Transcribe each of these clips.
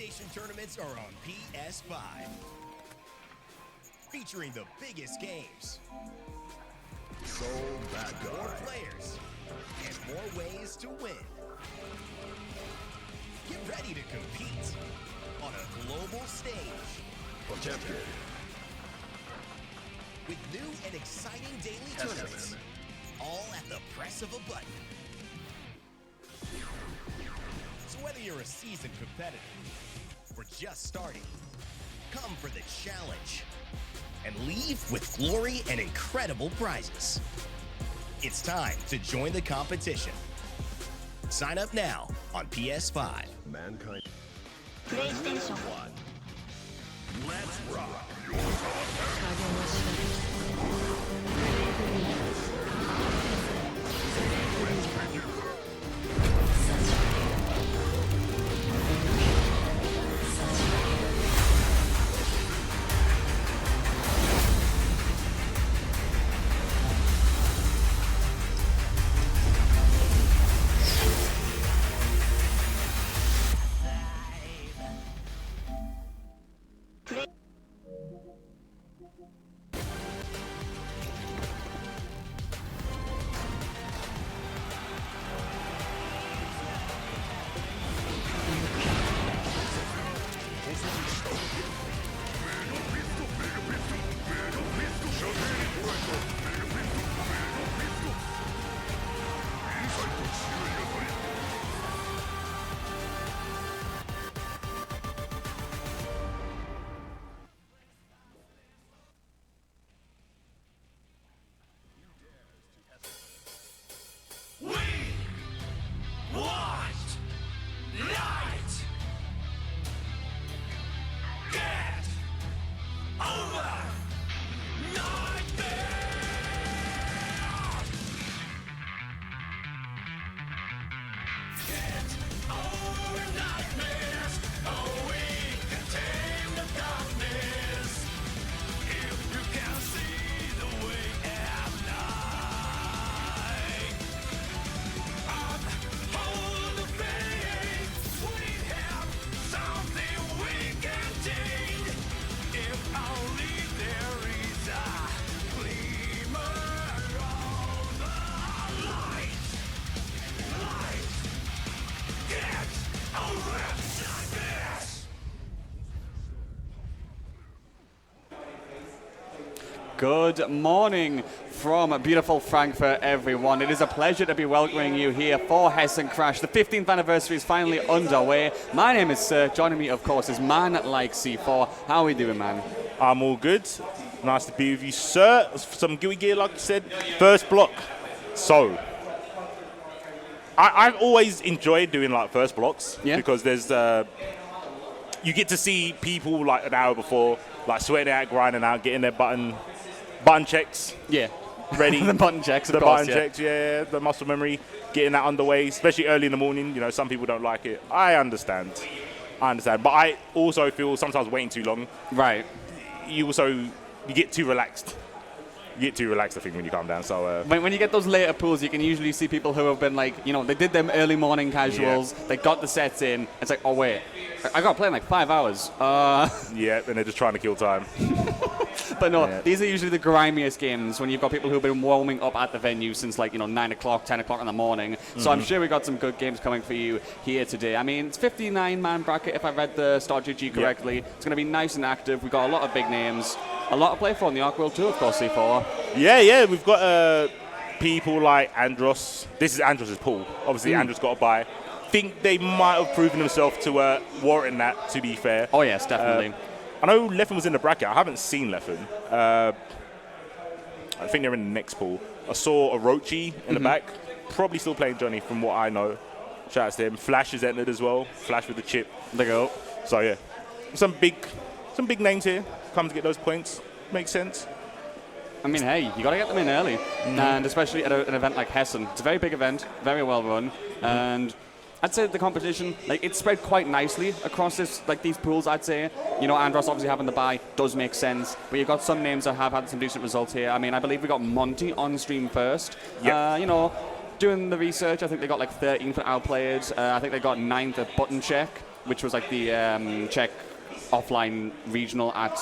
PlayStation tournaments are on PS5. Featuring the biggest games. So bad guy. More players. And more ways to win. Get ready to compete on a global stage. Protected. With new and exciting daily tournaments. All at the press of a button. So whether you're a seasoned competitor or just starting, come for the challenge and leave with glory and incredible prizes. It's time to join the competition. Sign up now on PS5. Mankind. PlayStation 1. Let's rock. Good morning from beautiful Frankfurt, everyone. It is a pleasure to be welcoming you here for Hessen Crash. The 15th anniversary is finally underway. My name is Sir. Joining me, of course, is man like C4. How are we doing, man? I'm all good. Nice to be with you, sir. Some gooey gear, like you said. First block. So, I've always enjoyed doing like first blocks because there's you get to see people like an hour before, like sweating out, grinding out, getting their button checks. Yeah. Ready. The button checks, of the course, button checks, yeah. The muscle memory, getting that underway, especially early in the morning. You know, some people don't like it. I understand. But I also feel sometimes waiting too long. Right. You get too relaxed. You get too relaxed, I think, when you calm down. So when you get those later pools, you can usually see people who have been like, you know, they did them early morning casuals, they got the sets in. It's like, oh wait, I got to play in like 5 hours. Yeah, and they're just trying to kill time. But no, these are usually the grimiest games when you've got people who've been warming up at the venue since like, 9 o'clock, 10 o'clock in the morning. So I'm sure we got some good games coming for you here today. I mean, it's 59-man bracket if I read the Star GG correctly. Yep. It's going to be nice and active. We've got a lot of big names. A lot to play for in the Arc World too, of course, C4. Yeah, we've got people like Andros. This is Andros' pool. Obviously, Andros got a bye. Think they might have proven themselves to warrant that, to be fair. Oh, yes, definitely. I know Leffen was in the bracket. I haven't seen Leffen. I think they're in the next pool. I saw Orochi in the back. Probably still playing Johnny from what I know. Shout out to him. Flash has entered as well. Flash with the chip. There you go. So, yeah. Some big names here. Come to get those points. Makes sense. I mean, hey, you got to get them in early. And especially at an event like Hessen. It's a very big event, very well run. And I'd say the competition, like, it's spread quite nicely across these pools, I'd say. You know, Andros obviously having the bye does make sense, but you've got some names that have had some decent results here. I mean, I believe we got Monty on stream first. Yep. You know, doing the research, I think they got like 13th at Outplayed. I think they got 9th at Button Check. which was like the Czech offline regional at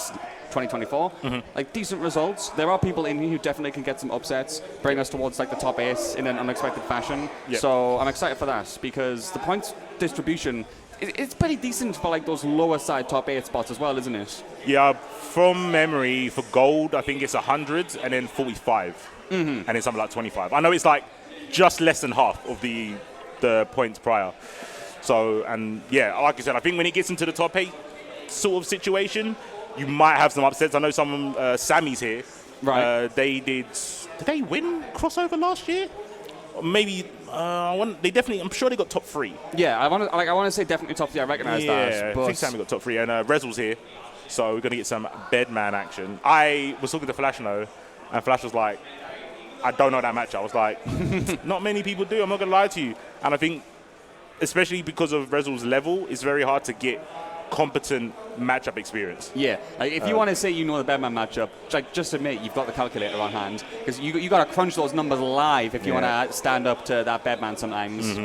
2024. Like decent results. There are people in here who definitely can get some upsets, bring us towards like the top 8 in an unexpected fashion. Yep. So I'm excited for that because the points distribution, it's pretty decent for like those lower side top 8 spots as well, isn't it? Yeah, from memory, for gold, I think it's 100 and then 45. And then something like 25. I know it's like just less than half of the points prior. So, and yeah, like I said, I think when it gets into the top 8 sort of situation, you might have some upsets. I know some Sammy's here. Right. Did they win crossover last year? Or maybe they definitely. I'm sure they got top 3. Yeah, I want to say definitely top 3. I recognise that. Yeah, But I think Sammy got top 3, and Rezel's here, so we're gonna get some bedman action. I was talking to Flash though, and Flash was like, "I don't know that match." I was like, "Not many people do. I'm not gonna lie to you." And I think, especially because of Rezel's level, it's very hard to get competent matchup experience. Yeah, like if you want to say you know the Bedman matchup, like just admit you've got the calculator on hand because you got to crunch those numbers live if you want to stand up to that Bedman sometimes.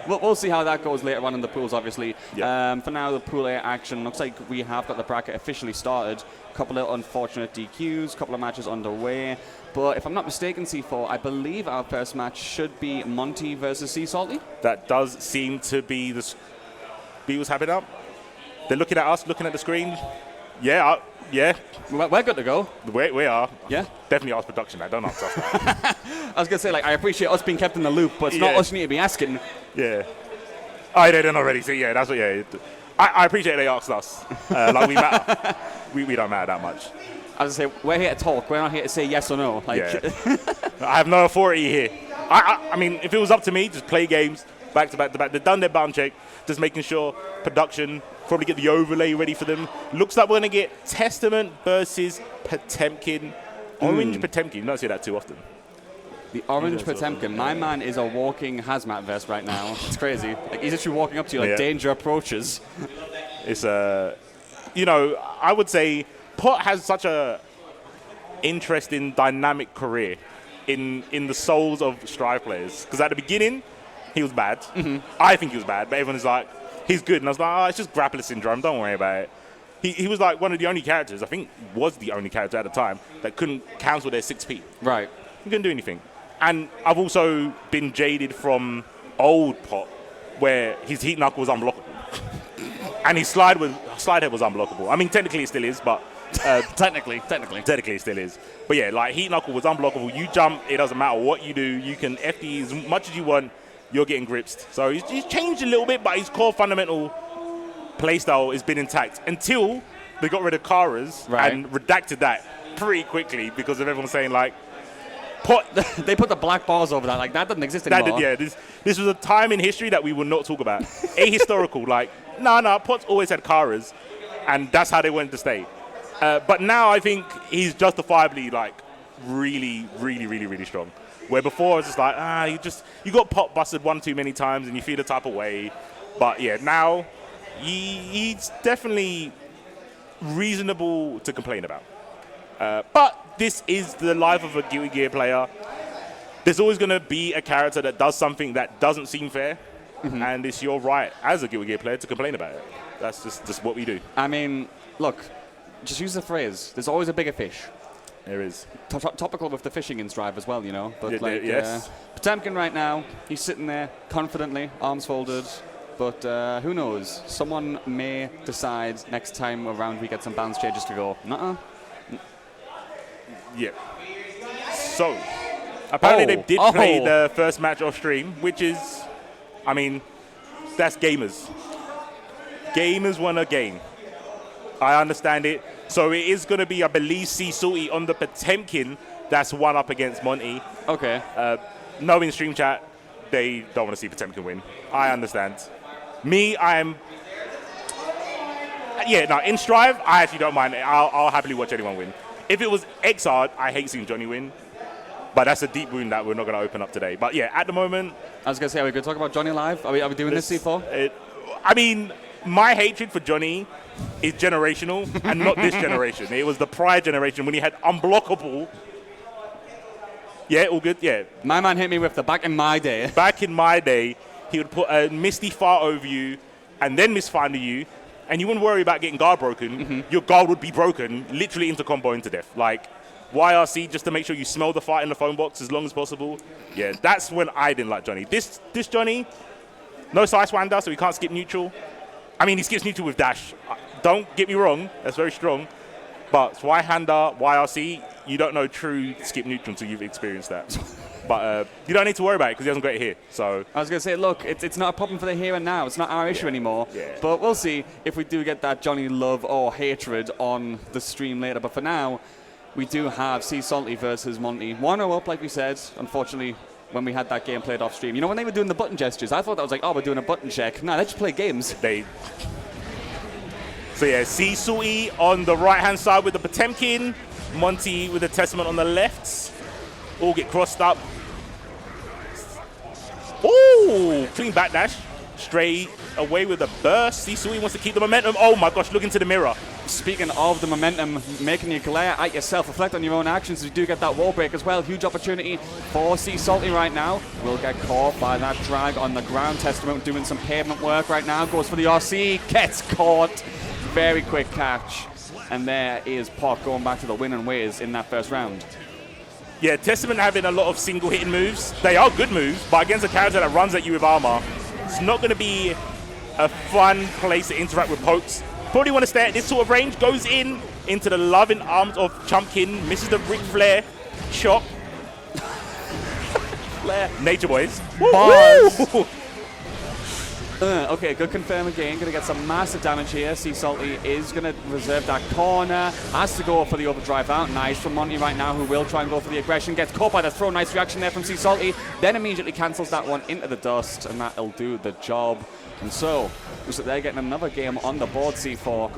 But we'll see how that goes later on in the pools, obviously. Yep. For now, the pool A action looks like we have got the bracket officially started. A couple of unfortunate DQs, a couple of matches underway. But if I'm not mistaken, C4, I believe our first match should be Monty versus Sea Salty. That does seem to be the Beatles have it up. They're looking at us, looking at the screen. Yeah, yeah. We're good to go. We are. Yeah. Definitely ask production. I don't ask us that. I was going to say, like, I appreciate us being kept in the loop, but it's not us you need to be asking. Yeah. Oh, they didn't already. So yeah, that's what. Yeah. I appreciate they asked us. Like we matter. we don't matter that much. I was going to say, we're here to talk. We're not here to say yes or no. Like, yeah. I have no authority here. I mean, if it was up to me, just play games back to back to back. They've done their bound check, just making sure production, probably get the overlay ready for them. Looks like we're going to get Testament versus Potemkin. Orange Potemkin. You don't see that too often. The orange Potemkin. My man is a walking hazmat vest right now. It's crazy. Like, he's actually walking up to you like danger approaches. It's I would say Pot has such a interesting, dynamic career in the souls of Strive players. Because at the beginning, he was bad. I think he was bad, but everyone is like, he's good. And I was like, oh, it's just grappler syndrome. Don't worry about it. He was like one of the only characters, I think was the only character at the time, that couldn't cancel their 6P. Right. He couldn't do anything. And I've also been jaded from old Pot, where his heat knuckle was unblockable. And his slide head was unblockable. I mean, technically it still is, but... Technically it still is. But yeah, like heat knuckle was unblockable. You jump, it doesn't matter what you do. You can FD as much as you want. You're getting gripsed. So he's changed a little bit, but his core fundamental playstyle has been intact until they got rid of Kara's and redacted that pretty quickly because of everyone saying like, Pot. They put the black bars over that. Like that doesn't exist anymore. This was a time in history that we will not talk about. Ahistorical. Like, no, Pot's always had Kara's, and that's how they wanted to stay. But now I think he's justifiably like really, really, really, really strong. Where before it's just like, you got Pot busted one too many times and you feel the type of way. But yeah, now he's definitely reasonable to complain about. But this is the life of a Guilty Gear player. There's always going to be a character that does something that doesn't seem fair. And it's your right as a Guilty Gear player to complain about it. That's just what we do. I mean, look, just use the phrase, there's always a bigger fish. There is. Topical with the fishing in Strive as well, you know. But yes. Potemkin right now, he's sitting there confidently, arms folded. But who knows? Someone may decide next time around we get some balance changes to go, nuh-uh. Yeah. So, apparently they did play the first match off stream, which is, I mean, that's gamers. Gamers want a game. I understand it. So it is going to be, I believe, C Salty on the Potemkin that's one up against Monty. Okay. Knowing stream chat, they don't want to see Potemkin win. I understand. Me, in Strive, I actually don't mind. I'll happily watch anyone win. If it was Xrd, I hate seeing Johnny win. But that's a deep wound that we're not going to open up today. But yeah, at the moment... I was going to say, are we going to talk about Johnny live? Are we doing this C4? I mean, my hatred for Johnny is generational and not this generation. It was the prior generation when he had unblockable... Yeah, all good? Yeah. My man hit me with the back in my day. Back in my day, he would put a misty fart over you, and then misfinder you, and you wouldn't worry about getting guard broken. Your guard would be broken, literally into combo into death. Like, YRC, just to make sure you smell the fight in the phone box as long as possible. Yeah, that's when I didn't like Johnny. This Johnny, no Sidewinder, so he can't skip neutral. I mean, he skips neutral with dash. Don't get me wrong, that's very strong. But Zweihander, YRC, you don't know true skip neutral until you've experienced that. But you don't need to worry about it because he hasn't got it here. So I was going to say, look, it's not a problem for the here and now. It's not our issue anymore. Yeah. But we'll see if we do get that Johnny love or hatred on the stream later. But for now, we do have Salty versus Monty. 1-0 up, like we said. Unfortunately, when we had that game played off stream. You know, when they were doing the button gestures, I thought that was like, oh, we're doing a button check. Nah, they just play games. So yeah, Ssbu on the right-hand side with the Potemkin. Monty with the Testament on the left. All get crossed up. Ooh, clean backdash. Straight away with the burst. Ssbu wants to keep the momentum. Oh my gosh, look into the mirror. Speaking of the momentum, making you glare at yourself, reflect on your own actions. You do get that wall break as well. Huge opportunity for Salty right now. Will get caught by that drag on the ground. Testament doing some pavement work right now. Goes for the RC. Gets caught. Very quick catch. And there is Pot going back to the winning ways in that first round. Yeah, Testament having a lot of single hitting moves. They are good moves, but against a character that runs at you with armor, it's not going to be a fun place to interact with pokes. Probably want to stay at this sort of range. Goes into the loving arms of Chumpkin. Misses the Ric Flair chop. Flair. Nature Boys. Woo! Okay, good confirm again. Going to get some massive damage here. Salty is going to reserve that corner. Has to go for the overdrive out. Nice from Monty right now, who will try and go for the aggression. Gets caught by the throw. Nice reaction there from Salty. Then immediately cancels that one into the dust, and that'll do the job. And so they're getting another game on the board, C4.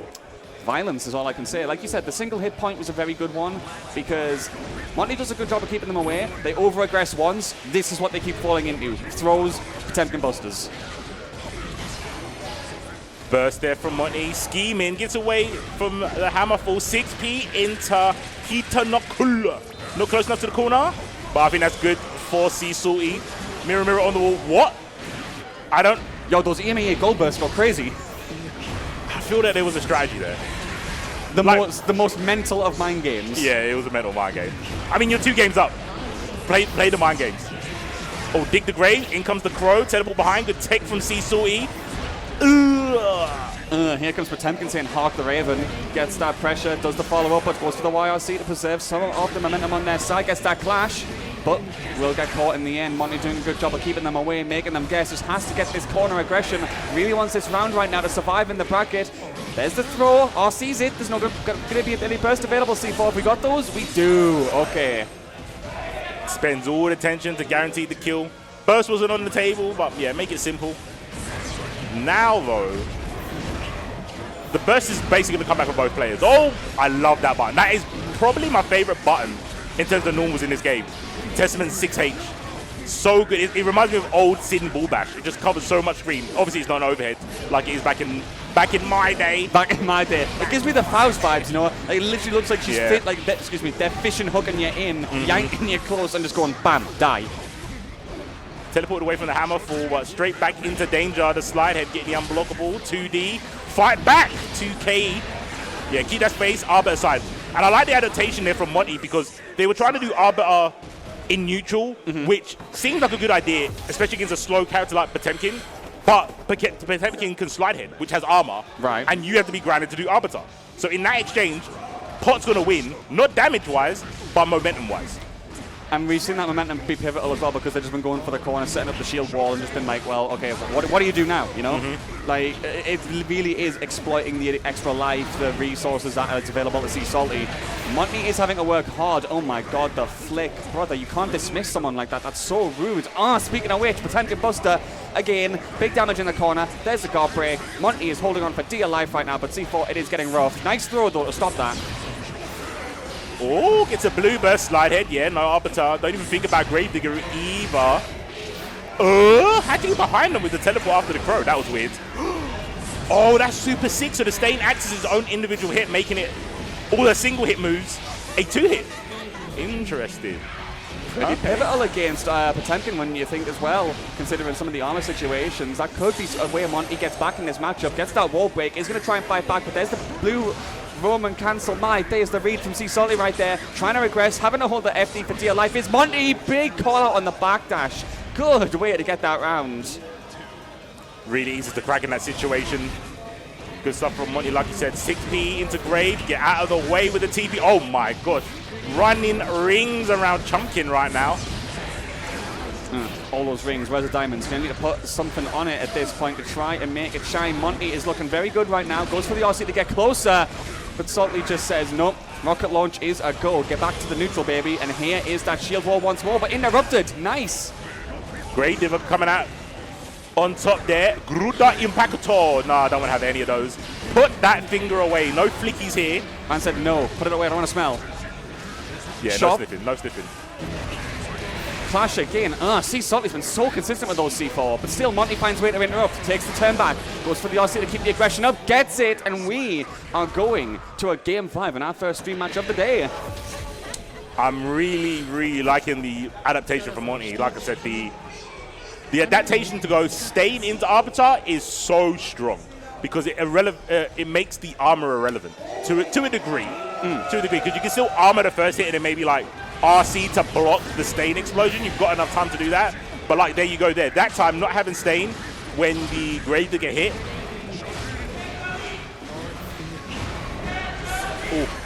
Violence is all I can say. Like you said, the single hit point was a very good one because Monty does a good job of keeping them away. They over-aggress once. This is what they keep falling into. Throws, Potemkin busters. Burst there from Monty. Scheming gets away from the hammer full 6P into Hitanokula. Not close enough to the corner, but I think that's good for Salty. Mirror, mirror on the wall. What? I don't. Yo, those EMEA gold bursts go crazy. I feel that there was a strategy there. The most mental of mind games. Yeah, it was a mental mind game. I mean, you're 2 games up. Play the mind games. Oh, dig the grave. In comes the crow. Teleport behind. Good tech from Salty. Here comes Potemkin saying Hawk the Raven. Gets that pressure, does the follow-up, but goes for the YRC to preserve some of the momentum on their side. Gets that clash, but will get caught in the end. Monty doing a good job of keeping them away, making them guess. Just has to get this corner aggression. Really wants this round right now to survive in the bracket. There's the throw. RC's it. There's no going to be any burst available, C4. Have we got those? We do. Okay. Spends all the attention to guarantee the kill. Burst wasn't on the table, but yeah, make it simple. Now, though, the burst is basically going to come back for both players. Oh, I love that button. That is probably my favorite button in terms of normals in this game. Testament 6H. So good. It reminds me of old Sin Ball Bash. It just covers so much screen. Obviously, it's not an overhead like it is back in my day. Back in my day. It gives me the Faust vibes, you know? Like, it literally looks like she's fit, like, they're fishing, hooking you in, yanking you close, and just going, bam, die. Teleport away from the hammer for straight back into danger. The slide head getting the unblockable. 2D. Fight back. 2K. Yeah, keep that space. Arbiter side. And I like the adaptation there from Monty because they were trying to do Arbiter in neutral, which seems like a good idea, especially against a slow character like Potemkin. But Potemkin can slide head, which has armor. Right. And you have to be grounded to do Arbiter. So in that exchange, Pot's going to win, not damage-wise, but momentum-wise. And we've seen that momentum be pivotal as well because they've just been going for the corner, setting up the shield wall, and just been like, well, okay, what do you do now, you know? Like, it really is exploiting the extra life, the resources that are available to Salty. Monty is having to work hard. Oh my god, the flick. Brother, you can't dismiss someone like that. That's so rude. Speaking of which, Potemkin Buster, again, big damage in the corner. There's the guard break. Monty is holding on for dear life right now, but C4, it is getting rough. Nice throw, though, to stop that. Oh, gets a blue burst slide head. Yeah, no Arbiter. Don't even think about Gravedigger either. Had to get behind them with the teleport after the crow. That was weird. Oh, that's super sick. So the Stain acts as his own individual hit, making it all the single hit moves a 2-hit. Interesting. pretty pivotal against Potemkin when you think as well, considering some of the armor situations. That could be a way Monty gets back in this matchup, gets that wall break, is going to try and fight back, but there's the blue Roman cancel. There's the read from Ssbu right there, trying to regress, having to hold the FD for dear life. It's Monty, big call out on the backdash. Good way to get that round. Really easy to crack in that situation. Good stuff from Monty, like you said. 6P into Grave, get out of the way with the TP. Oh my gosh, running rings around Chunkin right now. All those rings, where's the diamonds? Gonna need to put something on it at this point to try and make it shine. Monty is looking very good right now, goes for the RC to get closer, but Salty just says nope. Rocket launch is a go. Get back to the neutral, baby, and here is that shield wall once more, but interrupted. Nice. Great div coming out on top there. Gruda Impactor. No, I don't want to have any of those. Put that finger away. No flickies here. Man said no. Put it away. I don't want to smell. Yeah, Shop. no sniffing. No sniffing. Clash again. Salty's been so consistent with those C4, but still Monty finds a way to interrupt. Takes the turn back. Goes for the RC to keep the aggression up. Gets it, and we are going to a Game 5 in our first stream match of the day. I'm really liking the adaptation from Monty. Like I said, the adaptation to go Stain into Arbiter is so strong because it makes the armor irrelevant to a degree. To a degree, because you can still armor the first hit and then maybe like RC to block the Stain explosion. You've got enough time to do that. But like, there you go there. That time, not having Stain when the Grave to get hit.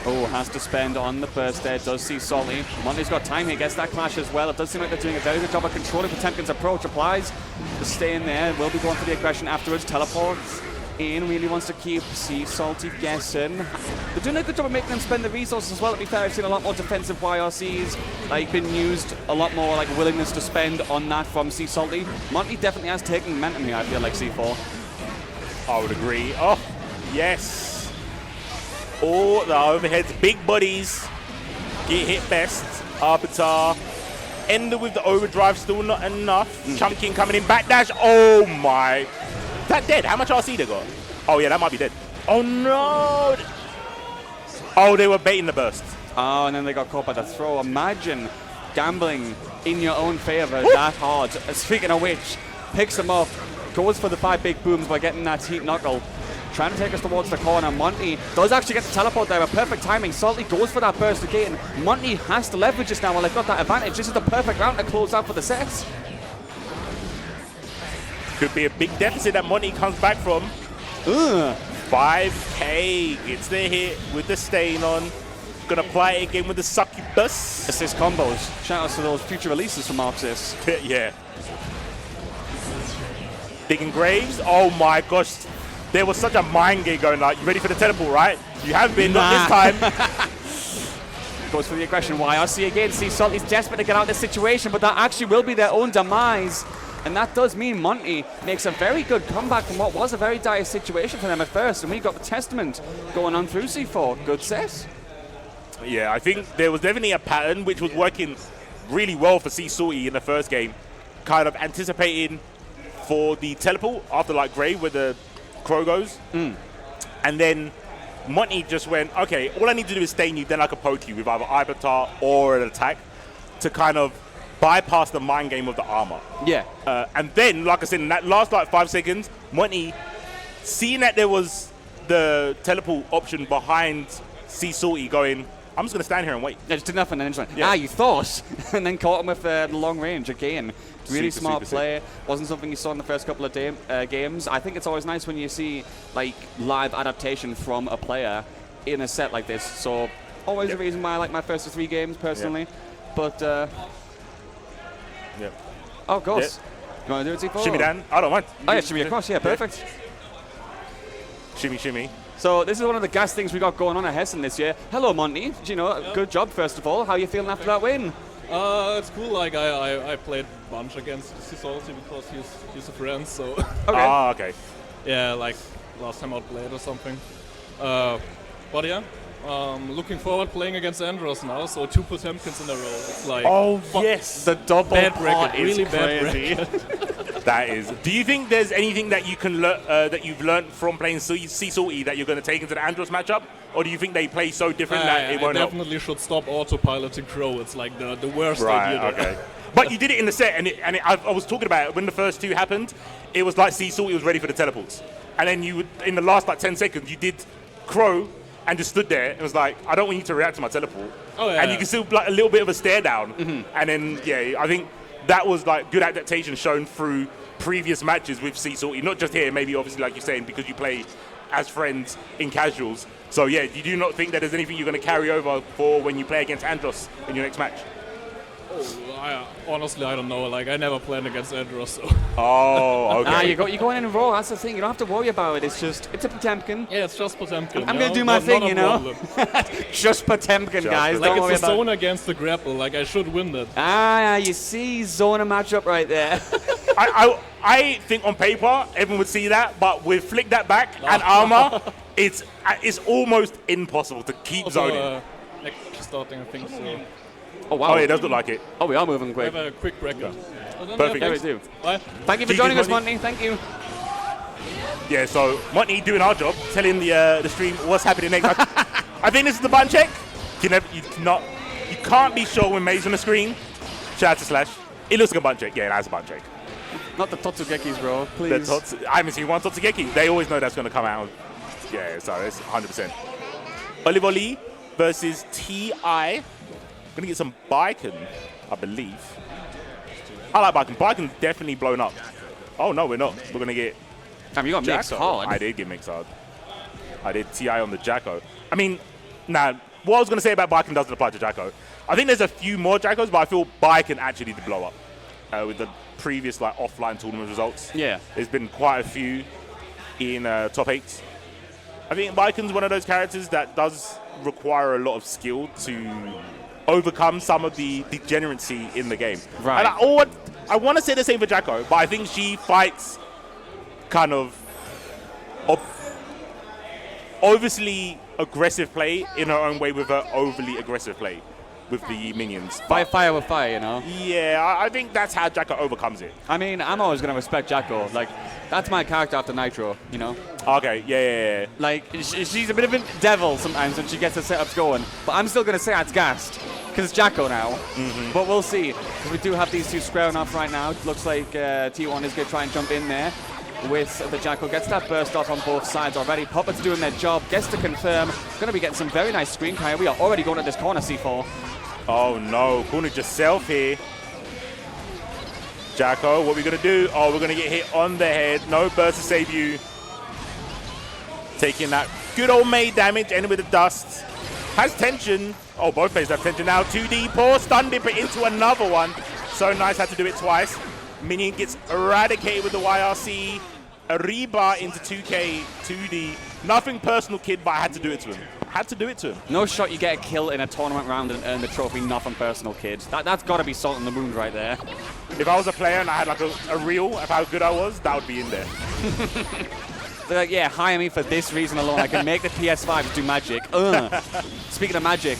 Oh, has to spend on the burst there. Does see Salty. Monty's got time here. Gets that clash as well. It does seem like they're doing a very good job of controlling Potemkin's approach. Applies to stay in there. Will be going for the aggression afterwards. Teleports in. Really wants to keep Salty guessing. They're doing a good job of making them spend the resources as well. To be fair, I've seen a lot more defensive YRCs been used. A lot more willingness to spend on that from Salty. Monty definitely has taken momentum here, I feel like, C4. I would agree. Oh, yes. All the overheads, big buddies get hit best. Arbiter ended with the overdrive, still not enough. Chunkin coming in, backdash. Oh my. Is that dead? How much RC they got? Oh yeah, that might be dead. Oh no. Oh, they were baiting the burst. Oh, and then they got caught by the throw. Imagine gambling in your own favor that hard. Speaking of which, picks him up, goes for the 5 big booms by getting that heat knuckle. Trying to take us towards the corner. Monty does actually get the teleport there, perfect timing. Salty goes for that burst again. Monty has to leverage this now while they've got that advantage. This is the perfect round to close out for the sets. Could be a big deficit that Monty comes back from. 5K gets the hit with the Stain on. Gonna play it again with the Succubus. Assist combos. Shout outs to those future releases from Arxis. Yeah. Digging Graves. Oh my gosh. There was such a mind game going like, you ready for the teleport, right? You have been, not this time. Goes for the aggression. YRC again. Salty's desperate to get out of this situation, but that actually will be their own demise. And that does mean Monty makes a very good comeback from what was a very dire situation for them at first. And we got the Testament going on through C4. Good set. Yeah, I think there was definitely a pattern which was working really well for Ssbu in the first game. Kind of anticipating for the teleport after like Grave with the Crow goes. And then Monty just went, okay, all I need to do is stain you, then I can poke you with either Arbiter or an attack to kind of bypass the mind game of the armor. Yeah. And then, like I said, in that last 5 seconds, Monty, seeing that there was the teleport option behind Ssbu going, I'm just going to stand here and wait. Yeah, just did nothing and then just went, you thought? And then caught him with the long range again. Really smart play. Wasn't something you saw in the first couple of games. I think it's always nice when you see live adaptation from a player in a set like this. So always a reason why I like my first 3 games personally. But oh, Ghost. You want to do it, T4? Shimmy down. I don't mind. Oh yeah, shimmy across. Yeah, perfect. Shimmy, shimmy. So this is one of the gas things we got going on at Hessen this year. Hello, Monty. Good job first of all. How are you feeling after that win? It's cool. Like I played a bunch against Ssbu because he's a friend. So. Okay. Ah, okay. Yeah, like last time outplayed or something. But yeah, looking forward playing against Andros now. So 2 Potemkins in a row. It's like yes, the double bad pot record, is really crazy. bad record. That is. Do you think there's anything that you can that you've learned from playing Ssbu that you're going to take into the Andros matchup, or do you think they play so different that it won't I help? definitely should stop autopiloting Crow. It's like the worst Right. idea. Okay. But you did it in the set, and I was talking about it when the first two happened. It was like Ssbu was ready for the teleports, and then you in the last like 10 seconds you did Crow and just stood there and was like, I don't want you to react to my teleport. Oh, yeah. And you can still like a little bit of a stare down, and then I think that was like good adaptation shown through previous matches with Ssbu, not just here. Maybe obviously like you're saying because you play as friends in casuals. So yeah, you do not think that there's anything you're going to carry over for when you play against Andros in your next match? Honestly, I don't know. Like, I never played against Andros, so. Oh, okay. You're going in and raw. That's the thing. You don't have to worry about it. It's a Potemkin. Yeah, it's just Potemkin. I'm gonna do my thing, you know. Just Potemkin, guys. Like, Don't worry it's a about zone against the grapple. Like, I should win that. you see, zone a matchup right there. I think on paper everyone would see that, but with flick that back and armor, it's almost impossible to keep zoning. Starting, I think so. Oh wow! Oh, it does look like it. Oh, we are moving We quick. have a quick bracket. Perfect. Yeah, we do. Bye. Thank you for GG's, joining us, Monty. Monty. Thank you. Yeah, so Monty doing our job, telling the stream what's happening next. I think this is the button check. You can't be sure when May's on the screen. Shout out to Slash. It looks like a button check. Yeah, that's a button check. Not the Totsugekis, bro. Please. I haven't seen one Totsugeki. They always know that's going to come out. Yeah, so it's 100%. Oliver Lee versus T.I. Gonna get some Baiken, I believe. I like Baiken. Baiken's definitely blown up. Oh no, we're not. We're gonna get. Damn, you got mixed Jacko. hard. I did get mixed hard. I did Ti on the Jacko. I mean, what I was gonna say about Baiken doesn't apply to Jacko. I think there's a few more Jackos, but I feel Baiken actually did blow up with the previous like offline tournament results. Yeah. There's been quite a few in top 8s. I think Baiken's one of those characters that does require a lot of skill to overcome some of the degeneracy in the game. Right. And I want to say the same for Jacko, but I think she fights kind of obviously aggressive play in her own way with her overly aggressive play with the minions. Fight fire with fire, you know? Yeah, I think that's how Jacko overcomes it. I mean, I'm always going to respect Jacko. Like, that's my character after Nitro, you know? Okay, yeah. Like, she's a bit of a devil sometimes when she gets her setups going. But I'm still going to say it's Ggst, because it's Jacko now. But we'll see. Because we do have these two squaring off right now. Looks like T1 is going to try and jump in there with the Jacko. Gets that burst off on both sides already. Puppets doing their job. Gets to confirm. Going to be getting some very nice screen carry. We are already going to this corner, C4. Oh no, corner just self here. Jacko, what are we going to do? Oh, we're going to get hit on the head. No burst to save you. Taking that good old May damage, ending with the dust. Has tension. Oh, both players have tension now. 2D, poor stun dipper into another one. So nice, had to do it twice. Minion gets eradicated with the YRC. A rebar into 2K, 2D. Nothing personal, kid, but I had to do it to him. No shot you get a kill in a tournament round and earn the trophy, nothing personal, kid. That's got to be salt in the wound right there. If I was a player and I had like a reel of how good I was, that would be in there. They're like, yeah, hire me for this reason alone. I can make the PS5 do magic. Speaking of magic,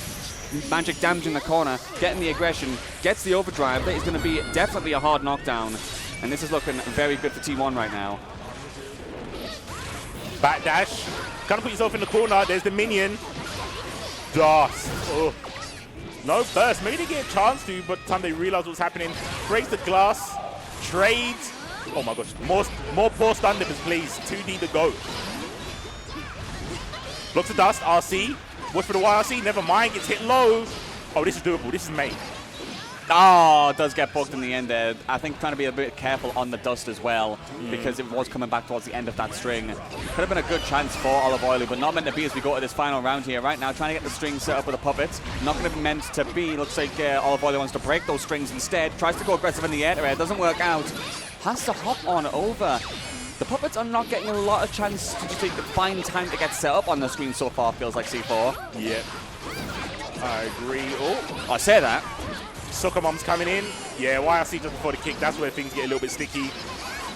Magic damaging the corner, getting the aggression, gets the overdrive. That is going to be definitely a hard knockdown. And this is looking very good for T1 right now. Backdash. Kind of put yourself in the corner. There's the minion. Dust. Oh. No burst. Maybe they get a chance to, but by the time they realize what's happening, breaks the glass, trades. Oh my gosh. More poor stun dippers, please. 2D to go. Blocks the dust. RC. Watch for the YRC. Never mind. Gets hit low. Oh, this is doable. This is made. Oh, does get booked in the end there. I think trying to be a bit careful on the dust as well, because it was coming back towards the end of that string. Could have been a good chance for Olive Oily, but not meant to be as we go to this final round here. Right now, trying to get the string set up with a puppet. Not going to be meant to be. Looks like Olive Oily wants to break those strings instead. Tries to go aggressive in the air. It doesn't work out. Has to hop on over. The puppets are not getting a lot of chance to just find time to get set up on the screen so far, feels like C4. Yep. I agree. Oh, I say that. Soccer Mom's coming in. Yeah, YRC just before the kick. That's where things get a little bit sticky.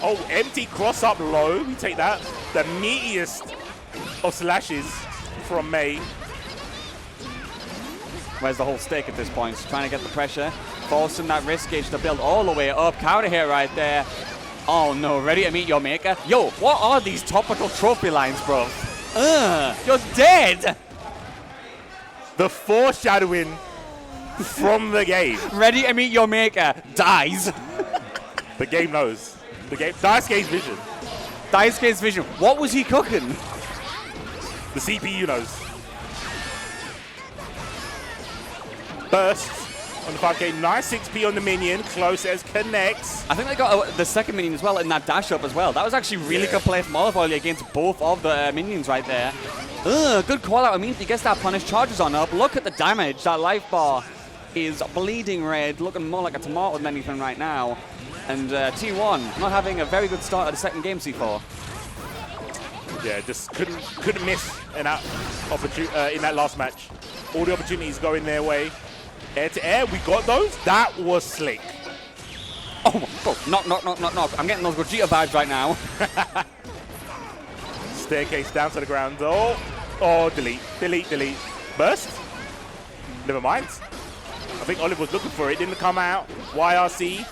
Oh, empty cross up low. We take that. The meatiest of slashes from May. Where's the whole stick at this point? Trying to get the pressure. Forcing that wrist gauge to build all the way up. Counter here right there. Oh no, ready to meet your maker? Yo, what are these topical trophy lines, bro? You're dead! The foreshadowing from the game. Ready to meet your maker dies. The game knows. The game. Daisuke's vision. Daisuke's vision. What was he cooking? The CPU knows. Burst on the 5K. Nice 6P on the minion. Close as connects. I think they got the second minion as well in that dash up as well. That was actually really good play from Olive against both of the minions right there. Good call out. I mean, if he gets that punish, charges on up. Look at the damage. That life bar is bleeding red, looking more like a tomato than anything right now. And T1 not having a very good start of the second game, C4. Yeah, just couldn't miss in that in that last match. All the opportunities going their way. Air to air, we got those. That was slick. Oh, knock. I'm getting those Gogeta vibes right now. Staircase down to the ground. Oh, delete. Burst? Never mind. I think Olive was looking for it. Didn't come out. YRC.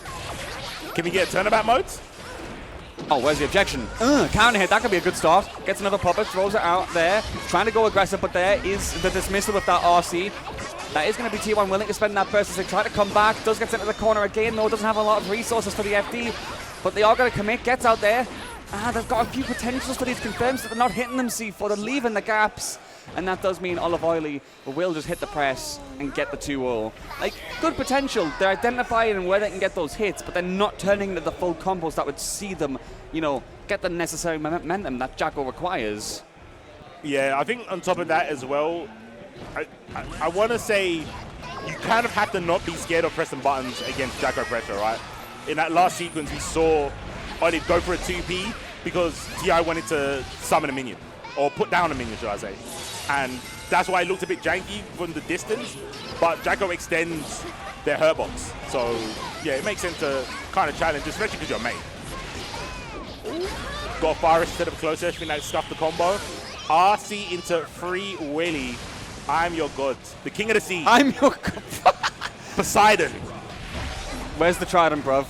Can we get a turnabout mode? Oh, where's the objection? Counter hit, that could be a good start. Gets another puppet, throws it out there. Trying to go aggressive, but there is the dismissal with that RC. That is going to be T1 willing to spend that burst as they try to come back. Does get into the corner again, though. Doesn't have a lot of resources for the FD. But they are going to commit. Gets out there. They've got a few potentials for these confirms that they're not hitting them, C4. They're leaving the gaps. And that does mean Olive will just hit the press and get the 2-0. Like, good potential. They're identifying where they can get those hits, but they're not turning into the full combos that would see them, you know, get the necessary momentum that Jacko requires. Yeah, I think on top of that as well, I want to say you kind of have to not be scared of pressing buttons against Jacko pressure, right? In that last sequence, we saw Olive go for a 2P because TI wanted to summon a minion, or put down a minion, should I say. And that's why it looked a bit janky from the distance, but Jacko extends their hurt box. So, yeah, it makes sense to kind of challenge, especially because you're mate. Got a fire instead of a close edge, I think that scuffed the combo. RC into free Willy. I'm your god. The king of the sea. I'm your god. Poseidon. Where's the trident, bruv?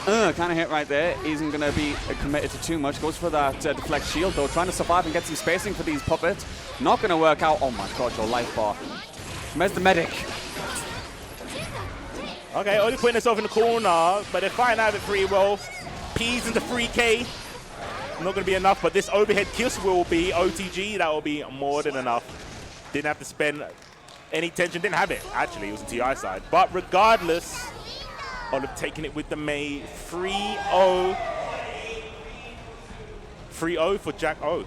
Kind of hit right there. Isn't going to be committed to too much. Goes for that deflect shield, though. Trying to survive and get some spacing for these puppets. Not going to work out. Oh, my God, your life bar. Where's the medic? Okay, only putting herself in the corner, but they're fighting out of it pretty well. P's into 3K. Not going to be enough, but this overhead kiss will be OTG. That will be more than enough. Didn't have to spend any tension. Didn't have it, actually. It was on TI side. But regardless, Olive taking it with the May. 3-0. 3-0 for Jack O.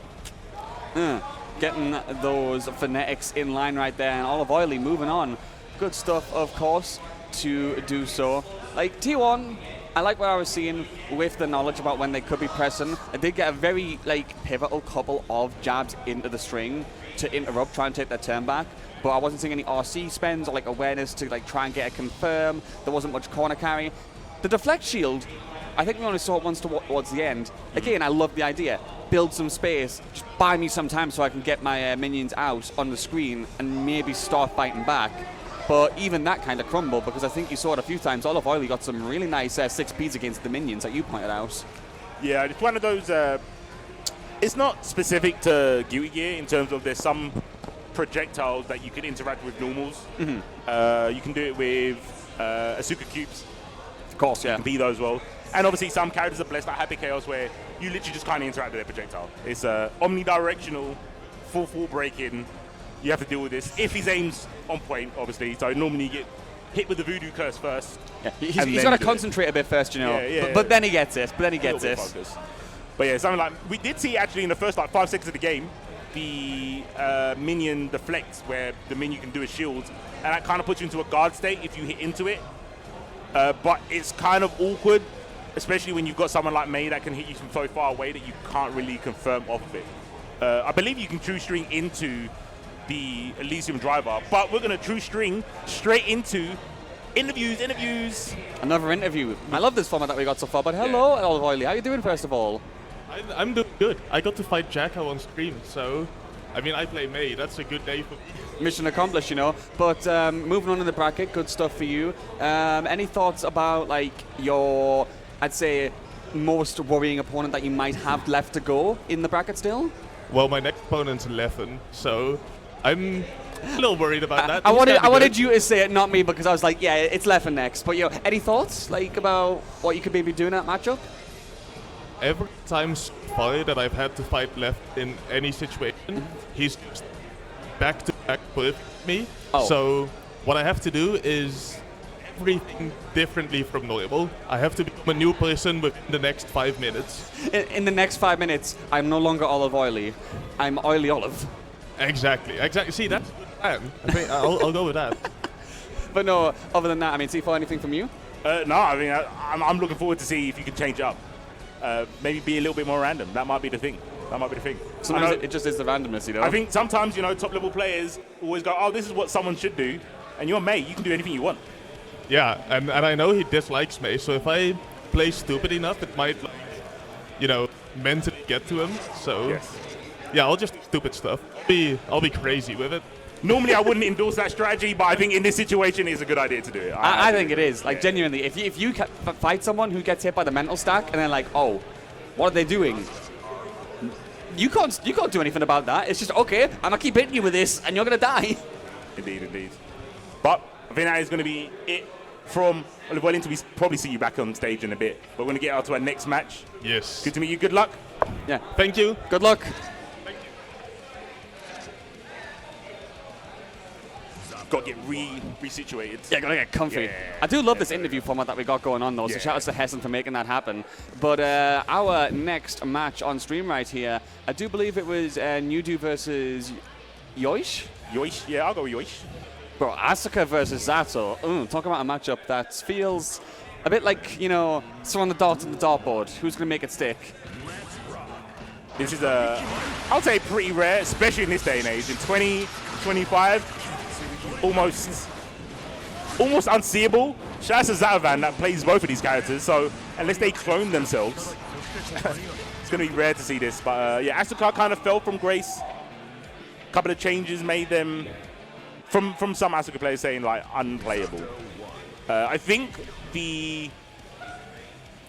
Getting those phonetics in line right there. And Olive Oily moving on. Good stuff, of course, to do so. Like, T1, I like what I was seeing with the knowledge about when they could be pressing. I did get a very, like, pivotal couple of jabs into the string to interrupt, try and take their turn back. But I wasn't seeing any RC spends or like awareness to like try and get a confirm. There wasn't much corner carry. The deflect shield, I think we only saw it once towards the end. Again, I love the idea. Build some space, just buy me some time so I can get my minions out on the screen and maybe start fighting back. But even that kind of crumbled because I think you saw it a few times. Olive Oily got some really nice 6Ps against the minions that you pointed out. Yeah, it's one of those, it's not specific to Gbvsr in terms of there's some projectiles that you can interact with normals. You can do it with Asuka cubes. Of course, yeah. You can be those well. And obviously some characters are blessed like Happy Chaos where you literally just kind of interact with their projectile. It's omnidirectional, full breaking. You have to deal with this. If his aim's on point, obviously. So normally you get hit with the voodoo curse first. Yeah, he's got to concentrate a bit first, you know. Yeah, but then he gets it. But yeah, something like we did see actually in the first like 5 seconds of the game, the minion deflects where the minion can do a shield, and that kind of puts you into a guard state if you hit into it. But it's kind of awkward, especially when you've got someone like May that can hit you from so far away that you can't really confirm off of it. I believe you can true string into the Elysium driver, but we're going to true string straight into interviews. Another interview. I love this format that we got so far, but hello, Olive Oily. How are you doing, first of all? I'm doing good. I got to fight Jacko on stream, so, I mean, I play May. That's a good day for me. Mission accomplished, you know. But moving on in the bracket, good stuff for you. Any thoughts about, like, your, I'd say, most worrying opponent that you might have left to go in the bracket still? Well, my next opponent's Leffen, so I'm a little worried about that. I He's kinda wanted good. you to say it, not me, because I was like, yeah, it's Leffen next. But any thoughts like about what you could maybe do in that matchup? Every time that I've had to fight left in any situation, he's just back to back with me. Oh. So what I have to do is everything differently from normal. I have to become a new person within the next 5 minutes. In the next 5 minutes, I'm no longer olive oily. I'm oily olive. Exactly. See, that's I think I'll go with that. But no, other than that, I mean, C4, anything from you? No, I mean, I'm looking forward to see if you can change it up. Maybe be a little bit more random. That might be the thing. Sometimes it just is the randomness, you know? I think sometimes, top level players always go, oh, this is what someone should do. And you're May, you can do anything you want. Yeah, and I know he dislikes me, so if I play stupid enough, it might, mentally get to him. So, Yes. yeah, I'll just do stupid stuff. I'll be crazy with it. Normally, I wouldn't endorse that strategy, but I think in this situation, it's a good idea to do it. I think it is. Like, genuinely, if you fight someone who gets hit by the mental stack and then like, oh, what are they doing? You can't do anything about that. It's just, okay, I'm going to keep hitting you with this and you're going to die. Indeed. But I think that is going to be it from Olive Oil until we probably see you back on stage in a bit. We're going to get out to our next match. Yes. Good to meet you. Good luck. Yeah. Thank you. Good luck. Got to get resituated. Yeah, gotta get comfy. Yeah. I do love this interview format that we got going on, though, so Yeah. shout outs to Hessen for making that happen. But our next match on stream right here, I do believe it was Nudu versus Yoish? Yoish. Yeah, I'll go with Yoish. Bro, Asuka versus Zato. Talk about a matchup that feels a bit like, throwing the dart on the dartboard. Who's going to make it stick? This is I'll say pretty rare, especially in this day and age. In 2025, almost unseeable. Shout out to Zatovan that plays both of these characters, so unless they clone themselves, it's going to be rare to see this. But yeah, Asuka kind of fell from grace. A couple of changes made them, from some Asuka players saying, like, unplayable. I think the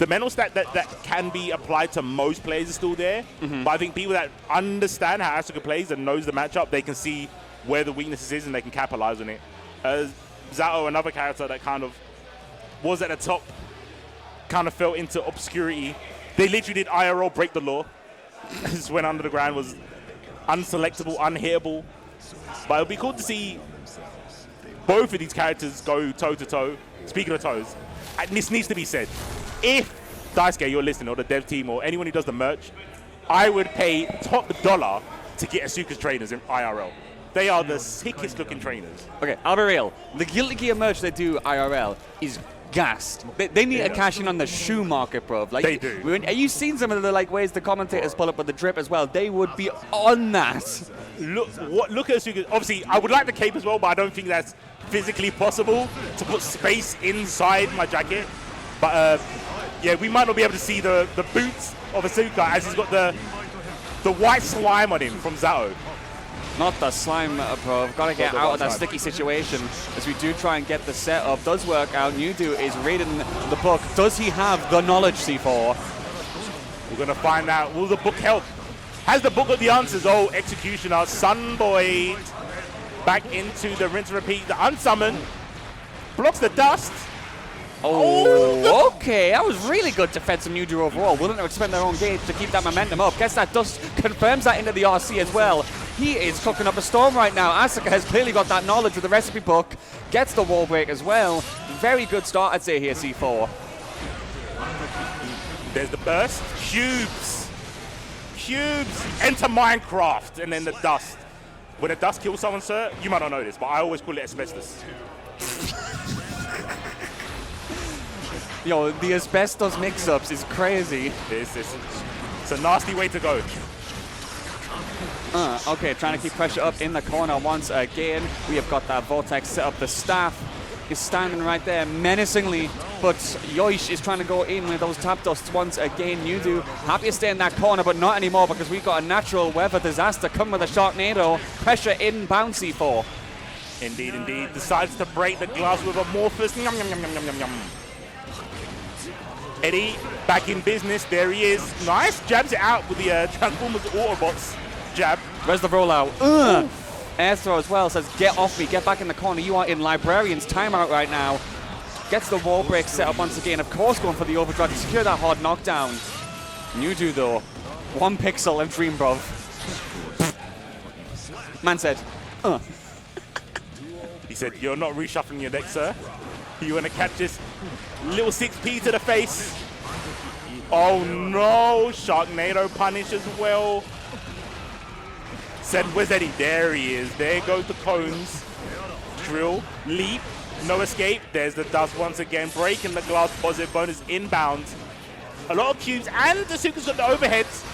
mental stat that can be applied to most players is still there, but I think people that understand how Asuka plays and knows the matchup, they can see where the weaknesses is and they can capitalize on it. Zato, another character that kind of was at the top, kind of fell into obscurity. They literally did IRL break the law. Just went under the ground, was unselectable, unhittable. But it'll be cool to see both of these characters go toe-to-toe. Speaking of toes, and this needs to be said. If Daisuke, you're listening, or the dev team, or anyone who does the merch, I would pay top dollar to get Asuka's trainers in IRL. They are the sickest looking trainers. Okay, I'll be real. The Guilty Gear merch they do IRL is gassed. They need to cash in on the shoe market, bro. Like, They do. Have you seen some of the ways the commentators pull up with the drip as well? They would be on that. Look at Asuka. Obviously, I would like the cape as well, but I don't think that's physically possible to put space inside my jacket. But yeah, we might not be able to see the boots of Asuka as he's got the white slime on him from Zato. Not the slime, bro. Got to get out of that sticky situation as we do try and get the setup. Does work out. Nudu is reading the book. Does he have the knowledge, C4? We're going to find out. Will the book help? Has the book got the answers? Oh, Executioner, Sunboy, back into the rinse and repeat. The unsummon blocks the dust. Oh, okay. That was really good defense from Nudu overall. Willing to expend their own gauge to keep that momentum up. Guess that dust confirms that into the RC as well. He is cooking up a storm right now. Asuka has clearly got that knowledge with the recipe book. Gets the wall break as well. Very good start, I'd say, here, C4. There's the burst. Cubes. Enter Minecraft. And then the dust. When the dust kills someone, sir, you might not know this, but I always call it asbestos. Yo, the asbestos mix-ups is crazy. It's a nasty way to go. Okay, trying to keep pressure up in the corner once again. We have got that Vortex set up. The staff is standing right there menacingly, but Yoish is trying to go in with those tap dusts once again. Nudu happy to stay in that corner, but not anymore because we've got a natural weather disaster coming with a Sharknado. Pressure inbound, C4. Indeed. Decides to break the glass with Amorphous. Yum, yum, yum, yum, yum, yum, yum. Eddie back in business. There he is. Nice. Jabs it out with the Transformers Autobots jab. Where's the rollout? Air throw as well. Says, get off me. Get back in the corner. You are in Librarian's timeout right now. Gets the wall break set up once again. Of course, going for the overdrive to secure that hard knockdown. Newdo, though. 1 pixel and Dream, bruv. Man said, He said, you're not reshuffling your deck, sir. You want to catch this little 6p to the face. Oh no, Sharknado punish as well. Said, where's Eddie? There he is. There goes the cones. Drill, leap, no escape. There's the dust once again. Breaking the glass positive bonus inbound. A lot of cubes, and the Suka's got the overheads.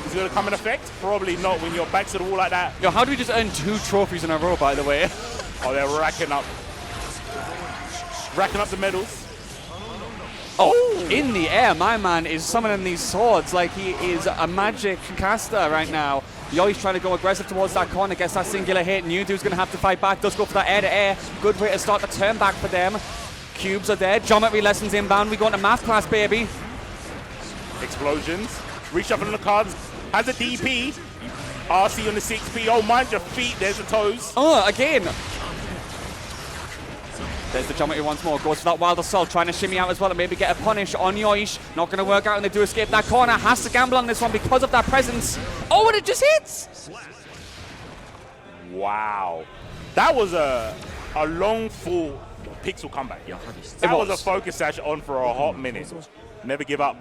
Is it going to come in effect? Probably not when you're back to the wall like that. yo, how do we just earn 2 trophies in a row, by the way? Oh, they're racking up the medals. Oh, in the air, my man is summoning these swords like he is a magic caster right now. Yoi's trying to go aggressive towards that corner, gets that singular hit. Newdu's going to have to fight back, does go for that air-to-air. Good way to start the turn back for them. Cubes are there, geometry lessons inbound. We go into math class, baby. Explosions, reshuffling the cards, has a DP. RC on the 6p, oh, mind your feet, there's the toes. Again. There's the geometry once more. Goes for that wild assault, trying to shimmy out as well and maybe get a punish on Yoish. Not going to work out, and they do escape that corner. Has to gamble on this one because of that presence. Oh, and it just hits! Wow. That was a long full pixel comeback. That was a focus sash on for a hot minute. Never give up.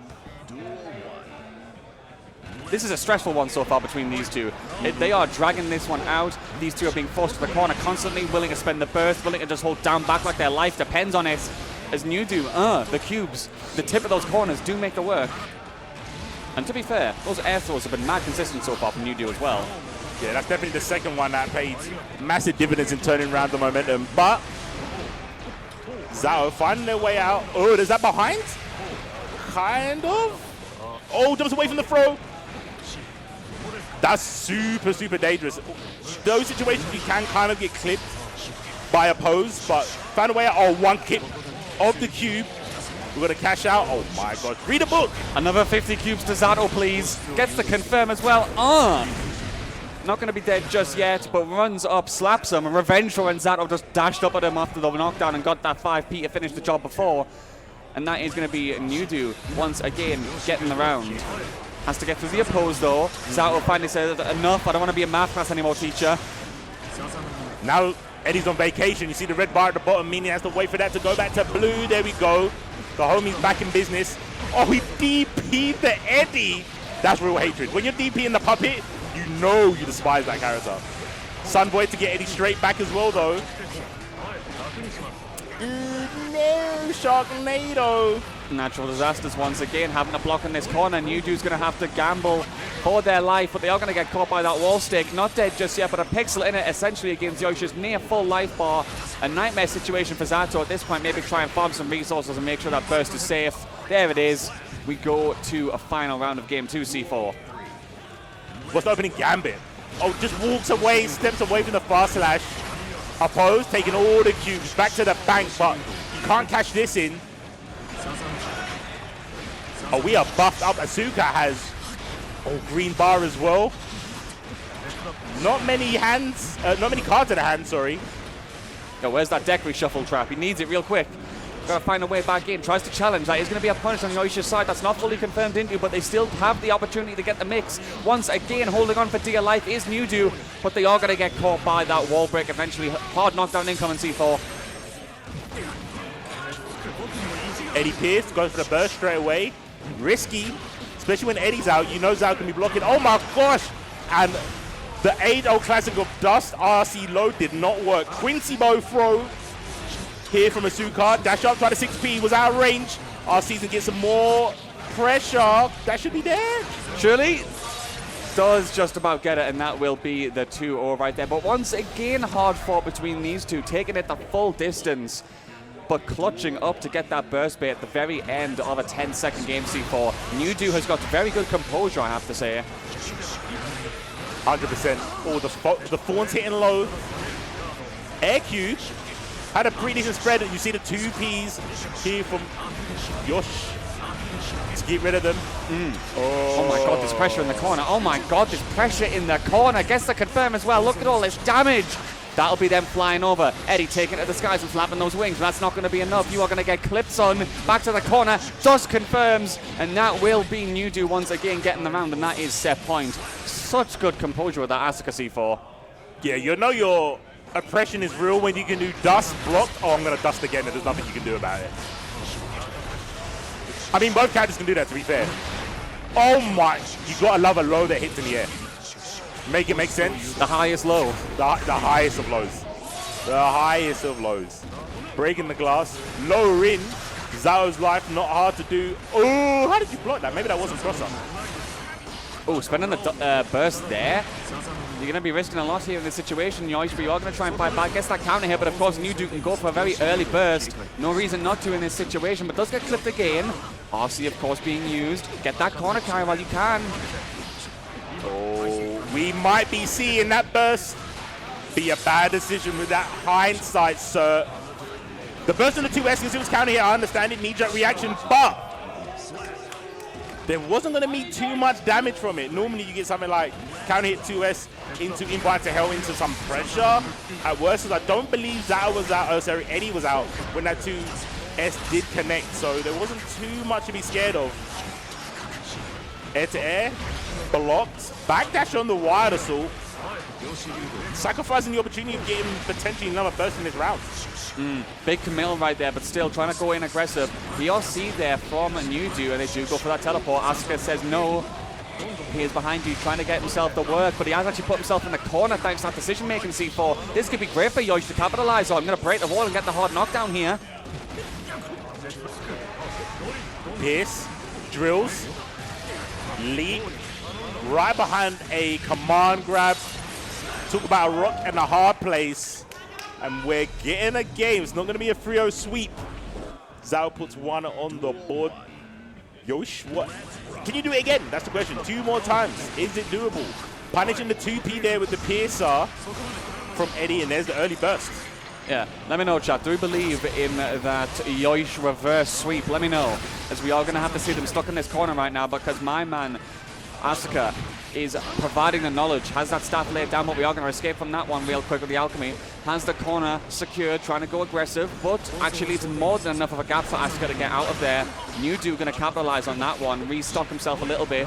This is a stressful one so far between these two. They are dragging this one out. These two are being forced to the corner constantly, willing to spend the burst, willing to just hold down back like their life depends on it. As Newdo, the cubes, the tip of those corners do make the work. And to be fair, those air throws have been mad consistent so far from Newdo as well. Yeah, that's definitely the second one that paid massive dividends in turning around the momentum. But Zao finding their way out. Oh, is that behind? Kind of. Oh, jumps away from the throw. That's super, super dangerous. Those situations you can kind of get clipped by a pose, but found a way out. Oh, 1 kick of the cube. We're going to cash out. Oh my god. Read a book. Another 50 cubes to Zato, please. Gets the confirm as well. Not going to be dead just yet, but runs up, slaps him. Revengeful, and Zato just dashed up at him after the knockdown and got that 5p to finish the job before. And that is going to be Newdo once again getting the round. Has to get through the oppose though. Zato finally said, enough, I don't want to be in math class anymore, teacher. Now Eddie's on vacation. You see the red bar at the bottom, meaning he has to wait for that to go back to blue. There we go. The homie's back in business. Oh, he DP'd the Eddie. That's real hatred. When you're DPing the puppet, you know you despise that character. Sunboy to get Eddie straight back as well though. No, Sharknado. Natural disasters once again, having to block in this corner. Newdu's going to have to gamble for their life, but they are going to get caught by that wall stick. Not dead just yet, but a pixel in it essentially against Yoshi's near full life bar. A nightmare situation for Zato at this point. Maybe try and farm some resources and make sure that burst is safe. There it is. We go to a final round of game 2, C4. What's the opening gambit? Oh, just walks away, steps away from the fast slash. Oppose, taking all the cubes back to the bank, but you can't catch this in. Oh, we are buffed up. Asuka has green bar as well. Not many hands, not many cards in the hand, sorry. Yo, where's that deck reshuffle trap? He needs it real quick. Gotta find a way back in. Tries to challenge. That is going to be a punish on Yoishi's side. That's not fully confirmed into, but they still have the opportunity to get the mix. Once again, holding on for dear life is Newdo, but they are going to get caught by that wall break eventually. Hard knockdown incoming C4. Eddie Pierce goes for the burst straight away. Risky, especially when Eddie's out. You know Zao can be blocking. Oh my gosh! And the 8-0 classic of Dust RC low did not work. Quincy bow throw here from Asuka. Dash up, try to 6p, was out of range. RC's gonna get some more pressure. That should be there. Surely does just about get it, and that will be the 2-0 right there. But once again, hard fought between these two, taking it the full distance, but clutching up to get that burst bait at the very end of a 10-second game C4. Newdo has got very good composure, I have to say. 100%. Oh, the phone's hitting low. Air Q. Had a pretty decent spread. You see the 2Ps here from Yosh. Let's get rid of them. Oh my god, there's pressure in the corner. Oh my god, there's pressure in the corner. Gets the confirm as well. Look at all this damage. That'll be them flying over. Eddie taking it to the skies and flapping those wings. But that's not going to be enough. You are going to get clips on. Back to the corner. Dust confirms. And that will be Nudu once again getting the round. And that is set point. Such good composure with that Asuka C4. Yeah, you know your oppression is real when you can do dust, blocked. Oh, I'm going to dust again and there's nothing you can do about it. I mean, both characters can do that, to be fair. Oh my, you got to love a low that hits in the air. Make it make sense? The highest low. The highest of lows. The highest of lows. Breaking the glass. Lower in. Zao's life, not hard to do. Oh, how did you block that? Maybe that wasn't cross up. Oh, spending the burst there. You're going to be risking a lot here in this situation, Yoish, but you are going to try and fight back. Gets that counter here, but of course, Nudu can go for a very early burst. No reason not to in this situation, but does get clipped again. RC, of course, being used. Get that corner carry while you can. Oh, we might be seeing that burst be a bad decision with that hindsight, sir. The burst on the 2S, because it was counter here, I understand it, knee-jerk reaction, but there wasn't going to be too much damage from it. Normally you get something like counter hit 2S into invite to hell into some pressure. At worst, I don't believe Zao was out, oh sorry, Eddie was out when that 2S did connect, so there wasn't too much to be scared of. Air to air, blocked, backdash on the wild assault, sacrificing the opportunity of getting potentially another burst in this round. Big committal right there, but still trying to go in aggressive. We all see there from Nudu, and they do go for that teleport. Asuka says no. He is behind you, trying to get himself the work, but he has actually put himself in the corner thanks to that decision-making C4. This could be great for Yoish to capitalize. So I'm going to break the wall and get the hard knockdown here. Pierce, drills, leap, right behind a command grab. Talk about a rock and a hard place. And we're getting a game. It's not going to be a 3-0 sweep. Zao puts one on the board. Yosh, what? Can you do it again? That's the question. 2 more times. Is it doable? Punishing the 2P there with the piercer from Eddie, and there's the early burst. Yeah, let me know, chat. Do we believe in that Yoish reverse sweep? Let me know, as we are going to have to see them stuck in this corner right now, because my man, Asuka, is providing the knowledge, has that staff laid down, but we are going to escape from that one real quick with the alchemy. Has the corner secured, trying to go aggressive, but actually it's more than enough of a gap for Asuka to get out of there. Nudu going to capitalize on that one, restock himself a little bit,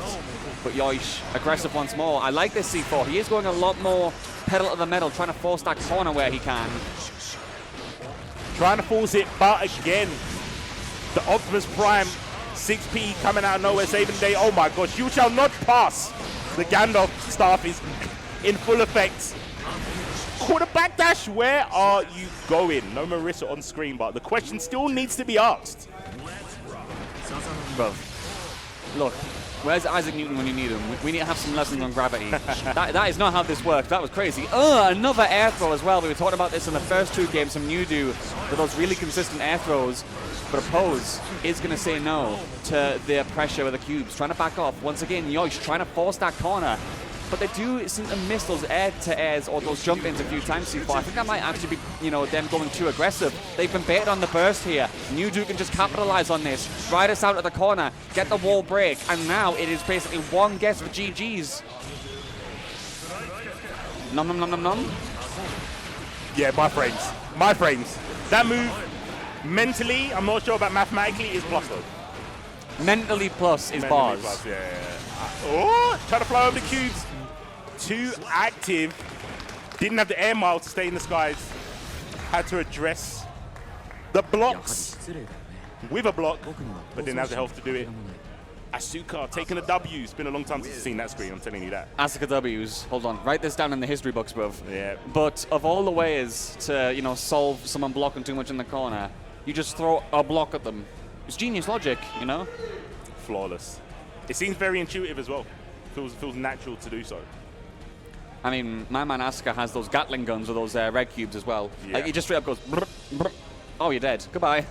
but Yoish aggressive once more. I like this C4. He is going a lot more pedal to the metal, trying to force that corner where he can. Trying to force it, but again, the Optimus Prime 6P coming out of nowhere, saving the day. Oh my gosh, you shall not pass. The Gandalf staff is in full effect. Quarter backdash, where are you going? No Marissa on screen, but the question still needs to be asked. Bro, look, where's Isaac Newton when you need him? We need to have some lessons on gravity. that is not how this works. That was crazy. Another air throw as well. We were talking about this in the first 2 games from Nudu, with those really consistent air throws. But Oppose is going to say no to the pressure with the cubes. Trying to back off. Once again, Yoish trying to force that corner. But they do seem to miss those air-to-airs or those jump-ins a few times so far. I think that might actually be, you know, them going too aggressive. They've been baited on the burst here. Nudu can just capitalize on this. Ride us out of the corner. Get the wall break. And now it is basically one guess for GG's. Nom nom nom nom nom. Yeah, my frames. My frames. That move, mentally, I'm not sure about mathematically, is plus though. Mentally plus is Mentally bars. Plus, yeah. Oh, trying to fly over the cubes. Too active. Didn't have the air mile to stay in the skies. Had to address the blocks with a block, but didn't have the health to do it. Asuka taking a W. It's been a long time since I've seen that screen, I'm telling you that. Asuka W's. Hold on. Write this down in the history books, bruv. Yeah. But of all the ways to, you know, solve someone blocking too much in the corner, you just throw a block at them. It's genius logic, you know? Flawless. It seems very intuitive as well. Feels natural to do so. I mean, my man Asuka has those Gatling guns with those red cubes as well. Yeah. Like, he just straight up goes, brr, brr. Oh, you're dead. Goodbye.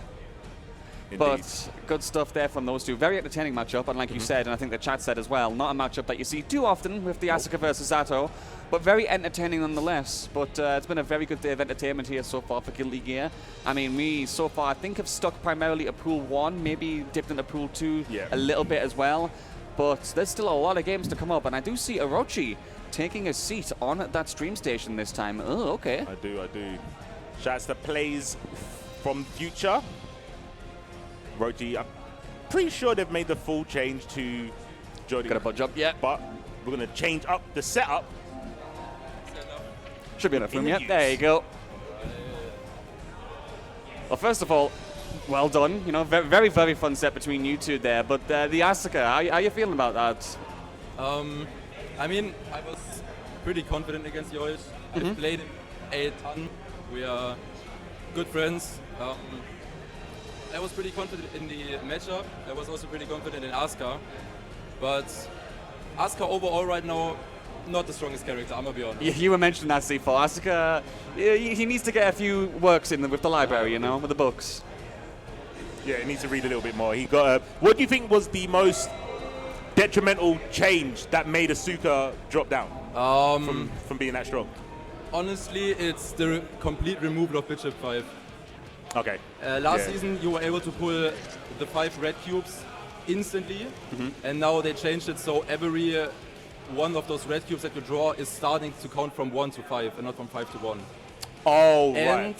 But good stuff there from those two. Very entertaining matchup, and like you said, and I think the chat said as well, not a matchup that you see too often with the Asuka versus Zato, but very entertaining nonetheless. But it's been a very good day of entertainment here so far for Guilty Gear. I mean, we so far, I think, have stuck primarily at Pool 1, maybe dipped into Pool 2 a little bit as well. But there's still a lot of games to come up, and I do see Orochi taking a seat on that stream station this time. Oh, okay. I do. Shouts to Plays from Future. Orochi, I'm pretty sure they've made the full change to Jody. Got a budge up, yeah. But we're going to change up the setup. Should be enough room, yeah. There you go. Well, first of all, well done. You know, very, very fun set between you two there. But the Asuka, how are you feeling about that? I mean, I was pretty confident against Josh. I played him a ton. We are good friends. I was pretty confident in the matchup. I was also pretty confident in Asuka. But Asuka overall right now, not the strongest character, I'm gonna be honest. You were mentioning that, C4. Asuka, he needs to get a few works in with the library, you know, with the books. Yeah, he needs to read a little bit more. He got. What do you think was the most detrimental change that made Asuka drop down from being that strong? Honestly, it's the complete removal of Bishop 5. Okay. Last season, you were able to pull the 5 red cubes instantly, and now they changed it so every one of those red cubes that you draw is starting to count from 1 to 5 and not from 5 to 1. Oh, and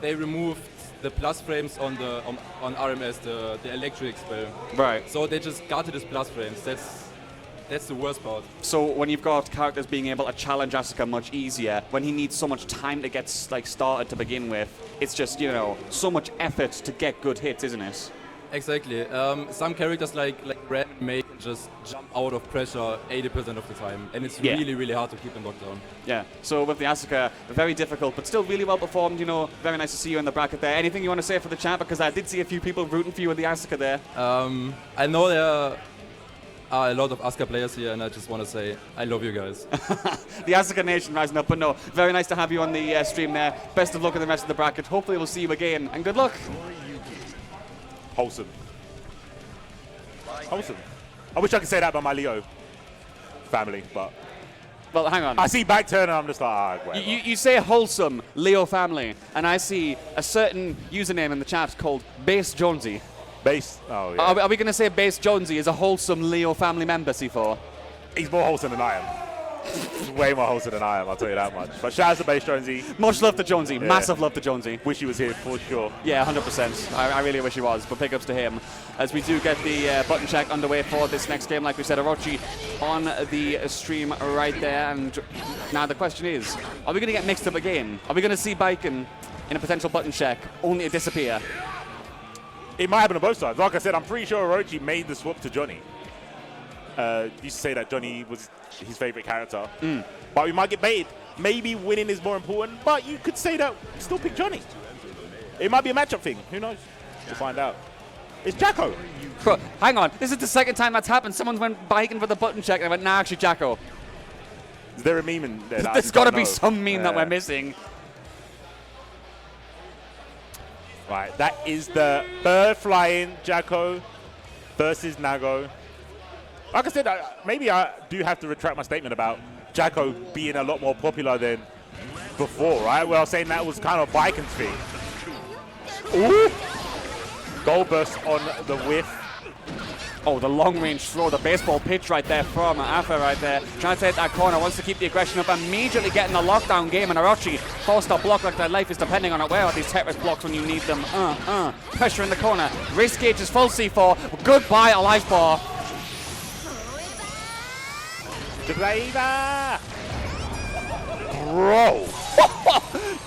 they removed the plus frames on the on RMS, the electric spell. Right. So they just gutted his plus frames. That's the worst part. So when you've got characters being able to challenge Asuka much easier, when he needs so much time to get started to begin with, it's just, you know, so much effort to get good hits, isn't it? Exactly. Some characters like Red May can just jump out of pressure 80% of the time, and it's really, really hard to keep them locked down. Yeah, so with the Asuka, very difficult, but still really well performed, you know, very nice to see you in the bracket there. Anything you want to say for the chat? Because I did see a few people rooting for you with the Asuka there. I know there are a lot of Asuka players here, and I just want to say I love you guys. The Asuka Nation rising up, but no, very nice to have you on the stream there. Best of luck in the rest of the bracket. Hopefully we'll see you again, and good luck. Wholesome. I wish I could say that about my Leo family, but... Well, hang on. I see back turn and I'm just like, whatever. You say wholesome Leo family, and I see a certain username in the chat called Base Jonesy. Base? Oh, yeah. Are we going to say Base Jonesy is a wholesome Leo family member, C4? He's more wholesome than I am. He's way more wholesome than I am, I'll tell you that much. But shout out to Base Jonesy. Much love to Jonesy. Yeah. Massive love to Jonesy. Wish he was here for sure. Yeah, 100%. I really wish he was, but big ups to him. As we do get the button check underway for this next game, like we said, Orochi on the stream right there. And now the question is, are we going to get mixed up again? Are we going to see Baiken in a potential button check only to disappear? It might happen on both sides. Like I said, I'm pretty sure Orochi made the swap to Johnny. Used to say that Johnny was his favorite character. But we might get baited. Maybe winning is more important, but you could say that still pick Johnny. It might be a matchup thing. Who knows? We'll find out. It's Jacko. Bro, hang on. This is the second time that's happened. Someone went biking for the button check and I went, nah, actually Jacko. Is there a meme in there? There's got to be some meme that we're missing. Right, that is the bird flying Jacko versus Nago. Like I said, maybe I do have to retract my statement about Jacko being a lot more popular than before, right? Well, I was saying that was kind of Biken's thing. Ooh! Goal burst on the whiff. Oh, the long-range throw, the baseball pitch right there from Afa right there. Trying to take that corner, wants to keep the aggression up, immediately getting the lockdown game, and Orochi forced to block like their life is depending on it. Where are these Tetris blocks when you need them? Pressure in the corner. Race gauge is full C4. Goodbye, Alive Bar. Bro.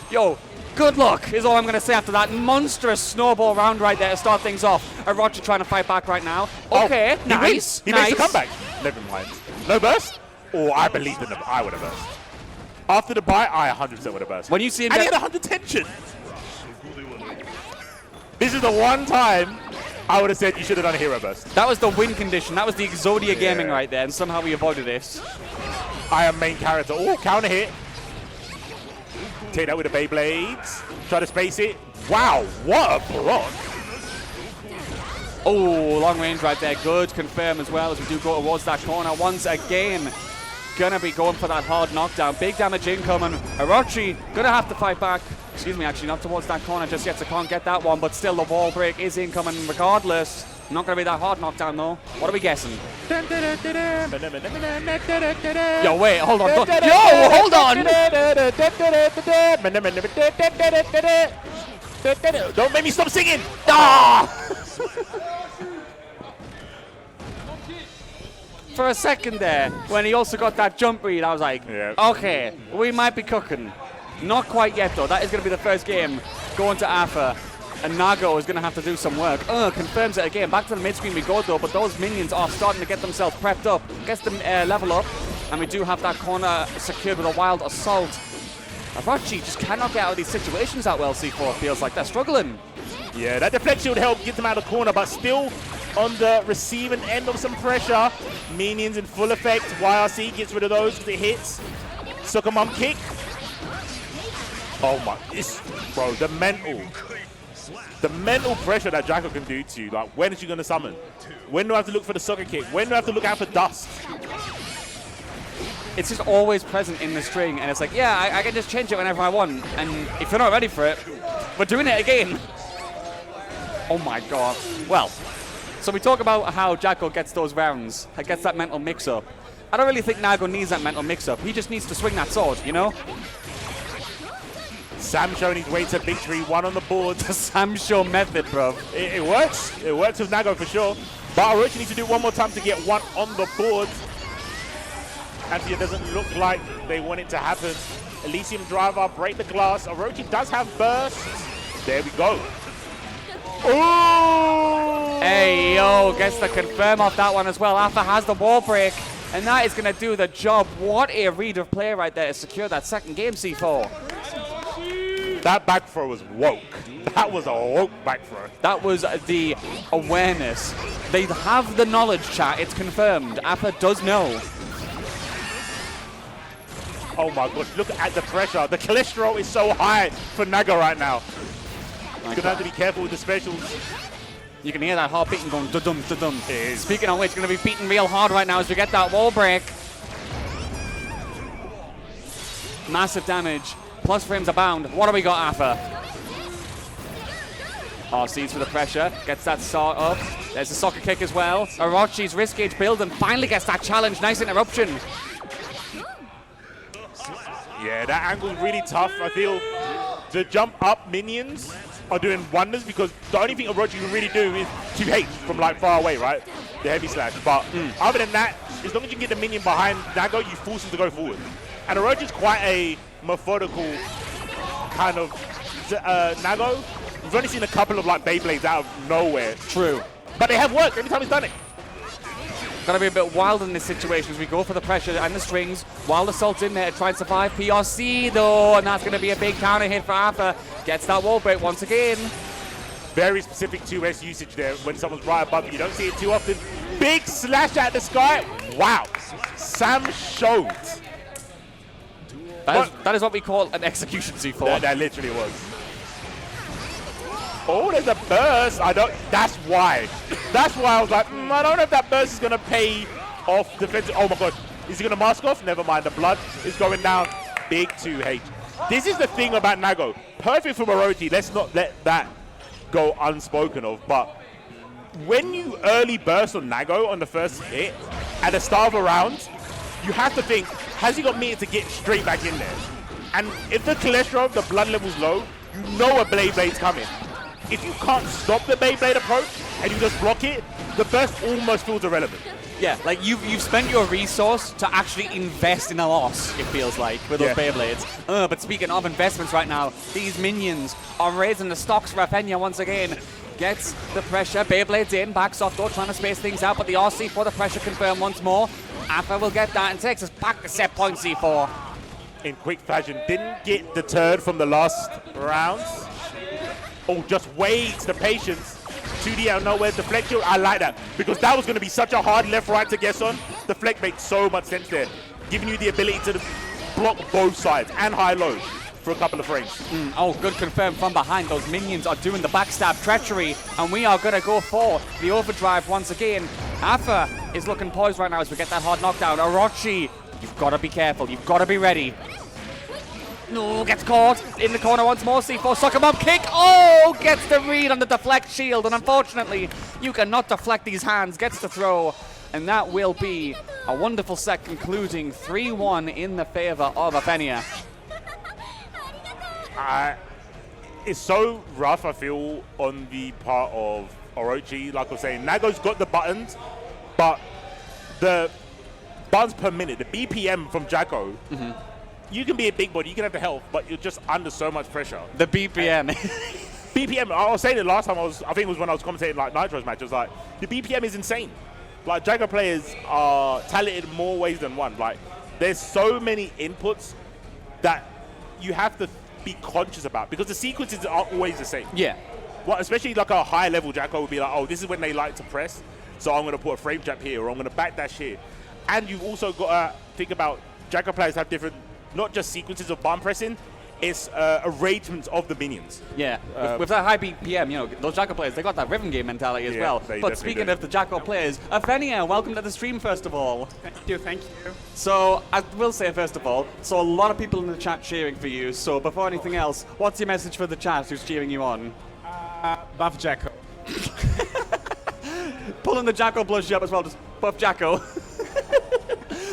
Yo, good luck is all I'm going to say after that monstrous snowball round right there to start things off. Orochi trying to fight back right now. Okay, nice. He makes a comeback. Never mind. No burst? Oh, I believed in I would have burst. After the bite, I 100% would have burst. When you see him, and he had 100 tension. This is the one time I would have said you should have done a hero burst. That was the win condition. That was the Xxii gaming right there, and somehow we avoided it. I am main character. Oh, counter hit. Take that with the Beyblades. Try to space it. Wow, what a block. Oh, long range right there. Good. Confirm as well as we do go towards that corner once again. Gonna be going for that hard knockdown. Big damage incoming. Orochi gonna have to fight back. Excuse me, actually, not towards that corner just yet, so can't get that one, but still the wall break is incoming regardless. Not gonna be that hard knockdown though. What are we guessing? Yo, wait, hold on. Yo, hold on! Don't make me stop singing! Ah! For a second there, when he also got that jump read, I was like, okay, we might be cooking. Not quite yet though. That is going to be the first game going to Alpha. And Nago is going to have to do some work. Confirms it again. Back to the mid-screen we go though, but those minions are starting to get themselves prepped up. Gets them level up, and we do have that corner secured with a wild assault. Orochi just cannot get out of these situations that well, C4 feels like. They're struggling. Yeah, that deflection would help get them out of the corner, but still on the receiving end of some pressure. Minions in full effect. YRC gets rid of those because it hits. Sucker Mum kick. Oh my, bro, the mental pressure that Jacko can do to you. Like, when is she going to summon? When do I have to look for the sucker kick? When do I have to look out for dust? It's just always present in the string, and it's like, yeah, I can just change it whenever I want. And if you're not ready for it, we're doing it again. Oh my god. Well, so we talk about how Jacko gets those rounds, gets that mental mix-up. I don't really think Nago needs that mental mix-up. He just needs to swing that sword, you know? Sam showing his way to victory, one on the board. The Sam Show method, bro. It works. It works with Nago for sure. But Orochi needs to do one more time to get one on the board. Actually, it doesn't look like they want it to happen. Elysium Driver, break the glass. Orochi does have burst. There we go. Ooh! Hey, yo, gets the confirm off that one as well. Alpha has the wall break, and that is going to do the job. What a read of play right there to secure that second game, C4. That back throw was woke. That was a woke back throw. That was the awareness. They have the knowledge, chat. It's confirmed. Alpha does know. Oh my gosh, look at the pressure. The cholesterol is so high for Naga right now. You're gonna have to be careful with the specials. You can hear that heart beating going dum dum dum. Speaking of which, it's gonna be beating real hard right now as we get that wall break. Massive damage. Plus frames abound. What do we got, Alpha? RC's for the pressure. Gets that start up. There's a soccer kick as well. Orochi's risk gauge build and finally gets that challenge. Nice interruption. Yeah, that angle's really tough. I feel the jump up minions are doing wonders because the only thing Orochi can really do is 2H from like far away, right? The heavy slash. But other than that, as long as you can get the minion behind Nago, you force him to go forward. And Orochi's quite a methodical kind of Nago. We've only seen a couple of like Beyblades out of nowhere. True. But they have worked every time he's done it. Gotta be a bit wild in this situation as we go for the pressure and the strings. Wild Assault's in there to try and survive. PRC though, and that's gonna be a big counter hit for Alpha. Gets that wall break once again. Very specific 2S usage there when someone's right above you. You don't see it too often. Big slash at the sky. Wow. Sam showed. That is what we call an execution C4. That literally was. Oh, there's a burst. That's why. That's why I was like, I don't know if that burst is going to pay off defensive. Oh my god. Is he going to mask off? Never mind. The blood is going down. Big 2H. This is the thing about Nago. Perfect for Orochi. Let's not let that go unspoken of. But when you early burst on Nago on the first hit, at the start of a round, you have to think, has he got meter to get straight back in there? And if the cholesterol, the blood level's low, you know a Blade's coming. If you can't stop the Beyblade approach and you just block it, the burst almost feels irrelevant. Yeah, like you've spent your resource to actually invest in a loss, it feels like, with those Beyblades. But speaking of investments right now, these minions are raising the stocks for Rafinha once again. Gets the pressure, Beyblade's in, backs off though, trying to space things out, but the RC for the pressure confirmed once more. Alpha will get that and takes us back to set point C4. In quick fashion, didn't get deterred from the last rounds. Oh, just waits the patience. 2D out of nowhere, deflection. I like that because that was going to be such a hard left-right to guess on. Deflect made so much sense there, giving you the ability to block both sides and high-low. for a couple of frames. Oh, good confirm from behind. Those minions are doing the backstab treachery, and we are going to go for the overdrive once again. Afa is looking poised right now as we get that hard knockdown. Orochi, you've got to be careful. You've got to be ready. No, gets caught in the corner once more. C4 sucker bomb kick. Oh, gets the read on the deflect shield, and unfortunately, you cannot deflect these hands. Gets the throw, and that will be a wonderful set, concluding 3-1 in the favor of Athenia. It's so rough, I feel, on the part of Orochi. Like I was saying, Nago's got the buttons, but the buttons per minute, the BPM from Jacko, you can be a big body, you can have the health, but you're just under so much pressure. The BPM. BPM, I was saying it last time, I think it was when I was commentating like Nitro's match, I was like, the BPM is insane. Like, Jacko players are talented in more ways than one. Like, there's so many inputs that you have to be conscious about, because the sequences aren't always the same. Yeah. Well, especially like a high level Jacko would be like, oh, this is when they like to press, so I'm going to put a frame trap here, or I'm going to backdash here. And you've also got to think about Jacko players have different, not just sequences of button pressing, it's arrangements of the minions. Yeah, with that high BPM, you know, those Jacko players, they got that rhythm game mentality as well. But speaking of the Jacko players, Athenia, welcome to the stream, first of all. Thank you. So, I will say, first of all, so a lot of people in the chat cheering for you. So, before anything else, what's your message for the chat who's cheering you on? Buff Jacko. Pulling the Jacko blush up as well, just buff Jacko.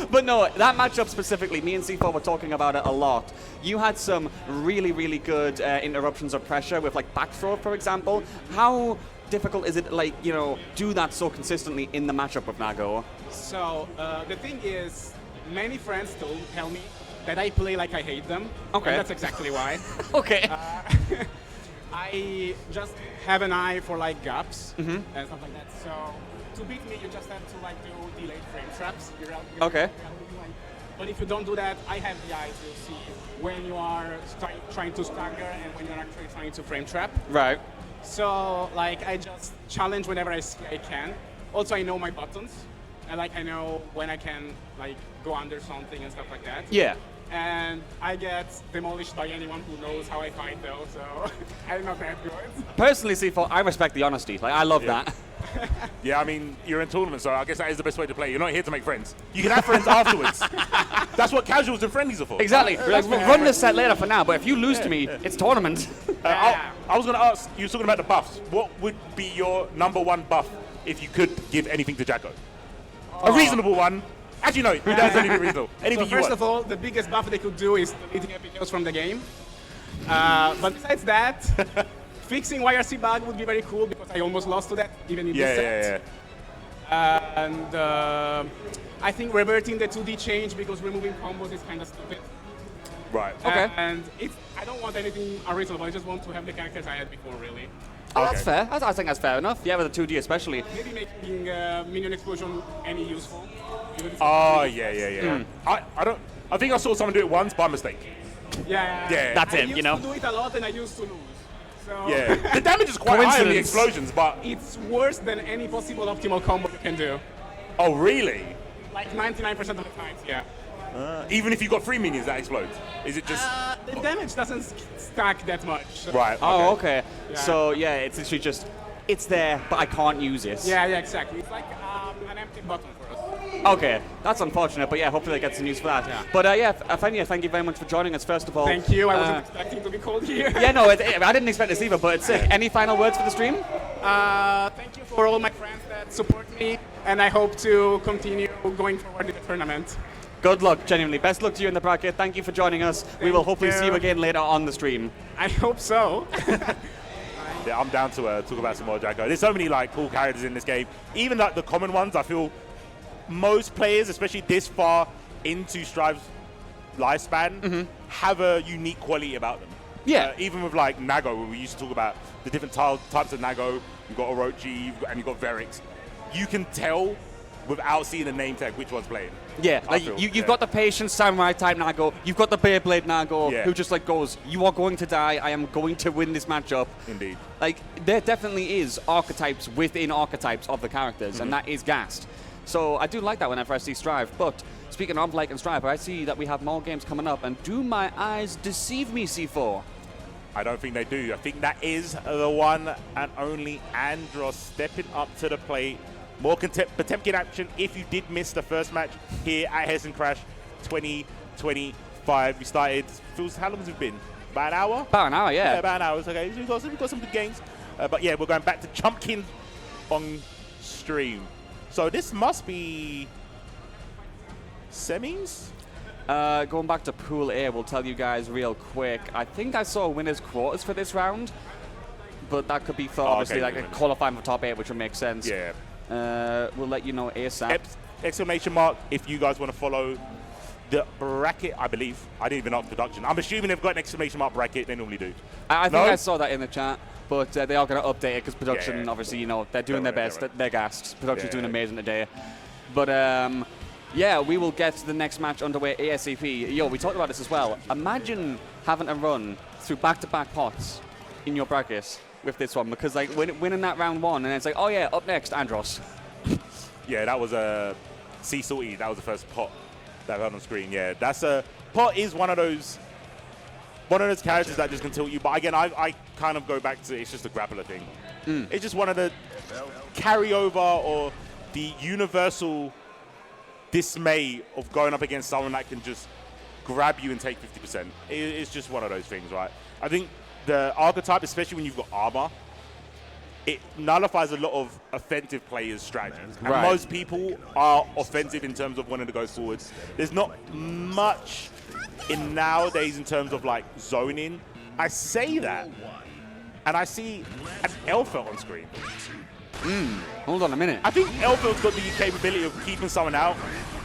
But no, that matchup specifically, me and C4 were talking about it a lot. You had some really, really good interruptions of pressure with like back throw, for example. How difficult is it, like, you know, do that so consistently in the matchup with Nago? So, the thing is, many friends tell me that I play like I hate them. Okay. And that's exactly why. Okay. I just have an eye for like gaps and stuff like that. So to beat me, you just have to like do delayed frame traps. Okay. But if you don't do that, I have the eye to see when you are trying to stagger and when you're actually trying to frame trap. Right. So like I just challenge whenever I can. Also, I know my buttons. And like I know when I can like go under something and stuff like that. Yeah. And I get demolished by anyone who knows how I fight though, so I'm not that good. Personally, C4, I respect the honesty. Like, I love that. Yeah, I mean, you're in tournaments, so I guess that is the best way to play. You're not here to make friends. You can have friends afterwards. That's what casuals and friendlies are for. Exactly. Like, we'll run this set later for now, but if you lose to me, it's tournament. I was going to ask, you were talking about the buffs. What would be your #1 buff if you could give anything to Jacko? A reasonable one. Actually, no, that's anything reasonable. Anything So first of all, the biggest buff they could do is deleting epic kills from the game. But besides that, fixing YRC bug would be very cool because I almost lost to that, even in this set. And I think reverting the 2D change because removing combos is kind of stupid. Right. Okay. And I don't want anything unreasonable, I just want to have the characters I had before, really. Oh, that's fair. I think that's fair enough. Yeah, with the 2D especially. Maybe making minion explosion any useful. Oh, yeah. I think I saw someone do it once by mistake. Yeah. That's it, you know. I used to do it a lot and I used to lose. So Yeah. The damage is quite high on the explosions, but... It's worse than any possible optimal combo you can do. Oh, really? Like 99% of the times, yeah. Even if you've got 3 minions that explode? Is it just... The damage doesn't stack that much. Right, Oh, okay. Yeah. So, yeah, it's literally just, it's there, but I can't use it. Yeah, exactly. It's like an empty button for us. Okay, that's unfortunate, but yeah, hopefully they get some use for that. Yeah. But yeah, Athenia, thank you very much for joining us, first of all. Thank you, I wasn't expecting to be called here. Yeah, no, I didn't expect this either, but it's sick. Any final words for the stream? Thank you for all my friends that support me, and I hope to continue going forward in the tournament. Good luck, genuinely. Best luck to you in the bracket. Thank you for joining us. We will hopefully see you again later on the stream. I hope so. Yeah, I'm down to talk about some more Jacko. There's so many like cool characters in this game. Even like the common ones, I feel most players, especially this far into Strive's lifespan, have a unique quality about them. Yeah. Even with like Nago, where we used to talk about the different types of Nago. You've got Orochi and you've got Verix. You can tell without seeing a name tag which one's playing. Yeah, like you've got the patient samurai type Nago, you've got the Beyblade Nago, who just like goes, you are going to die, I am going to win this matchup. Indeed. Like, there definitely is archetypes within archetypes of the characters, and that is Ggst. So I do like that whenever I see Strive. But speaking of liking Strive, I see that we have more games coming up. And do my eyes deceive me, C4? I don't think they do. I think that is the one and only Andros stepping up to the plate. More Potemkin action if you did miss the first match here at Hessen Crash 2025. We started, how long has it been? About an hour? About an hour, yeah. Yeah, about an hour. Okay, we've got some good games. But yeah, we're going back to Chumpkin on stream. So this must be semis? Going back to Pool A, we'll tell you guys real quick. I think I saw winners quarters for this round, but that could be for obviously like a qualifying for top 8, which would make sense. Yeah. We'll let you know ASAP. Exclamation mark if you guys want to follow the bracket, I believe. I didn't even ask production. I'm assuming they've got an exclamation mark bracket. They normally do. I think I saw that in the chat, but they are going to update it because production, obviously, you know, they're doing their best. They're gassed. Production's doing amazing today. But yeah, we will get the next match underway ASAP. Yo, we talked about this as well. Imagine having to run through back-to-back pots in your bracket with this one, because like winning that round 1 and it's like, oh yeah, up next, Andros. Yeah, that was a Sea Salty. That was the first pot that I had on screen. Yeah, that's a pot is one of those characters that just can tilt you. But again, I kind of go back to it's just a grappler thing. It's just one of the carryover or the universal dismay of going up against someone that can just grab you and take 50%. It's just one of those things, right? I think the archetype, especially when you've got armor, it nullifies a lot of offensive players' strategies. And most people are offensive in terms of wanting to go forwards. There's not much in nowadays in terms of like zoning. I say that, and I see an Elfeld on screen. Hold on a minute. I think Elfeld's got the capability of keeping someone out,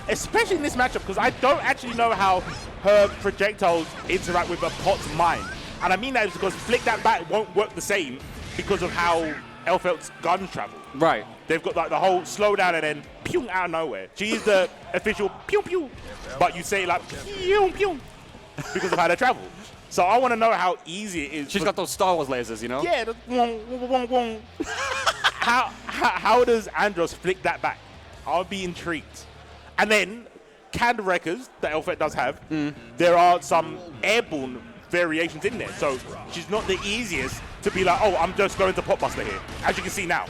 especially in this matchup, because I don't actually know how her projectiles interact with a pot's mind. And I mean that is because Flick That Back won't work the same because of how Elfeld's guns travel. Right. They've got like the whole slowdown and then pew out of nowhere. She's the official pew pew, but you say like pew pew because of how they travel. So I want to know how easy it is. She's got those Star Wars lasers, you know? Yeah. How does Andros flick that back? I'll be intrigued. And then, can the Wreckers that Elfeld does have, there are some airborne variations in there. So she's not the easiest to be like, oh, I'm just going to Potbuster here, as you can see now.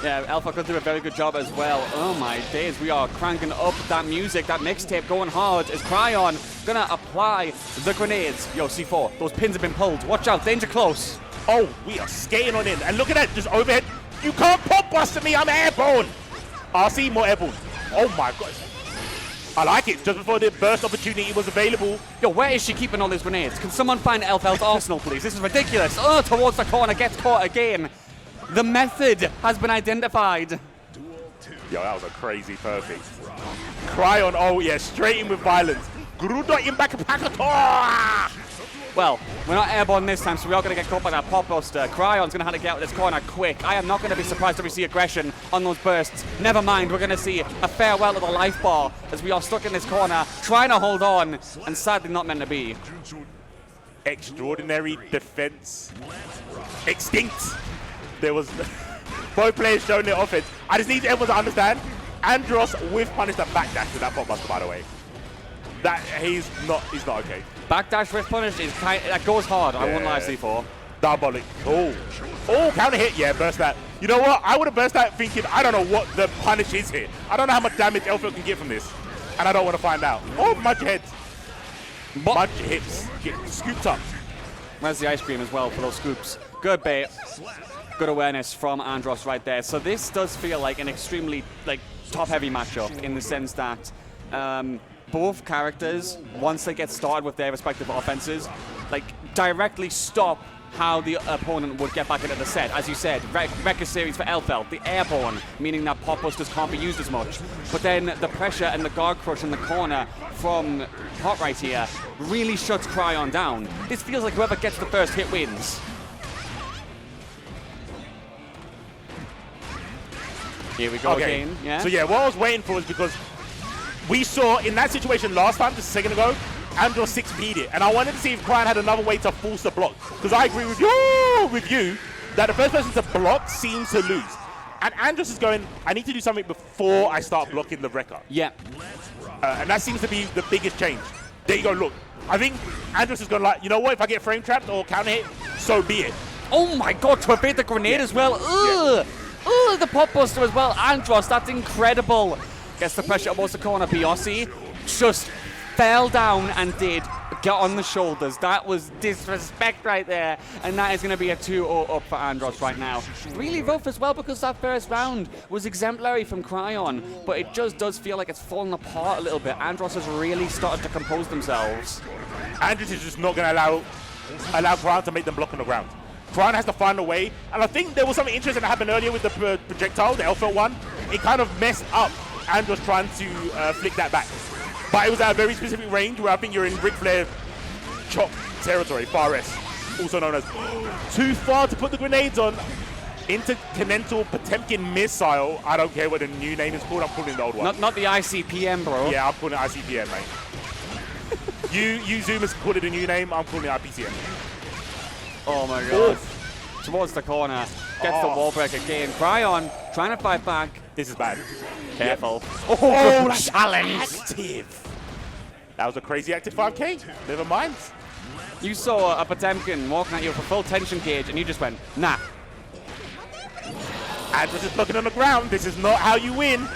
Yeah, Alpha could do a very good job as well. Oh my days, we are cranking up that music, that mixtape going hard. Is Cryon gonna apply the grenades? Yo, C4, those pins have been pulled. Watch out, danger close. Oh, we are skating on in. And look at that, just overhead. You can't Potbuster me, I'm airborne. RC, more airborne. Oh my god. I like it. Just before the burst opportunity was available. Yo, where is she keeping all these grenades? Can someone find Elfeld's arsenal, please? This is ridiculous. Oh, towards the corner, gets caught again. The method has been identified. Yo, that was a crazy perfect. Cryon, oh yeah, straight in with violence. Grudo in back Well, we're not airborne this time, so we are going to get caught by that Potbuster. Cryon's going to have to get out of this corner quick. I am not going to be surprised if we see aggression on those bursts. Never mind, we're going to see a farewell to the life bar as we are stuck in this corner, trying to hold on, and sadly not meant to be. Extraordinary defense. Extinct. There was both players showing their offense. I just need everyone to understand, Andros with punish that backdash to that Potbuster, by the way. That he's not okay. Backdash with punish is that goes hard. Yeah. I won't lie, C4. Diabolic. Oh, counter hit. Yeah, burst that. You know what? I would have burst that thinking I don't know what the punish is here. I don't know how much damage Elfeld can get from this, and I don't want to find out. Oh, bunch of heads. Bunch of hips. Get scooped up. Where's the ice cream as well for those scoops? Good bait. Good awareness from Andros right there. So this does feel like an extremely top-heavy matchup in the sense that both characters, once they get started with their respective offenses, directly stop how the opponent would get back into the set. As you said, Wrecker series for Elfeld, the airborne, meaning that Potbusters can't be used as much. But then the pressure and the guard crush in the corner from Pot right here really shuts Cryon down. This feels like whoever gets the first hit wins. Here we go again. Yeah. So yeah, what I was waiting for is because we saw in that situation last time, just a second ago, Andros 6P'd it. And I wanted to see if Cryon had another way to force the block. Because I agree with you that the first person to block seems to lose. And Andros is going, I need to do something before I start blocking the wrecker. Yeah. And that seems to be the biggest change. There you go, look. I think Andros is going like, you know what, if I get frame trapped or counter hit, so be it. Oh my god, to evade the grenade as well. Ugh. Ugh, the pop buster as well. Andros, that's incredible. Gets the pressure towards the corner. Gbvsr just fell down and did get on the shoulders. That was disrespect right there. And that is going to be a 2-0 up for Andros right now. Really rough as well because that first round was exemplary from Cryon. But it just does feel like it's fallen apart a little bit. Andros has really started to compose themselves. Andros is just not going to allow Cryon to make them block on the ground. Cryon has to find a way. And I think there was something interesting that happened earlier with the projectile, the Elfelt one. It kind of messed up Andros trying to flick that back. But it was at a very specific range where I think you're in Ric Flair chop territory, far S, also known as too far to put the grenades on. Intercontinental Potemkin missile. I don't care what the new name is called. I'm calling it the old one. Not the ICPM, bro. Yeah, I'm calling it ICPM, mate. you Zoomers call it a new name. I'm calling it IPCM. Oh my god. Towards the corner. Gets the wall break again. Cryon trying to fight back. This is bad. Careful. Yep. Oh, that's challenge. Active. That was a crazy active 5K. Never mind. You saw a Potemkin walking at you with a full tension gauge and you just went, nah. Andros is blocking on the ground. This is not how you win.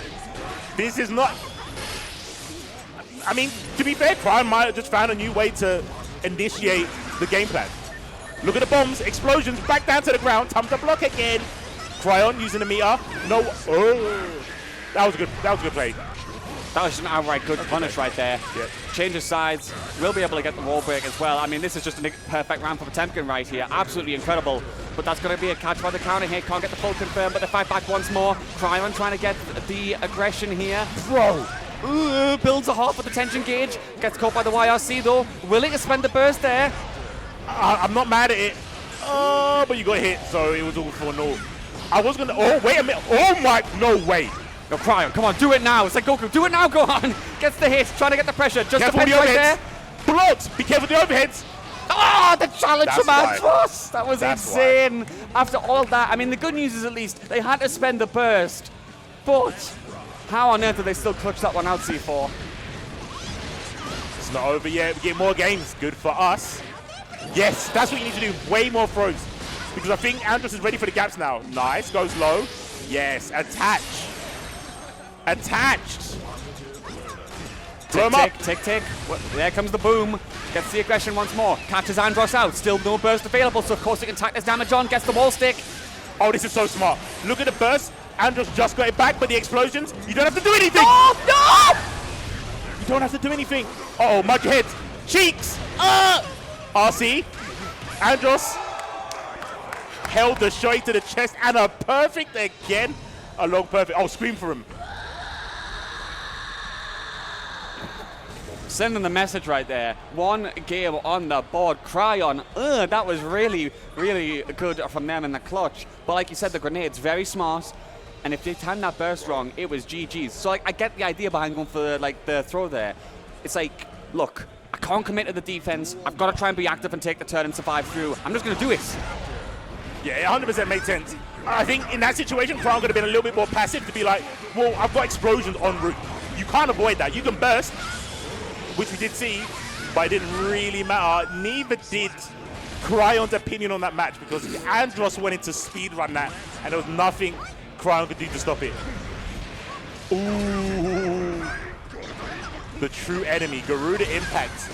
This is not... I mean, to be fair, Cryon might have just found a new way to initiate the game plan. Look at the bombs, explosions, back down to the ground. Time to block again. Cryon using the meter. No. Oh. That was a good play. That was an outright good punish right there. Yep. Change of sides. Will be able to get the wall break as well. I mean, this is just a perfect round for Potemkin right here. Absolutely incredible. But that's going to be a catch by the counter here. Can't get the full confirm, but they fight back once more. Cryon trying to get the aggression here. Bro. Builds a half with the tension gauge. Gets caught by the YRC though. Willing to spend the burst there. I'm not mad at it. Oh, but you got hit, so it was all for no. I was gonna. Oh, wait a minute. Oh my. No way. No, Cryon, come on, do it now. It's like Goku. Do it now, go on. Gets the hit, trying to get the pressure. Just careful the right there. Blocks. Be careful with the overheads. Oh, the challenge from why. Andros. That was insane. After all that, I mean, the good news is at least they had to spend the burst. But how on earth did they still clutch that one out, C4? It's not over yet. We get more games. Good for us. Yes, that's what you need to do. Way more throws. Because I think Andros is ready for the gaps now. Nice. Goes low. Yes. Attach. Attached. Tick. There comes the boom. Gets the aggression once more. Catches Andros out. Still no burst available, so of course he can tack this damage on. Gets the wall stick. Oh, this is so smart. Look at the burst. Andros just got it back, but the explosions, you don't have to do anything. No! You don't have to do anything. Uh-oh, mud your head. Cheeks. RC. Andros held the shot to the chest and a perfect again. A long perfect. Oh, scream for him. Sending the message right there. One game on the board. Cryon. That was really, really good from them in the clutch. But like you said, the grenade's very smart. And if they timed that burst wrong, it was GG's. So like, I get the idea behind going for the throw there. It's like, look, I can't commit to the defense. I've got to try and be active and take the turn and survive through. I'm just going to do it. Yeah, it 100% made sense. I think in that situation, Cryon could have been a little bit more passive to be like, well, I've got explosions en route. You can't avoid that. You can burst, which we did see, but it didn't really matter. Neither did Cryon's opinion on that match because Andros went into speedrun that, and there was nothing Cryon could do to stop it. Ooh. The true enemy, Garuda Impact.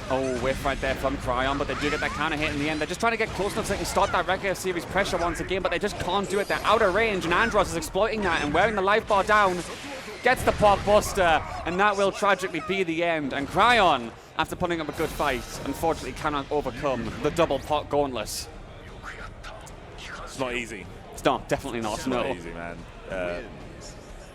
Oh, whiff right there from Cryon, but they do get that counter hit in the end. They're just trying to get close enough so they can start that regular series pressure once again, but they just can't do it. They're out of range, and Andros is exploiting that and wearing the life bar down. Gets the pop buster, and that will tragically be the end. And Cryon, after putting up a good fight, unfortunately cannot overcome the double pot gauntlet. It's not easy. It's not, definitely not, It's no. not easy, man.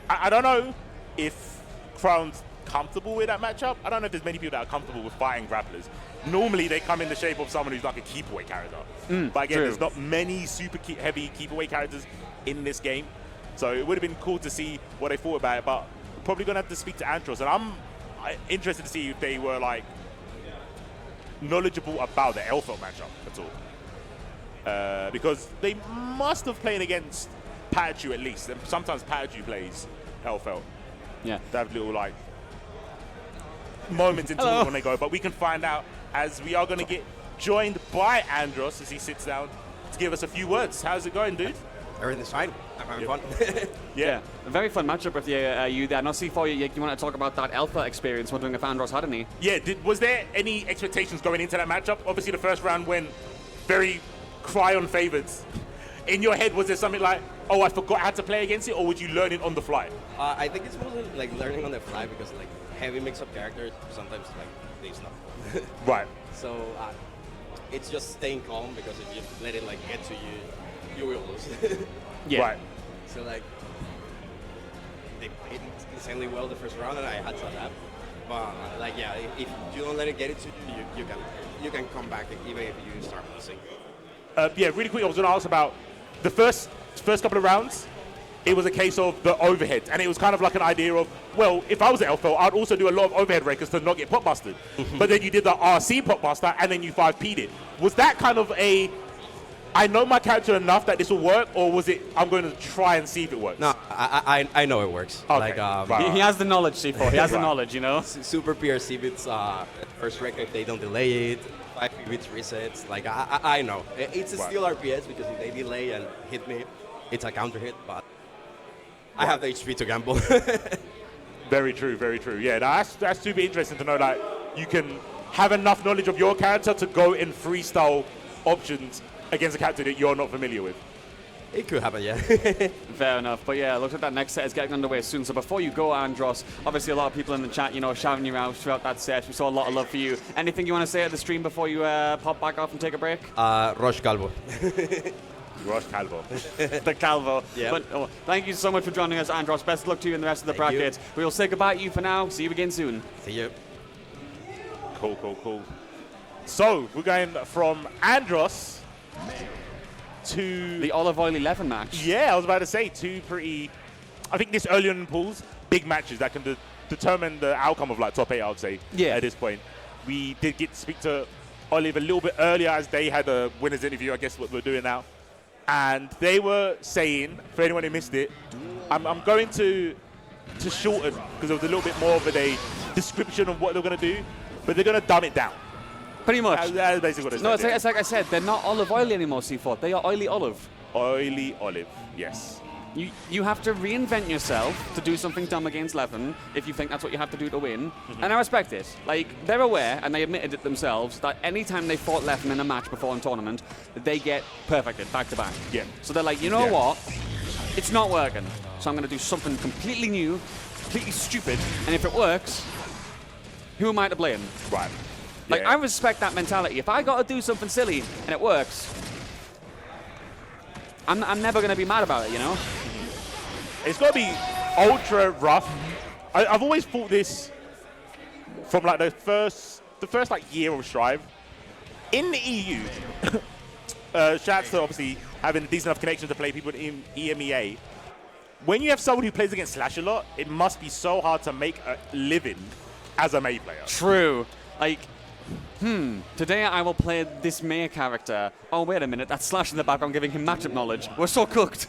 I don't know if Cryon's comfortable with that matchup. I don't know if there's many people that are comfortable with fighting grapplers. Normally they come in the shape of someone who's like a keep away character. But again, there's not many super heavy keep away characters in this game. So it would have been cool to see what they thought about it, but probably gonna have to speak to Andros. And I'm interested to see if they were like knowledgeable about the Elfelt matchup at all. Because they must have played against Pikachu at least, and sometimes Pikachu plays Elfelt. Yeah. They have little like moments into it when they go, but we can find out as we are going to get joined by Andros as he sits down to give us a few words. How's it going, dude? Everything's fine. I'm having fun. Yeah, a very fun matchup with you there. Now, C4, you want to talk about that alpha experience, wondering if Andros had any? Yeah, was there any expectations going into that matchup? Obviously, the first round went very Cryon favored. In your head, was there something like, oh, I forgot how to play against it, or would you learn it on the fly? I think it's mostly like learning on the fly because like heavy mix-up characters sometimes like they snap. Right. So it's just staying calm because if you let it like get to you, you will lose. Yeah. Right. So like they played insanely well the first round, and I had to adapt. But like yeah, if you don't let it get it to you, you can come back even if you start losing. Yeah, really quick, I was going to ask about the first couple of rounds. It was a case of the overhead, and it was kind of like an idea of, well, if I was at Elfelt, I'd also do a lot of overhead rakers to not get pot busted. But then you did the RC pot buster, and then you 5P'd it. Was that kind of a, I know my character enough that this will work, or was it, I'm going to try and see if it works? No, I know it works. Okay. Like, He has the knowledge, C4. He has the knowledge, you know? Super PRC bits, first record, if they don't delay it, 5 bits resets. Like, I know. It's still RPS because if they delay and hit me, it's a counter hit, but I have the HP to gamble. Very true, very true. Yeah, that's super interesting to know that you can have enough knowledge of your character to go in freestyle options against a character that you're not familiar with. It could happen, yeah. Fair enough. But yeah, looks like that next set is getting underway soon. So before you go, Andros, obviously a lot of people in the chat, you know, shouting you out throughout that set. We saw a lot of love for you. Anything you want to say at the stream before you pop back off and take a break? Roche Calvo. Roche Calvo. The Calvo. Yeah. But thank you so much for joining us, Andros. Best of luck to you in the rest of the bracket. We will say goodbye to you for now. See you again soon. See you. Cool, cool, cool. So we're going from Andros to the Olive Oil 11 match. Yeah, I was about to say two pretty. I think this early on in pools, big matches that can determine the outcome of like top 8. I would say. Yeah. At this point, we did get to speak to Olive a little bit earlier as they had a winners interview. I guess what we're doing now, and they were saying, for anyone who missed it, I'm going to shorten because there was a little bit more of a description of what they're going to do, but they're going to dumb it down. Pretty much. That's basically what it is. No, it's like I said, they're not olive oily anymore, C4. They are oily olive. Oily olive, yes. You have to reinvent yourself to do something dumb against Leffen if you think that's what you have to do to win. And I respect it. Like, they're aware, and they admitted it themselves, that anytime they fought Leffen in a match before a tournament, they get perfected back to back. Yeah. So they're like, you know what? It's not working. So I'm going to do something completely new, completely stupid, and if it works, who am I to blame? Right. Like, I respect that mentality. If I got to do something silly and it works, I'm never going to be mad about it, you know? It's got to be ultra rough. I've always thought this from like the first like year of Strive. In the EU, shouts to obviously having a decent enough connection to play people in EMEA. When you have someone who plays against Slash a lot, it must be so hard to make a living as a Mei player. True. Like, today I will play this Mei character. Oh, wait a minute, that's Slash in the background giving him matchup knowledge. We're so cooked.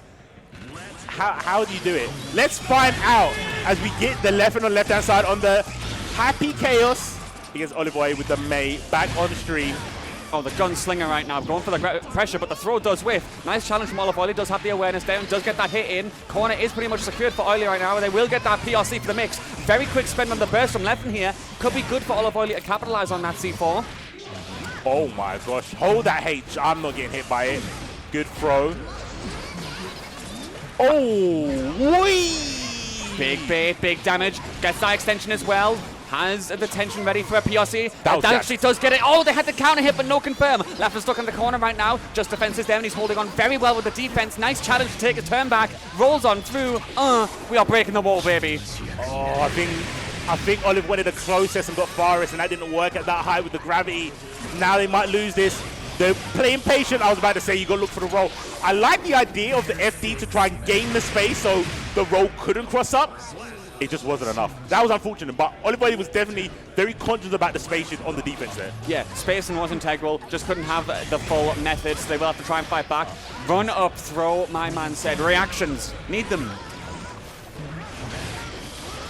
How do you do it? Let's find out as we get the Leffen on left-hand side on the Happy Chaos against Olivoy with the Mei back on stream. Oh, the gunslinger right now, going for the pressure, but the throw does whiff. Nice challenge from Olive Oily, does have the awareness down, does get that hit in. Corner is pretty much secured for Oily right now, and they will get that PRC for the mix. Very quick spend on the burst from Leffen here. Could be good for Olive Oily to capitalize on that C4. Oh my gosh, hold that H. I'm not getting hit by it. Good throw. Oh, whee! Big bait, big damage. Gets that extension as well. Has the tension ready for a PRC. That actually does get it. Oh, they had the counter hit, but no confirm. Left stuck in the corner right now. Just defense is down. He's holding on very well with the defense. Nice challenge to take a turn back. Rolls on through. We are breaking the wall, baby. Oh, I think Olive wanted the closest and got farthest, and that didn't work at that height with the gravity. Now they might lose this. They're playing patient. I was about to say you got to look for the roll. I like the idea of the FD to try and gain the space so the roll couldn't cross up. it just wasn't enough. That was unfortunate, but Oliver was definitely very conscious about the spacing on the defense there. Yeah, spacing was integral. Just couldn't have the full methods. They will have to try and fight back. Run up, throw, my man said. Reactions, need them.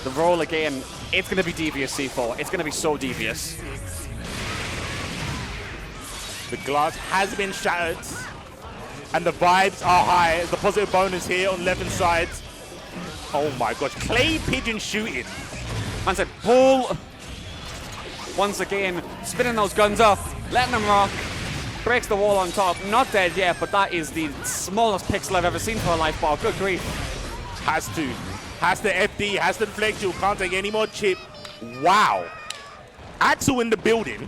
The roll again. It's going to be devious, C4. It's going to be so devious. The glass has been shattered, and the vibes are high. The positive bonus here on left-hand side. Oh my gosh, clay pigeon shooting. Man said, pull. Once again, spinning those guns up, letting them rock. Breaks the wall on top. Not dead yet, but that is the smallest pixel I've ever seen for a life ball. Good grief. Has to FD, has to deflect. You can't take any more chip. Wow. Axel in the building.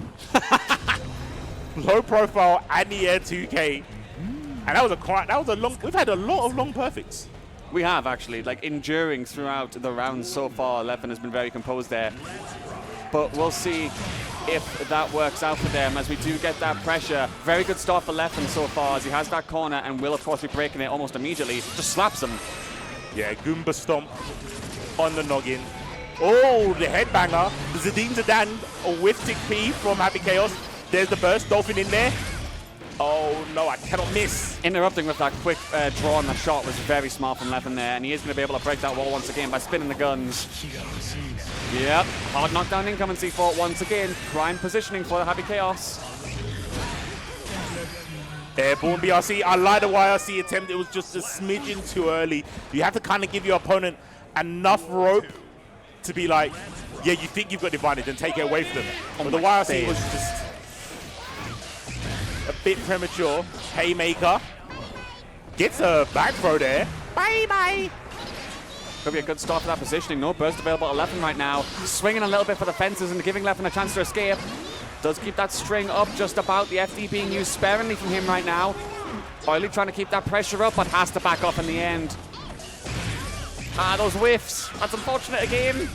Low profile and the air 2K. And that was a long, we've had a lot of long perfects. We have actually, like enduring throughout the rounds so far. Leffen has been very composed there. But we'll see if that works out for them as we do get that pressure. Very good start for Leffen so far as he has that corner and will of course be breaking it almost immediately. Just slaps him. Yeah, Goomba stomp on the noggin. Oh, the headbanger. The Zadine Zidane, a whiff tick P from Happy Chaos. There's the burst, Dolphin in there. Oh no, I cannot miss. Interrupting with that quick draw on the shot was very smart from Leffen there, and he is going to be able to break that wall once again by spinning the guns. Yep, hard knockdown incoming C4 once again. Prime positioning for the Happy Chaos. Airborne BRC. I like the YRC attempt. It was just a smidgen too early. You have to kind of give your opponent enough rope to be like, yeah, you think you've got the advantage and take it away from them. But the YRC was just a bit premature. Haymaker. Gets a back throw there. Bye-bye. Could be a good start for that positioning. No burst available to Leffen right now. Swinging a little bit for the fences and giving Leffen a chance to escape. Does keep that string up just about. The FD being used sparingly from him right now. Oily trying to keep that pressure up, but has to back off in the end. Ah, those whiffs. That's unfortunate again.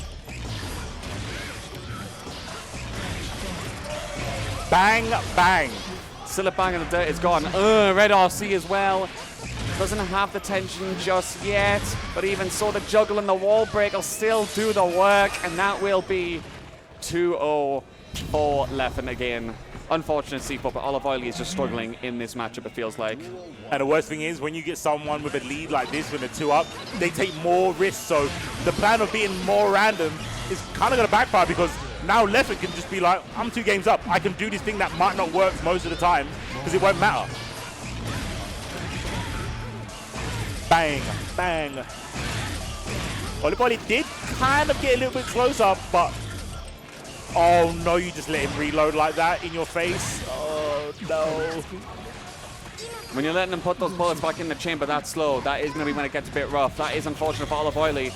Bang, bang. Still a bang in the dirt is gone. Red RC as well. Doesn't have the tension just yet. But even so, the juggle and the wall break will still do the work. And that will be 2-0 for Leffen again. Unfortunate C4, but Olive Oily is just struggling in this matchup, it feels like. And the worst thing is, when you get someone with a lead like this, when they're 2-up, they take more risks. So the plan of being more random is kind of going to backfire because now Leffen can just be like, I'm 2 games up. I can do this thing that might not work most of the time because it won't matter. Bang, bang. Olive Oily did kind of get a little bit closer, but oh no, you just let him reload like that in your face. Oh no. When you're letting him put those bullets back in the chamber that slow, that is going to be when it gets a bit rough. That is unfortunate for Olive Oily.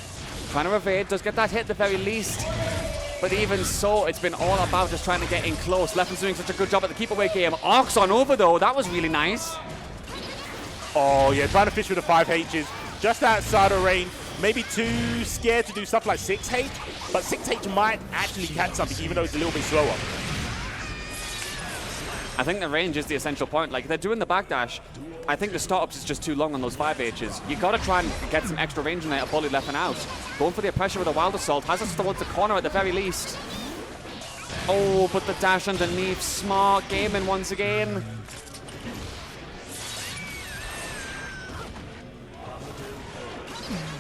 Trying to evade, does get that hit at the very least. But even so, it's been all about just trying to get in close. Leffen's doing such a good job at the keep away game. Ox on over though, that was really nice. Oh yeah, trying to fish with the 5Hs. Just outside of range. Maybe too scared to do stuff like 6H, but 6H might actually catch something even though it's a little bit slower. I think the range is the essential point. Like, they're doing the backdash. I think the startups is just too long on those 5Hs. You got to try and get some extra range in there to bully Leffen out. Going for the pressure with a wild assault. Has us towards the corner at the very least. Oh, but the dash underneath. Smart gaming once again.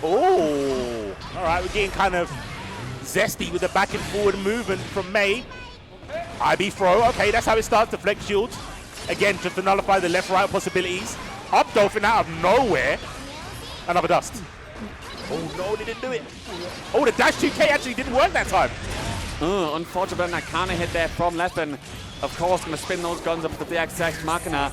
Oh, all right, we're getting kind of zesty with the back and forward movement from May. IB throw, okay, that's how it starts, the flex shield. Again, just to nullify the left-right possibilities. Up Dolphin out of nowhere. Another dust. Oh no, they didn't do it. Oh, the dash 2K actually didn't work that time. Unfortunate, and that counter hit there from Leffen. Of course, going to spin those guns up to the XX Machina.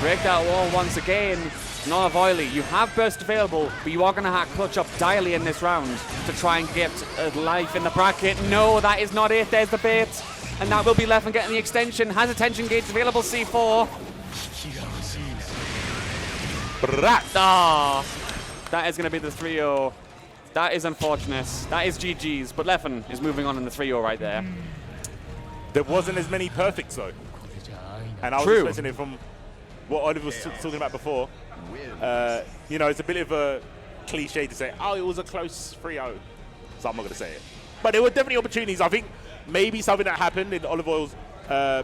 Break that wall once again. Not Oily, you have burst available, but you are going to have clutch up Diley in this round to try and get life in the bracket. No, that is not it. There's the bait. And that will be Leffen getting the extension. Has a tension gauge available, C4. Ah, that is going to be the 3-0. That is unfortunate. That is GG's, but Leffen is moving on in the 3-0 right there. There wasn't as many perfects though. And I was expecting it from what Oliver was talking about before. You know, it's a bit of a cliche to say, oh, it was a close 3-0. so I'm not going to say it. But there were definitely opportunities. I think maybe something that happened in Olive Oil's, I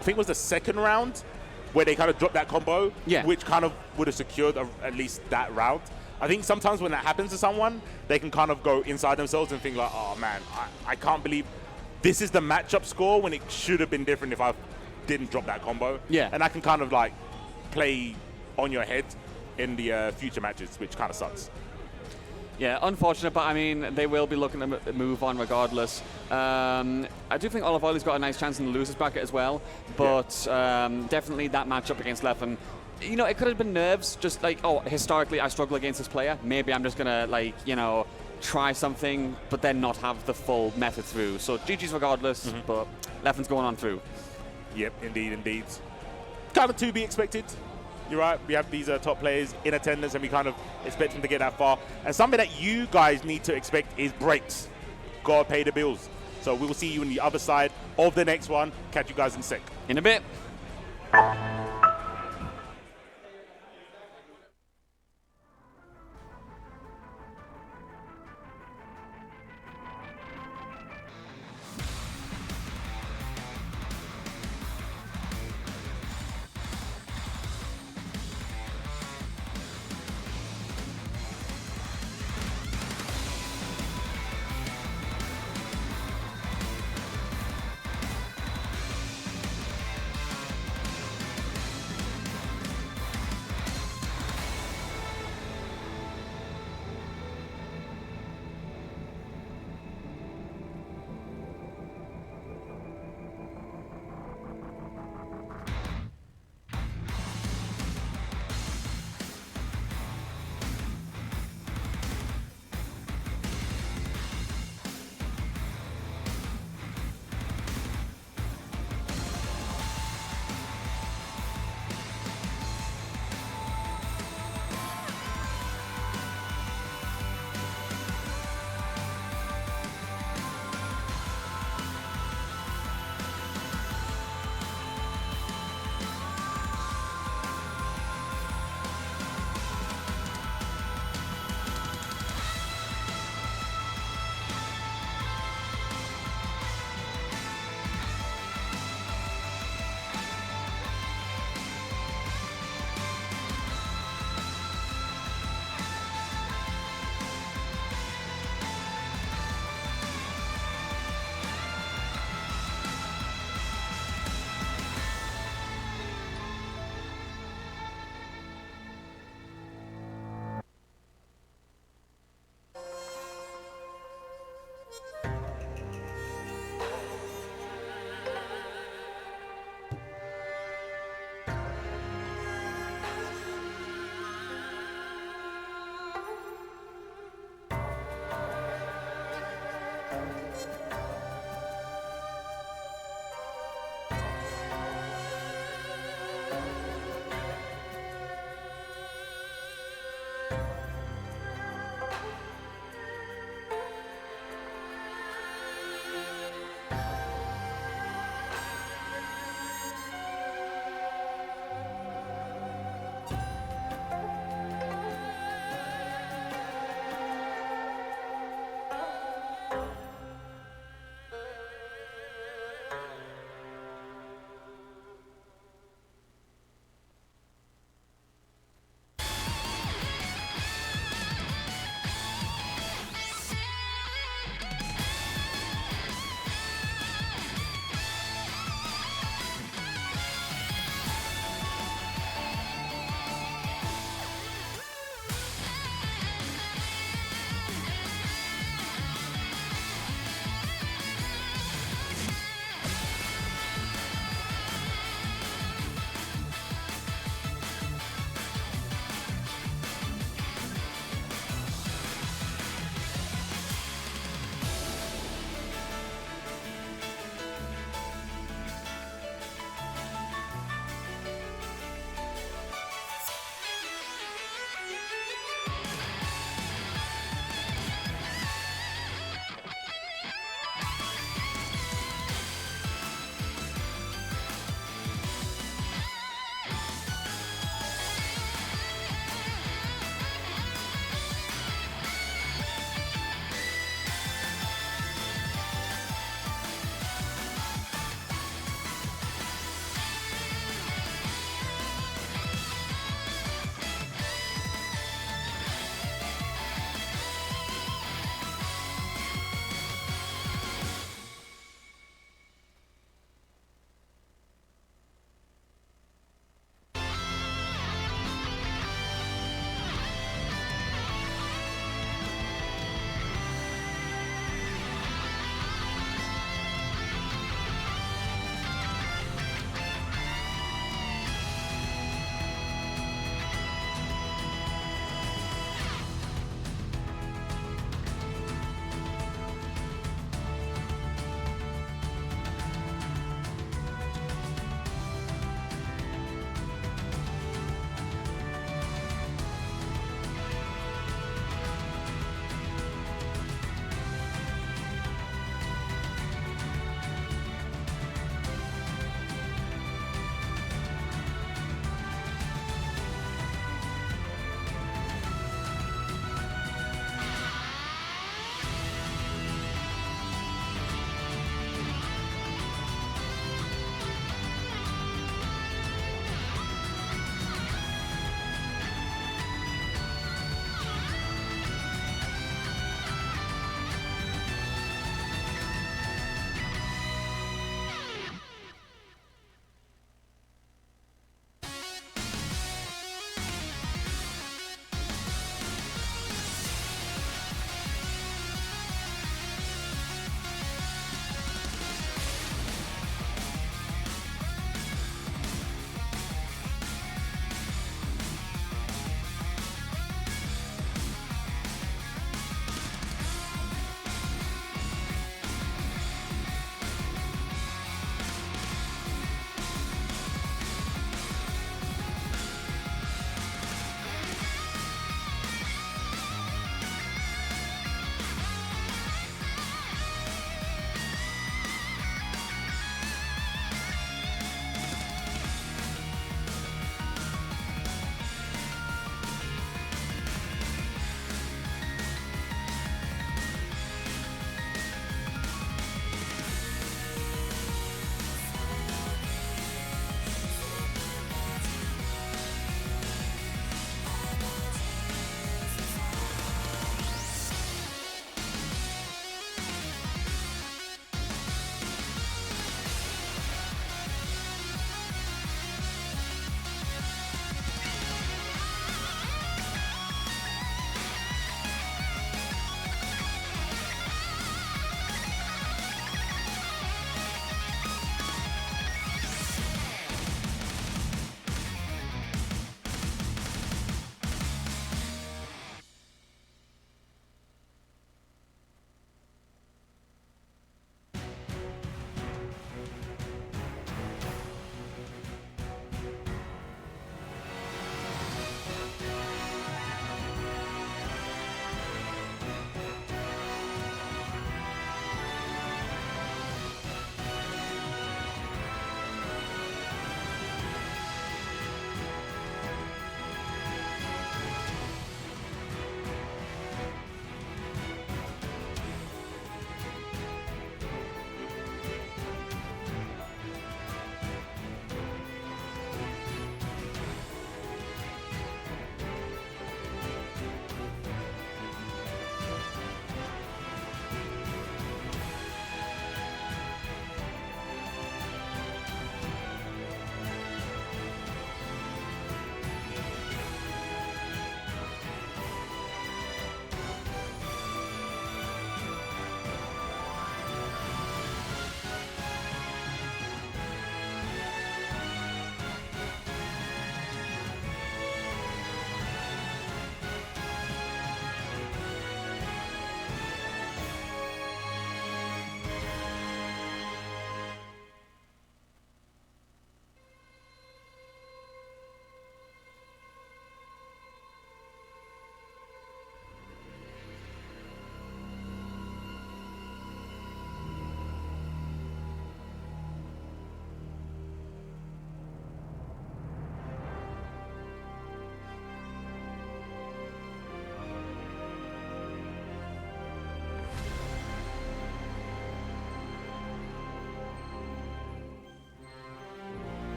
think it was the second round, where they kind of dropped that combo, which kind of would have secured at least that round. I think sometimes when that happens to someone, they can kind of go inside themselves and think like, oh man, I can't believe this is the matchup score when it should have been different if I didn't drop that combo. Yeah. And I can kind of like play on your head in the future matches, which kind of sucks. Yeah, unfortunate, but I mean, they will be looking to move on regardless. I do think Olive Oil has got a nice chance in the losers bracket as well, but definitely that matchup against Leffen, you know, it could have been nerves, just like, oh, historically I struggle against this player. Maybe I'm just going to, like, you know, try something, but then not have the full method through. So GG's regardless, but Leffen's going on through. Yep, indeed. Kind of to be expected. You're right, we have these top players in attendance and we kind of expect them to get that far. And something that you guys need to expect is breaks. Gotta pay the bills. So we will see you on the other side of the next one. Catch you guys in a sec. In a bit.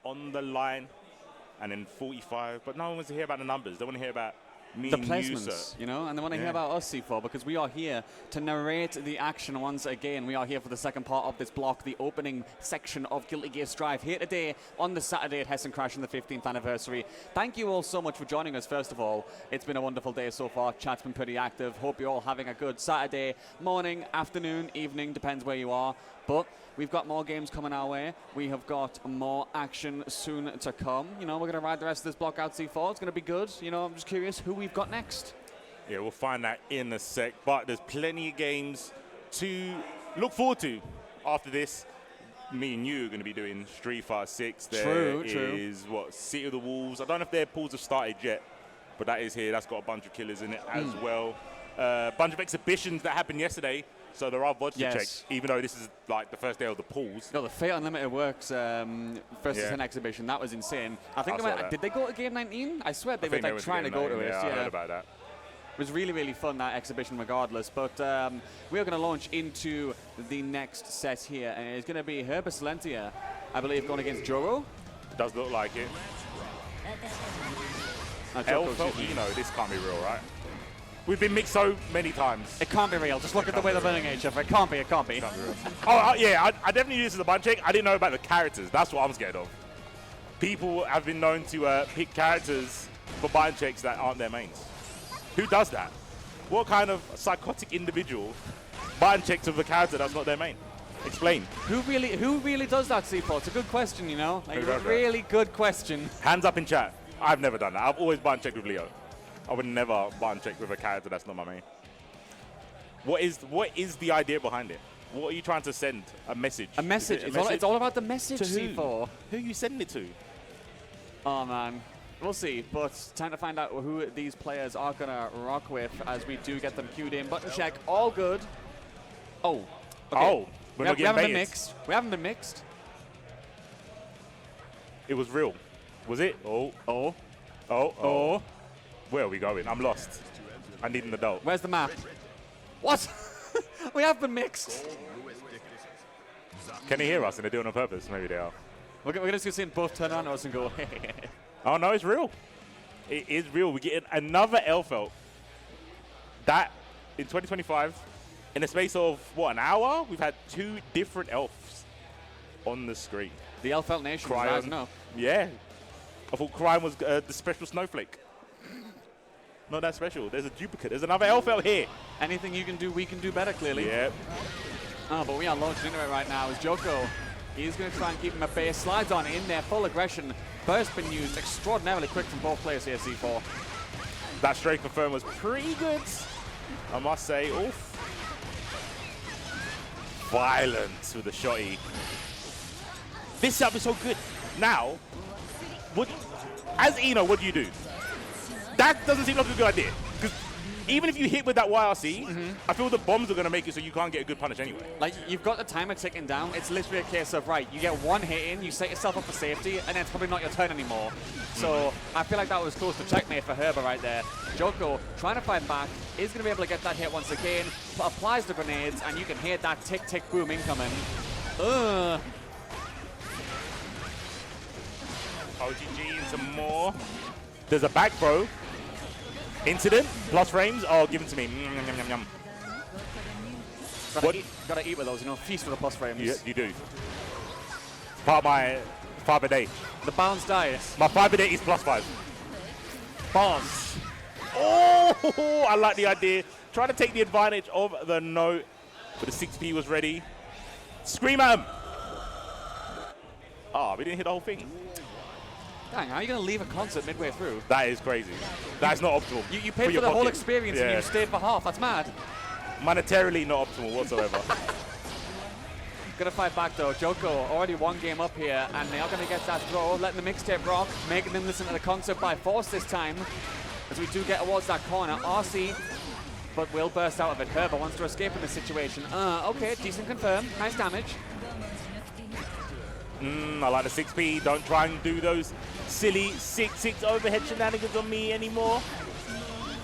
on the line, and then 45. But no one wants to hear about the numbers. They want to hear about me the and placements, you know, and they want to hear about us, Ssbu, because we are here to narrate the action once again. We are here for the second part of this block, the opening section of Guilty Gear Strive, here today on the Saturday at Hessen Crash in the 15th anniversary. Thank you all so much for joining us, first of all. It's been a wonderful day so far. Chat's been pretty active. Hope you're all having a good Saturday morning, afternoon, evening, depends where you are. But we've got more games coming our way. We have got more action soon to come. You know, we're going to ride the rest of this block out C4. It's going to be good. You know, I'm just curious who we've got next. Yeah, we'll find that in a sec. But there's plenty of games to look forward to after this. Me and you are going to be doing Street Fighter 6. There is, what, City of the Wolves. I don't know if their pools have started yet, but that is here. That's got a bunch of killers in it as well. A bunch of exhibitions that happened yesterday. So there are VODs to check, even though this is like the first day of the pools. No, the Fate Unlimited Works versus an exhibition. That was insane. I think did they go to Game 19? I swear they were like trying to go to it. Yeah, I heard about that. It was really, really fun, that exhibition regardless. But we are going to launch into the next set here. And it's going to be Herba Silentia, I believe, going against Joro. Does look like it. Eno, this can't be real, right? We've been mixed so many times. It can't be real. Just look at the way they're learning each other. It can't be. It can't be. Yeah, I definitely knew this as a button check. I didn't know about the characters. That's what I'm scared of. People have been known to pick characters for button checks that aren't their mains. Who does that? What kind of psychotic individual button checks with a character that's not their main? Explain. Who really does that, C4? It's a good question, you know? Like, a really good question. Hands up in chat. I've never done that. I've always button checked with Leo. I would never button check with a character that's not my main. What is the idea behind it? What are you trying to send? A message? A message. It's all about the message, to who? C4. Who are you sending it to? Oh, man. We'll see. But time to find out who these players are going to rock with as we do get them queued in. Button check. All good. Oh. Okay. Oh. We haven't been mixed. We haven't been mixed. It was real. Was it? Oh. Where are we going? I'm lost. I need an adult. Where's the map? What? We have been mixed. Can they hear us and they're doing it on purpose? Maybe they are. We're going to see them both turn on us and go, oh, no, it's real. It is real. We're getting another Elfelt. That, in 2025, in the space of, what, an hour? We've had 2 different elves on the screen. The Elfelt Nation is rising up. Yeah. I thought Crime was the special snowflake. Not that special. There's a duplicate. There's another Elfelt here. Anything you can do, we can do better, clearly. Yep. Oh, but we are launching into it right now as Joko. He's going to try and keep him at bay. Slides on in there. Full aggression. Burst been used extraordinarily quick from both players here, C4. That straight confirm was pretty good, I must say. Oof. Violence with the shotty. This setup is so good. Now, as Eno, what do you do? That doesn't seem like a good idea. Because even if you hit with that YRC, I feel the bombs are going to make it so you can't get a good punish anyway. Like, you've got the timer ticking down. It's literally a case of, right, you get one hit in, you set yourself up for safety, and then it's probably not your turn anymore. So I feel like that was close to checkmate for Herba right there. Joko trying to fight back, is going to be able to get that hit once again, applies the grenades, and you can hear that tick-tick boom incoming. OGG and some more. There's a back throw. Incident, plus frames. Oh, give it to me. Gotta eat with those, you know, feast with the plus frames. You do. Part of my 5 a day. The balanced diet. My 5 a day is +5. Bombs. Oh, I like the idea. Trying to take the advantage of the note, but the 6P was ready. Scream at him. Oh, we didn't hit the whole thing. Dang, how are you going to leave a concert midway through? That is crazy. That's not optimal. You paid for the whole experience and you stayed for half. That's mad. Monetarily not optimal whatsoever. Gonna fight back though. Joko already 1 game up here and they are going to get that throw, letting the mixtape rock, making them listen to the concert by force this time. As we do get towards that corner. RC, but will burst out of it. Herba wants to escape in this situation. Okay, decent confirm. Nice damage. I like the 6P. Don't try and do those silly 6-6 overhead shenanigans on me anymore.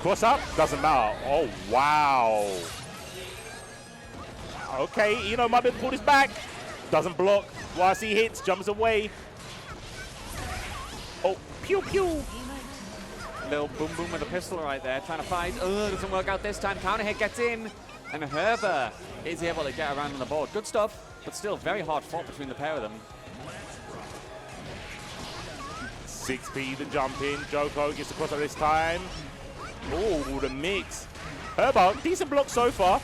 Cross up, doesn't matter. Oh, wow. Okay, you know, might be able to pull this back. Doesn't block. YC hits, jumps away. Oh, pew pew. Little boom boom with a pistol right there, trying to fight. Oh, doesn't work out this time. Counter hit gets in, and Herber is able to get around on the board. Good stuff, but still very hard fought between the pair of them. Xxii the jump in. Joko gets across at this time. Oh, the mix. Herber, decent block so far.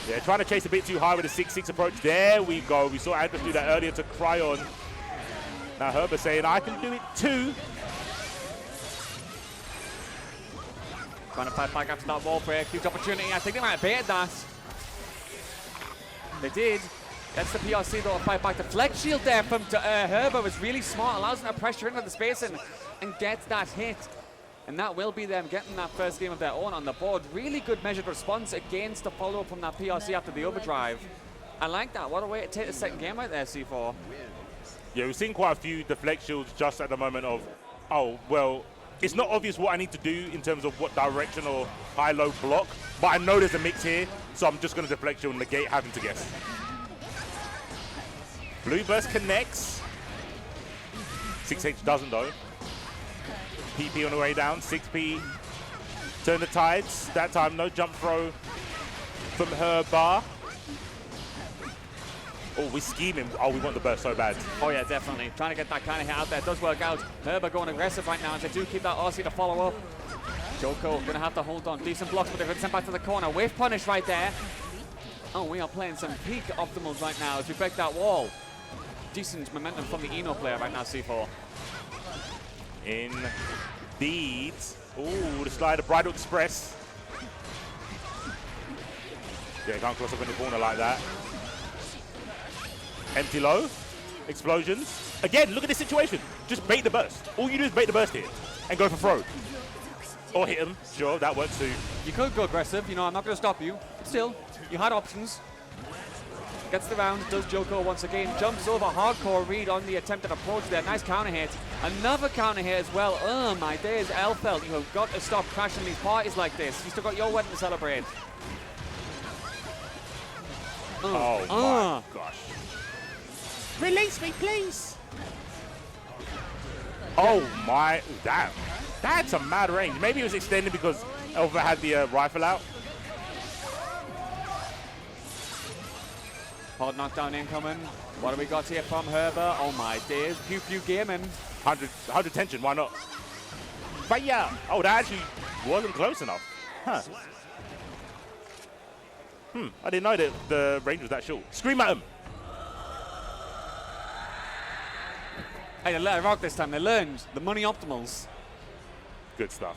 Yeah, trying to chase a bit too high with the 6-6 approach. There we go. We saw Andrew do that earlier to Cryon. Now Herber saying, I can do it too. Trying to fight back after that wall break. Huge opportunity. I think they might have baited that. They did. Gets the PRC though to fight back. The flex shield there from Herber was really smart. Allows them to pressure into the space and get that hit. And that will be them getting that first game of their own on the board. Really good measured response against the follow-up from that PRC after the overdrive. I like that. What a way to take the second game right there, C4. Yeah, we've seen quite a few deflect shields just at the moment of, oh, well, it's not obvious what I need to do in terms of what direction or high-low block, but I know there's a mix here, so I'm just going to deflect shield and negate having to guess. Blue burst connects. 6H doesn't though. PP on the way down. 6P turn the tides. That time no jump throw from Herber. Oh, we're scheming. Oh, we want the burst so bad. Oh yeah, definitely. Trying to get that kind of hit out there. It does work out. Herber going aggressive right now as they do keep that RC to follow up. Joko going to have to hold on. Decent blocks, but they're going to send back to the corner. Wave punish right there. Oh, we are playing some peak optimals right now as we break that wall. Decent momentum from the Eno player right now, C4. Indeed. Ooh, the slider, Bridal Express. Yeah, can't cross up in the corner like that. Empty low. Explosions. Again, look at this situation. Just bait the burst. All you do is bait the burst here and go for throw. Or hit him. Sure, that works too. You could go aggressive. You know, I'm not going to stop you. But still, you had options. Gets the round, does Joko once again. Jumps over, hardcore read on the attempted approach there. Nice counter hit. Another counter hit as well. Oh my days, Elfeld, you have got to stop crashing these parties like this. You still got your wedding to celebrate. Oh my gosh. Release me, please. Oh my, damn. That's a mad range. Maybe it was extended because Elva had the rifle out. Hard knockdown incoming. What do we got here from Herber? Oh my days. Pew Pew gaming. 100 tension, why not? But yeah. Oh, that actually wasn't close enough. Huh. I didn't know that the range was that short. Scream at him. Hey, they let it rock this time. They learned the money optimals. Good stuff.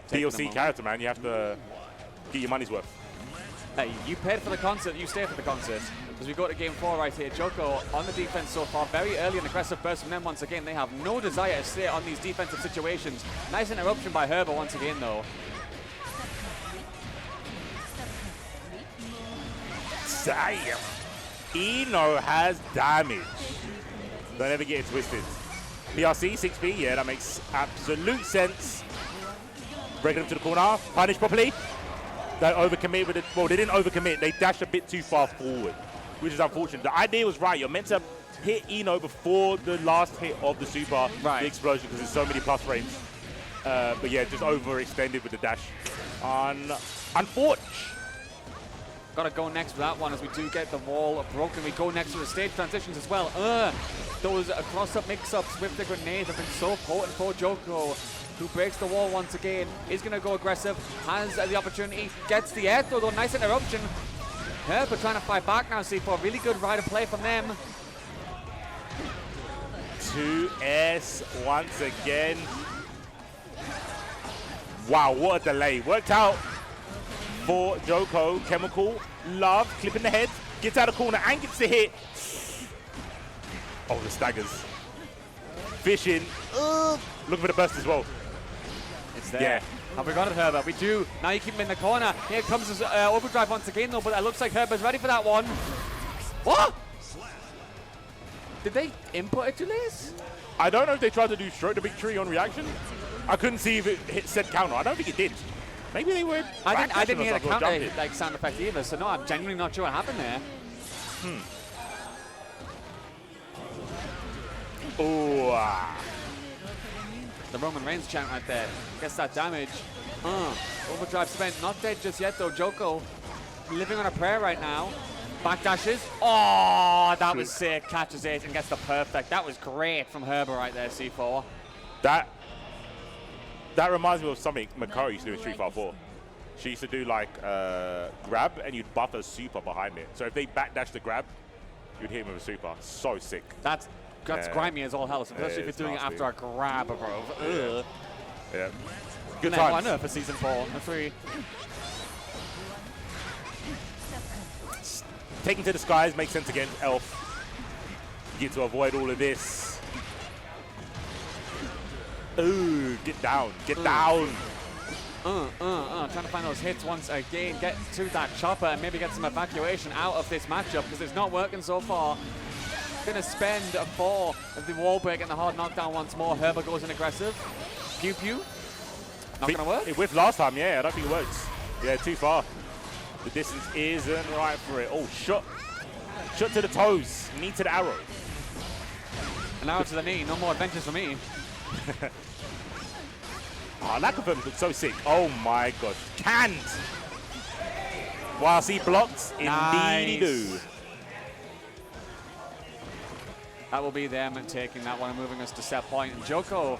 DLC character, man. You have to get your money's worth. Hey, you paid for the concert, you stay for the concert. As we go to game 4 right here, Joko on the defense so far, very early and aggressive burst from them once again. They have no desire to stay on these defensive situations. Nice interruption by Herber once again though. Damn. Eno has damage. Don't ever get it twisted. PRC, 6B, yeah, that makes absolute sense. Breaking them to the corner, punish properly. They overcommit with it. Well, they didn't overcommit. They dashed a bit too far forward, which is unfortunate. The idea was right. You're meant to hit Eno before the last hit of the super, the explosion, because there's so many plus frames. But yeah, just overextended with the dash. Unfortunate. Got to go next for that one as we do get the wall broken. We go next to the stage transitions as well. Those cross-up mix-ups with the grenade have been so potent for Joko, who breaks the wall once again, is going to go aggressive, has the opportunity, gets the air throw though, nice interruption. Herber trying to fight back now, C4, really good ride of play from them. 2S once again. Wow, what a delay. Worked out for Joko. Chemical, love, clipping the head, gets out of corner and gets the hit. Oh, the staggers. Fishing. Looking for the burst as well. It's there. Yeah. Have we got it, Herber? We do. Now you keep him in the corner. Here comes his overdrive once again, though, but it looks like Herber's ready for that one. What? Did they input it too late? I don't know if they tried to do stroke the big tree on reaction. I couldn't see if it hit said counter. I don't think it did. Maybe they were. I didn't hear the counter counter like sound effect either, so no, I'm genuinely not sure what happened there. Ooh. The Roman Reigns chant right there. Gets that damage. Overdrive spent. Not dead just yet though. Joko living on a prayer right now. Backdashes. Oh, that was sick. Catches it and gets the perfect. That was great from Herbert right there, C4. That reminds me of something Makari used to do in Street Fighter 4. She used to do like grab and you'd buff a super behind it. So if they backdash the grab, you'd hit him with a super. So sick. That's grimy as all hell, especially if you're doing it after a grab, bro. Ugh. Yeah. Good times. For season 4 and 3. Taking to the skies makes sense against Elf. You get to avoid all of this. Ooh, get down, get down. Trying to find those hits once again. Get to that chopper and maybe get some evacuation out of this matchup because it's not working so far. Gonna spend a 4 of the wall break and the hard knockdown once more. Herbert goes in aggressive. Pew pew. Not gonna work? It whiffed last time, yeah. I don't think it works. Yeah, too far. The distance isn't right for it. Oh, shot. Shot to the toes. Knee to the arrow. An arrow to the knee. No more adventures for me. Oh, that confirms looks so sick. Oh my gosh. Canned. Whilst he blocks, indeed he do. That will be them taking that one and moving us to set point. And Joko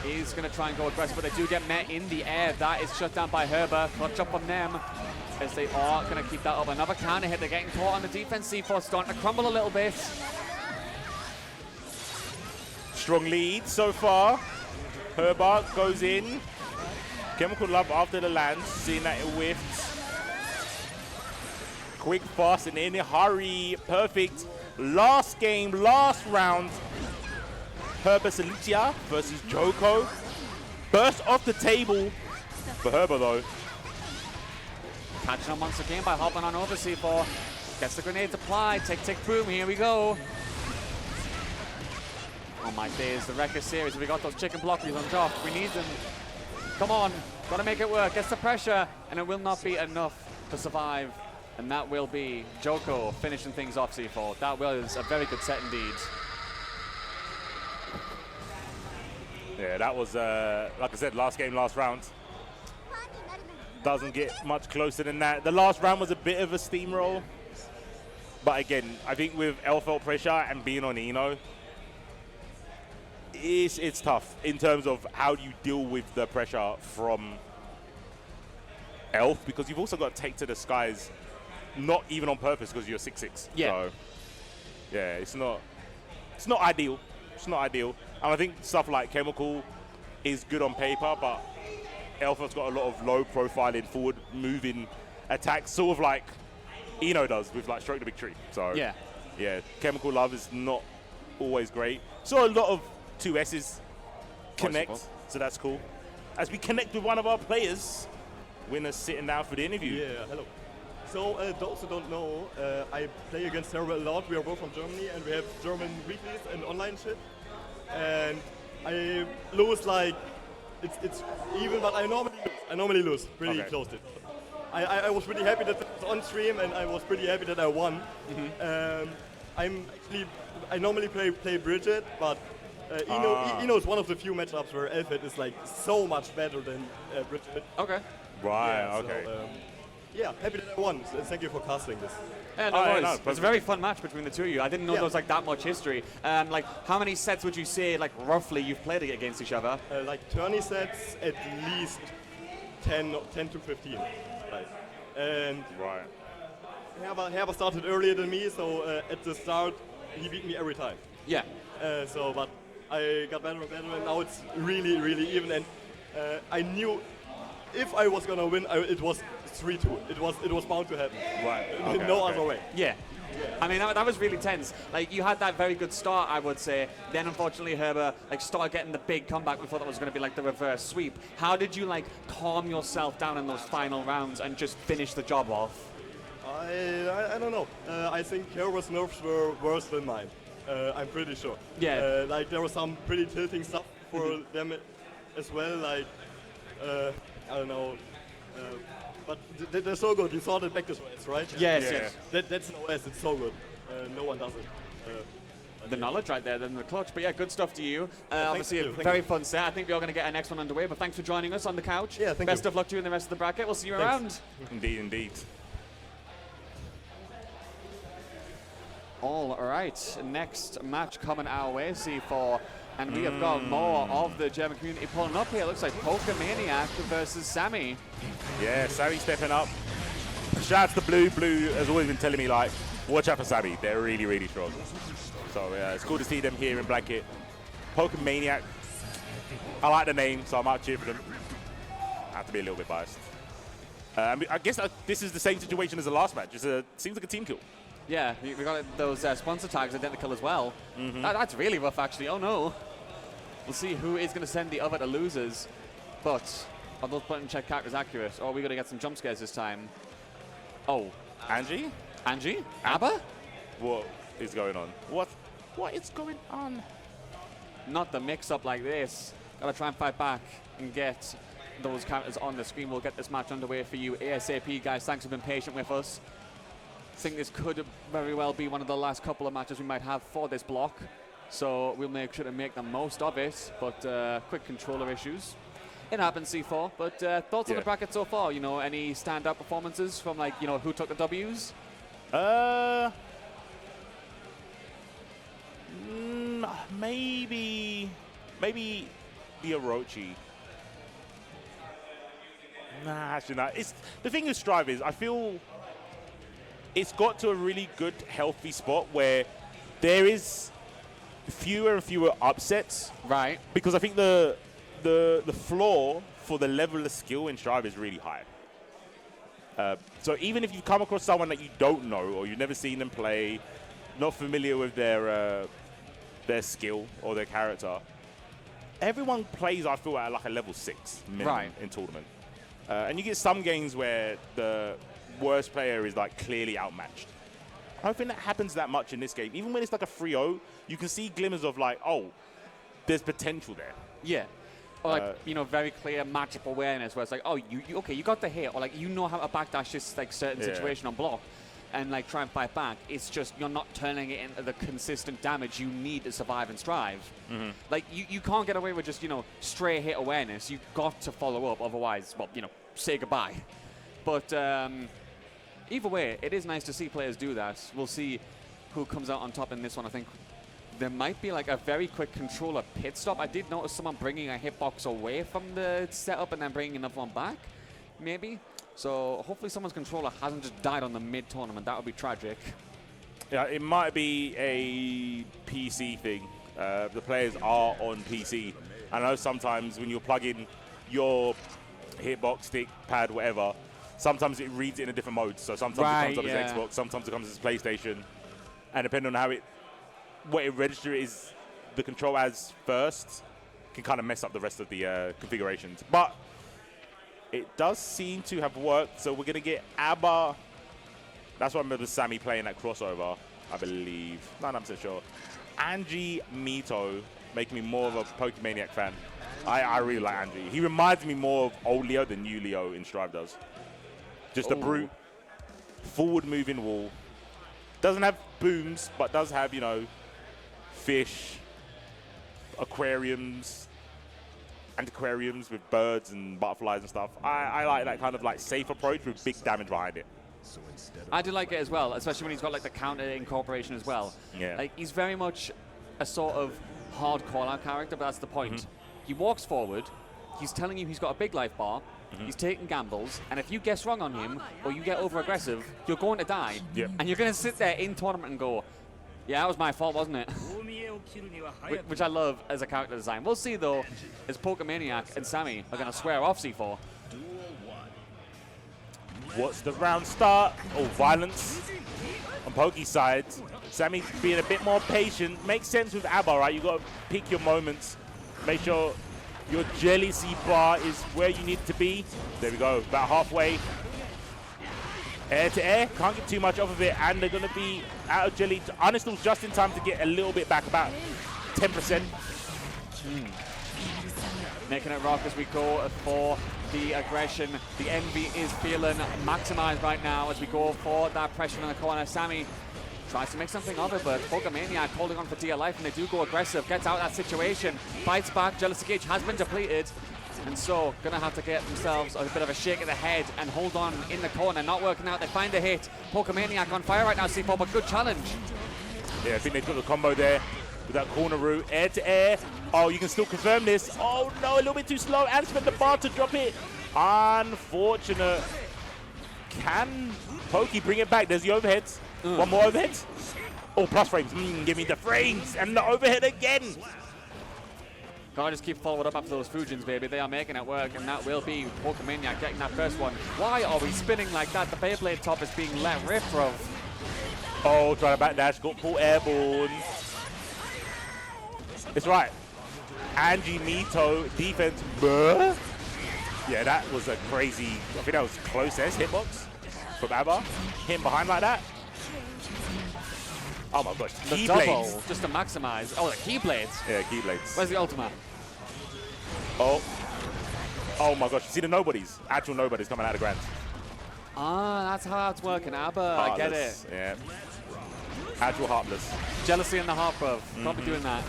is going to try and go aggressive, but they do get met in the air. That is shut down by Herbert. Clutch up on them as they are going to keep that up. Another counter hit. They're getting caught on the defense. C4 starting to crumble a little bit. Strong lead so far. Herbert goes in. Chemical Love after the land. Seeing that it whiffed. Quick, fast, and in a hurry. Perfect. Last game, last round. Herbert Salicia versus Joko. Burst off the table for Herbert though. Catching him once again by hopping on over C4. Gets the grenade applied. Tick, tick, boom. Here we go. Oh my days, the Wrecker series. We got those chicken blockies on top. We need them. Come on. Got to make it work. Gets the pressure. And it will not be enough to survive. And that will be Joko finishing things off C4. That was a very good set indeed. Yeah, that was, like I said, last game, last round. Doesn't get much closer than that. The last round was a bit of a steamroll. But again, I think with L-felt pressure and being on Eno, it's tough in terms of how you deal with the pressure from Elf, because you've also got to take to the skies, not even on purpose because you're 6'6". Yeah. So, yeah, it's not ideal. It's not ideal. And I think stuff like Chemical is good on paper, but Elfa's got a lot of low profiling, forward moving attacks, sort of like Eno does with like Stroke the Big Tree. So yeah, Chemical Love is not always great. So a lot of 2S's connect, so that's cool. As we connect with one of our players, Winner's sitting down for the interview. Yeah, hello. So those who don't know, I play against Sarah a lot. We are both from Germany and we have German weeklies and online shit. And I lose like, it's even, but I normally lose pretty close to it. I was pretty happy that it was on stream and I was pretty happy that I won. I normally play Bridget, but Eno is one of the few matchups where Elfhead is like so much better than Bridget. Okay. Right, yeah, okay. So, yeah, happy that I won. So thank you for casting this. Yeah, no worries. It's a very fun match between the two of you. I didn't know there was like that much history. Like, how many sets would you say, like, roughly you've played against each other? Like 20 sets, at least 10 to 15. Right. And Herbert started earlier than me, so at the start he beat me every time. Yeah. But I got better and better, and now it's really, really even. And I knew if I was gonna win, it was 3-2. It was bound to happen. Right. Okay, no other way. Yeah. I mean, that was really tense. Like, you had that very good start, I would say. Then, unfortunately, Herbert started getting the big comeback. We thought that was going to be like the reverse sweep. How did you calm yourself down in those final rounds and just finish the job off? I don't know. I think Herbert's nerves were worse than mine. I'm pretty sure. Yeah. There was some pretty tilting stuff for them as well. I don't know. But they're so good. You saw the back OS, right? Yes. That's an OS. It's so good. No one does it. The knowledge right there, then the clutch. But yeah, good stuff to you. Thank Obviously, you. a very fun set. I think we are going to get our next one underway. But thanks for joining us on the couch. Yeah, thank Best you. of luck to you in the rest of the bracket. We'll see you around. Indeed, indeed. All right, next match coming our way, C4. And we have got more of the German community pulling up here. It looks like Pokemaniac versus Sammy. Yeah, Sammy stepping up. Shout out to Blue. Blue has always been telling me, like, watch out for Sammy. They're really, really strong. So, yeah, it's cool to see them here in Blanket. Pokemaniac. I like the name, so I might cheer for them. I have to be a little bit biased. I guess this is the same situation as the last match. It seems like a team kill. Yeah, we got those sponsor tags identical as well. That's really rough, actually. Oh, no. We'll see who is going to send the other to losers. But are those button check characters accurate? Or are we going to get some jump scares this time? Oh. Angie? Angie? ABBA? What is going on? What is going on? Not the mix-up like this. Got to try and fight back and get those characters on the screen. We'll get this match underway for you ASAP, guys. Thanks for being patient with us. I think this could very well be one of the last couple of matches we might have for this block. So we'll make sure to make the most of it. But quick controller issues. It happens, C4. But thoughts on the bracket so far? You know, any stand-up performances from, like, you know, who took the Ws? Maybe the Orochi. Nah, actually not. The thing with Strive is I feel it's got to a really good, healthy spot where there is fewer and fewer upsets. Right. Because I think the floor for the level of skill in Strive is really high. So even if you come across someone that you don't know or you've never seen them play, not familiar with their skill or their character, everyone plays, I feel, at like a level 6 minimum in tournament. And you get some games where the worst player is like clearly outmatched. I don't think that happens that much in this game. Even when it's like a 3-0, you can see glimmers of like, oh, there's potential there. Yeah. Or like, you know, very clear matchup awareness where it's like, oh, okay, you got the hit, or like you know how to backdash this like certain situation on block and like try and fight back. It's just you're not turning it into the consistent damage you need to survive and strive. Like you can't get away with just, you know, straight hit awareness. You've got to follow up, otherwise, well, you know, say goodbye. But either way, it is nice to see players do that. We'll see who comes out on top in this one. I think there might be like a very quick controller pit stop. I did notice someone bringing a hitbox away from the setup and then bringing another one back, maybe. So hopefully someone's controller hasn't just died on the mid-tournament. That would be tragic. Yeah, it might be a PC thing. The players are on PC. I know sometimes when you plug in your hitbox, stick, pad, whatever, sometimes it reads it in a different mode. So sometimes it comes up as Xbox, sometimes it comes as PlayStation. And depending on what it registers is the control as first, can kind of mess up the rest of the configurations. But it does seem to have worked. So we're going to get ABBA. That's what I remember Sammy playing that crossover, I believe. 99% sure. Angie Mito, making me more of a Pokemaniac fan. I really like Angie. He reminds me more of old Leo than new Leo in Strive does. Just a brute, forward-moving wall. Doesn't have booms, but does have, you know, fish, aquariums, and aquariums with birds and butterflies and stuff. I like that kind of like safe approach with big damage behind it. I do like it as well, especially when he's got like the counter incorporation as well. Yeah. Like he's very much a sort of hard call-out character, but that's the point. He walks forward, he's telling you he's got a big life bar, he's taking gambles, and if you guess wrong on him or you get over-aggressive, you're going to die. And you're going to sit there in tournament and go, yeah, that was my fault, wasn't it? Which I love as a character design. We'll see, though, as Pokemaniac and Sammy are going to square off C4. What's the round start? Oh, violence on Poke's side. Sammy being a bit more patient. Makes sense with ABBA, right? You got to pick your moments. Make sure your jealousy bar is where you need to be. There we go, about halfway. Air to air, can't get too much off of it, and they're going to be out of jelly. Uninstall just in time to get a little bit back, about 10%. Making it rock as we go for the aggression, the envy is feeling maximized right now as we go for that pressure in the corner. Sammy tries to make something of it, but Pokemaniac holding on for dear life, and they do go aggressive, gets out of that situation, fights back. Jealousy Gauge has been depleted, and so gonna have to get themselves a bit of a shake of the head and hold on in the corner. Not working out, they find a hit. Pokemaniac on fire right now, C4, but good challenge. Yeah, I think they've got the combo there with that corner route, air to air. Oh, you can still confirm this. Oh no, a little bit too slow, and spent the bar to drop it. Unfortunate. Can Pokey bring it back? There's the overheads. One more overhead. Oh, plus frames. Give me the frames and the overhead again. Gotta just keep following up after those Fujins, baby. They are making it work, and that will be Pokemaniac getting that first one. Why are we spinning like that? The Beyblade top is being let rip, bro. Oh, trying to backdash, got pulled airborne. It's right. Angie Mito defense. Yeah, that was a crazy, I think that was closest hitbox from Abba. Him behind like that. Oh my gosh, The double, just to maximize. Oh, the Keyblades. Yeah, Keyblades. Where's the ultimate? Oh. Oh my gosh, you see the nobodies. Actual nobodies coming out of Grand. Ah, that's how it's working, Abba. I get it. Yeah. Actual Heartless. Jealousy in the heart, bro. Can't be doing that.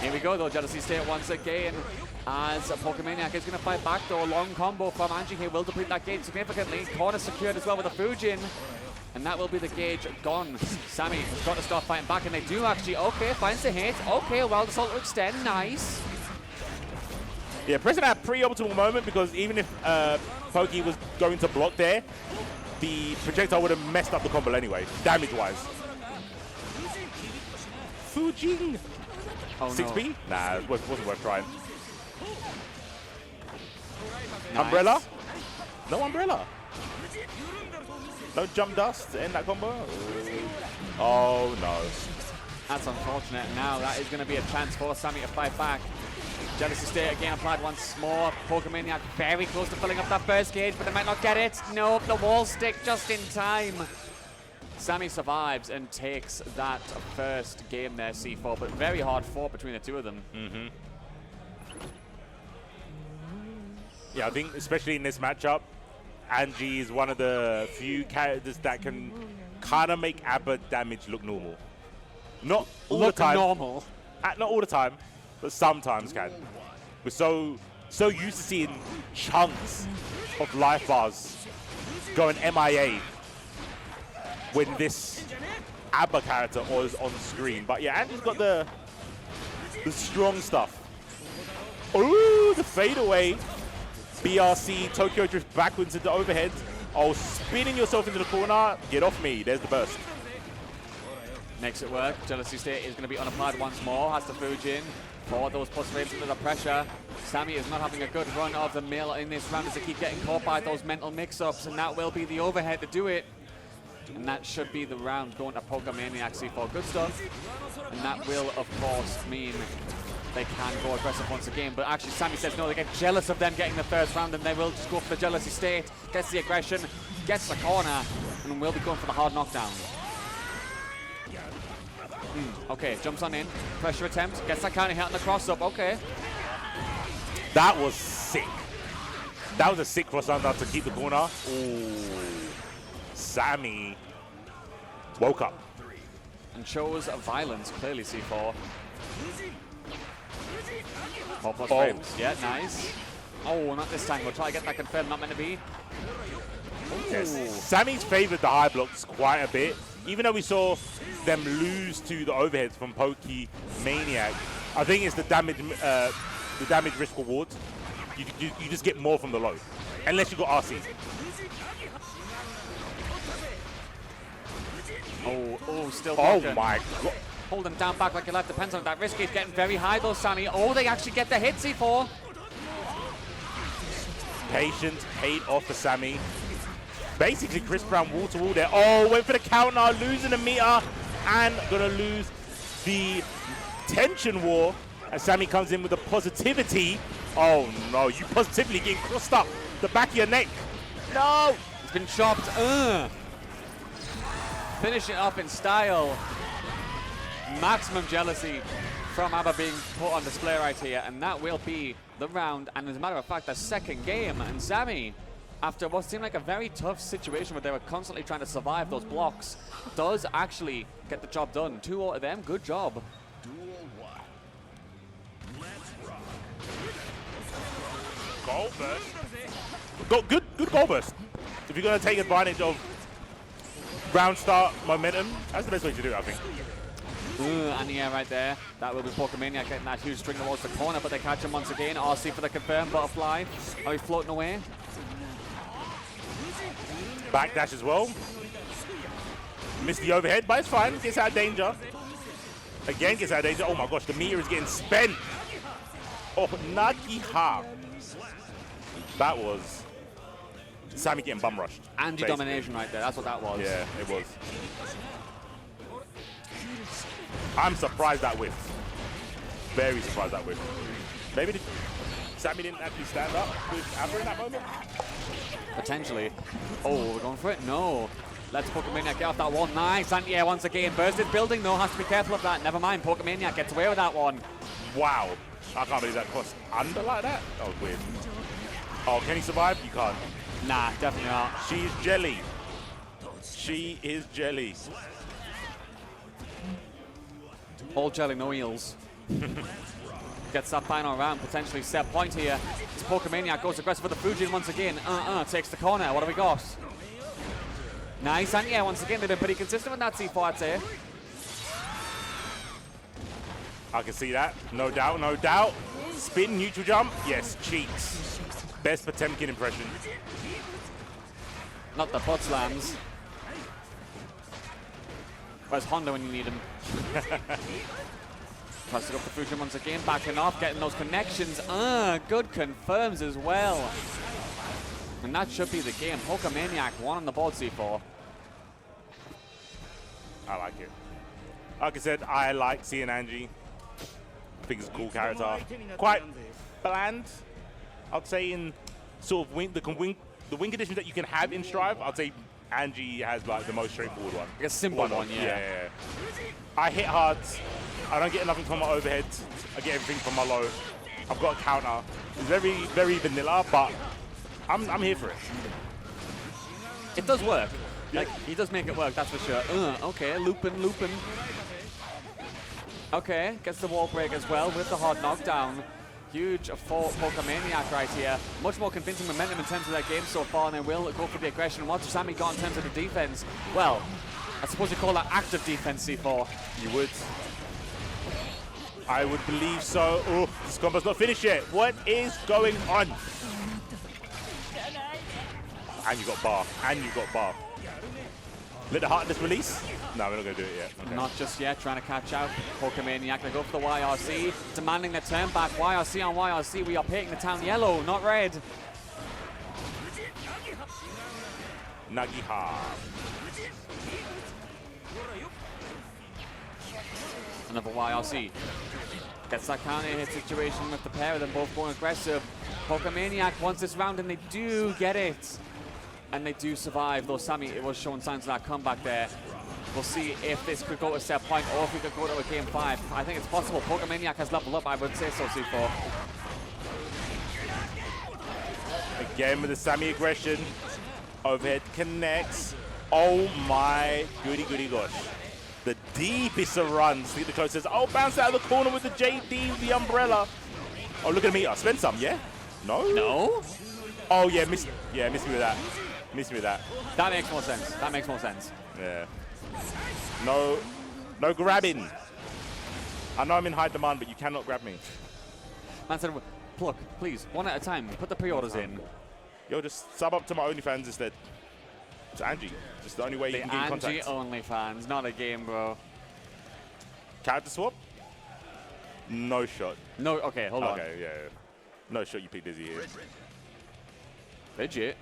Here we go, though. Jealousy State once again as Pokemaniac is going to fight back, though. Long combo from Angie here will deplete that gauge significantly. Corner secured as well with a Fujin. And that will be the gauge gone. Sammy has got to start fighting back, and they do actually. Okay, finds the hit. Okay, well, the assault to extend. Nice. Yeah, pressing that pre-optimal moment, because even if Pokey was going to block there, the projectile would have messed up the combo anyway, damage-wise. Fujin! Oh, 6B? No. Nah, it wasn't worth trying. Nice. Umbrella? No umbrella. No jump dust in that combo? Oh, no. That's unfortunate. Now that is going to be a chance for Sammy to fight back. Jealousy State again applied once more. Pokemaniac very close to filling up that first gauge, but they might not get it. Nope, the wall stick just in time. Sammy survives and takes that first game there, C4, but very hard fought between the two of them. Yeah, I think especially in this matchup, Angie is one of the few characters that can kind of make ABBA damage look normal. Not all the time. Normal. Not all the time, but sometimes can. We're so used to seeing chunks of life bars going MIA when this ABBA character was on screen. But yeah, Angie's got the strong stuff. Ooh, the fadeaway. BRC, Tokyo Drift backwards into overhead. Oh, spinning yourself into the corner. Get off me. There's the burst. Makes it work. Jealousy State is going to be unapplied once more. Has the Fujin for those plus frames under the pressure. Sammy is not having a good run of the mill in this round as they keep getting caught by those mental mix-ups, and that will be the overhead to do it. And that should be the round going to Pokemaniac C4. Good stuff. And that will, of course, mean they can go aggressive once again, but actually Sammy says no, they get jealous of them getting the first round, and they will just go for the Jealousy State. Gets the aggression, gets the corner, and will be going for the hard knockdown. Okay, jumps on in, pressure attempt, gets that counter hit on the cross-up, okay. That was sick. That was a sick cross-under to keep the corner. Ooh. Sammy woke up. And chose violence, clearly C4. More plus Oh. frames. Yeah, nice. Oh, not this time. We'll try to get that confirmed. Not meant to be. Yes. Sammy's favored the high blocks quite a bit. Even though we saw them lose to the overheads from Pokemaniac, I think it's the damage risk reward. You just get more from the low, unless you got RC. Oh, still Oh broken. my god. Hold them down back like your life depends on it. That risk is getting very high though, Sammy. Oh, they actually get the hit, C4. Patience paid off for Sammy. Basically, Chris Brown wall-to-wall there. Oh, went for the counter, losing the meter, and gonna lose the tension war. And Sammy comes in with the positivity. Oh no, you positively getting crossed up the back of your neck. No! It's been chopped. Finish it off in style. Maximum jealousy. from ABBA being put on display right here, and that will be the round, and as a matter of fact, the second game. And Ssbu, after what seemed like a very tough situation where they were constantly trying to survive those blocks, does actually get the job done. 2 out of them, good job. Goal burst. Good goal burst. If you're going to take advantage of round start momentum, that's the best way to do it, I think. And yeah, right there. That will be Pokemaniac getting that huge string towards the corner, but they catch him once again. RC for the confirm butterfly. Are we floating away? Backdash as well. Missed the overhead, but it's fine. Gets out of danger. Again, gets out of danger. Oh my gosh, the meter is getting spent. Oh, Nagiha. That was Sammy getting bum rushed. Anti-domination right there. That's what that was. Yeah, it was. I'm surprised that whiff. Very surprised that whiff. Maybe Sammy didn't actually stand up with Amber in that moment? Potentially. Oh, we're going for it? No. Let's Pokemaniac get off that one. Nice. And yeah, once again, bursted building though. Has to be careful of that. Never mind. Pokemaniac gets away with that one. Wow. I can't believe that crossed under like that. That was weird. Oh, can he survive? You can't. Nah, definitely not. She's jelly. She is jelly. All jelly, no eels. Gets that final round, potentially set point here. This Pokemaniac goes aggressive for the Fujin once again. Takes the corner. What do we got? Nice, and yeah, once again, they've been pretty consistent with that C4, I'd say. I can see that. No doubt, no doubt. Spin, neutral jump. Yes, cheeks. Best Potemkin impression. Not the butt slams. Where's Honda when you need him? Tries to go for Fujin once again, backing off, getting those connections. Good confirms as well. And that should be the game. Pokemaniac won on the board C4. I like it. Like I said, I like seeing Angie. I think it's a cool character. Quite bland, I'd say, in sort of the win conditions that you can have in Strive. I'd say Angie has like the most straightforward one. Like a simple one, yeah. I hit hard. I don't get nothing from my overhead. I get everything from my low. I've got a counter. It's very, very vanilla, but I'm here for it. It does work. Like, he does make it work, that's for sure. Okay, looping. Okay, gets the wall break as well with the hard knockdown. Huge for Pokemaniac right here. Much more convincing momentum in terms of their game so far, and they will go for the aggression. What's Sammy got in terms of the defense? Well, I suppose you call that active defense, C4. You would. I would believe so. Oh, this combo's not finished yet. What is going on? And you got bar. Let the heartless release? No, we're not going to do it yet. Okay. Not just yet, trying to catch out Pokemaniac. They go for the YRC, demanding the turn back. YRC on YRC. We are painting the town yellow, not red. Nagiha. Another YRC. Gets that counter hit situation with the pair of them both going aggressive. Pokemaniac wants this round, and they do get it. And they do survive, though Sammy was showing signs of that comeback there. We'll see if this could go to a set point or if we could go to a game 5. I think it's possible. Pokemaniac has leveled up, I would say so, C4. Again with the Sammy aggression. Overhead connects. Oh my goody gosh. The deepest of runs to get the closest. Oh, bounce out of the corner with the JD with the umbrella. Oh, look at me. I spent some, yeah? No? No? Oh, yeah, missed me with that. Missed me with that. That makes more sense. That makes more sense. Yeah. No grabbing. I know I'm in high demand, but you cannot grab me. Man said, look, please, one at a time. Put the pre-orders in. Yo, just sub up to my OnlyFans instead. It's Angie. Just the only way you can get in contact. The Angie OnlyFans, not a game, bro. Character swap? No shot. No, okay, hold on. Okay, yeah. No shot, you pick Dizzy here. Legit.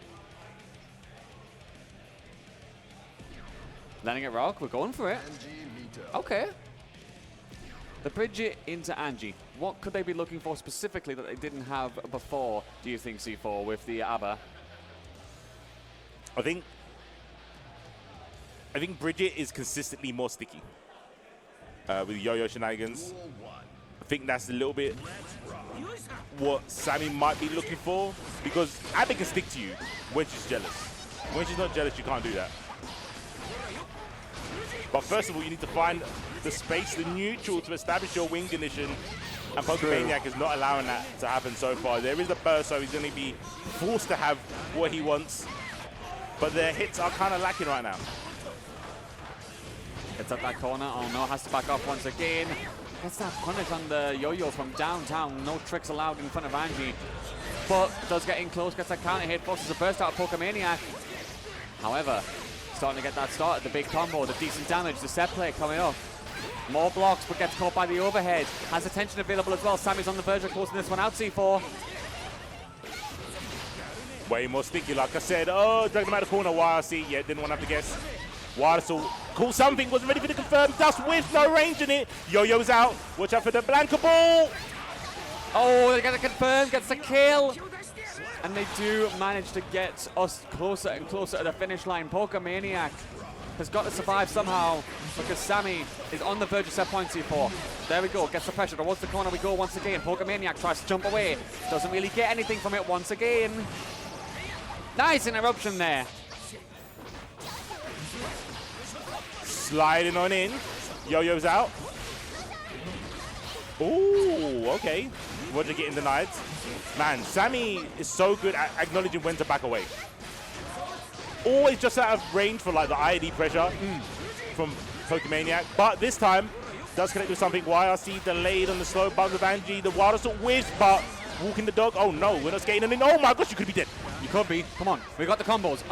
Letting it rock, we're going for it. Okay. The Bridget into Angie. What could they be looking for specifically that they didn't have before, do you think, C4, with the ABBA? I think Bridget is consistently more sticky with yo-yo shenanigans. I think that's a little bit what Sammy might be looking for, because Abby can stick to you when she's jealous. When she's not jealous, you can't do that. But first of all, you need to find the space, the neutral, to establish your wing condition, and Pokemaniac is not allowing that to happen so far. There is a burst, so he's going to be forced to have what he wants, but their hits are kind of lacking right now. Gets up that corner. Oh no, has to back off once again. Gets that punish on the yo-yo from downtown. No tricks allowed in front of Angie. But does get in close, gets a counter hit, forces a burst out of Pokemaniac. However, starting to get that start, the big combo, the decent damage, the set play coming up. More blocks, but gets caught by the overhead. Has attention available as well. Sammy's on the verge of closing this one out, C4. Way more sticky, like I said. Oh, dragged him out of the corner. YRC, yeah, didn't want to have to guess. Watersoul caught something, wasn't ready for the confirm. Dust with no range in it. Yo-Yo's out. Watch out for the Blanca ball. Oh, they get a confirm, gets the kill. And they do manage to get us closer and closer to the finish line. Pokemaniac has got to survive somehow, because Sammy is on the verge of set point C4. There we go, gets the pressure towards the corner we go once again. Pokemaniac tries to jump away. Doesn't really get anything from it once again. Nice interruption there. Sliding on in. Yo-Yo's out. Ooh, okay. Roger getting denied. Man, Sammy is so good at acknowledging when to back away. Always just out of range for like the IED pressure from Pokemaniac. But this time, does connect with something. YRC delayed on the slow bug of Angie. The Wild Assault whiffs, but walking the dog. Oh no, we're not skating in. Oh my gosh, you could be dead. You could be. Come on, we got the combos.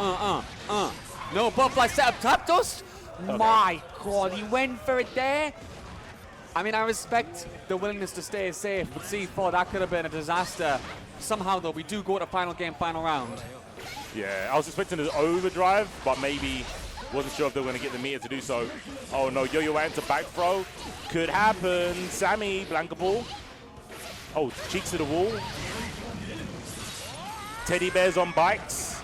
No butterfly set up top dust. Okay. My God, he went for it there. I mean, I respect the willingness to stay safe, but C4, that could have been a disaster. Somehow, though, we do go to final game, final round. Yeah, I was expecting an overdrive, but maybe wasn't sure if they were going to get the meter to do so. Oh no, Yo-Yo went to back throw. Could happen. Sammy, Blanca ball. Oh, cheeks to the wall. Teddy bears on bikes.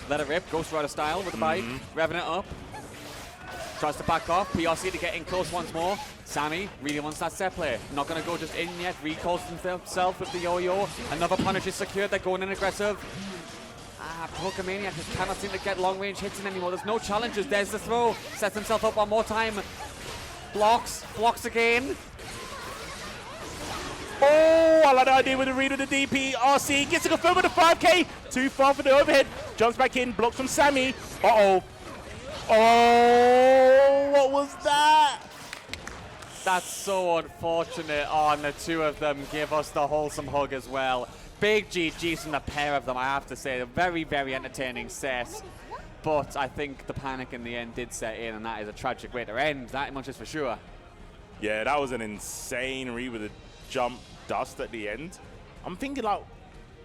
Let it rip. Ghost Rider style with the bike, revving it up. Tries to back off. PRC to get in close once more. Sammy really wants that set play. Not going to go just in yet. Recalls himself with the yo-yo. Another punish is secured. They're going in aggressive. Pokemaniac just cannot seem to get long range hits in anymore. There's no challenges. There's the throw. Sets himself up one more time. Blocks. Blocks again. Oh, I like the idea with the read of the DP. RC gets a confirm with the 5K. Too far for the overhead. Jumps back in. Blocks from Sammy. Uh-oh. Oh, what was that? That's so unfortunate. Oh, and the two of them give us the wholesome hug as well. Big GGs from the pair of them, I have to say. A very, very entertaining set. But I think the panic in the end did set in, and that is a tragic way to end. That much is for sure. Yeah, that was an insane read with a jump dust at the end. I'm thinking like,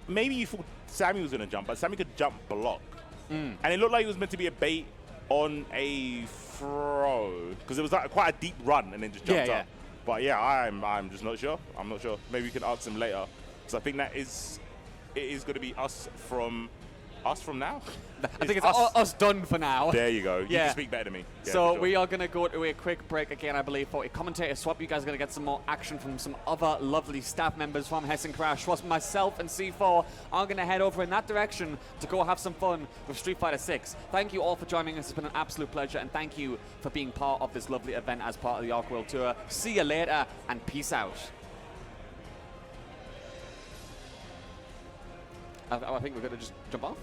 maybe you thought Sammy was going to jump, but Sammy could jump block. And it looked like it was meant to be a bait on a throw, because it was like quite a deep run and then just jumped up. But yeah, I'm just not sure. I'm not sure. Maybe we can ask him later, because I think it is going to be us from now. I think it's us done for now. There you go. You can speak better to me. Yeah, so we are going to go to a quick break again, I believe, for a commentator swap. You guys are going to get some more action from some other lovely staff members from Hessen Crash. Whilst myself and C4 are going to head over in that direction to go have some fun with Street Fighter 6. Thank you all for joining us. It's been an absolute pleasure, and thank you for being part of this lovely event as part of the Arc World Tour. See you later, and peace out. I think we're going to just jump off.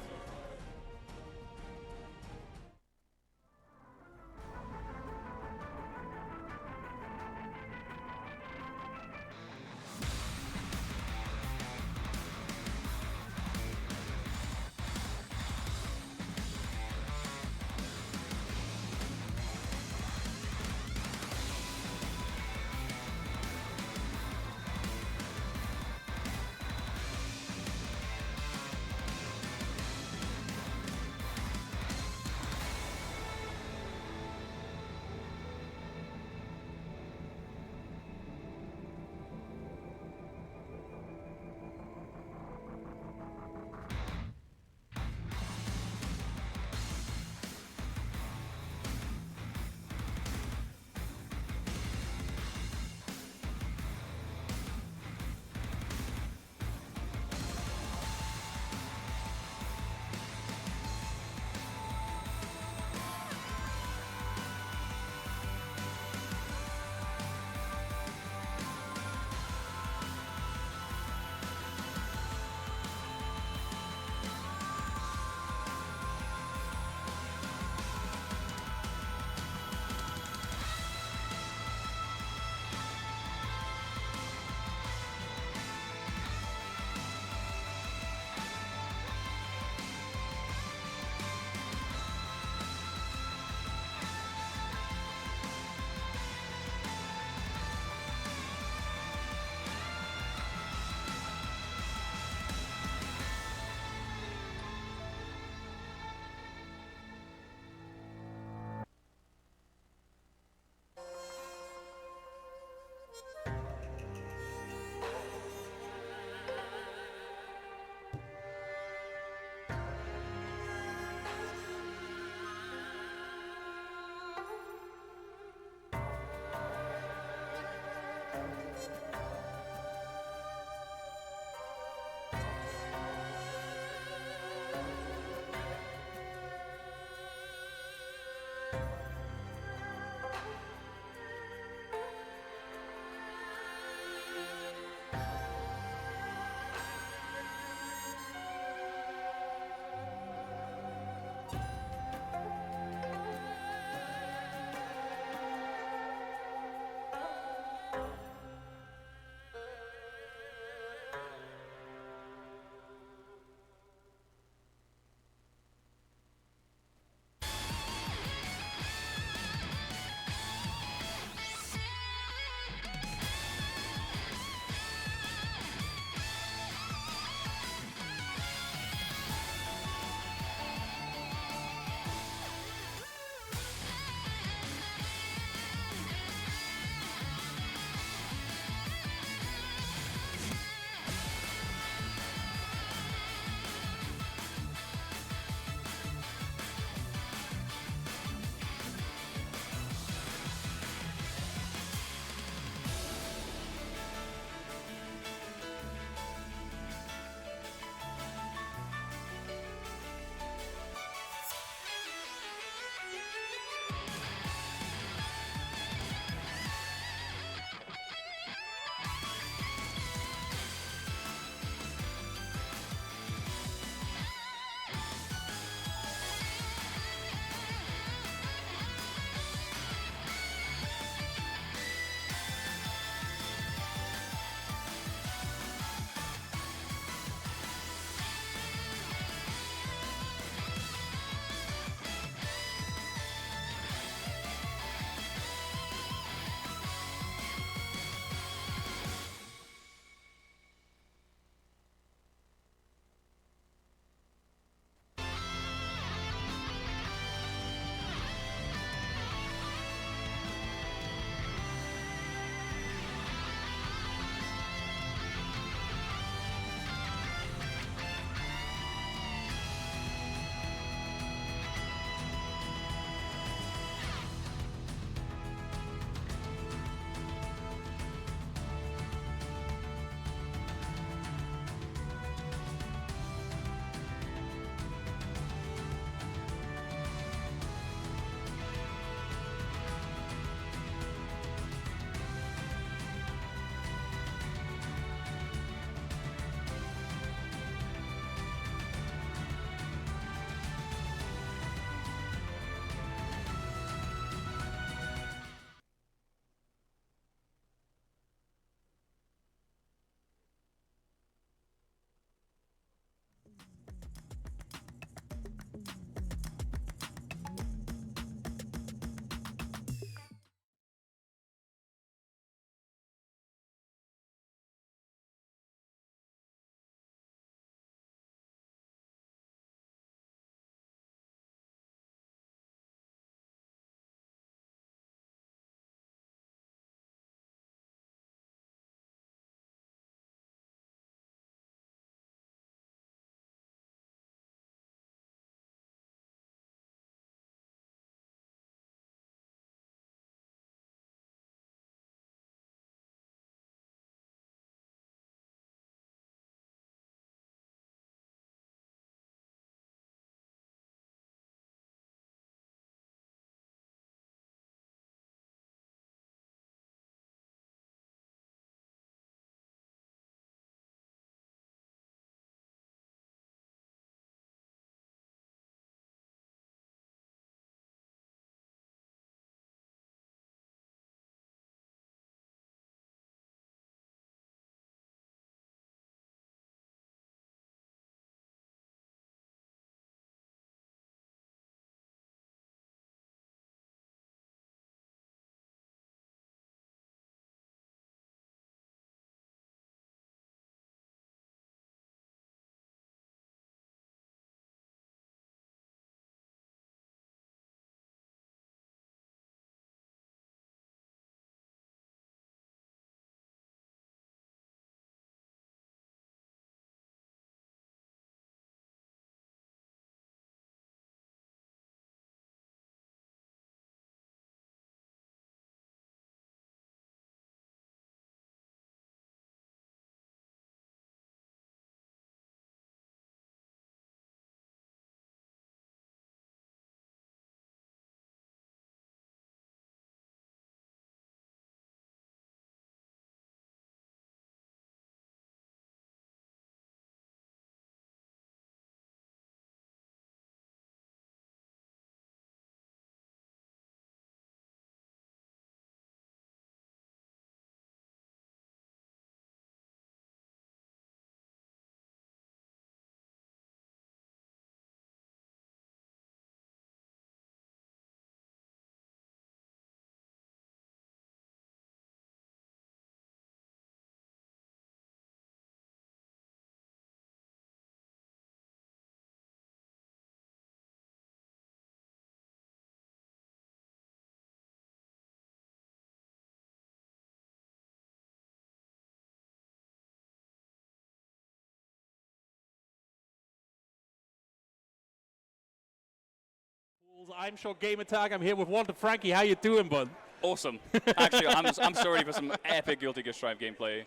I'm sure Game Attack. I'm here with Walter Frankie. How you doing, bud? Awesome. Actually, I'm so ready for some epic Guilty Gear Strive gameplay.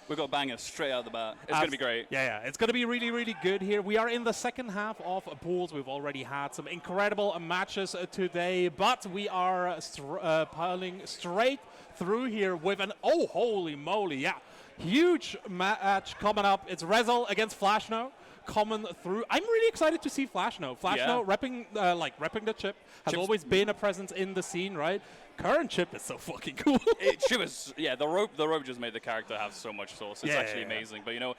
We've got bangers straight out of the bat. It's going to be great. Yeah, it's going to be really, really good here. We are in the second half of pools. We've already had some incredible matches today, but we are piling straight through here with an, oh, holy moly, yeah, huge match coming up. It's Rezel against Flashno coming through. I'm really excited to see Flashno. Flashno repping the chip, has always been a presence in the scene, right? Current chip is so fucking cool. Chip is, yeah, the rope just made the character have so much sauce. It's actually amazing. But, you know,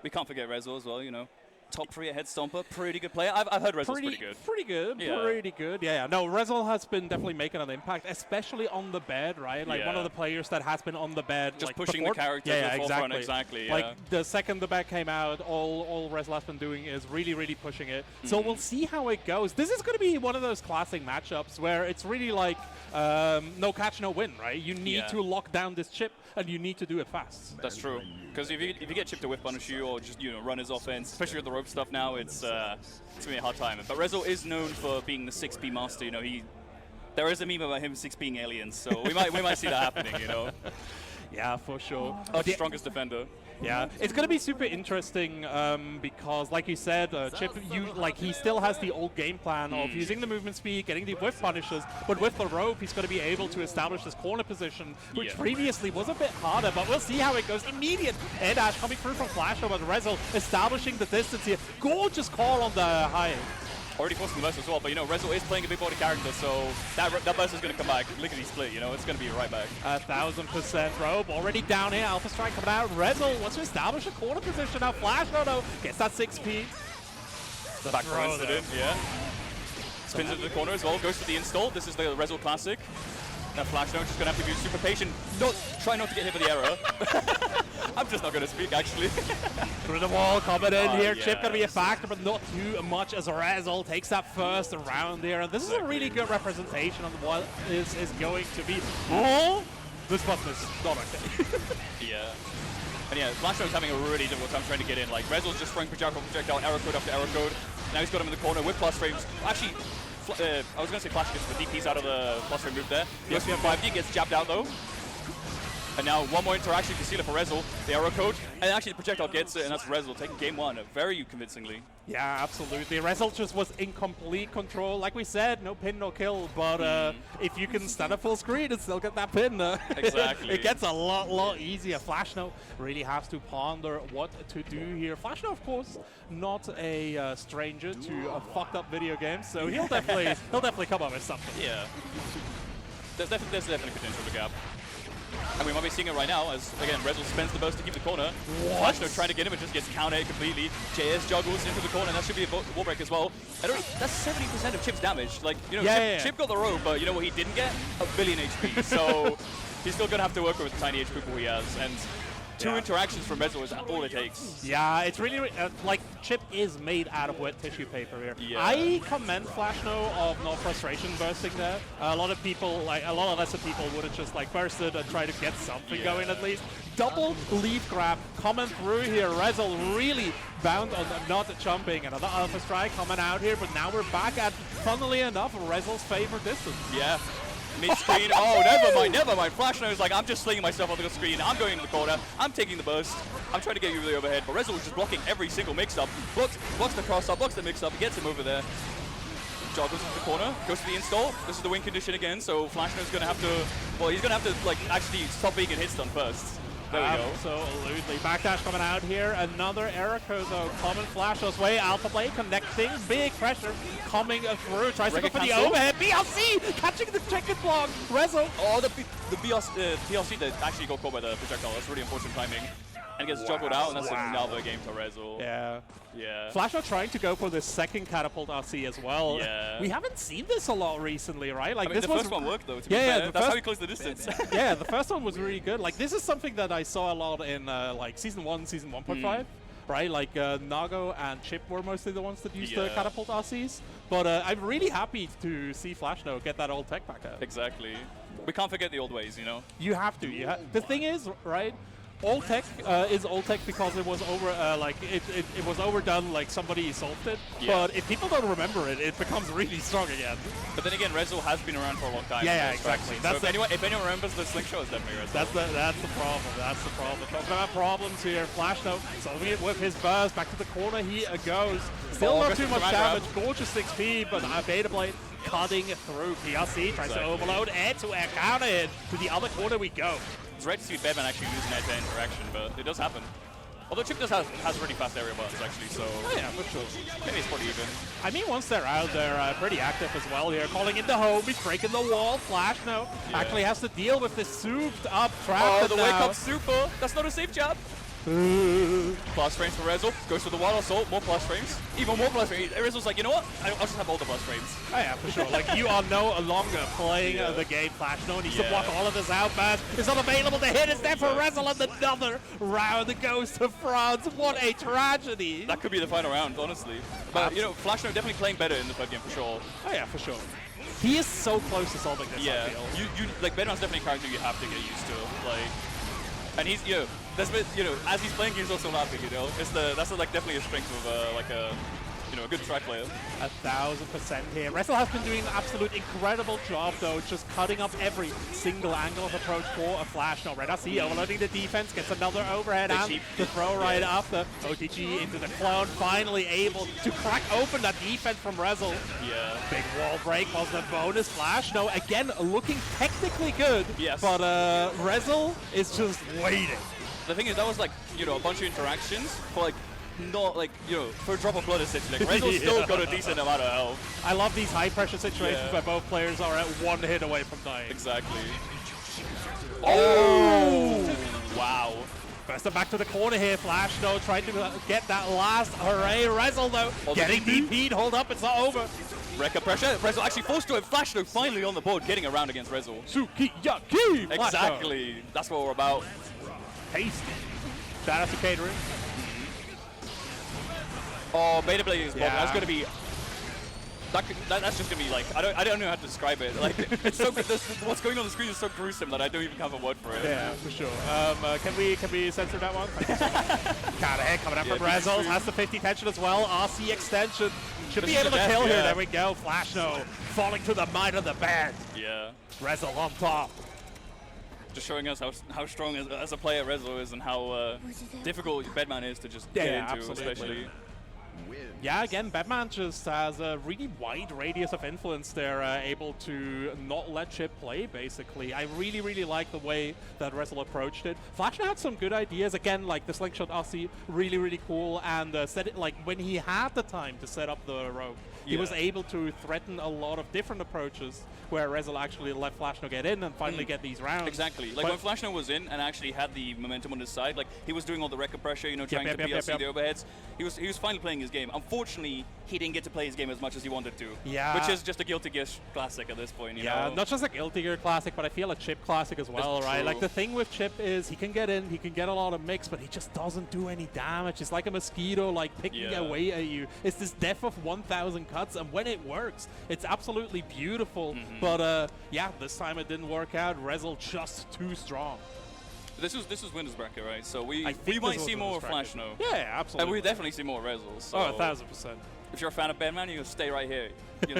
we can't forget Rezel as well, you know. Top 3 at Head Stomper, pretty good player. I've heard Rezel's pretty good. Pretty good. Yeah. No, Rezel has been definitely making an impact, especially on the bed, right? Like one of the players that has been on the bed. Just like pushing before. the character to the forefront, exactly. Like the second the bed came out, all Rezel has been doing is really, really pushing it. So we'll see how it goes. This is going to be one of those classic matchups where it's really like no catch, no win, right? You need to lock down this chip, and you need to do it fast. That's true. Because if you get Chip to whiff punish you or just run his offense, especially with the rope stuff now, it's gonna be a hard time. But Rezel is known for being the 6B master. You know, there is a meme about him 6Bing aliens, so we might see that happening. You know. Yeah, for sure. The strongest defender. Yeah, it's going to be super interesting because, like you said, Chip, he still has the old game plan of using the movement speed, getting the whiff punishes, but with the rope, he's going to be able to establish this corner position, which previously was a bit harder, but we'll see how it goes. Immediate air dash coming through from Flashno, but Rezel establishing the distance here. Gorgeous call on the high. Already forcing the burst as well, but Rezel is playing a big body character, so that burst is going to come back. Lickety split, it's going to be right back. 1,000% rope already down here. Alpha Strike coming out. Rezel wants to establish a corner position now. Flash, no, gets that 6P. The back throw incident, spins into the corner as well, goes to the install. This is the Rezel classic. Now Flashno just going to have to be super patient. Try not to get hit by the arrow. I'm just not going to speak, actually. Through the wall, coming in here. Yes. Chip going to be a factor, but not too much as Rezel takes that first round there. And this is a really good representation of what is going to be. Oh! This button is not okay. Yeah. And yeah, Flashno's having a really difficult time trying to get in. Like, Rezel's just throwing projectile, arrow code after arrow code. Now he's got him in the corner with plus frames. Actually, I was going to say Flash gets the DPs out of the plus frame move there. Goes for 5D, gets jabbed out though. And now one more interaction to seal it for Rezel, the arrow code, and actually the projectile gets it, and that's Rezel taking game 1 very convincingly. Yeah, absolutely. Rezel just was in complete control. Like we said, no pin, no kill, but if you can stand up full screen and still get that pin, exactly. It gets a lot easier. Flashno really has to ponder what to do here. Flashno, of course, not a stranger to fucked up video games, so he'll definitely come up with something. Yeah. There's definitely potential to gap. And we might be seeing it right now as, again, Rezel spends the burst to keep the corner. Flashno trying to get him and just gets countered completely. JS juggles into the corner, and that should be a wall break as well. That's 70% of Chip's damage. Like, Chip got the rope, but you know what he didn't get? A billion HP. So he's still going to have to work with the tiny HP pool he has. And 2 interactions from Rezel is all it takes. Yeah, it's really, like, Chip is made out of wet tissue paper here. Yeah. I commend Flashno of no frustration bursting there. A lot of lesser people would have just, like, bursted and tried to get something going at least. Double leaf grab coming through here. Rezel really bound on not jumping. Another Alpha Strike coming out here, but now we're back at, funnily enough, Rezel's favorite distance. Yeah. Mid-screen. Oh, never mind. Flashno's like, I'm just slinging myself onto the screen. I'm going into the corner. I'm taking the burst. I'm trying to get you over the overhead. But Rezel was just blocking every single mix-up. Blocks the cross-up, blocks the mix-up, gets him over there. Joggles into the corner, goes to the install. This is the win condition again, so Flashno's going to have to, well, he's going to have to, like, actually stop being in hit stun first. There we go. Absolutely. Backdash coming out here. Another error code though. Coming Flashno's way. Alpha play connecting. Big pressure coming through. Tries to go for the overhead. BLC catching the chicken block. Rezel. Oh, the BLC that actually got caught by the projectile. That's really unfortunate timing. And gets juggled out, and that's another game to Rezel. Yeah. Yeah. Flashno trying to go for the second catapult RC as well. Yeah. We haven't seen this a lot recently, right? Like, I mean, this the first one worked though, to be fair. That's how he closed the distance. Yeah, the first one was really good. Like, this is something that I saw a lot in, like, Season 1, Season 1.5. Right, like Nago and Chip were mostly the ones that used the catapult RCs. But I'm really happy to see Flashno get that old tech back out. Exactly. We can't forget the old ways, you know? You have to. The thing is, right, Ultech is Ultech because it was it was overdone, like somebody solved it. Yeah. But if people don't remember it, it becomes really strong again. But then again, Rezo has been around for a long time. Yeah, exactly. So if anyone remembers the slingshot, it's definitely Rezo. That's the problem. That's the problem. Talking about problems here. Flash now solving it with his burst. Back to the corner he goes. Still not too much damage. Gorgeous 6p, but Beta Blade cutting through. PRC tries to overload air-to-air counter hit. To the other corner we go. It's rare to see Bedman actually losing air-to-air interaction, but it does happen. Although Chip has really fast area buttons actually, so yeah, for sure. Maybe it's pretty even. I mean, once they're out, they're pretty active as well here. Calling in the home, he's breaking the wall. Flash now actually has to deal with this souped up trap. Oh, the wake up super. That's not a safe jab. Plus frames for Rezo. Goes for the wild assault. More plus frames. Even more plus frames. Rezo's like, you know what? I'll just have all the plus frames. Oh yeah, for sure. Like, you are no longer playing the game. Flash no needs to block all of this outburst. It's not available to hit. It's there for Rezo, and another round goes to France. What a tragedy. That could be the final round, honestly. But, you know, Flash no definitely playing better in the third game for sure. Oh yeah, for sure. He is so close to solving this, I feel. Like, Bedman's definitely a character you have to get used to. Like, and he's, that's been, as he's playing, he's also laughing, that's like definitely a strength of like a good track player. 1000% here. Rezo has been doing an absolute incredible job though, just cutting up every single angle of approach for a Flash. No, Red RC overloading the defense, gets another overhead and the throw right after. OTG into the clone, finally able to crack open that defense from Rezo. Yeah. Big wall break was the bonus. Flash, no, again, looking technically good. Yes. But Rezo is just waiting. The thing is, that was like, a bunch of interactions for like, not like, for a drop of blood essentially. Like, Rezo's still got a decent amount of health. I love these high pressure situations where both players are at one hit away from dying. Exactly. Oh! Wow. First back to the corner here, Flash no trying to get that last hooray. Rezo though, getting DP'd, hold up, it's not over. Rekka pressure, Rezo actually forced to it. Flash no finally on the board, getting around against Rezo. Sukiyaki! Exactly, that's what we're about. Tasty. Shout out to catering. Oh, Beta Blade is bomb. That's gonna be. That's just gonna be like I don't know how to describe it. Like it's so good. What's going on the screen is so gruesome that I don't even have a word for it. Yeah, for sure. Can we censor that one? Got ahead coming up from Rezo. Has the 50 tension as well. RC extension should be able to kill here. There we go. Flash no falling to the might of the band. Yeah. Rezo on top. Just showing us how strong as a player Rezo is and how difficult Bedman is to just get into, absolutely. especially. Yeah, again, Bedman just has a really wide radius of influence. They're able to not let Chip play, basically. I really, really like the way that Rezo approached it. Flash had some good ideas. Again, like the slingshot RC, really, really cool. And set it like when he had the time to set up the rope, he was able to threaten a lot of different approaches where Rezo actually let Flash no get in and finally get these rounds. Exactly. Like when Flash no was in and actually had the momentum on his side, like he was doing all the Rekka pressure, trying to PLC the overheads. He was finally playing his game. Unfortunately, he didn't get to play his game as much as he wanted to. Yeah. Which is just a Guilty Gear classic at this point, you know? Not just a Guilty Gear classic, but I feel a Chip classic as well, right? Like the thing with Chip is he can get in, he can get a lot of mix, but he just doesn't do any damage. It's like a mosquito, like picking away at you. It's this death of 1,000 cuts, and when it works, it's absolutely beautiful. But this time it didn't work out. Rezo just too strong. This was winners bracket, right? So we might see more Flash no. Yeah, absolutely. And we definitely see more Rezo. So 1000%. If you're a fan of Bedman, you stay right here.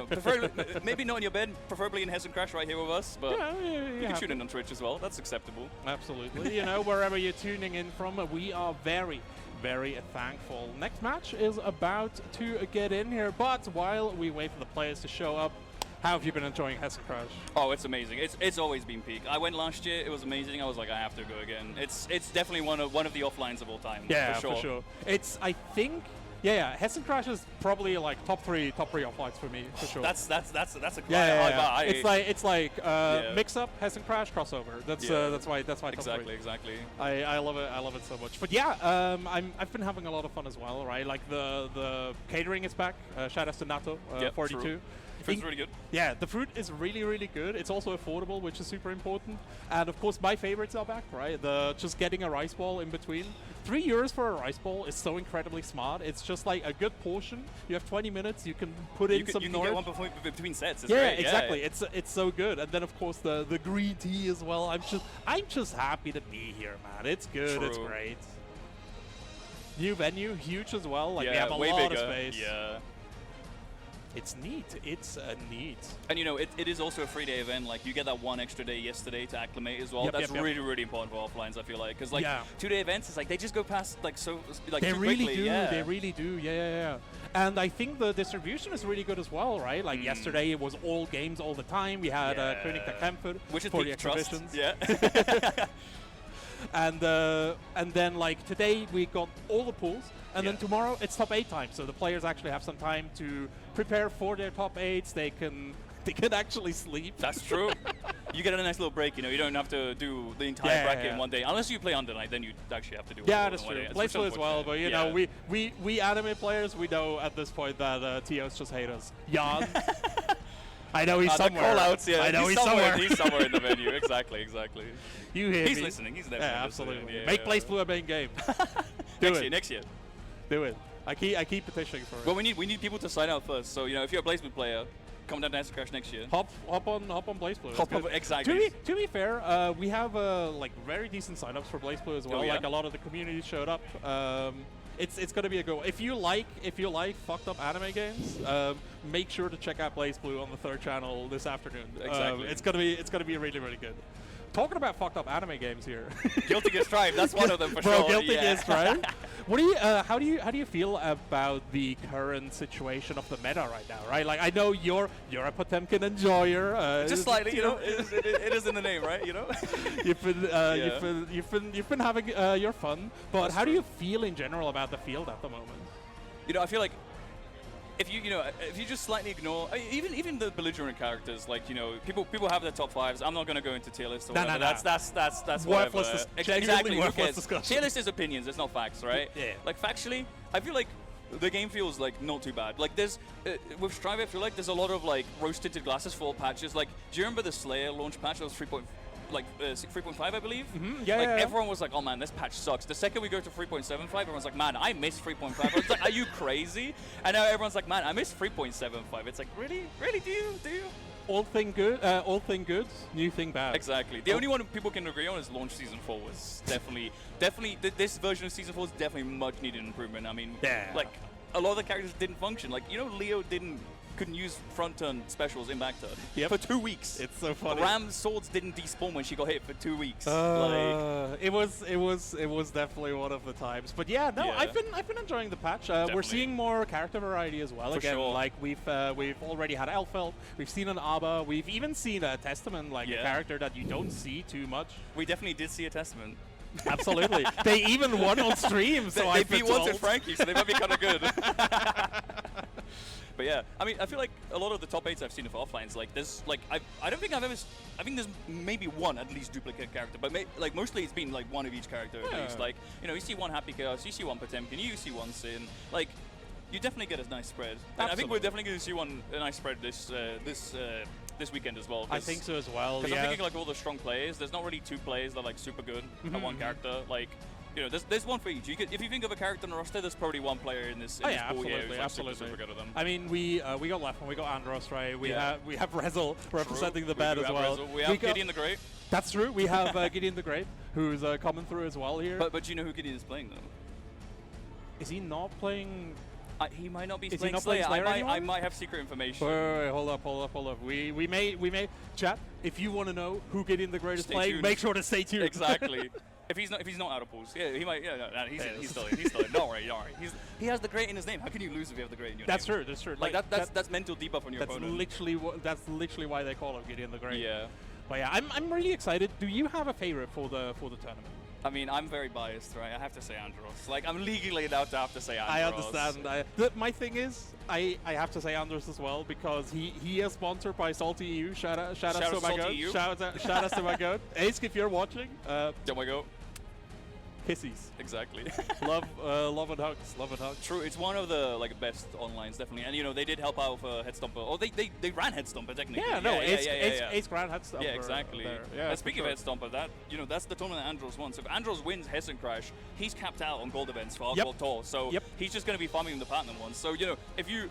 Preferably, maybe not in your bed, preferably in Hessen Crash right here with us, but you can tune in on Twitch as well. That's acceptable. Absolutely. Wherever you're tuning in from, we are very, very thankful. Next match is about to get in here, but while we wait for the players to show up, how have you been enjoying Hessen Crash? Oh, it's amazing. It's always been peak. I went last year. It was amazing. I was like, I have to go again. It's definitely one of the offlines of all time. Yeah, for sure. It's Hessen Crash is probably like top three offlines for me for sure. That's a high bar. It's like mix up Hessen Crash crossover. That's why exactly. I love it so much. But yeah, I've been having a lot of fun as well, right? Like the catering is back. Shout out to Nato 42. True. Fruit's really good. Yeah, the fruit is really, really good. It's also affordable, which is super important. And of course, my favorites are back, right? Just getting a rice ball in between. €3 for a rice ball is so incredibly smart. It's just like a good portion. You have 20 minutes. You can put in some. You can get one between sets. It's yeah, great. exactly. Yeah. It's so good. And then of course the green tea as well. I'm just happy to be here, man. It's good. True. It's great. New venue, huge as well. Like we have a way lot bigger. of space. Yeah. It's neat. It's neat. And you know, it is also a 3-day event. Like you get that one extra day yesterday to acclimate as well. Yep, That's yep. really, really important for offlines. I feel like because like Yeah. 2-day events is like they just go past like so like They too really quickly. do. Yeah. They really do. Yeah. And I think the distribution is really good as well, right? Like yesterday, it was all games all the time. We had König der Kämpfer Which is for the peak trust. exhibitions. Yeah. And then like today we got all the pools, and then tomorrow it's top 8 time. So the players actually have some time to prepare for their top 8s. They can actually sleep. That's true. You get a nice little break. You know, you don't have to do the entire bracket in one day, unless you play Under Night. Then you actually have to do. Yeah, it that's in one true. day. Play It's as well, but you know, Yeah. we anime players, we know at this point that TOs just hate us. Jan. I know he's somewhere. The call-outs, yeah. I know he's somewhere. somewhere. He's somewhere in the venue. Exactly. You hear He's me. listening. He's definitely Yeah, listening. absolutely. Yeah, Make yeah. Blaze Blue a main game. Next year. Do it. I keep petitioning for it. Well, we need people to sign up first. So you know, if you're a Blaze Blue player, come down to Acid Crash next year. Hop on Blaze Blue. Hop That's on- good. exactly. To be fair, we have like very decent signups for Blaze Blue as well. Oh, yeah? Like a lot of the community showed up. It's gonna be a go. If you like fucked up anime games, make sure to check out Blaze Blue on the 3rd channel this afternoon. Exactly. It's gonna be really, really good. Talking about fucked up anime games here. Guilty Gear Strive. That's one of them for Bro, sure. Guilty yeah. Gear Strive. What do you? How do you feel about the current situation of the meta right now? Right, like I know you're a Potemkin enjoyer. Just slightly, you know. It is in the name, right? You know. You've been having your fun, but That's how do true. you feel in general about the field at the moment? You know, I feel like if you just slightly ignore even the belligerent characters, like people have their top 5s. I'm not going to go into tier list or No, whatever. no. That's Worthless whatever. genuinely Exactly. Who worthless cares? discussion. Tier list is opinions. It's not facts, right? Yeah. Like factually, I feel like the game feels like not too bad. Like there's with Strive, I feel like there's a lot of like rose-tinted glasses full patches. Like, do you remember the Slayer launch patch that was 3.5, I believe? Yeah, like yeah. everyone was like, "Oh man, this patch sucks." The second we go to 3.75, everyone's like, "Man, I miss 3.5." I was like, "Are you crazy?" And now everyone's like, "Man, I miss 3.75." It's like, really, do you? Old thing good, new thing bad. Exactly. The only one people can agree on is launch season 4 was definitely this version of season 4 is definitely much needed improvement. I mean, like a lot of the characters didn't function. Like Leo couldn't use front turn specials in back turn for 2 weeks. It's so funny. Ram's swords didn't despawn when she got hit for 2 weeks. It was definitely one of the times. But yeah, no, Yeah. I've been enjoying the patch. We're seeing more character variety as well. For Again, sure. like we've already had Elfeld, we've seen an Abba, we've even seen a Testament, like a character that you don't see too much. We definitely did see a Testament. Absolutely. They even won on stream, so they I've been beat Wanted told. Frankie, so they might be kind of good. But yeah, I mean, I feel like a lot of the top 8s I've seen of offlines, like there's like I don't think I've ever. I think there's maybe one at least duplicate character, but like mostly it's been like one of each character at least. Like you see one Happy Chaos, you see one Potemkin, you see one Sin. Like you definitely get a nice spread. And I think we're definitely going to see a nice spread this weekend as well. I think so as well. Because I'm thinking like all the strong players, there's not really 2 players that are like super good at one character. Like. There's one for each. If you think of a character on the roster, there's probably one player in this pool here who's like super good at them. I mean, we got Lefman, we got Andros, right? We have Rezel representing the bed as well. We have Gideon the Great. That's true. We have Gideon the Great, who's coming through as well here. But do you know who Gideon is playing though? Is he not playing? He might not be Is playing he not Slayer. playing Slayer I might have secret information. Wait, hold up. We may chat. If you want to know who Gideon the Great is Stay playing, tuned. make sure to stay tuned. Exactly. If he's not out of pools, he might. He's still in. Don't worry. He has the Great in his name. How can you lose if you have the Great in your That's name? That's true. Like that's mental debuff on your opponent. That's literally why they call him Gideon the Great. Yeah. But yeah, I'm really excited. Do you have a favorite for the tournament? I mean, I'm very biased, right? I have to say Andros. Like, I'm legally allowed to have to say Andros. I understand. My thing is, I have to say Andros as well because he is sponsored by Salty EU. Shout out to my goat. Shout out to my goat. Ace, if you're watching. There we go. Kissies. Exactly. love and hugs. Love and hugs. True, it's one of the best onlines, definitely. And, you know, they did help out for Headstomper. Oh, they ran Headstomper, technically. Yeah, no, Ace ran Headstomper. Yeah, exactly. Yeah, and speaking of Headstomper, that's the tournament that Andros won. So if Andros wins Hessen Crash, he's capped out on gold events for Gold Tour. So he's just going to be farming the platinum ones. So, you know, if you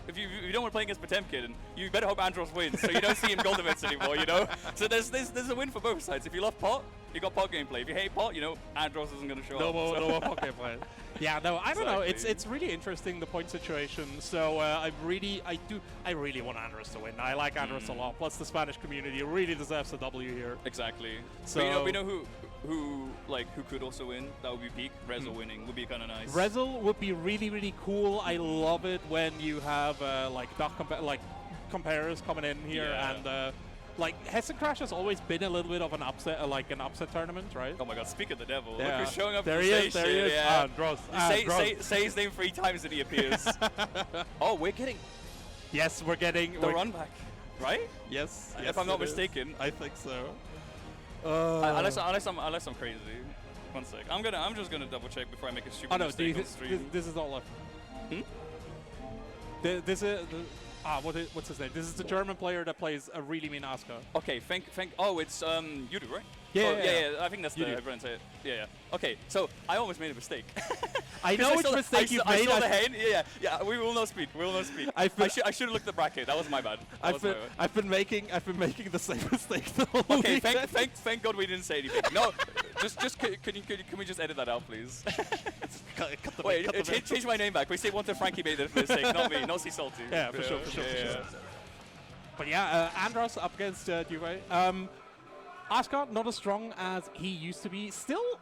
don't want to play against Potemkin, you better hope Andros wins so you don't see him gold events anymore, you know? So there's a win for both sides. If you love Pot, you got Pot gameplay. If you hate Pot, you know, Andros isn't going to show up. No more Pot gameplay. Yeah, no, I don't know. It's really interesting, the point situation. So I really want Andros to win. I like Andros a lot. Plus the Spanish community really deserves a W here. Exactly. So we know who could also win. That would be Peak. Rezel winning would be kind of nice. Rezel would be really, really cool. I love it when you have comparers coming in here and. Hessen Crash has always been a little bit of an upset, an upset tournament, right? Oh my God! Speak of the devil, yeah. Look who's showing up. There he is. There he is. Andros. Say his name 3 times and he appears. Oh, we're getting. Yes, we're getting the run back, right? Yes. If I'm not mistaken. I think so. Unless I'm crazy. 1 sec. I'm just gonna double check before I make a stupid mistake on stream. This is all left. What's his name? This is the German player that plays a really mean Asuka. Okay, oh, it's Yudu, right? Yeah. I think that's the everyone say it. Yeah. Okay, so I almost made a mistake. I know which mistake you've made. I saw the hand. Yeah. We will not speak. I should have looked at the bracket. That was my bad. I've been making the same mistake. Okay, thank God we didn't say anything. No, just can we just edit that out, please? Change my name back. We say Frankie made the mistake, not me, not C Salty. Yeah, for sure. But yeah, Andros up against Duvet. Asuka, not as strong as he used to be. Still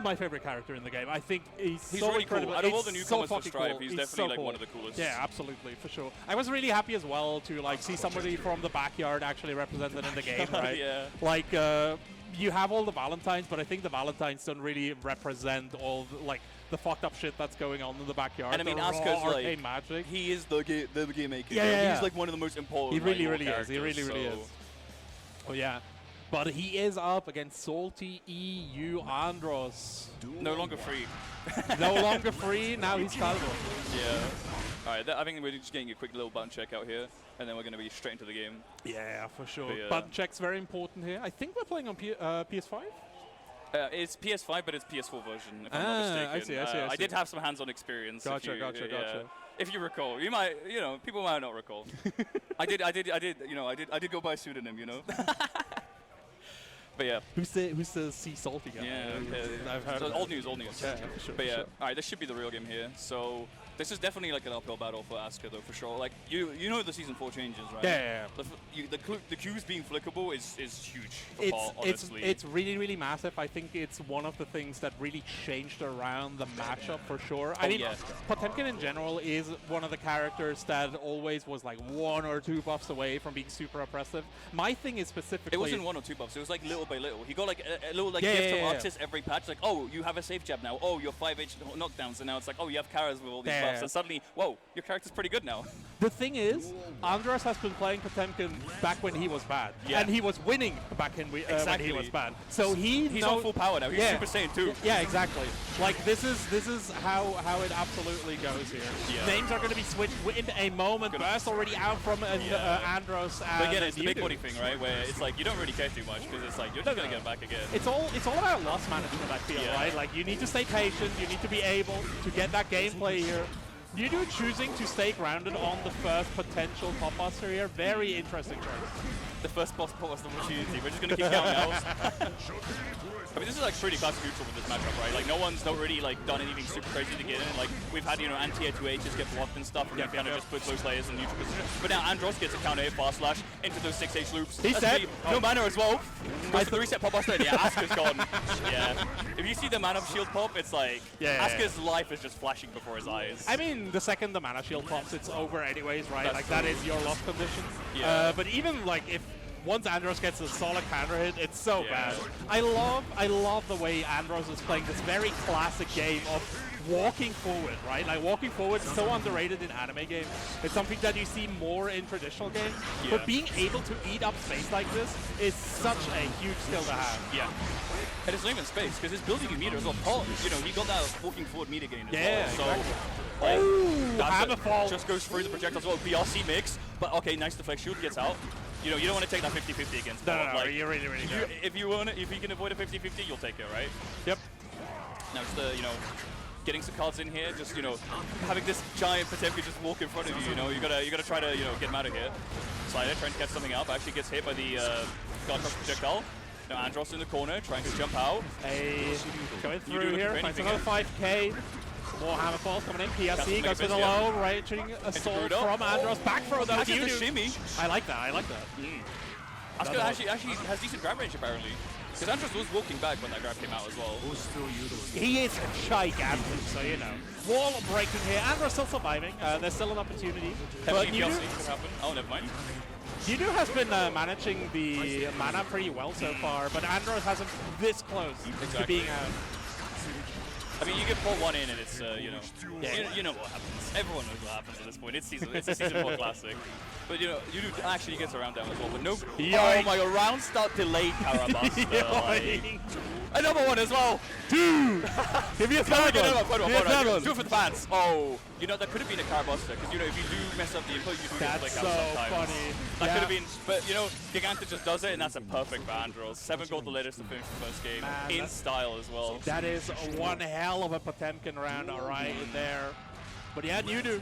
my favorite character in the game. I think he's so really incredible. Cool. Out of all the newcomers so for Stripe, cool. he's definitely one of the coolest. Yeah, absolutely, for sure. I was really happy as well to see somebody from the backyard actually represented in the game, right? Yeah. You have all the Valentines, but I think the Valentines don't really represent all the fucked up shit that's going on in the backyard. And I mean, Asuka's arcane magic. He is the game maker. Yeah. He's one of the most important. He really is. He really is. Oh yeah. But he is up against Salty EU Andros. No longer free. No longer free. Now he's Calvo. Yeah. All right. I think we're just getting a quick little button check out here, and then we're going to be straight into the game. Yeah, for sure. Button check's very important here. I think we're playing on PS5. It's PS5, but it's PS4 version, if I'm not mistaken. I see. I did have some hands-on experience. Gotcha. If you recall, you might, people might not recall. I did go by a pseudonym, But yeah. Who's the Sea Salty guy? Yeah, I've heard so old news. Yeah, for sure. But yeah, alright, this should be the real game here. So this is definitely an uphill battle for Asuka though, for sure. You know the Season 4 changes, right? Yeah. The Qs being flickable is huge for Paul, honestly. It's really, really massive. I think it's one of the things that really changed around the matchup for sure. I mean, Potemkin in general is one of the characters that always was 1 or 2 buffs away from being super oppressive. My thing is specifically... It wasn't 1 or 2 buffs. It was little by little. He got a little gift of Arctis every patch. Oh, you have a safe jab now. Oh, you're 5H knockdowns. And now it's oh, you have Karas with all these buffs. And suddenly, whoa, your character's pretty good now. The thing is, Andros has been playing Potemkin back when he was bad. Yeah. And he was winning back when he was bad. So he's on full power now. He's Super Saiyan 2. Yeah, exactly. This is how it absolutely goes here. Yeah. Names are going to be switched in a moment. Burst already out from Andros. But again, it's the big body thing, right? Where it's you don't really care too much because it's you're just going to get back again. It's all about loss management, I feel, right? You need to stay patient. You need to be able to get that gameplay here. Yudu choosing to stay grounded on the first potential pop buster here. Very interesting choice. The first pop buster opportunity. We're just going to keep counting out. I mean, this is pretty class neutral with this matchup, right? No one's not really done anything super crazy to get in. We've had anti-air 2Hs get blocked and stuff, and we've kind of just put those layers in neutral position. But now Andros gets a counter hit fast slash into those 6H loops. He said no mana as well. Goes for the reset pop buster. Yeah, Asuka's gone. Yeah. If you see the mana shield pop, it's Asuka's life is just flashing before his eyes. I mean, the second the mana shield pops, it's over anyways, right? That's that is your loss condition. Yeah. But even if once Andros gets a solid counter hit, it's so bad. I love the way Andros is playing this very classic game of walking forward, right? Like walking forward is so underrated in anime games. It's something that you see more in traditional games. But being able to eat up space like this is such a huge skill to have. Yeah. And it's not even space, because it's building a meter as well. Paul, you know, he got that walking forward meter gain as well. So, like, hammer fall. Just goes through the projectile as well. BRC mix, but okay, nice deflect shield gets out. You know, you don't want to take that 50-50 against Paul. No, like, you really don't. If you can avoid a 50-50, you'll take it, right? Yep. Now just you know, getting some cards in here, just, you know, having this giant Potemkin just walk in front of you, you know, you gotta try to, you know, get him out of here. Slider trying to catch something out, but actually gets hit by the God Crush projectile. Now Andros in the corner, trying to jump out. Going through here, finds another 5k. More hammer falls coming in. PSC goes for the low, raging assault from Andros. Back throw though. Actually, the shimmy. I like that. I like that. Asuka actually has decent grab range apparently. Because Andros was walking back when that grab came out as well. He is gigantic, so you know. Wall breaking here. Andros still surviving. There's still an opportunity. But PLC could happen. Oh, never mind. Yudu has been managing the mana pretty well so far, but Andros hasn't this close to being out. I mean, you get pull one in and it's, you know, you know what happens. Everyone knows what happens at this point. It's a Season 4 classic. But, you know, Yudu actually gets around down as well, but no. Oh my god, round start delayed Karabuster. Like, another one as well. Dude! Give me a third one. Do it for the fans. Oh, you know, that could have been a Karabuster, because, you know, if you do mess up the input, you do get to click out sometimes. Funny. That could have been, but, you know, Giganta just does it, and that's a perfect for Andros. 7 gold the latest to finish the first game. In style as well. That is one hell of a Potemkin round right there. But yeah, Yudu.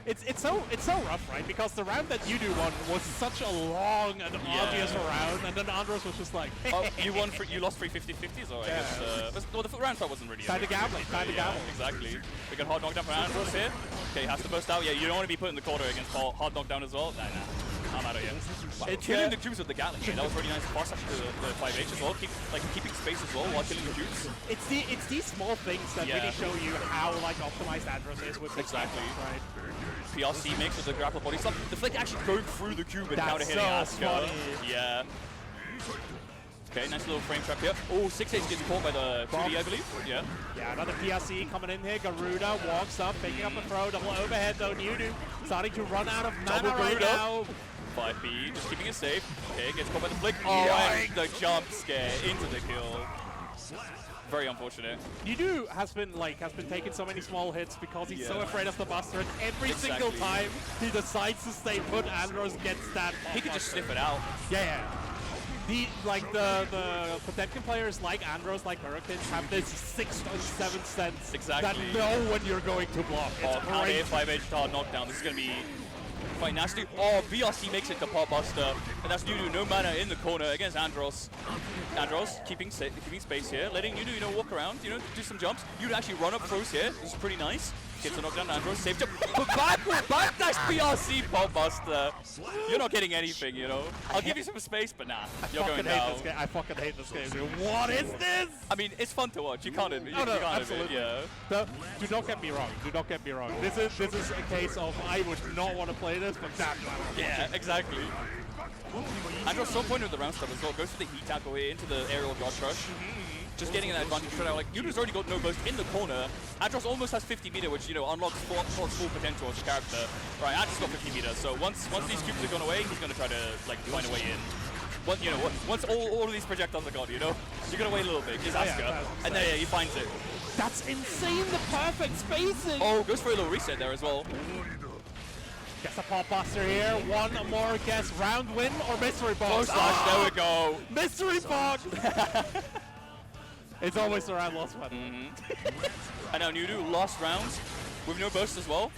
It's so rough, right? Because the round that Yudu won was such a long and obvious round, and then Andros was just like, oh, you lost 3 50-50s, or I guess. Well, the round fight wasn't really. Time to gamble. Exactly. We got hard knockdown from Andros here. Okay, has to burst out. Yeah, you don't want to be put in the corner against Paul. Hard knockdown as well. Nah. I'm out of here. Wow. Killing the cubes with the Gatling. That was really nice. Fast actually the 5H as well. Keeping space as well while killing the cubes. It's these small things that really show you how like optimized Andros is with exactly. Right. PRC mix with the grapple body slap. The flick actually going through the cube and counter hitting Asuka. Yeah. Okay, nice little frame trap here. Oh, 6H gets caught by the 2D, I believe. Yeah. Yeah, another PRC coming in here. Garuda walks up, picking up a throw. Double overhead though. Yudu starting to run out of mana right now. 5B, just keeping it safe. Okay, gets caught by the flick. Oh, and the jump scare into the kill. Very unfortunate. Yudu has been taking so many small hits because he's so afraid of the Buster, and every single time he decides to stay put, Andros gets that. He could just sniff it out. Yeah. The Potemkin players like Andros, like Hurricanes, have this 6th and 7th sense that know when you're going to block. It's counter 5H hard knockdown. This is going to be quite nasty. Oh, BRC makes it to Pot Buster, and that's Yudu, no mana in the corner against Andros. Andros keeping space here, letting Yudu, you know, walk around, you know, do some jumps. Yudu actually run up throws here. This is pretty nice. Gets a knockdown. Andros saved up. But back dash BRC Pot Buster. You're not getting anything, you know. I'll give you some space, but nah. You're going down. I fucking hate this game. What is this? I mean, it's fun to watch. You can't admit. No, absolutely. Do not get me wrong. Do not get me wrong. This is a case of I would not want to play this, but damn. Yeah, exactly. Andros some point of the round stuff as well. Goes for the heat tackle here into the aerial God Crush. Just getting an advantage straight out. Like, Yudu's already got no burst in the corner. Andros almost has 50 meter, which, you know, unlocks full potential as a character. Right, Andros got 50 meter, so once these cubes have gone away, he's going to try to, like, find a way in. Once all of these projectiles are gone, you know, you're going to wait a little bit. Here's Asuka, and then he finds it. That's insane, the perfect spacing! Oh, goes for a little reset there as well. Gets a Pot Buster here. One more guess. Round win or mystery box? There we go. Mystery box! It's always a round lost one. And now Yudu lost rounds with no burst as well.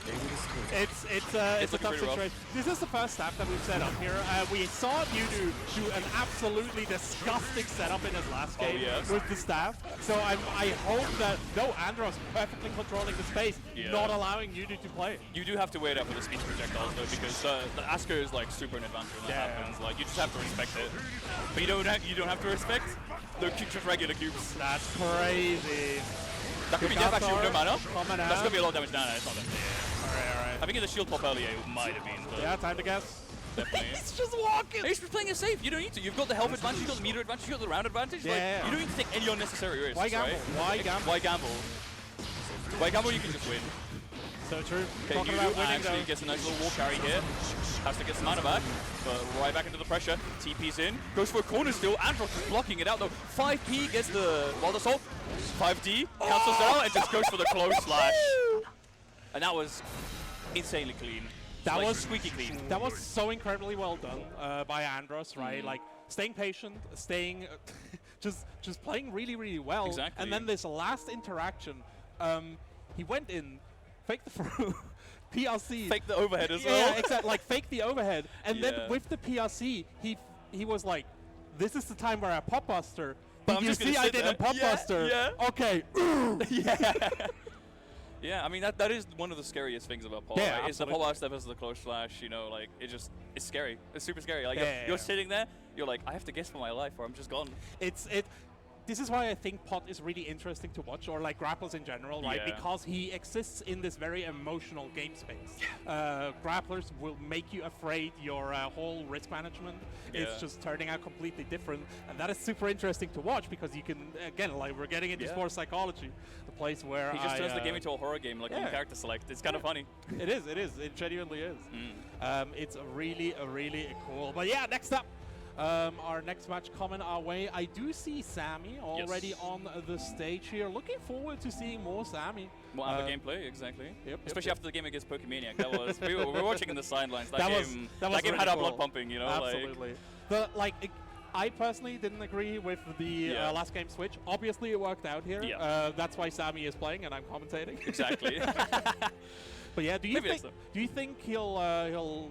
It's a tough situation. This is the first staff that we've set up here. We saw Yudu do an absolutely disgusting setup in his last game with the staff. So I hope that Andros perfectly controlling the space, not allowing Yudu to play. You do have to wait out for the speed projectiles though, because the Asuka is like super in advance when that happens. Like, you just have to respect it. But you don't have to respect the just regular cubes. That's crazy. That could be death actually with no mana. That's going to be a lot of damage. Nah, it's not that. Alright. I think in the shield pop earlier it might have been. But yeah, time to guess. definitely. He's just walking. He's just playing it safe. You don't need to. You've got the health advantage, you've got the meter advantage, you've got the round advantage. Yeah. Like, you don't need to take any unnecessary risks. Why gamble? Right? Why gamble? Why gamble? Why gamble? You can just win. So true. Okay, Talking Yu about winning, actually though. gets a nice little wall carry here. Has to get some mana back, but right back into the pressure. TP's in, goes for a corner still. Andros is blocking it out though. 5P gets the Wild Assault. 5D cancels out and just goes for the close slash. And that was insanely clean. That like, was squeaky clean. That was so incredibly well done by Andros, right? Like staying patient, staying, just playing really, really well. Exactly. And then this last interaction, he went in, faked the throw, PRC. Fake the overhead as well. Yeah, exactly. Like fake the overhead, and then with the PRC, he was like, "This is the time where I pop buster." Did you see I didn't pop buster? Yeah. Okay. Yeah. Yeah, I mean that is one of the scariest things about pop. Yeah, right? It's the pop out step versus the close slash. You know, like it's scary. It's super scary. Like you're sitting there, you're like, I have to guess for my life, or I'm just gone. This is why I think Pot is really interesting to watch, or like grapplers in general, right? Yeah. Because he exists in this very emotional game space. Grapplers will make you afraid. Your whole risk management is just turning out completely different, and that is super interesting to watch because you can, again, like we're getting into sports psychology, the place where he just turns the game into a horror game, like on character select. It's kind of funny. It is. It genuinely is. It's really cool. But yeah, next up. Our next match coming our way. I do see Sammy already on the stage here. Looking forward to seeing more Sammy. More other gameplay, exactly. Yep, Especially after the game against Pokemaniac. That was we were watching in the sidelines. That game really had our cool. blood pumping. You know, absolutely. I personally didn't agree with the last game switch. Obviously, it worked out here. Yeah. That's why Sammy is playing and I'm commentating. Exactly. But yeah, do you think he'll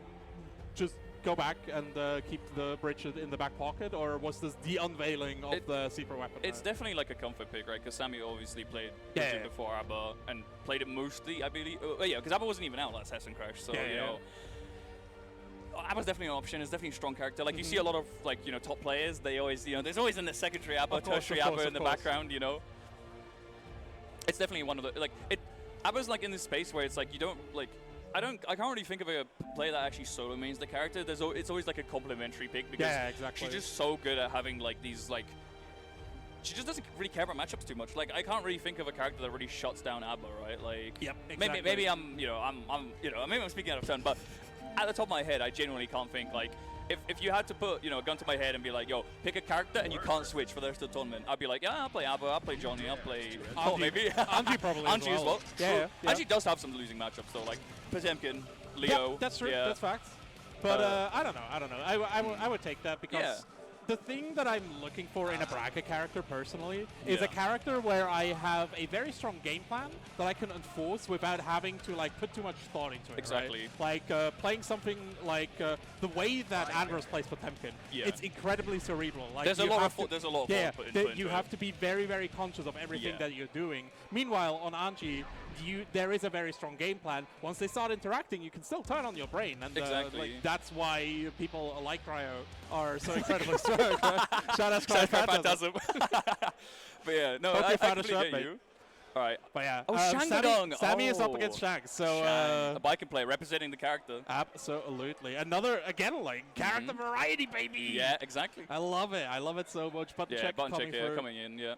just go back and keep the bridge in the back pocket, or was this the unveiling of the super weapon? It's definitely like a comfort pick, right? Because Sammy obviously played it before ABBA and played it mostly, I believe. Yeah, because ABBA wasn't even out last Hessen Crash, so you know. ABBA's definitely an option. It's definitely a strong character. Like you see a lot of top players. They always there's always in the secondary ABBA, tertiary ABBA in the background. You know. It's definitely one of the ABBA's like in this space where it's like you don't like. I can't really think of a player that actually solo mains the character. It's always like a complementary pick because she's just so good at having like these like. She just doesn't really care about matchups too much. Like I can't really think of a character that really shuts down ABBA, right? Like exactly. maybe I'm speaking out of turn, but at the top of my head, I genuinely can't think like. If you had to put a gun to my head and be like, yo, pick a character and you can't switch for the rest of the tournament, I'd be like, yeah, I'll play ABBA, I'll play Johnny, I'll play maybe Anji probably Anji as well. Yeah. Anji does have some losing matchups though, like Potemkin, Leo. Yeah, that's true. That's facts. But I don't know. I would take that because the thing that I'm looking for in a bracket character personally is a character where I have a very strong game plan that I can enforce without having to like put too much thought into it. Exactly. Right? Like playing something like the way that Andros plays Potemkin. It's incredibly cerebral. Like there's a lot of thought put into you have to be very, very conscious of everything that you're doing. Meanwhile, on Anji, there is a very strong game plan. Once they start interacting, you can still turn on your brain, and that's why people like Cryo are so incredibly strong. Shout out Cryo Phantasm. But yeah, no, I completely get you. All right. But yeah, Sammy is up against Shang. So a biking player representing the character. Absolutely. Another character variety, baby. Yeah, exactly. I love it. I love it so much. Button check coming in. Yeah.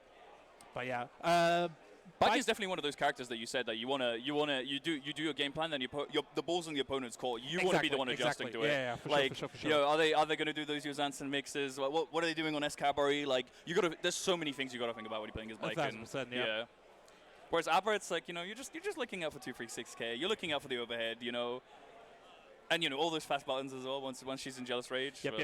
But yeah. Bike is definitely one of those characters that you said that you do your game plan, then the ball's in the opponent's court. You want to be the one adjusting to it. Yeah, for sure. You know, are they going to do those Zansen mixes? What are they doing on Escabari? Like there's so many things you got to think about when you're playing his bike. 1,000%, yeah. Whereas ABBA, it's like you're just looking out for 236K. You're looking out for the overhead. And all those fast buttons as well. Once she's in Jealous Rage. Yep.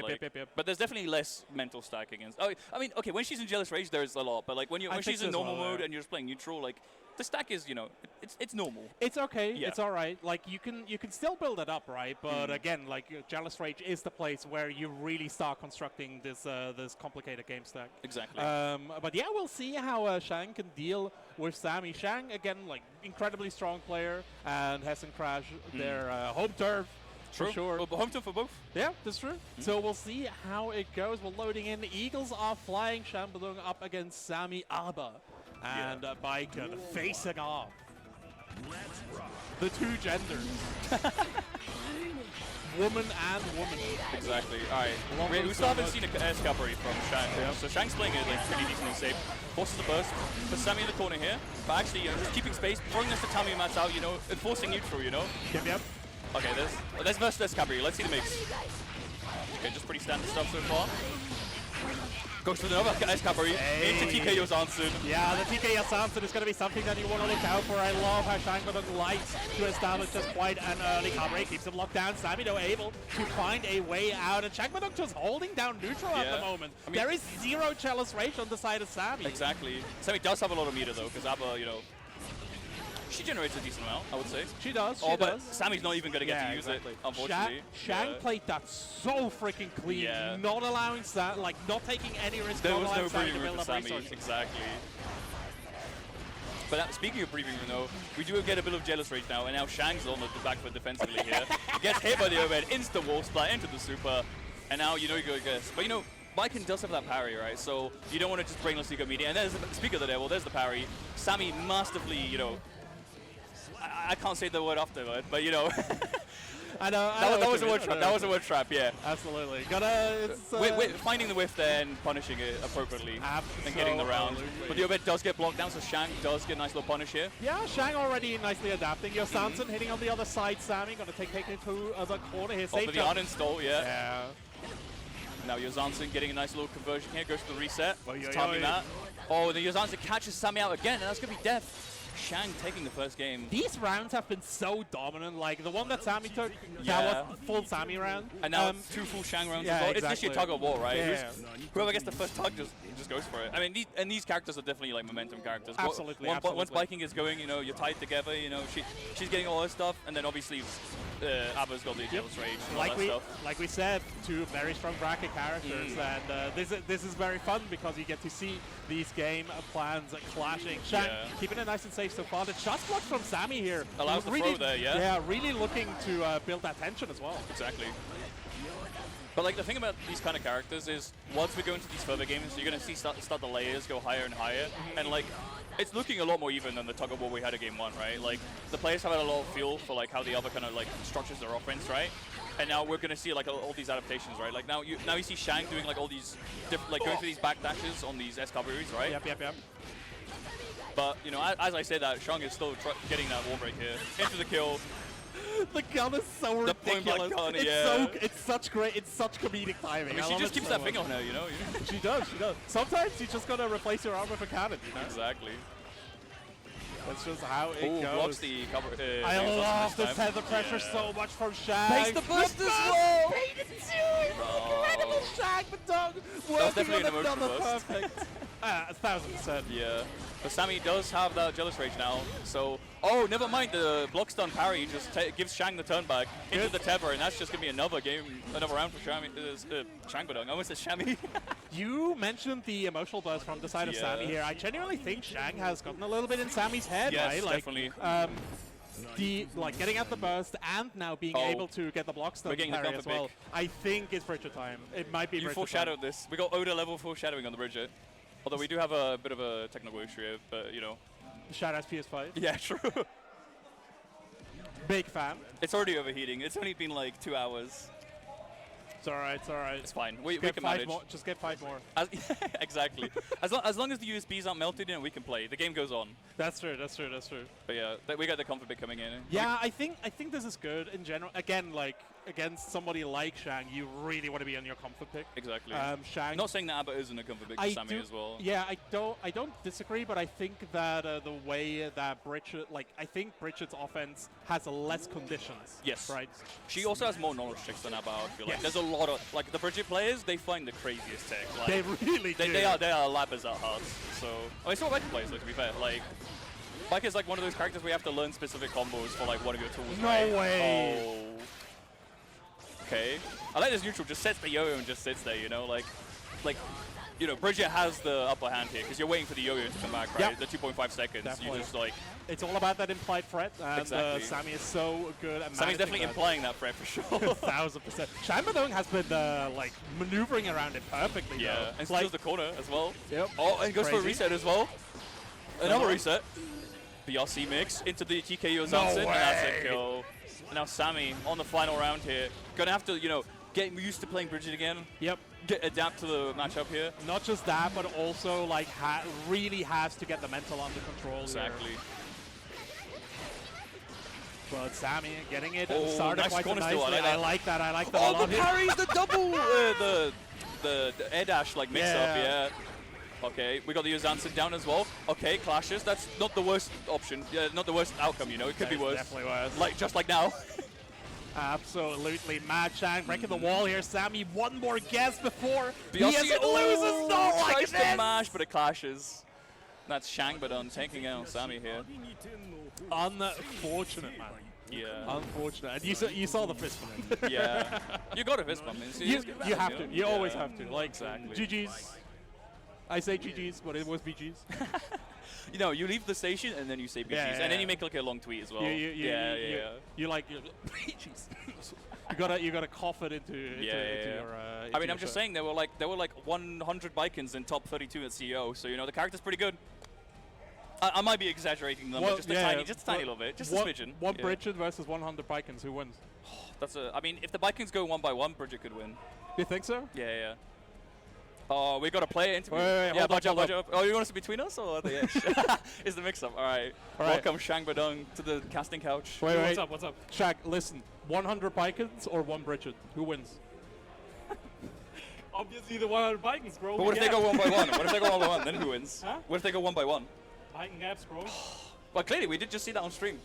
But there's definitely less mental stack against. Oh, I mean, okay, when she's in Jealous Rage, there's a lot. But like when she's in normal mode and you're just playing neutral, like the stack is, it's normal. It's okay. Yeah. It's all right. Like you can still build it up, right? But again, like Jealous Rage is the place where you really start constructing this complicated game stack. Exactly. But yeah, we'll see how Shang can deal with Sammy. Shang again, like incredibly strong player, and Hessen Crash, their home turf. True. For sure. Well, home turf for both. Yeah, that's true. So we'll see how it goes. We're loading in. The Eagles are flying. Shambadung up against Sammy ABBA. And Biker facing off. The two genders. woman and woman. Exactly. All right. We still haven't seen a escapery from Shang. Yeah. So Shang's playing it like pretty decently safe. Forces the burst. Puts Sammy in the corner here. But actually, just keeping space, throwing this to Tammy mats out, enforcing neutral, Yep. Okay, let's verse escapery. Let's see the mix. Okay, just pretty standard stuff so far. Goes for another escapery into TK Yosansen. Yeah, the TK Yosansen is going to be something that you want to look out for. I love how Shang likes to establish just quite an early cover. He keeps him locked down. Sammy though able to find a way out, and Shang just holding down neutral at the moment. I mean, there is zero Chalice Rage on the side of Sammy. Exactly. Sammy does have a lot of meter though, because Abba, she generates a decent amount, I would say. She does. But Sammy's not even going to get to use it, unfortunately. Shang played that so freaking clean, not allowing not taking any risk. There was no breathing room for Sammy. Exactly. But speaking of breathing room, though, we do get a bit of jealous rage now, and now Shang's on the back foot defensively here. Gets hit by the overhead, instant wall splat into the super, and now you go Ggst. But Viking does have that parry, right? So you don't want to just brainlessly go media. And there's speak of the devil, there's the parry. Sammy masterfully, I can't say the word afterward, but I know. That was a word trap. That was a word trap. Yeah. Absolutely. Finding the whiff there and punishing it appropriately and getting the round. But the overhead does get blocked down, so Shang does get a nice little punish here. Yeah, Shang already nicely adapting. Yosansen hitting on the other side. Sammy going to take it to the corner here. Safe for the uninstall. Yeah. Now Yosansen getting a nice little conversion here. Goes for the reset. Timing that. Oh, the Yosansen catches Sammy out again, and that's going to be death. Shang taking the first game. These rounds have been so dominant. Like the one that Sammy took, that was full Sammy round. And now 2 full Shang rounds as well. Exactly. It's literally a tug of war, right? Yeah. Whoever gets the first tug just goes for it. I mean, these characters are definitely like momentum characters. Absolutely. Once Viking is going, you're tied together. She's getting all her stuff, and then obviously Abba's got the jealous rage. Like we said, 2 very strong bracket characters, and this is very fun because you get to see these game plans clashing. Shang keeping it nice and safe so far. The shot block from Sammy here allows the throw there. Yeah, really looking to build that tension as well. Exactly. But like the thing about these kind of characters is once we go into these further games, you're going to see start the layers go higher and higher, and like it's looking a lot more even than the tug of war we had at game 1, right? Like the players have had a lot of feel for like how the other kind of like structures their offense, right? And now we're going to see like all these adaptations, right? Like now you see Shang doing like all these going for these back dashes on these escaberies, right? Yep. But as I say that, Shang is still getting that wall break here into the kill. The gun is so ridiculous. Gun, it's such comedic timing. I mean, she just keeps that finger on her, She does. Sometimes you just gotta replace your arm with a cannon, Exactly. That's just how it goes. Blocks the cover. I love this tether pressure so much from Shang. Pays the burst as well. Paid it too. Incredible Shang, but dog working on another perfect. 1,000%. Yeah. But Sammy does have that jealous rage now. So, never mind. The block stun parry just gives Shang the turn back into the tether, and that's just gonna be another round for Shang Badung. I almost said Shammy. You mentioned the emotional burst from the side of Sammy here. I genuinely think Shang has gotten a little bit in Sammy's head, yes, right? Definitely. Getting out the burst and now being able to get the block stun parry as well. I think it's Bridget time. It might be. You Bridget foreshadowed time. this. We got Oda level foreshadowing on the Bridget. Although we do have a bit of a technical issue here, but Shout out PS5. Yeah, true. Big fan. It's already overheating. It's only been like 2 hours. It's alright, it's alright. It's fine. We can manage. Just get 5 more. Exactly. as long as the USBs aren't melted, we can play. The game goes on. That's true. But yeah, we got the comfort bit coming in. Yeah, I think this is good in general. Again, like against somebody like Shang, you really want to be on your comfort pick. Exactly. Shang. Not saying that Abba isn't a comfort pick for Sammy as well. Yeah, I don't disagree, but I think that the way that Bridget, I think Bridget's offense has less conditions. Yes. Right. She also has more knowledge checks than Abba. I feel like there's a lot of the Bridget players. They find the craziest tech. They really do. They are lappers at heart. So it's all Viking players, though, to be fair. Viking is one of those characters where you have to learn specific combos for one of your tools. No way. Oh. Okay. I like this neutral just sets the yo-yo and just sits there, Bridget has the upper hand here because you're waiting for the yo-yo to come back, right? Yep. The 2.5 seconds. Definitely. You just It's all about that implied threat, and exactly. Sammy is so good at Sammy's definitely implying that threat for sure. 1,000%. Shang Badung has been maneuvering around it perfectly. Yeah, though. and steals the corner as well. Yep. Oh, and goes for a reset as well. Another reset. BRC mix into the TK Yosansen, and that's a kill. And now Sammy on the final round here. Gonna have to, you know, get used to playing Bridget again. Yep. Adapt to the matchup here. Not just that, but also like really has to get the mental under control. Exactly. Here. But Sammy getting it Oh, started nice quite corner nicely. still. I like that. I like that a Oh, lot. the parries, the double, the air dash like mix up. Yeah. Okay, we got the Uzansen down as well. Okay, clashes. That's not the worst option. Yeah, not the worst outcome. You know, it could be worse. Definitely worse. Like just like now. Absolutely. Mad Shang breaking the wall here. Sammy, one more guess before he Beyonce loses. Not like tries this. to mash, but it clashes. That's Shangbadon taking out Sammy here. Unfortunate, man. Yeah. Unfortunate. And you saw the fist bump. Yeah. You got a fist bump. You have to. You always have to. Like, exactly. GG's. I say GG's, but it was BG's. You know, you leave the station and then you say BG's, and then you make like a long tweet as well. You like BG's. you gotta cough it into your. I mean, I'm just saying there were like 100 Bikins in top 32 at CEO, so you know the character's pretty good. I might be exaggerating them, but just a tiny little bit, just a smidgen. One Bridget versus 100 Bikins, who wins? I mean, if the Bikins go 1 by 1, Bridget could win. You think so? Yeah. Oh, we got a player interview. Wait, budge up. Oh, you want us to be between us or the edge? Is the mix-up? All right. Welcome, Shangbadon, to the casting couch. Wait. What's up? Shaq, listen. 100 Bikins or 1 Bridget? Who wins? Obviously the 100 Bikins, bro. But what if they go 1 by 1? What if they go 1 by 1? Then who wins? Huh? What if they go 1 by 1? Biken gaps, bro. Well, clearly we did just see that on stream.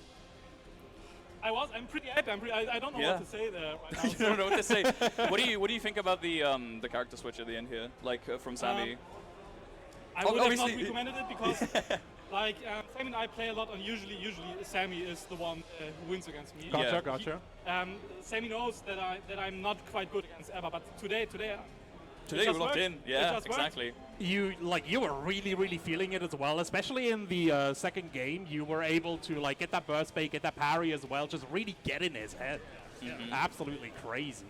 I'm pretty happy. I don't know what to say there right now. You don't know what to say. What do you think about the character switch at the end here, like from Sammy? I would have not recommended it because, like, Sammy and I play a lot, and usually Sammy is the one who wins against me. Gotcha. Sammy knows that I'm not quite good against Eva, but today you were locked in. Yeah, exactly. You were really feeling it as well, especially in the second game. You were able to like get that burst bait, get that parry as well, just really get in his head. Absolutely crazy.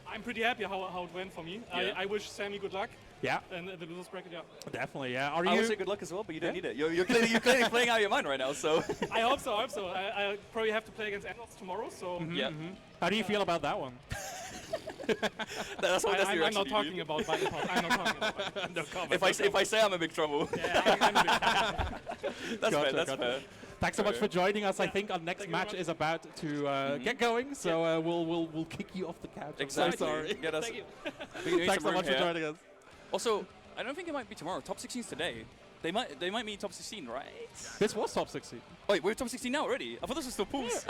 I'm pretty happy how it went for me. Yeah. I wish Sammy good luck. Yeah. And the losers bracket, yeah. Definitely, yeah. I would say good luck as well, but you don't need it. You're clearly playing out of your mind right now, so. I hope so. I probably have to play against Anders tomorrow, so. How do you feel about that one? I'm not talking about Biden. I'm not talking about Biden. No comment. If I say I'm in big trouble. Yeah, I'm in big trouble. That's fair. Thanks so much for joining us. I think our next match is about to get going, so we'll kick you off the couch. Exactly. I'm so sorry. Thank you. Thanks so much for joining us. Also, I don't think it might be tomorrow. Top 16's today. They might meet top 16, right? This was top 16. Wait, we're top 16 now already? I thought this was still pools.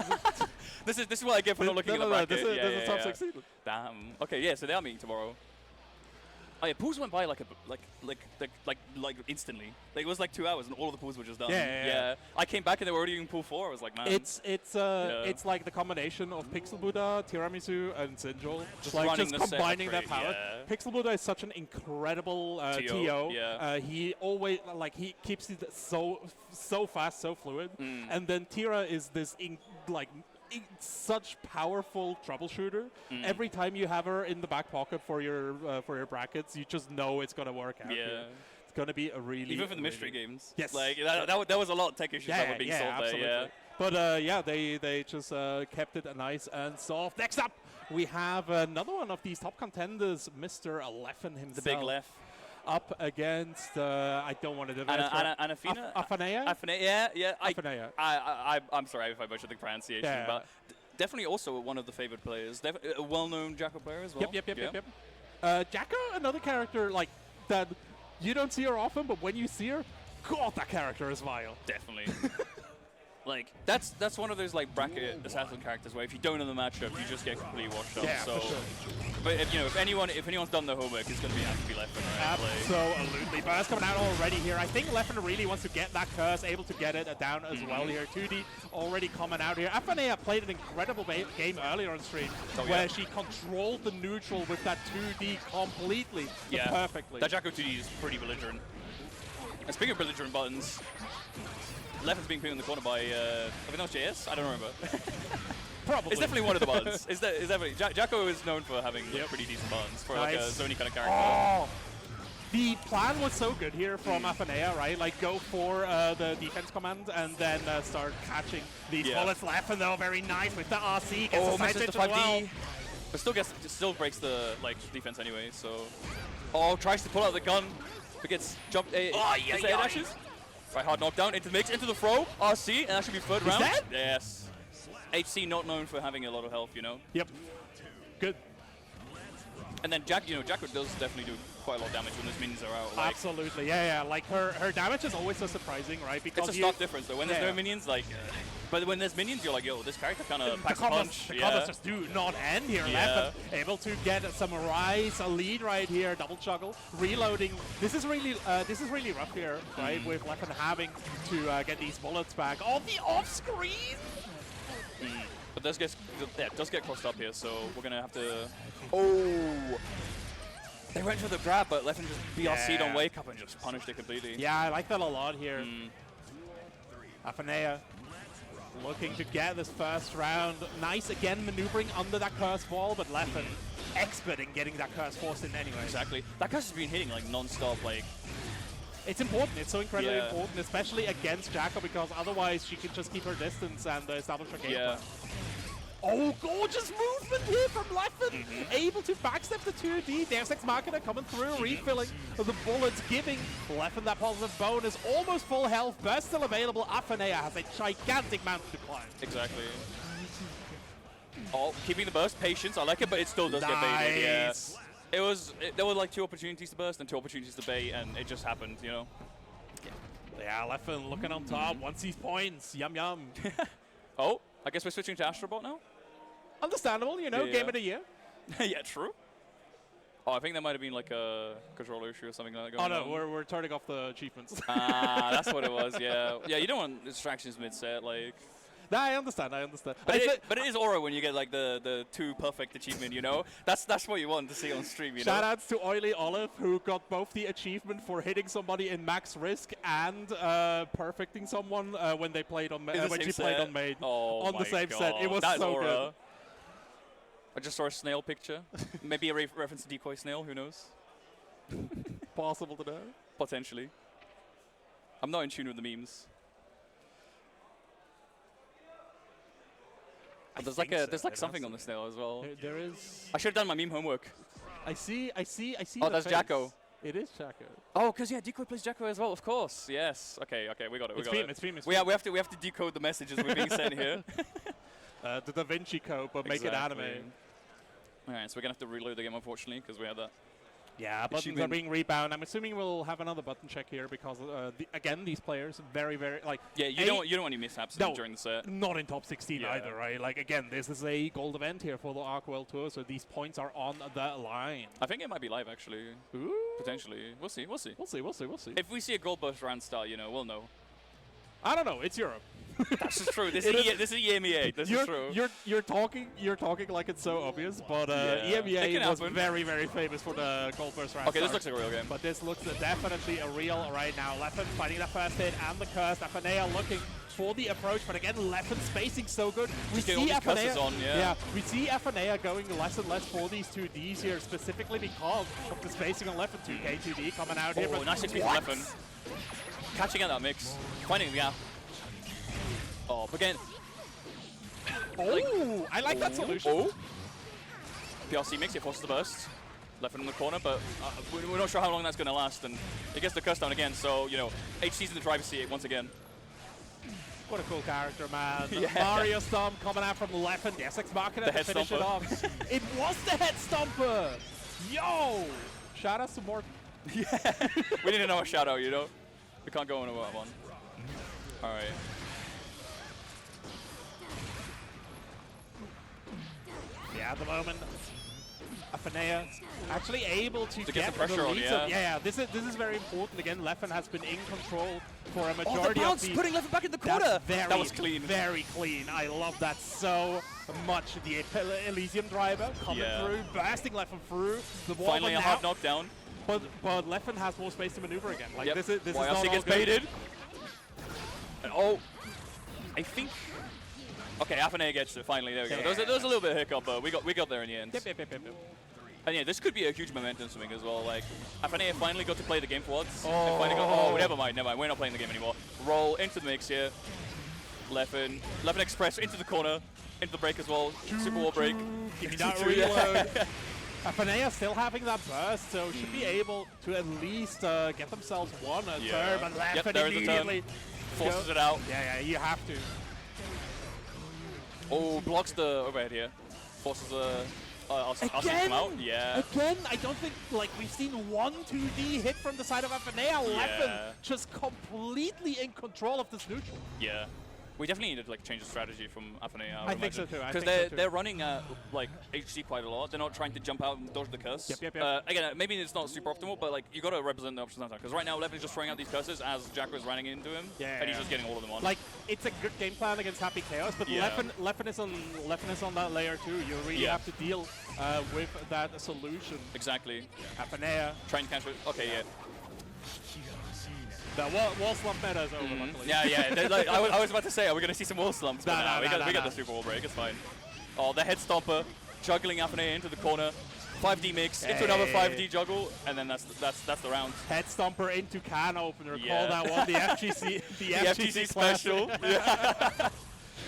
This is what I get for not looking at the bracket. This is top 16. Damn. Okay, yeah, so they are meeting tomorrow. Oh yeah, pools went by like instantly. Like, it was like 2 hours and all of the pools were just done. Yeah. I came back and they were already in pool 4. I was like, man. It's like the combination of Pixel Buddha, Tiramisu, and Sinjol. Just combining their power. Yeah. Pixel Buddha is such an incredible TO. Yeah. He always he keeps it so fast, so fluid. And then Tira is this such powerful troubleshooter. Every time you have her in the back pocket for your brackets, you just know it's gonna work out. Yeah, it's gonna be a really even for the mystery games. Yes, like that was a lot of tech issues that were being solved absolutely. there. Yeah, but they just kept it nice and soft. Next up, we have another one of these top contenders, Mr. Leffen himself. The big Leff. Up against, I don't want to do that. Anafina? Afanea? Yeah. Afanea. I'm sorry if I butchered the pronunciation, but definitely also one of the favorite players. A well-known Jacko player as well. Yep. Jacko, another character like that you don't see her often, but when you see her, God, that character is vile. Definitely. Like, that's one of those like bracket assassin characters where if you don't know the matchup, you just get completely washed up. Yeah, so, for sure. But if anyone's done their homework, it's going to be actually Leffen. Absolutely. Burst coming out already here. I think Leffen really wants to get that curse, able to get it down as well here. 2D already coming out here. Afanea played an incredible game earlier on stream where she controlled the neutral with that 2D completely, perfectly. That Jacko 2D is pretty belligerent. And speaking of belligerent buttons, Leffen's being put in the corner by, I think that was JS? I don't remember. Probably. It's definitely one of the buttons. Jacko is known for having pretty decent buttons for like a Zony kind of character. The plan was so good here from Afanea, right? Like, go for the defense command and then start catching these bullets. Leffen, though, very nice with the RC. Gets a side misses the switch as 5D. well. But still breaks the defense anyway. So, tries to pull out the gun, but gets jumped. Dashes. Right, hard knockdown into the mix, into the throw. RC, and that should be third round. Dead? Yes. Xxii not known for having a lot of health, you know. Yep. Good. And then Jack does definitely do quite a lot of damage when those minions are out. Like, Absolutely, yeah. Like her damage is always so surprising, right? Because it's a stark difference though. When there's no minions, like, but when there's minions, you're like, yo, this character kind of packs a punch. The combos just do not end here. Leffen able to get some rise, a lead right here, double juggle, reloading. This is really rough here, right? With Leffen having to get these bullets back on the off screen. But does get crossed up here, so we're gonna have to. Oh, they went for the grab, but Leffen just BRC'd on wake up and just punished it completely. Yeah, I like that a lot here. Afanea looking to get this first round. Nice again, maneuvering under that curse wall, but Leffen expert in getting that curse forced in anyway. Exactly. That curse has been hitting like non-stop, like. It's important. It's so incredibly important, especially against Jacko, because otherwise she can just keep her distance and establish her game plan. Oh, gorgeous movement here from Leffen! Able to backstep the 2D. Deus Ex Machina coming through, refilling the bullets, giving Leffen that positive bonus. Almost full health, burst still available. Afanea has a gigantic mountain to climb. Exactly. Oh, keeping the burst, patience, I like it, but it still does get baited, yeah. There were like 2 opportunities to burst and 2 opportunities to bait, and it just happened, you know? Yeah, Leffen looking on top, wants these points, yum yum. Oh, I guess we're switching to Astrobot now? Understandable, you know, game of the year. Yeah, true. Oh, I think there might have been like a controller issue or something like that going on. Oh no, we're turning off the achievements. That's what it was, yeah. Yeah, you don't want distractions mid-set, like... Nah, I understand. But it is aura when you get like the 2 perfect achievement, you know? That's what you want to see on stream, you know? Shoutouts to Oily Olive, who got both the achievement for hitting somebody in max risk and perfecting someone when they played on when she played on maid. Oh, on the same set. It was That's so aura. good. I just saw a snail picture. Maybe a reference to Decoy Snail, who knows? Possible to know. Potentially. I'm not in tune with the memes. But there's like something on the snail as well. There is. I should have done my meme homework. I see. Oh, that's Jacko. It is Jacko. Oh, because Decoy plays Jacko as well, of course. Yes. Okay, we got it. It's Beam. We have to decode the messages we're being sent here. The Da Vinci Code, but make it anime. Alright, so we're gonna have to reload the game, unfortunately, because we had that. Yeah, buttons are being rebound. I'm assuming we'll have another button check here because, again, these players very, very Yeah, you don't want any mishaps during the set. Not in top 16 either, right? Like again, this is a gold event here for the Arc World Tour, so these points are on the line. I think it might be live actually. Ooh. Potentially. We'll see. We'll see. If we see a gold burst round start, you know, we'll know. I don't know. It's Europe. That's just true. This is EMEA. This is true. You're talking like it's so obvious, but EMEA was very, very famous for the gold burst round. Okay, this looks like a real game. But this looks definitely a real right now. Leffen fighting that first hit and the curse. Afanea looking for the approach, but again, Leffen spacing so good. We see Afanea. We see Afanea going less and less for these 2Ds here, specifically because of the spacing on Leffen. 2K 2D coming out here. Oh, nice XP from Leffen. Catching out that mix, finding the gap. Oh, again. Oh, I like that solution. Oh. PRC mix, it forces the burst. Leffen in the corner, but we're not sure how long that's going to last. And it gets the curse down again, so, you know, Xxii's in the driver's seat once again. What a cool character, man. Mario Stomp coming out from Leffen. Deus Ex Machina to finish it off. It was the head stomper. Yo! Shout out to more. Yeah. We need to know a shout out, you know? We can't go on a one. All right. Yeah, at the moment, Afanea actually able to get some pressure on, yeah. This is very important. Again, Leffen has been in control for a majority of these. Putting Leffen back in the corner. That was clean. Very clean. I love that so much. The Elysium driver coming through, bursting Leffen through the wall. Finally a hard knockdown. But Leffen has more space to maneuver again. Like this is not all gets baited. And I think. Okay, Afanea gets it finally. There we go. There was a little bit of hiccup, but we got there in the end. Yep. And yeah, this could be a huge momentum swing as well. Like, Afanea finally got to play the game for once. Oh, never mind. We're not playing the game anymore. Roll into the mix here. Leffen Express into the corner, into the break as well. Super wall break. Give me that reload. Afanea still having that burst, so should be able to at least get themselves one turn. And Leffen immediately forces it out. Yeah, you have to. Oh, blocks the overhead here. Forces the. I'll see him out. Yeah. Again, I don't think we've seen one 2D hit from the side of Afanea. Leffen just completely in control of this neutral. Yeah. We definitely need to change the strategy from Afanea. I think so too. Because they're running Xxii quite a lot. They're not trying to jump out and dodge the curse. Yep. Again, maybe it's not super optimal, but you got to represent the options sometimes. Because right now, Leffen is just throwing out these curses as Jacko is running into him, and he's just getting all of them on. It's a good game plan against Happy Chaos, but Leffen is on that layer too. You really have to deal with that solution. Exactly. Afanea trying to cancel it. Okay, yeah. The wall slump meta is over, luckily. Yeah. I was about to say, are we going to see some wall slumps? But we got the super wall break. It's fine. Oh, the head stomper, juggling Afanea into the corner. 5D mix into another 5D juggle, and then that's the round. Head stomper into can opener. Call that one the FGC. The FGC special.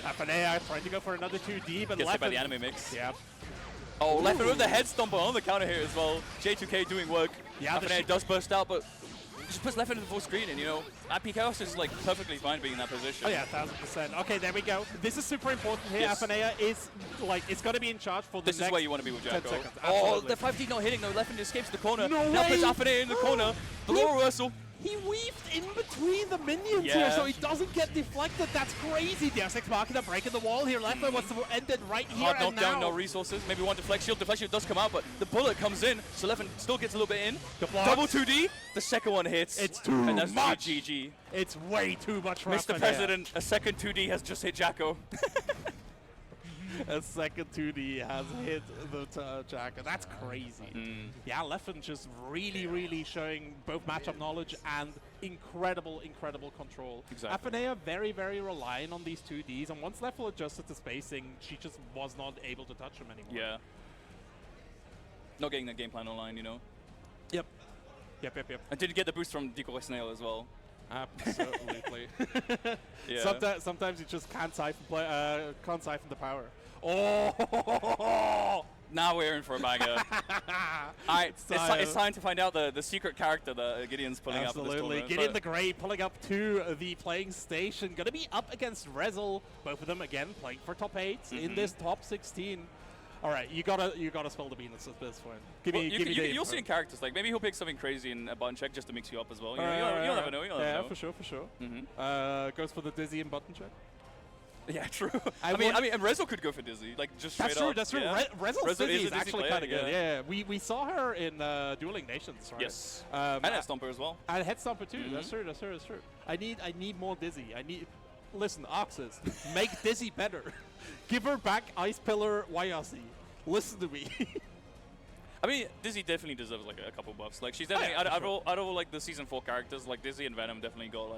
Afanea trying to go for another 2D, but gets hit by the anime mix. Yep. Oh, Leffen with the head stomper on the counter here as well. J2K doing work. Yeah, Afanea does burst out, but just puts Leffen into full screen, and Happy Chaos is perfectly fine being in that position. Oh yeah, 1000%. Okay, there we go. This is super important here. Yes. Afanea is it's gonna be in charge for the next. This is where you want to be with Jacko. 10 seconds. Oh, the 5D not hitting though. Leffen escapes the corner. No now way. puts Afanea in the corner. The low reversal. He weaved in between the minions here, so he doesn't get deflected. That's crazy. The X marking breaking the wall here. Leffen wants to end it right here Hard and now. knockdown, no resources. Maybe one deflection. Deflection does come out, but the bullet comes in, so Leffen still gets a little bit in. Double 2D. The second one hits. It's too and that's much. GG. It's way too much for Mr. Afanea. President, a second 2D has just hit Jacko. A second 2D has hit the Jacko. That's crazy. Yeah, Leffen just really showing both matchup knowledge and incredible control. Exactly. Afanea very reliant on these 2Ds, and once Leffen adjusted the spacing, she just was not able to touch him anymore. Yeah. Not getting that game plan online, Yep. And did get the boost from Decoy Snail as well. Absolutely. Yeah. Sometimes you just can't siphon the power. Oh! Now we're in for a banger. Alright, it's time to find out the secret character that Gideon's pulling up in this Absolutely. tournament. Gideon the Great pulling up to the playing station. Gonna be up against Rezel. Both of them again playing for top 8 in this top 16. All right, you gotta spell the beans at this point. You'll see in characters maybe he'll pick something crazy in a button check just to mix you up as well. You'll never know. Yeah, for sure. Goes for the dizzy and button check. Yeah, true. I mean, and Rezo could go for dizzy, just straight up. That's true. Yeah. Rezel's dizzy is actually player, kind of good. Yeah, we saw her in Dueling Nations, right? Yes. And Head Stomper as well. And Head Stomper too. That's true. I need more dizzy. Listen, Oxus, make dizzy better. Give her back Ice Pillar YRC. Listen to me. I mean, Dizzy definitely deserves a couple buffs. She's definitely out of all the season 4 characters, Dizzy and Venom definitely got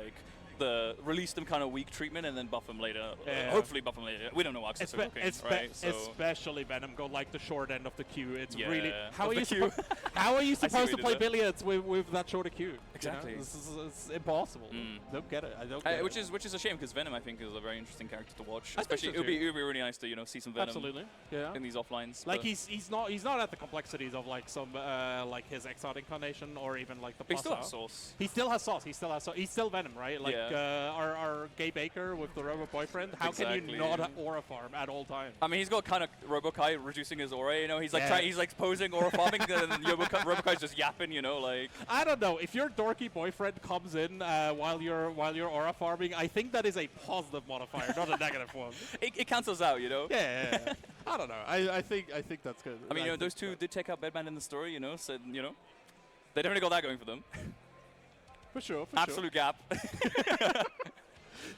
release them kind of weak treatment and then buff them later. Yeah. Hopefully buff them later. We don't know what Xxii are cooking, right? So especially Venom go the short end of the queue. It's really how are you supposed to play billiards with that shorter queue? Exactly. It's impossible. Don't get it. I don't get it. Which is a shame because Venom I think is a very interesting character to watch. Especially it would be really nice to see some Venom. Absolutely. Yeah. In these offlines. He's not at the complexities of some his Xxii incarnation or even the He still has sauce. He still has sauce. He's still Venom, right? Our Gay Baker with the Robo Boyfriend. How can you not aura farm at all times? I mean, he's got kind of Robo-Kai reducing his aura. He's he's posing aura farming, and Robo-Kai's just yapping. I don't know. If your dorky boyfriend comes in while you're aura farming, I think that is a positive modifier, not a negative one. It cancels out, Yeah. I don't know. I think that's good. I mean, those two did take out Bedman in the story, so they definitely got that going for them. For sure. Absolute gap.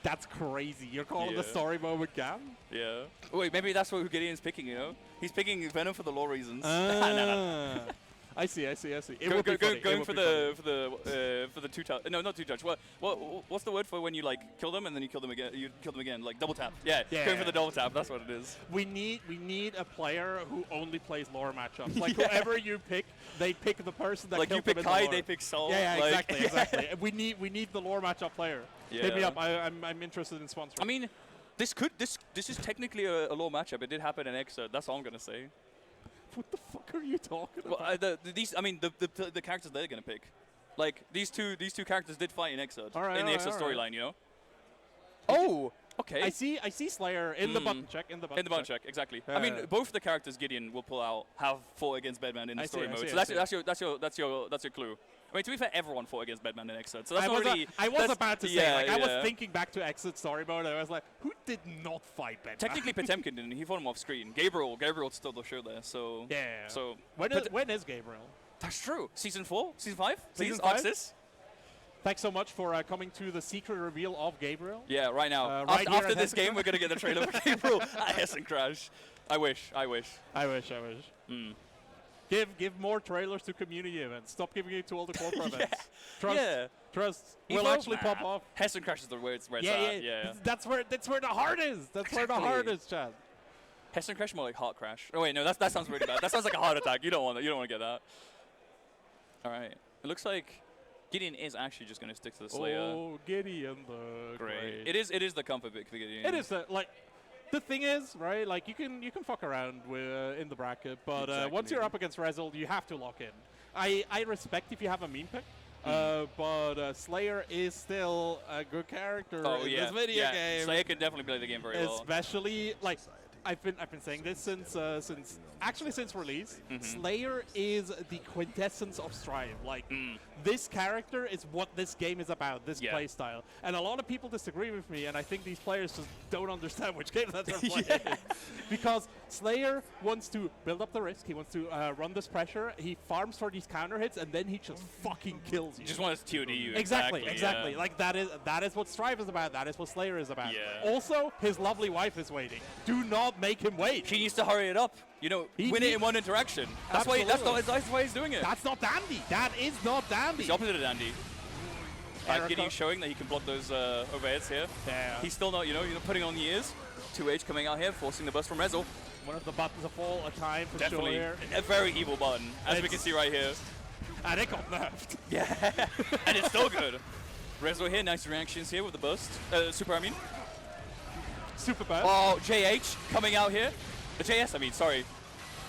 That's crazy. You're calling the story moment gap? Yeah. Wait, maybe that's what Gideon's picking, He's picking Venom for the lore reasons. I I see. It Going would be funny. for the two touch. No, not two touch. What's the word for when you like kill them and then you kill them again? You kill them again, like double tap. Yeah. Going for the double tap. That's what it is. We need a player who only plays lore matchups. Like whoever you pick, they pick the person that like killed you pick them in Kai, the lore. they pick Sol. Yeah, like, exactly. We need the lore matchup player. Yeah. Hit me up. I'm interested in sponsoring. I mean, this is technically a low matchup. It did happen in Xxii. That's all I'm gonna say. What the fuck are you talking about? Well, the characters they're gonna pick, like these two characters did fight in Xxii in the Xxii storyline, you know. Oh, okay. I see Slayer in the button check. In the button check, exactly. I mean, both of the characters Gideon will pull out have fought against Bedman in the story mode. So that's your clue. I mean, to be fair, everyone fought against Bedman in Xxii. So that's I was about to say, I was thinking back to Exit story mode, and I was like, who did not fight Bedman? Technically, Potemkin didn't. He fought him off screen. Gabriel stole the show there. So yeah. So when is Gabriel? That's true. Season 4, season 5, season 5. Xxii. Thanks so much for coming to the secret reveal of Gabriel. Yeah, right now. After this game, we're gonna get the trailer for Gabriel at Hessen Crash. I wish. Mm. Give more trailers to community events. Stop giving it to all the corporate events. Trust. Will actually pop off. Hessen Crash is the where it's yeah. That's where the heart is. That's where the heart is, Chad. Hessen Crash more like heart crash. Oh wait, no, that sounds really bad. That sounds like a heart attack. You don't want to get that. All right. It looks like Gideon is actually just going to stick to the Slayer. Oh, Gideon the Great. It is the comfort pick for Gideon. It is like. The thing is, right, like you can fuck around with in the bracket, but once you're up against Rezel, you have to lock in. I respect if you have a meme pick, but Slayer is still a good character in this video game. Slayer can definitely play the game very well. Especially, like, I've been saying this since release. Slayer is the quintessence of Strive. Like, this character is what this game is about, this playstyle. And a lot of people disagree with me, and I think these players just don't understand which game that they're playing. Because Slayer wants to build up the risk, he wants to run this pressure, he farms for these counter hits, and then he just fucking kills you. He just wants to TOD you. Exactly. Yeah. Like, that is what Strive is about, that is what Slayer is about. Yeah. Also, his lovely wife is waiting. Do not make him wait. He needs to hurry it up. You know, win it in one interaction. That's why he's doing it. That's not dandy. That is not dandy. It's the opposite of dandy. Gideon showing that he can block those overheads here. Yeah. He's still not, putting on the ears. 2H coming out here, forcing the burst from Rezel. One of the buttons of all a time for Definitely. sure here. A very evil button, as we can see right here. And it got nerfed. Yeah. And it's still good. Rezel here, nice reactions here with the burst. Super burst. Oh, JH coming out here. The JS, sorry.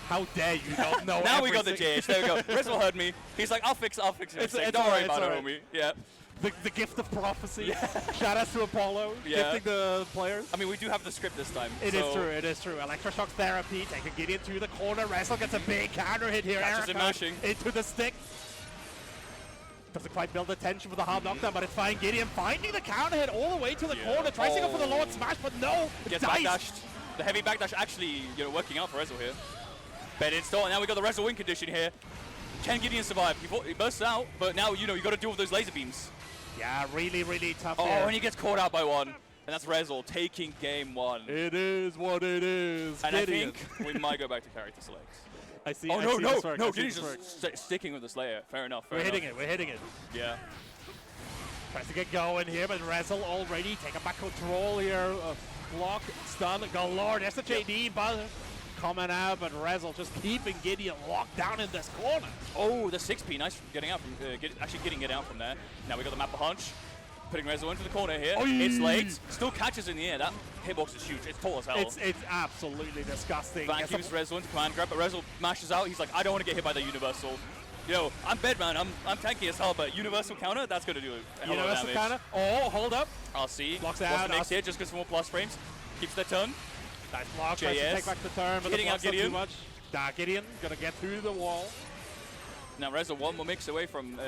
How dare you not know Now we got the JH, there we go. Rezel heard me. He's like, I'll fix it. Don't worry about it, homie. Yeah. The gift of prophecy. Shout out to Apollo, gifting the players. We do have the script this time. It is true. Electroshock therapy, taking Gideon to the corner. Rezel gets a big counter hit here. Into the stick. Doesn't quite build the tension for the hard knockdown, but it's fine. Gideon finding the counter hit all the way to the corner. Tries to go for the Lord Smash, but no. Gets backdashed. The heavy backdash actually working out for Rezel here. Bed install, and now we got the Rezel win condition here. Can Gideon survive? He bursts out, but now you got to deal with those laser beams. Yeah, really, really tough. Oh, and he gets caught out by one. And that's Rezel taking game one. It is what it is. And Gideon. I think we might go back to character select. I see. Oh, no, Gideon's just sticking with the Slayer. Fair enough. We're hitting it. Yeah. Tries to get going here, but Rezel already taking back control here. Block, stun, galore. There's the JD, but coming out, but Rezel just keeping Gideon locked down in this corner. Oh, the 6P, nice getting out from, getting it out from there. Now we got the map punch, putting Rezel into the corner here. It's late, still catches in the air. That hitbox is huge, it's tall as hell. It's absolutely disgusting. Vacuums Rezel into command grab, but Rezel mashes out. He's like, I don't want to get hit by the universal. I'm Bedman, I'm tanky as hell, but universal counter, that's going to do it. Universal counter, oh, hold up. RC, blocks out. Next here, just goes for more plus frames. Keeps the turn. Nice block, tries to take back the turn, but hitting out Gideon. Too much. Gideon gonna get through the wall. Now Rezel one more mix away from,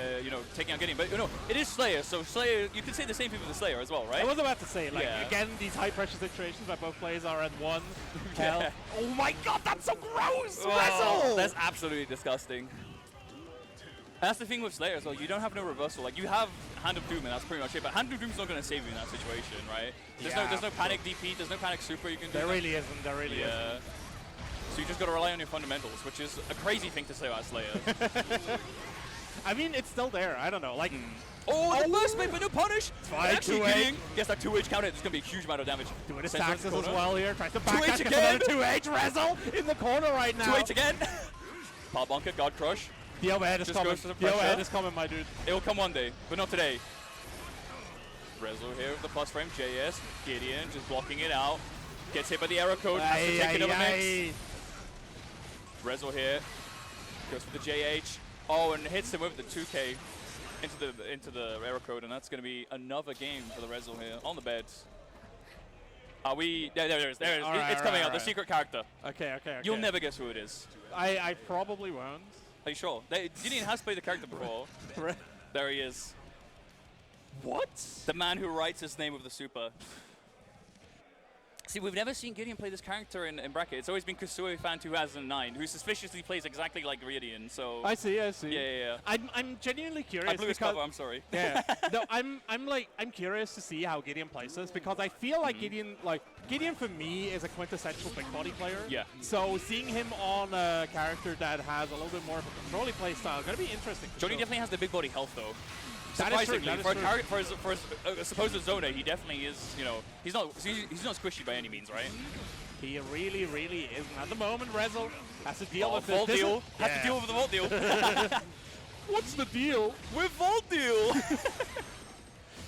taking out Gideon. But, it is Slayer, so Slayer, you can say the same thing with the Slayer as well, right? I was about to say, again, these high-pressure situations where both players are at one health. Oh my god, that's so gross! Rezel! That's absolutely disgusting. And that's the thing with Slayer as well, you don't have no reversal. Like, you have Hand of Doom, and that's pretty much it. But Hand of Doom's not going to save you in that situation, right? There's no panic DP, there's no panic super you can do. There really isn't, there really isn't. So you just got to rely on your fundamentals, which is a crazy thing to say about Slayer. I mean, it's still there. I don't know. Like, oh, the burst mate, but no punish. Fine, Actually 2H. getting gets that 2H counter. There's going to be a huge amount of damage. Doing his Sends taxes him as to the well here. Tries to back 2H again. 2H Rezel in the corner right now. 2H again. Power bunker, guard crush. The overhead is Just coming. goes to the The overhead pressure. is coming, my dude. It'll come one day, but not today. Rezo here with the plus frame. JS. Gideon just blocking it out. Gets hit by the arrow code. Has to take another mix. Rezo here. Goes for the JH. Oh, and hits him with the 2K into the arrow code, and that's going to be another game for the Rezo here on the bed. Are we? There it is. There it is. Right, It's coming right, out. The secret character. Okay. You'll never guess who it is. I probably won't. Are you sure? Gideon has played the character before. There he is. What? The man who writes his name with the super. See, we've never seen Gideon play this character in bracket. It's always been Xxii Fan 2009, who suspiciously plays exactly like Gideon. So I see. Yeah. I'm genuinely curious. I blew his cover. I'm sorry. Yeah. No, I'm curious to see how Gideon plays this, because I feel like Gideon for me is a quintessential big body player. Yeah. So seeing him on a character that has a little bit more of a controlly play style is going to be interesting. Johnny definitely has the big body health though. That is true. Surprisingly, for a supposed Zona, he definitely is. You know, he's not squishy by any means, right? He really isn't at the moment. Rezel has to deal with Vault this. deal. Has to deal with the Vault deal. What's the deal? With Vault deal.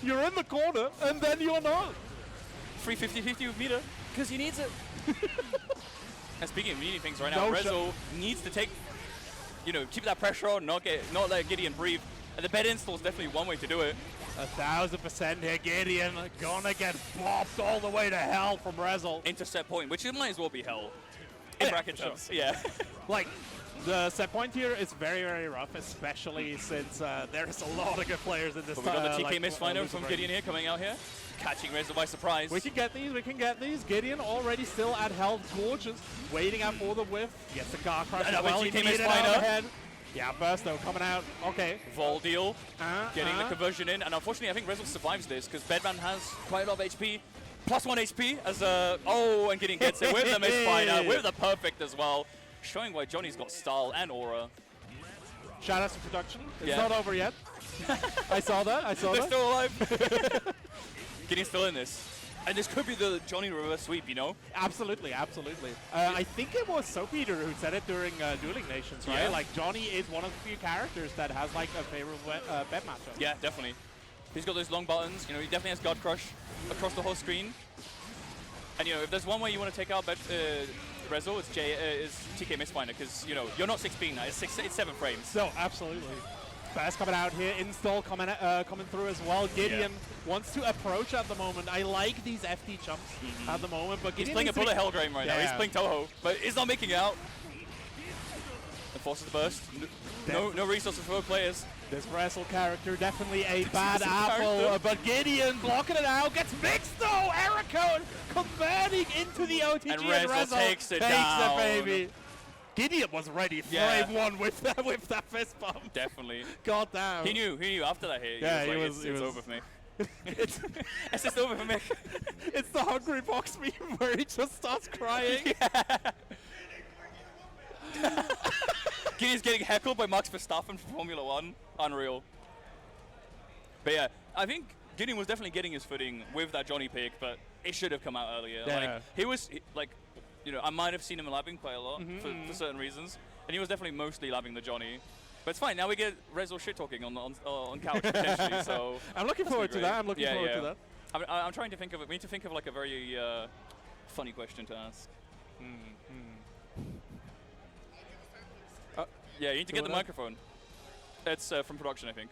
You're in the corner, and then you're not. 350-50 with meter, because he needs it. And speaking of needing things right now, Rezo needs to take, keep that pressure on, not let Gideon breathe. And the bed install is definitely one way to do it. 1000% here, Gideon gonna get bopped all the way to hell from Rezel. Into set point, which might as well be hell. In bracket terms, yeah. Like, the set point here is very rough, especially since there's a lot of good players in this. But we got the TK misfinder from Gideon here coming out here, catching Rezo by surprise. We can get these. Gideon already still at health, gorgeous, waiting out for the whiff. Gets the guard crush as well. TK misfinder. Yeah, Bursto coming out. Okay. Vol deal, getting the conversion in, and unfortunately, I think Rezo survives this because Bedman has quite a lot of HP. Plus 1 HP as and Gideon gets it with the misfinder, with the perfect as well. Showing why Johnny's got style and aura. Shout out to production. It's not over yet. I saw that. They're still alive. Gideon's still in this. And this could be the Johnny reverse sweep, Absolutely. I think it was Soapeater who said it during Dueling Nations, right? Yeah. Like, Johnny is one of the few characters that has, like, a favorable bet matchup. Yeah, definitely. He's got those long buttons. He definitely has Guard Crush across the whole screen. And, if there's one way you want to take out Rezo, it's TK Misfinder, because, you're not 6 being that. It's 7 frames. So, absolutely. Bass coming out here, install coming through as well. Gideon wants to approach at the moment. I like these FD jumps at the moment, but Gideon he's playing a bullet Hellgrave right now. He's playing Toho, but he's not making it out. And forces the burst. No resources for both players. This Wrestle character definitely a bad apple, but Gideon blocking it out, gets mixed though. Error code converting into the OTG, and Rezo takes it down. Baby. Gideon was ready frame one with that fist bump. Definitely. God damn. He knew after that hit. Yeah, he was it's over for me. It's just over for me. It's the Hungry Box meme where he just starts crying. Gideon's getting heckled by Max Verstappen from Formula 1. Unreal. But yeah, I think Gideon was definitely getting his footing with that Johnny pick, but it should have come out earlier. Yeah. I might have seen him labbing quite a lot for certain reasons, and he was definitely mostly labbing the Johnny. But it's fine. Now we get Rezo shit talking on couch potentially. So I'm looking forward to that. I'm looking forward to that. I'm trying to think of it. We need to think of like a very funny question to ask. Yeah, you need to get the microphone. It's from production, I think.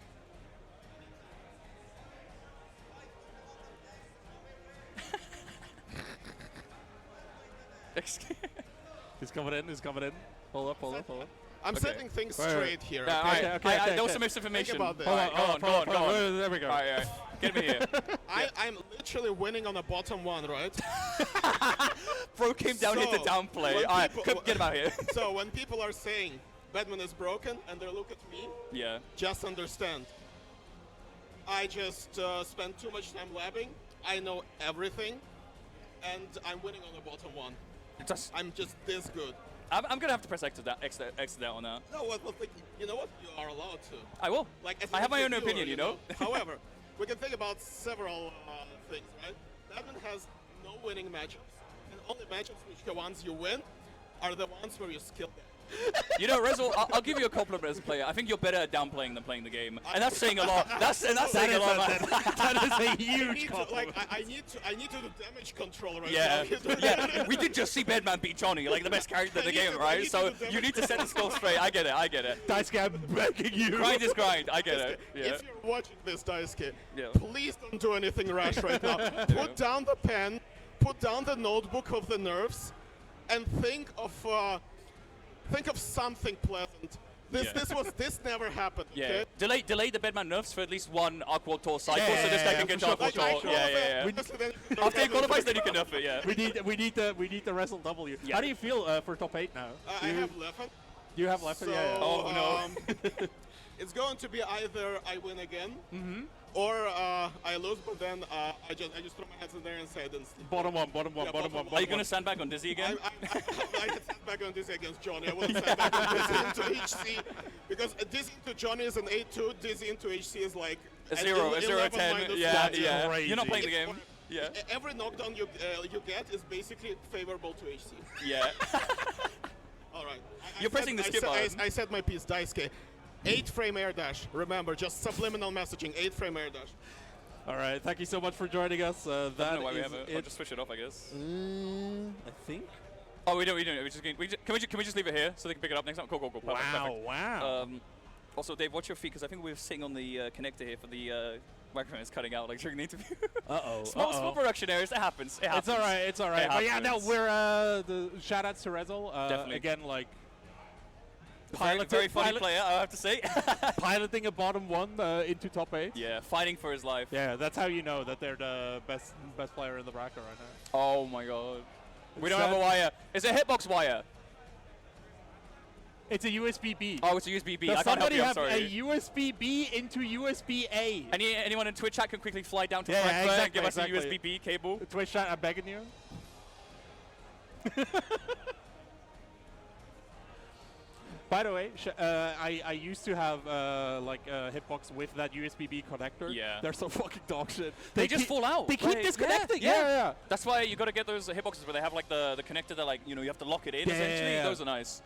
He's coming in. Hold up. I'm setting things straight here. Okay. There was some misinformation. Think about this. Go on. There we go. All right. Get me here. I'm literally winning on the bottom one, right? Bro came down here to downplay. All right, get him out here. So when people are saying Batman is broken and they look at me, just understand. I just spent too much time labbing. I know everything, and I'm winning on the bottom one. I'm just this good. I'm gonna have to press exit out on that. No, well, you know what? You are allowed to. I will. Like, as I have my own viewer, opinion, you know? However, we can think about several things, right? Badman has no winning matchups, and only matchups which the ones you win are the ones where you skill them. You know, Rezel, I'll give you a compliment as a player. I think you're better at downplaying than playing the game, and that's saying a lot. That's saying a lot. That is a huge compliment. I need to do damage control right now. Yeah. We did just see Bedman beat Johnny, like the best character in the game, right? So you need to set the score straight. I get it. Daisuke, I'm begging you. Grind is grind. I get it. Yeah. If you're watching this, Daisuke, please don't do anything rash right now. Put down the pen, put down the notebook of the nerfs, and think of something pleasant. This never happened. Yeah. Okay? Delay the Bedman nerfs for at least one Aqua Tour cycle, so this guy can get to Aqua Tour. Yeah. After he qualifies, then you can nerf it. Yeah. We need the Wrestle W. Yeah. How do you feel for top 8 now? I have Leffen. You have Leffen. So, yeah. Oh no. It's going to be either I win again, or I lose, but then I just throw my hands in there and say I didn't sleep. Bottom one. Are you gonna stand back on Dizzy again? I can stand back on Dizzy against Johnny. I wouldn't stand back on Dizzy into Xxii, because Dizzy into Johnny is an 8-2, Dizzy into Xxii is like a 0-10. Yeah. Crazy. You're not playing the game. Yeah. Every knockdown you get is basically favorable to Xxii. Yeah. All right. You're pressing the skip button. I said my piece, Daisuke. 8-frame air dash. Remember, just subliminal messaging. 8-frame air dash. All right. Thank you so much for joining us. I don't know why we have it. I'll just switch it off, I guess. I think. Oh, we don't. Can we just leave it here so they can pick it up next time? Cool. Perfect. Wow. Also, Dave, watch your feet, because I think we're sitting on the connector here for the microphone is cutting out like during the interview. Small production errors. It happens. It's all right. But yeah, no, we're the shout outs to Rezel. Definitely. Again, like. Very funny player, I have to say. Piloting a bottom 1 into top 8. Yeah, fighting for his life. Yeah, that's how you know that they're the best player in the bracket right now. Oh my god. We don't have a wire. It's a hitbox wire. It's a USB-B. Oh, it's a USB-B. Does I can't help you, I'm somebody sorry. have a USB-B into USB-A? Anyone in Twitch chat can quickly fly down to Yeah, Frankfurt exactly, and give us exactly. a USB-B cable? Twitch chat, I'm begging you. By the way, I used to have like a hitbox with that USB-B connector. Yeah. They're so fucking dog shit. They just fall out. They keep disconnecting. Yeah. That's why you got to get those hitboxes where they have like the connector that, like, you know, you have to lock it in essentially. Yeah. Those are nice.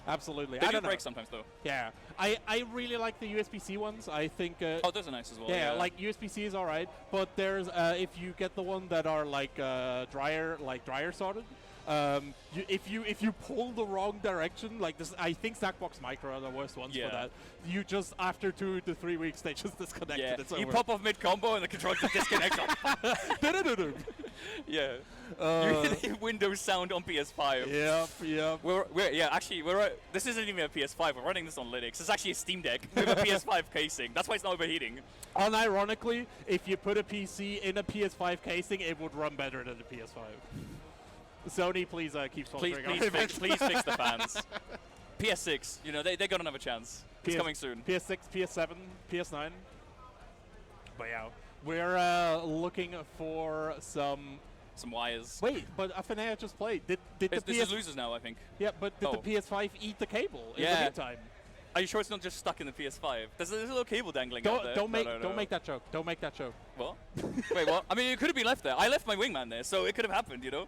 Absolutely. They I do don't break know. sometimes though. Yeah. I really like the USB-C ones. I think. Oh, those are nice as well. Yeah, like USB-C is alright, but there's if you get the one that are like dryer sorted. If you pull the wrong direction, like this, I think Stackbox Micro are the worst ones for that. You just after 2 to 3 weeks, they just disconnect. Yeah, It's you over. pop off mid combo and the controller just disconnects. Yeah. You hear the Windows sound on PS5. Yep. We're this isn't even a PS5. We're running this on Linux. It's actually a Steam Deck with a PS5 casing. That's why it's not overheating. Unironically, if you put a PC in a PS5 casing, it would run better than the PS5. Sony, please keep sponsoring. Please fix the fans. PS6, you know, they got another chance. It's coming soon. PS6, PS7, PS9. But yeah, we're looking for some wires. Wait, but Afinea just played. Did the this is losers now, I think. Yeah, but did the PS5 eat the cable in the meantime? Are you sure it's not just stuck in the PS5? There's a little cable dangling out there. Don't make that joke. Don't make that joke. What? Wait, what? I mean, it could have been left there. I left my wingman there, so it could have happened, you know?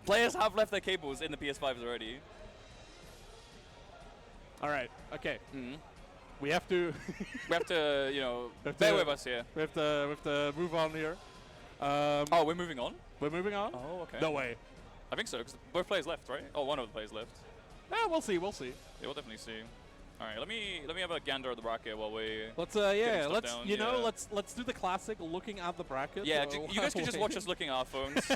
Players have left their cables in the PS5s already. All right. Okay. We have to. We have to, you know, bear with us here. We have to move on here. Oh, we're moving on. We're moving on. Oh, okay. No way. I think so, because both players left, right? Oh, one of the players left. Yeah, we'll see. We'll see. Yeah, we'll definitely see. All right, let me have a gander at the bracket while we. Let's let's do the classic looking at the bracket. Yeah, you guys can just watch us looking at our phones.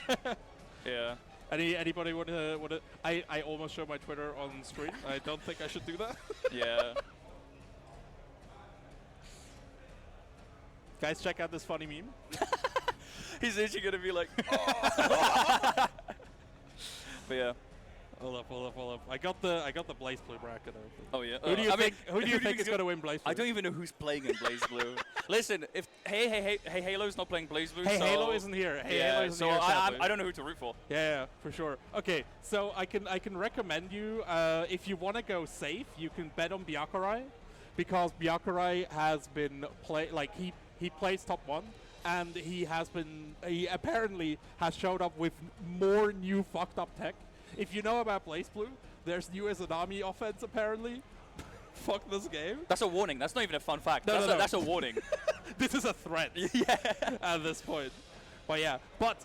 Yeah. Anybody want to? I almost showed my Twitter on screen. I don't think I should do that. Yeah. Guys, check out this funny meme. He's actually gonna be like. Oh. But yeah. Hold up. I got the Blaze Blue bracket open. Oh yeah. Who do you think is gonna win Blaze Blue? I don't even know who's playing in Blaze Blue. Listen, if hey Halo's not playing Blazblue, Hey so Halo isn't here. Hey yeah, Halo isn't so here. I don't know who to root for. Yeah, for sure. Okay, so I can recommend you if you want to go safe, you can bet on Byakurai, because Byakurai has been he plays top 1, and he apparently has showed up with more new fucked up tech. If you know about BlazBlue, there's new Izanami offense apparently. Fuck this game. That's a warning. That's not even a fun fact. No, that's a warning. This is a threat. Yeah. At this point. But yeah. But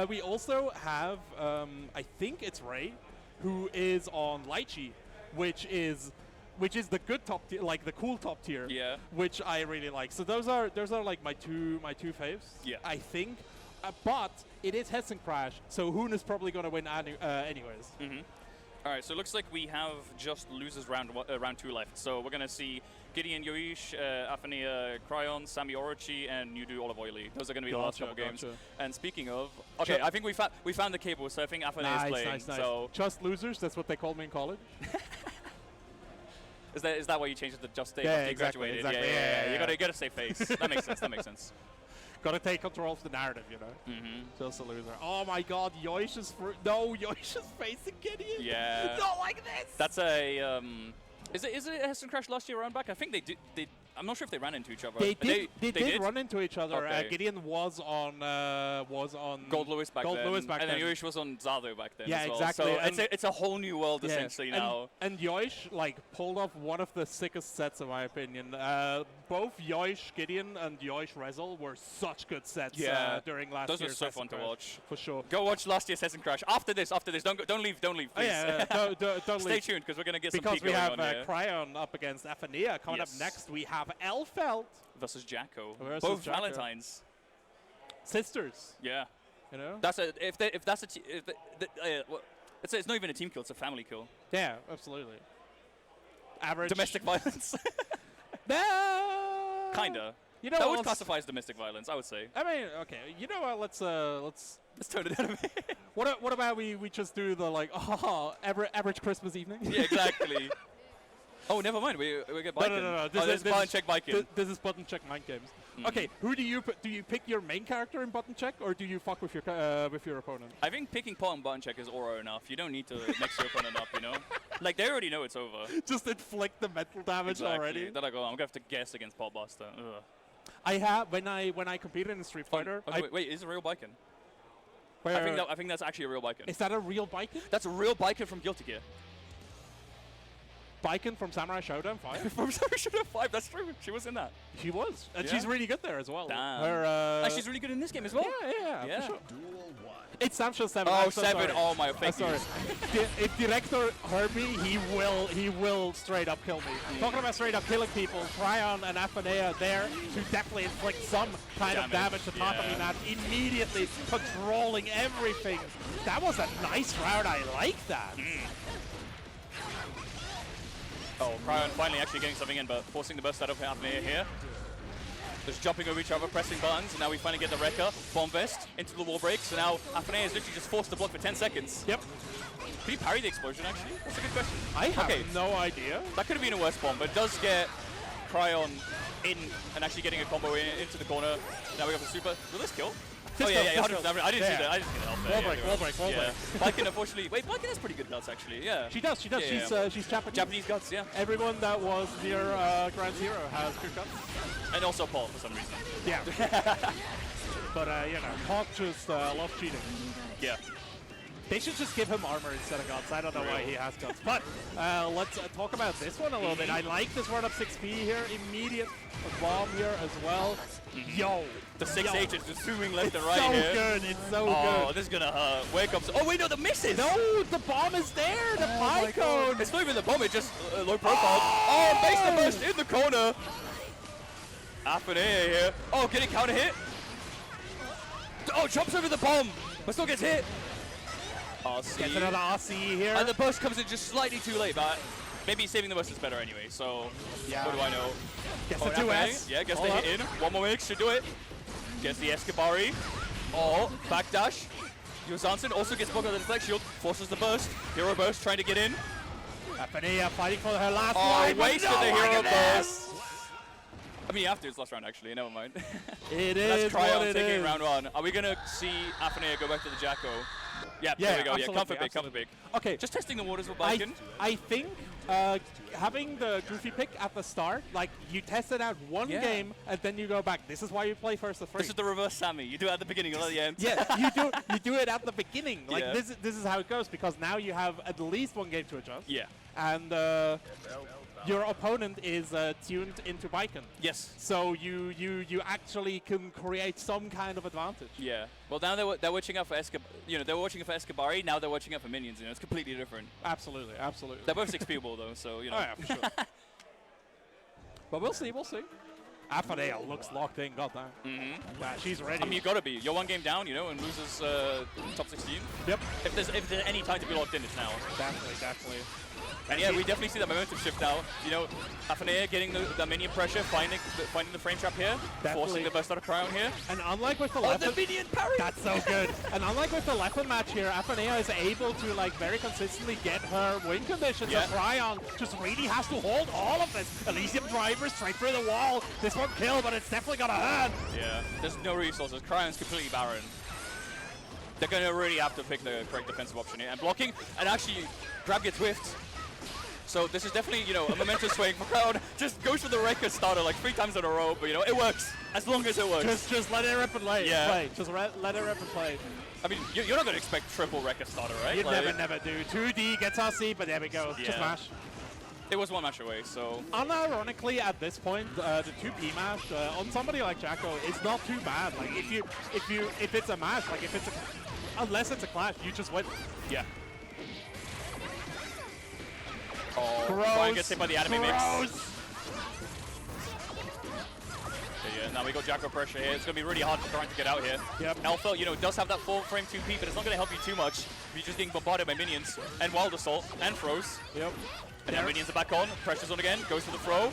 we also have I think it's Ray, who is on Lychee, which is the good top tier, like the cool top tier. Yeah. Which I really like. So those are like my two faves. Yeah. I think. But it is Hessen Crash, so Hoon is probably going to win anyways. All right, so it looks like we have just losers round 2 left. So we're going to see Gideon Yoish, Afania Cryon, Sami Orochi, and Yudu Olivoili. Those are going to be the last couple games. And speaking of, okay, I think we found the cable, so I think Afania is playing. Nice. So just losers, that's what they called me in college. Is that why you changed it to just stay yeah, after you exactly, graduated? Exactly. Yeah. You gotta save face. That makes sense. That makes sense. Gotta take control of the narrative, you know. Just a loser. Oh my God, Yoish is facing Gideon. Yeah. Not like this. That's a Is it Hessen Crash last year around back? I think they did. I'm not sure if they ran into each other. They did run into each other. Okay. Gideon was on Gold Lewis back then. And then Yoish was on Zado back then. Yeah, as well. exactly. So it's a whole new world essentially now. And Yoish pulled off one of the sickest sets in my opinion. Both Yoish Gideon and Yoish Rezel were such good sets during last year's Those were so Hessen fun to Crash, watch. for sure. Go watch last year's Hessen Crash. After this, don't leave, please. Oh, yeah, don't Stay leave. tuned because we're gonna get some because peak we going have on here. Cryon up against Afania. Coming up next, we have Elfelt versus Jacko. Jacko. Both Valentines. Sisters. Yeah. You know. It's not even a team kill. It's a family kill. Yeah, absolutely. Average Domestic violence. No. Kinda. You know that what? would classify as domestic violence, I would say. I mean, okay. You know what? Let's tone it down a bit. What about we just do the average Christmas evening? Yeah, exactly. Oh, never mind. We get bike. No. This is button check bike in. This is button check mind games. Okay, who do you pick your main character in button check, or do you fuck with your opponent? I think picking pot and button check is aura enough. You don't need to mix your opponent up, you know? Like, they already know it's over. Just inflict the mental damage already. Then I go, I'm going to have to guess against Potbuster. Ugh. I have, when I competed in Street Fighter... Okay, wait, is it a real Biken? I think that's actually a real Biken. Is that a real Biken? That's a real Biken from Guilty Gear. Biken from Samurai Shodown 5? From Samurai Shodown 5, that's true. She was in that. She was. And she's really good there as well. Damn. And she's really good in this game as well. Yeah. For sure. It's Samsho 7. Oh, I'm so 7. sorry. Oh, my fake sorry. If Director heard me, he will straight up kill me. Talking about straight up killing people, Cryon and Afania there to definitely inflict some kind of damage to Takami Nat, immediately controlling everything. That was a nice round. I like that. Oh, Cryon finally actually getting something in, but forcing the burst out of Afania here. Just jumping over each other, pressing buttons, and now we finally get the Wrecker, Bomb Vest, into the wall break, so now Afania is literally just forced to block for 10 seconds. Yep. Can you parry the explosion, actually? That's a good question. I have no idea. That could have been a worse bomb, but it does get Cryon in and actually getting a combo into the corner. Now we have a super... Will this kill? Oh, yeah, 100%. I didn't see that. I didn't see the health there. Wall break. Biken, unfortunately... Wait, Biken has pretty good guts, actually. Yeah. She does. Yeah, she's Japanese. Japanese guts, yeah. Everyone that was near Ground Zero has good guts. And also Paul, for some reason. Yeah. But, Paul just loves cheating. Yeah. They should just give him armor instead of guts. I don't know why he has guts. But let's talk about this one a little bit. I like this run up 6P here. Immediate bomb here as well. Yo. The 6H is just zooming left and right so here. Good. It's so good. Oh, this is going to hurt. Wake up. Oh, wait, no, the misses. No, the bomb is there. The pie cone. It's not even the bomb. It's just low profile. Oh, base the burst in the corner. Afania here. Oh, getting counter hit. Oh, jumps over the bomb, but still gets hit. RC. Gets another RC here. And the burst comes in just slightly too late, but maybe saving the burst is better anyway, so what do I know? Gets the 2S. Yeah, gets the hit in. One more mix should do it. Gets the Escabari. Oh, backdash. Yosansen also gets blocked by the deflect shield. Forces the burst. Hero burst trying to get in. Afania fighting for her last life. Oh, wasted the hero burst. I mean, after his last round, actually. Never mind. It That's is Cryon what it taking is. round 1. Are we going to see Afanea go back to the Jacko? Yeah, there we go. Yeah, comfort big, comfort big. Okay. Just testing the waters with Viking. I think having the goofy pick at the start, like you test it out one game and then you go back. This is why you play first to 3. This is the reverse Sammy. You do it at the beginning, not at the end. Yeah, you do it at the beginning. Like this is how it goes because now you have at least one game to adjust. Yeah. And your opponent is tuned into Viking. Yes. So you actually can create some kind of advantage. Yeah. Well, now they're watching out for they're watching for Escabari. Now they're watching out for minions. You know, it's completely different. Absolutely, absolutely. They're both 6 people though, so you know. Oh yeah, for sure. But we'll see. We'll see. Afanea looks locked in. Goddamn. Yeah, she's ready. I mean, you gotta be. You're 1 game down, you know, and loses top 16. Yep. If there's any time to be locked in, it's now. Definitely, definitely. And yeah, we definitely see that momentum shift now. You know, Afanea getting the minion pressure, finding the frame trap here, forcing the burst out of Cryon here. And unlike with the the minion parry! That's so good. And unlike with the Leffen match here, Afanea is able to like very consistently get her win conditions. Yeah. So Cryon just really has to hold all of this. Elysium driver straight through the wall. This won't kill, but it's definitely gonna hurt. Yeah, there's no resources. Cryon's completely barren. They're gonna really have to pick the correct defensive option here. And blocking, and actually grab gets whiffed. So this is definitely, you know, a momentum swing for Cryon. Just goes for the record starter like 3 times in a row, but you know, it works. As long as it works. Just let it rip and play. Yeah. Play. Just let it rip and play. I mean, you're not going to expect triple record starter, right? You like, never do. 2D gets RC, but there we go. Yeah. Just mash. It was 1 mash away, so... Unironically, at this point, the 2P mash on somebody like Jacko is not too bad. Like if it's a mash, like if it's unless it's a clash, you just win. Yeah. Oh, gross. Cryon gets hit by the anime mix. Gross. Yeah, now we got Jacko pressure here. It's going to be really hard for Cryon to get out here. Yep. Alpha, you know, does have that 4-frame 2P, but it's not going to help you too much if you're just getting bombarded by minions and Wild Assault and throws. Yep. And now minions are back on. Pressure's on again. Goes for the throw.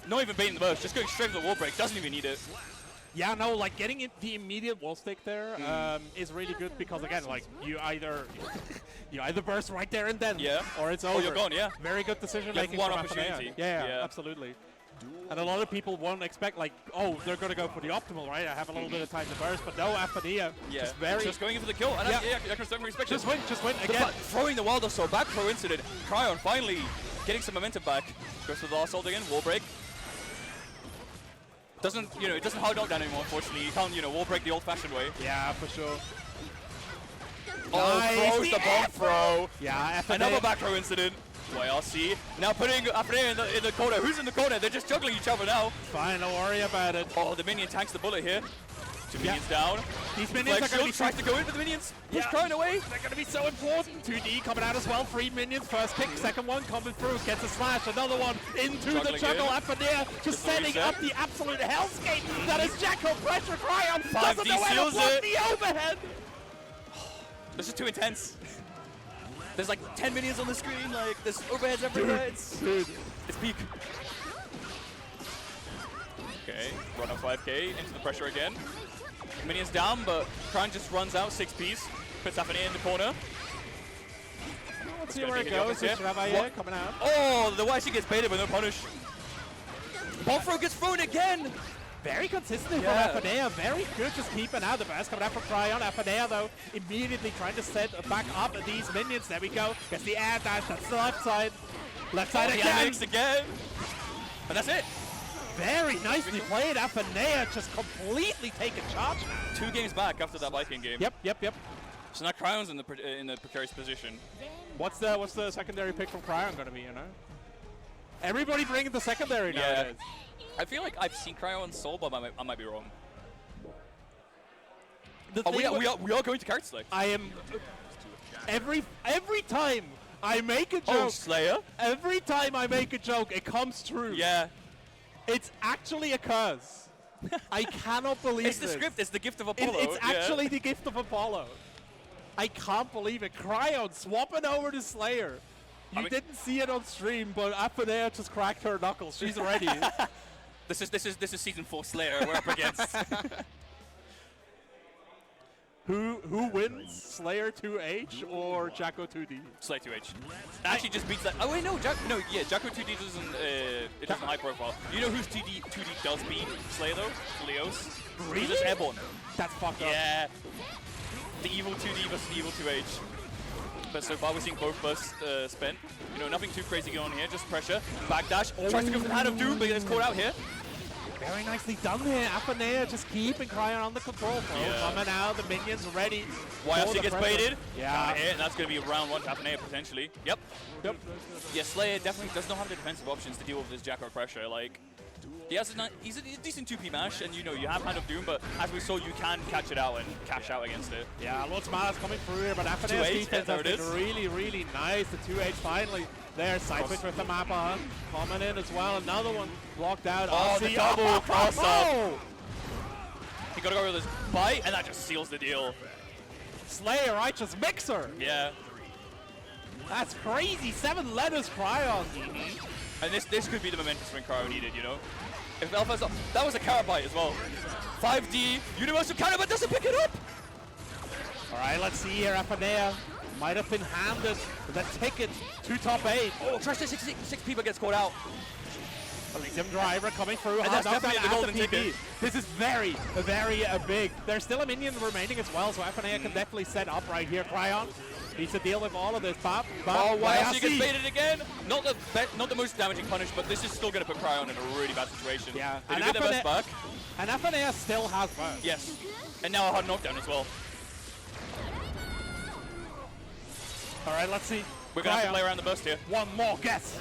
Not even baiting the burst. Just going straight for the wall break. Doesn't even need it. Yeah, no, like getting the immediate wall stick there is really good because again, like you either burst right there and then, or it's over. Oh, you're gone, yeah. Very good decision You have making one from opportunity. Afanea. Yeah, absolutely. And a lot of people won't expect like, oh, they're going to go for the optimal, right? I have a little bit of time to burst, but no, Afanea just going in for the kill. And I can respect just win again. Throwing the Wild Assault back throw incident. Cryon finally getting some momentum back. Goes for the Assault again. Wall break. It doesn't hard knockdown anymore, unfortunately. You can't, wall break the old-fashioned way. Yeah, for sure. Oh, nice. throws the bomb throw. Yeah, Afanea. Another back throw incident. YRC. Now putting Afanea in the corner. Who's in the corner? They're just juggling each other now. Fine, don't worry about it. Oh, the minion tanks the bullet here. 2 minions down. These minions are going to be tries to go in for the minions. Push Cryon away. They're going to be so important. 2D coming out as well. 3 minions. First pick. Second one coming through. Gets a slash. Another one into the juggle. Afanea just setting up the absolute hellscape. That is Jacko pressure. Cryon doesn't know where to block the overhead. This is too intense. There's like 10 minions on the screen. Like there's overheads everywhere. It's peak. Okay, run up 5k into the pressure again. Minions down, but Cryon just runs out 6Ps. Puts Afanea in the corner. Let's see where it goes. Coming out. Oh, the YC gets baited but no punish. Bomb throw gets thrown again. Very consistent from Afanea. Very good, just keeping out the burst coming out from Cryon. Afanea though immediately trying to set back up these minions. There we go. Gets the air dash. That's the left side. Left side again. And that's it. Very nicely played. Afanea just completely taking charge now. 2 games back after that Viking game. Yep. So now Cryon's in the precarious position. What's the secondary pick from Cryon going to be, Everybody bringing the secondary nowadays. I feel like I've seen Cryon Soul, but I might be wrong. We are going to character select. I am... Every time I make a joke... Oh, Slayer? Every time I make a joke, it comes true. Yeah. It actually occurs. I cannot believe It's the script. It's the gift of Apollo. It's actually the gift of Apollo. I can't believe it. Cryon swapping over to Slayer. You didn't see it on stream, but Afanea just cracked her knuckles. She's ready. This is season 4 Slayer we're up against. Who wins, Slayer 2H or Jacko 2D? Slayer 2H. Actually just beats that. Oh wait, no, Jacko 2D doesn't, it doesn't high profile. You know whose 2D does beat Slayer though? Leos. Really? He's just airborne. That's fucked up. Yeah. The evil 2D versus the evil 2H. But so far we're seeing both bursts spent. You know, nothing too crazy going on here, just pressure. Backdash, tries to go for the Hand of Doom, but gets caught out here. Very nicely done here. Afanea just keeping Cryon under control. Coming out, the minions ready. YFC gets baited. Yeah. Hit, and that's going to be round 1 to Afanea potentially. Yep. Yeah, Slayer definitely does not have the defensive options to deal with this Jacko pressure. Like, he's a decent 2P mash, and you know, you have Hand of Doom, but as we saw, you can catch it out and cash out against it. Yeah, Lord Smile's coming through here, but Afanea's defense has been really, really nice. The 2H finally there. Side switch with the mapper. Coming in as well. Another one blocked out. Oh, the double cross up. He got to go with his bite, and that just seals the deal. Slayer, Righteous Mixer. Yeah. That's crazy. 7 letters Cryon. And this could be the momentum swing Cryo needed, you know? If Alpha's up, that was a carrot bite as well. 5D, universal counter, but doesn't pick it up! Alright, let's see here. Afanea might have been handed the ticket to top 8. Oh, Trash 6 people gets caught out. Elysium Driver coming through. And that's definitely the golden ticket. This is very, very big. There's still a minion remaining as well, so Afanea can definitely set up right here. Cryon needs to deal with all of this. Oh, YFC gets baited again. Not the most damaging punish, but this is still going to put Cryon in a really bad situation. Yeah. They get their best back. And Afanea still has burst. Yes. And now a hard knockdown as well. Alright, let's see. We're going to have to play around the burst here. One more guess.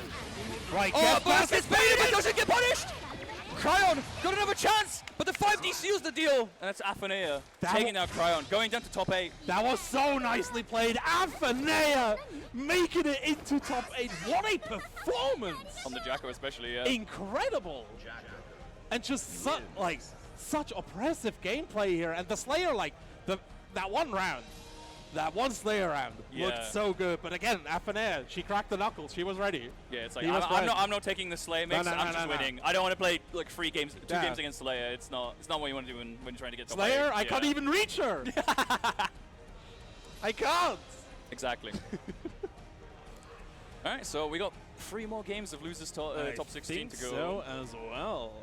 Right, oh, burst gets baited, but doesn't get punished! Cryon got another chance, but the 5D seals the deal. And that's Afanea taking out Cryon, going down to top 8. That was so nicely played. Afanea making it into top 8. What a performance! On the Jacko especially, yeah. Incredible! And just such oppressive gameplay here. And the Slayer, that one round, that one Slayer round looked so good. But again, Afanea, she cracked the knuckles. She was ready. Yeah, it's like, I'm not taking the Slayer mix. I'm just winning. I don't want to play like 2 games against Slayer. It's not what you want to do when you're trying to get top Slayer, 8. I can't even reach her. I can't. Exactly. All right, so we got 3 more games of losers top 16 to go. So as well.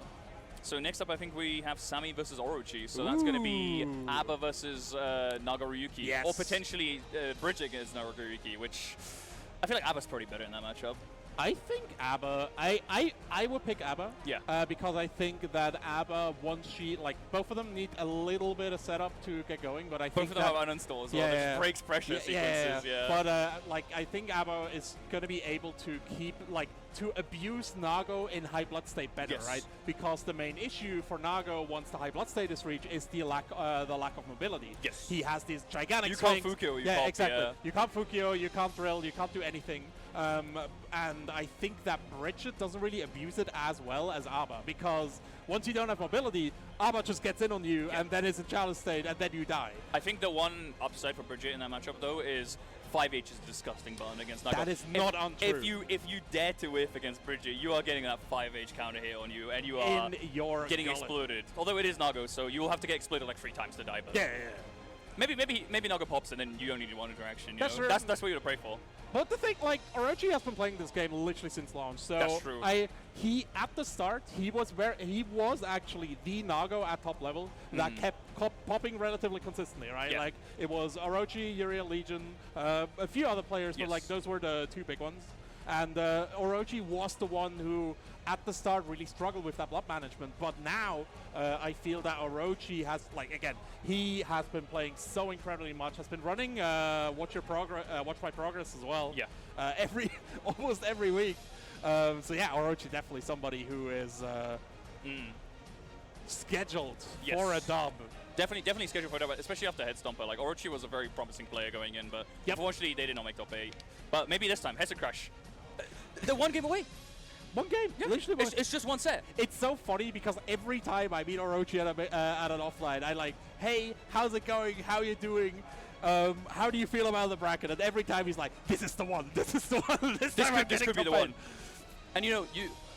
So next up, I think we have Sami versus Orochi. So that's going to be Abba versus Nagaryuki. Yes. Or potentially Bridget against Nagaryuki, which I feel like Abba's probably better in that matchup. I think Abba, I would pick Abba. Yeah. Because I think that Abba, once she, both of them need a little bit of setup to get going, but I think both of them have uninstall as well. That breaks pressure sequences, yeah. But, I think Abba is going to be able to keep, to abuse Nago in high blood state better, right? Because the main issue for Nago once the high blood state is reached is the lack of mobility. Yes. He has these gigantic You swings. can't Fukyo. Exactly. You can't Fukyo, you can't drill, you can't do anything. And I think that Bridget doesn't really abuse it as well as Abba, because once you don't have mobility, Abba just gets in on you, and then it's in challenge state, and then you die. I think the one upside for Bridget in that matchup, though, is 5H is a disgusting button against Nago. That is not untrue. If you dare to whiff against Bridget, you are getting that 5H counter hit on you, and you are getting exploded. Although it is Nago, so you will have to get exploded 3 times to die. But yeah. Maybe Nago pops, and then you only need 1 interaction. That's true. That's what you would pray for. But the thing, Orochi has been playing this game literally since launch. So that's true. He at the start he was actually the Nago at top level that kept popping relatively consistently, right? Yeah. It was Orochi, Uriel Legion, a few other players, but those were the 2 big ones. And Orochi was the one who, at the start, really struggled with that blood management. But now, I feel that Orochi has, again, he has been playing so incredibly much. Has been running Watch My Progress as well. Yeah. Almost every week. So yeah, Orochi definitely somebody who is scheduled for a dub. Definitely scheduled for a dub, especially after Head Stomper. Orochi was a very promising player going in, but unfortunately they did not make top 8. But maybe this time, Hessen Crash. They're 1 game away. 1 game, yeah. Literally it's just 1 set. It's so funny because every time I meet Orochi at an offline, I hey, how's it going? How are you doing? How do you feel about the bracket? And every time he's like, this is the one. This is the one. This could be the one. And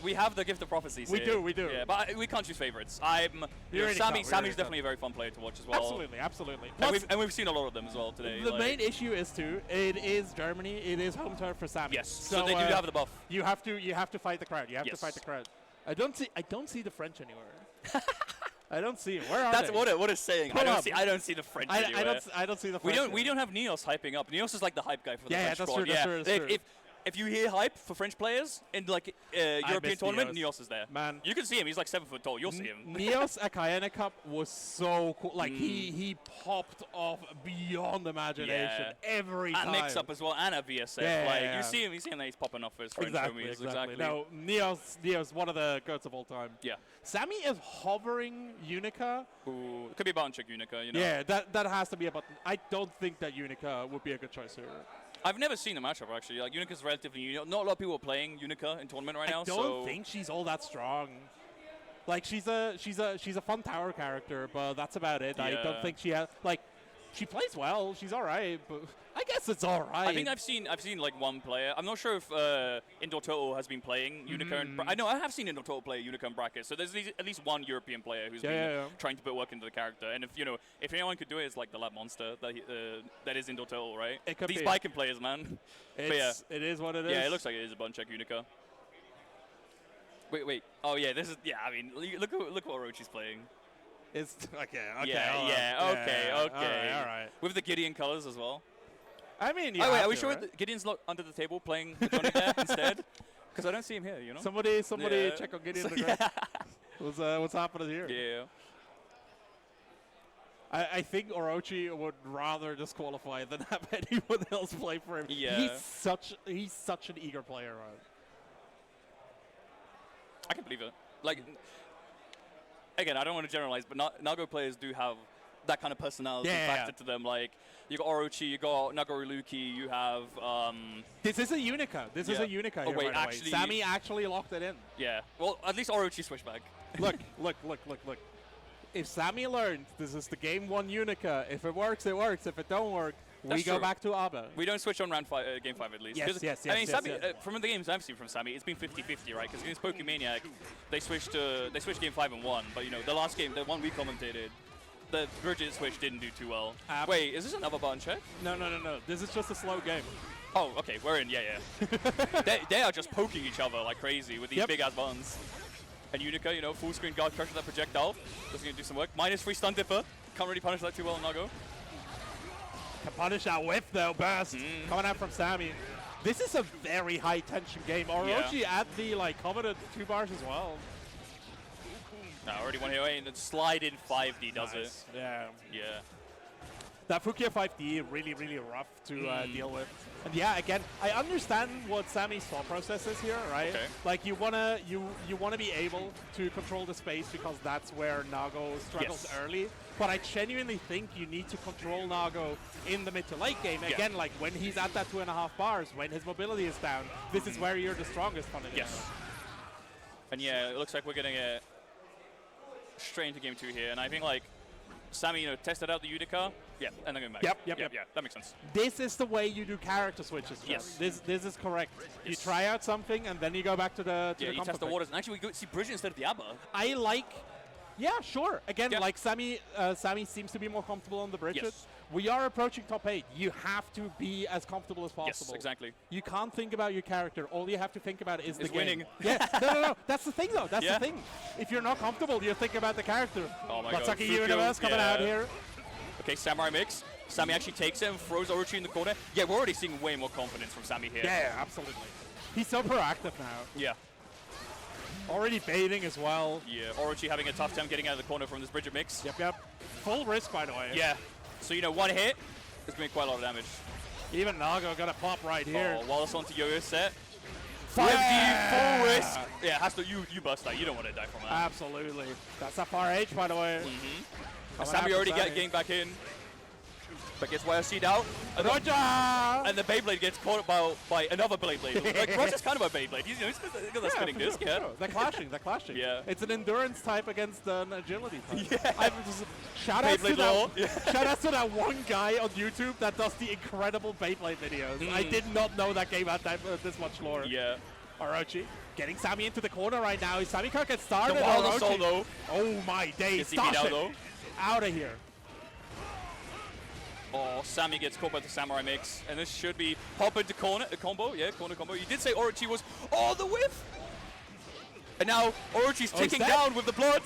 We have the gift of prophecies. We here. do. Yeah, but we can't choose favorites. Sammy's definitely a very fun player to watch as well. Absolutely. And we've seen a lot of them as well today. The main issue is too, it is Germany. It is home turf for Sammy. Yes. So they do have the buff. You have to fight the crowd. You have to fight the crowd. I don't see the French anywhere. I don't see it. Where are That's they? what it's saying. I don't see the French anywhere. I don't see the French. We don't have Neos hyping up. Neos is like the hype guy for the French that's squad. true. That's true. If you hear hype for French players in like European tournament, Neos is there. Man, you can see him. He's like 7 foot tall. You'll see him. Neos at Cayenne Cup was so cool. Like he popped off beyond imagination every time. And mix up as well, and at VSF. You see him that he's popping off for his French homies. Exactly. No, Neos, one of the goats of all time. Yeah. Sammy is hovering Unica. Ooh, it could be a button check Unica. You know. Yeah, that has to be a button. I don't think that Unica would be a good choice here. I've never seen the matchup actually. Like Unica's relatively new. Not a lot of people are playing Unica in tournament right now. I don't think she's all that strong. Like she's a fun tower character, but that's about it. Yeah. I don't think she has like. She plays well. She's all right, but I guess it's all right. I think I've seen like one player. I'm not sure if Indoor Total has been playing Unica. I know I have seen Indoor Total play Unica and brackets. So there's at least one European player who's been trying to put work into the character. And if anyone could do it, it's like the Lab Monster that is Indoor Total, right? It could These be. Viking players, man. It is what it is. Yeah, it looks like it is a button check Unica. Wait. Oh yeah, this is I mean, look what Orochi's playing. It's okay. Okay. All right. With the Gideon colors as well. I mean, are we sure Gideon's not under the table playing the Johnny there instead? Because I don't see him here. Somebody check on Gideon. What's happening here? Yeah. I think Orochi would rather disqualify than have anyone else play for him. Yeah. He's such an eager player, right? I can believe it. Like. Again, I don't want to generalize, but Nago players do have that kind of personality factor to them. Like, you got Orochi, you got Nagoruluki, you have... This is a Unica. This is a Unica here, by the way. Sammy actually locked it in. Yeah. Well, at least Orochi switched back. Look. If Sammy learned, this is the game 1 Unica. If it works, it works. If it don't work, we go back to Abba. We don't switch on game 5 at least. Yes. I mean, Sammy, from the games I've seen from Sammy, it's been 50-50, right? Because against Pokemaniac, they switched game 5 and 1. But the last game, the one we commentated, the Bridget switch didn't do too well. Wait, is this another button check? No. This is just a slow game. Oh, okay, we're in. Yeah. they are just poking each other like crazy with these big ass buttons. And Unica, full screen guard pressure that projectile. That's going to do some work. -3 stun dipper. Can't really punish that too well on Nago. Can punish that whiff though, burst coming out from Sammy. This is a very high tension game. Orochi at the coveted 2 bars as well. No, already one hit away, and the slide in 5D does it. Yeah. That Fukia 5D really, really rough to deal with. And again, I understand what Sammy's thought process is here, right? Okay. Like you wanna be able to control the space because that's where Nago struggles early. But I genuinely think you need to control Nago in the mid to late game. Again, like when he's at that 2.5 bars, when his mobility is down, this is where you're the strongest on it. Yes. And it looks like we're getting a straight into game 2 here, and I think Sammy, tested out the Utica. Yeah, and then going back. Yep. That makes sense. This is the way you do character switches, Joe. Yes. This is correct. Yes. You try out something, and then you go back to the you test the waters. And actually, we see Bridget instead of the Abba. I like... Yeah, sure. Again, Sammy seems to be more comfortable on the bridges. Yes. We are approaching top 8. You have to be as comfortable as possible. Yes, exactly. You can't think about your character. All you have to think about is the game. Winning. Yeah, no. That's the thing, though. That's the thing. If you're not comfortable, you think about the character. Oh my god. Batsaki Universe coming out here. Okay, Samurai mix. Sammy actually takes it and throws Orochi in the corner. Yeah, we're already seeing way more confidence from Sammy here. Yeah, absolutely. He's so proactive now. Yeah. Already baiting as well. Yeah, Orochi having a tough time getting out of the corner from this Bridget mix. Yep. Full risk, by the way. Yeah. So, one hit is doing quite a lot of damage. Even Nago got a pop right here. Oh, Wallace onto Yo-Yo set. 5D, full risk. Yeah, has to, you burst that. You don't want to die from that. Absolutely. That's a far H, by the way. Sammy already getting back in. But gets YRC'd out. Roger! And the Beyblade gets caught by another Beyblade. Roger's kind of a Beyblade. He's got that spinning disc, Sure. They're clashing. Yeah. It's an endurance type against an agility type. Yeah. Shout out to that one guy on YouTube that does the incredible Beyblade videos. I did not know that game had this much lore. Yeah. Orochi getting Sammy into the corner right now. Sammy can't get started. The wild Orochi. assault though. Oh my days. Gets he beat out though? Out of here. Oh, Sammy gets caught by the Samurai mix. And this should be pop into corner, a combo. Yeah, corner combo. You did say Orochi was, the whiff. And now Orochi's ticking down with the blood.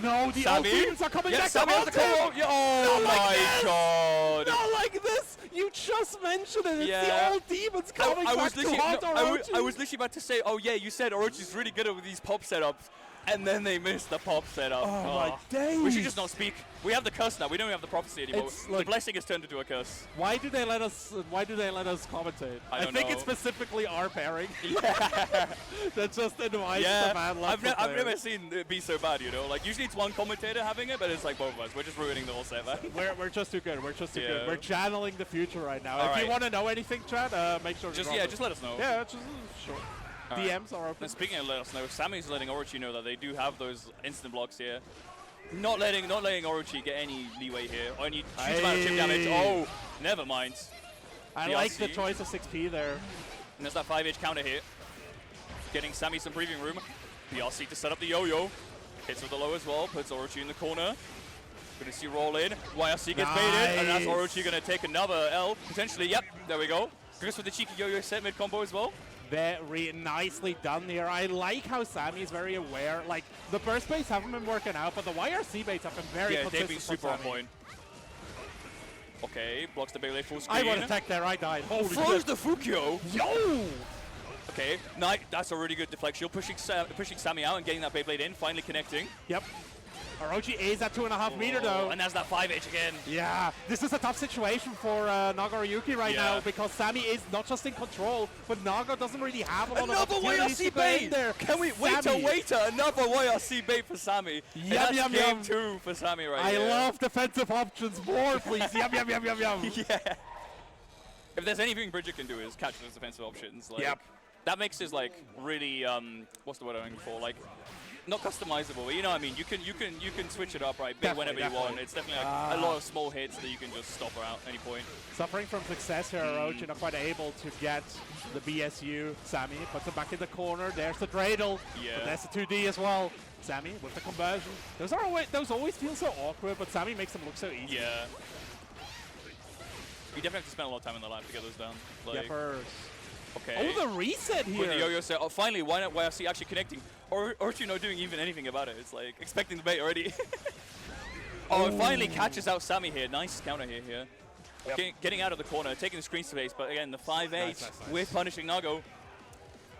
No, the old demons are coming back. Sammy has the combo. Yeah. Oh my god. Not like this. You just mentioned it. It's the old demons coming back to haunt Orochi. I was literally about to say, oh yeah, you said Orochi's really good at these pop setups. And then they missed the pop setup. Oh my days. We should just not speak. We have the curse now. We don't have the prophecy anymore. The blessing has turned into a curse. Why do they let us? Why do they let us commentate? I think it's specifically our pairing. Yeah. That just invites the bad luck. I've never seen it be so bad. You know, like usually it's one commentator having it, but it's like both of us. We're just ruining the whole set, man. We're just too good. We're just too good. We're channeling the future right now. If you want to know anything, Chad, make sure to just let us know. Yeah, just sure. DMs are open. Now, speaking of let us know, Sammy's letting Orochi know that they do have those instant blocks here. Not letting Orochi get any leeway here, or any huge amount of chip damage. Oh, never mind. I like the choice of 6P there. And there's that 5H counter hit. Getting Sammy some breathing room. BRC to set up the yo-yo. Hits with the low as well, puts Orochi in the corner. Gonna see roll in. YRC gets baited, and that's Orochi gonna take another L. Potentially, yep, there we go. Goes with the cheeky yo-yo set mid combo as well. Very nicely done here. I like how Sammy is very aware. Like, the burst baits haven't been working out, but the YRC baits have been very consistent. Yeah, they've been super on point. Okay, blocks the Melee full screen. I would attack there, I died. Holy Throws the Fukyo. Yo! Okay, that's a really good deflection. Pushing Sammy out and getting that Beyblade in, finally connecting. Yep. Orochi is at 2.5 meter though. And that's that 5H again. Yeah, this is a tough situation for Nagaruyuki right now because Sammy is not just in control, but Naga doesn't really have a lot of opportunities to play in there. Can we wait another YRC bait for Sammy? Yum. Game 2 for Sammy right here. I love defensive options. More, please. Yum. Yeah. If there's anything Bridget can do is catch those defensive options. Like, that makes it like really what's the word I'm looking for? Like, not customizable, but you know what I mean. You can switch it up right whenever you want. It's definitely like a lot of small hits that you can just stop at any point. Suffering from success here, Orochi not quite able to get the BSU. Sammy puts him back in the corner. There's the dreidel. Yeah. But there's the 2D as well. Sammy with the conversion. Those always feel so awkward, but Sammy makes them look so easy. Yeah. You definitely have to spend a lot of time in the lab to get those down. Like, okay. Oh, the reset here. With the yo-yo set. Oh, finally, why not YRC actually connecting? Or you not doing even anything about it. It's like expecting the bait already. It finally catches out Sammy here. Nice counter here. Yep. Getting out of the corner, taking the screen space, but again, the 5H nice. With punishing Nago.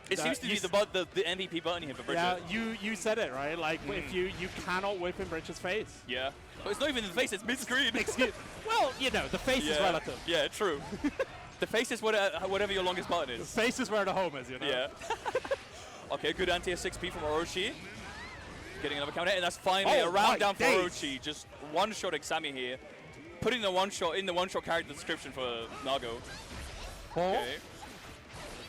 It seems to be the MVP button here for Bridget. Yeah, you said it, right? Like, if you cannot whip in Bridget's face. Yeah. But it's not even in the face, it's mid-screen. Well, you know, the face is relative. Yeah, true. The face is whatever your longest button is. The face is where the home is, you know? Yeah. Okay, good anti 6P from Orochi. Getting another counter, and that's finally a round down for Orochi. Just one-shotting Sammy here. Putting the one-shot in the one-shot character description for Nago. Okay.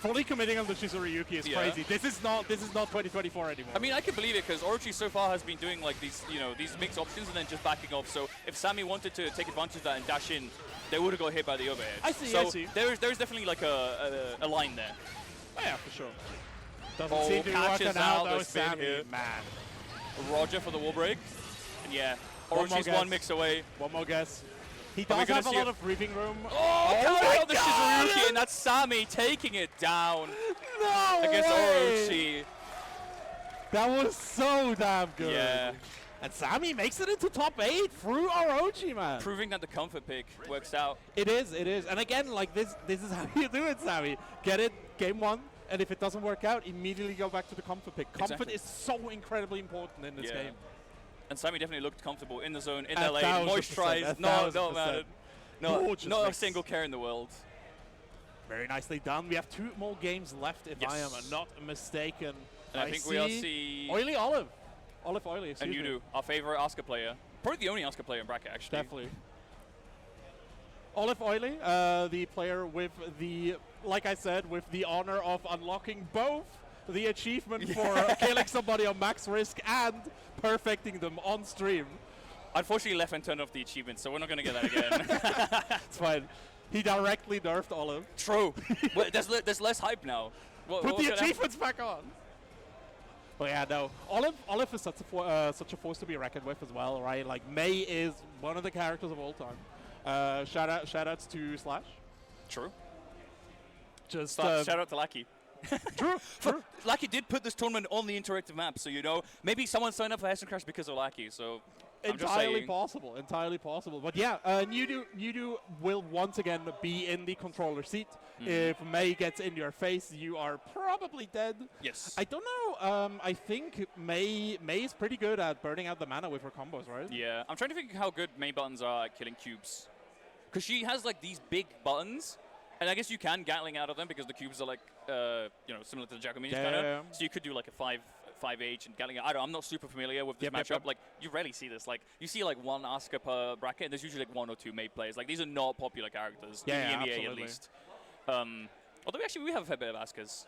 Fully committing on the Chizuriyuki is crazy. This is not 2024 anymore. I mean, I can believe it because Orochi so far has been doing like these, these mixed options and then just backing off. So if Sammy wanted to take advantage of that and dash in, they would have got hit by the overhead. I see. So there is definitely like a line there. Oh, yeah, for sure. Doesn't seem to be working out though, Sammy. Here. Man. Roger for the wall break. And yeah, Orochi's one mix away. One more guess. He does have a lot of breathing room. Oh the Chizuriyuki, and that's Sammy taking it down against Orochi. That was so damn good. Yeah. And Sammy makes it into top 8 through Orochi, man. Proving that the comfort pick works out. It is. And again, like this is how you do it, Sammy. Get it game 1, and if it doesn't work out, immediately go back to the comfort pick. Comfort is so incredibly important in this game. And Sammy definitely looked comfortable in the zone, in their lane, moisturized. No, man. Not a single care in the world. Very nicely done. We have 2 more games left, if I am not mistaken. And I think we all see Oily Olive. Olive Oily, excuse me. And you do. Our favorite Asuka player. Probably the only Asuka player in bracket, actually. Definitely. Olive Oily, the player with the, like I said, with the honor of unlocking both the achievement for killing somebody on max risk and perfecting them on stream. Unfortunately, Left and turned off the achievement, so we're not going to get that again. It's fine. He directly nerfed Olive. True. But there's less hype now. Put the achievements back on. But yeah, no. Olive is such a force to be reckoned with as well, right? Like Mei is one of the characters of all time. Shoutouts to Slash. True. Just shout out to Lackey. True. Lackey did put this tournament on the interactive map, so you know maybe someone signed up for Hessen Crash because of Lackey. So entirely possible. But yeah, Nudu will once again be in the controller seat. If Mei gets in your face, you are probably dead. Yes. I don't know. I think Mei is pretty good at burning out the mana with her combos, right? Yeah. I'm trying to think how good Mei buttons are at killing cubes, because she has like these big buttons. And I guess you can Gatling out of them because the cubes are like, similar to the Giacomini's kind of. Yeah. So you could do like a 5H and Gatling out. I'm not super familiar with this matchup. Like, you rarely see this. Like, you see like one Asuka per bracket, and there's usually like 1 or 2 Mei players. Like, these are not popular characters in the NBA absolutely. at least. Although actually we have a fair bit of Asukas.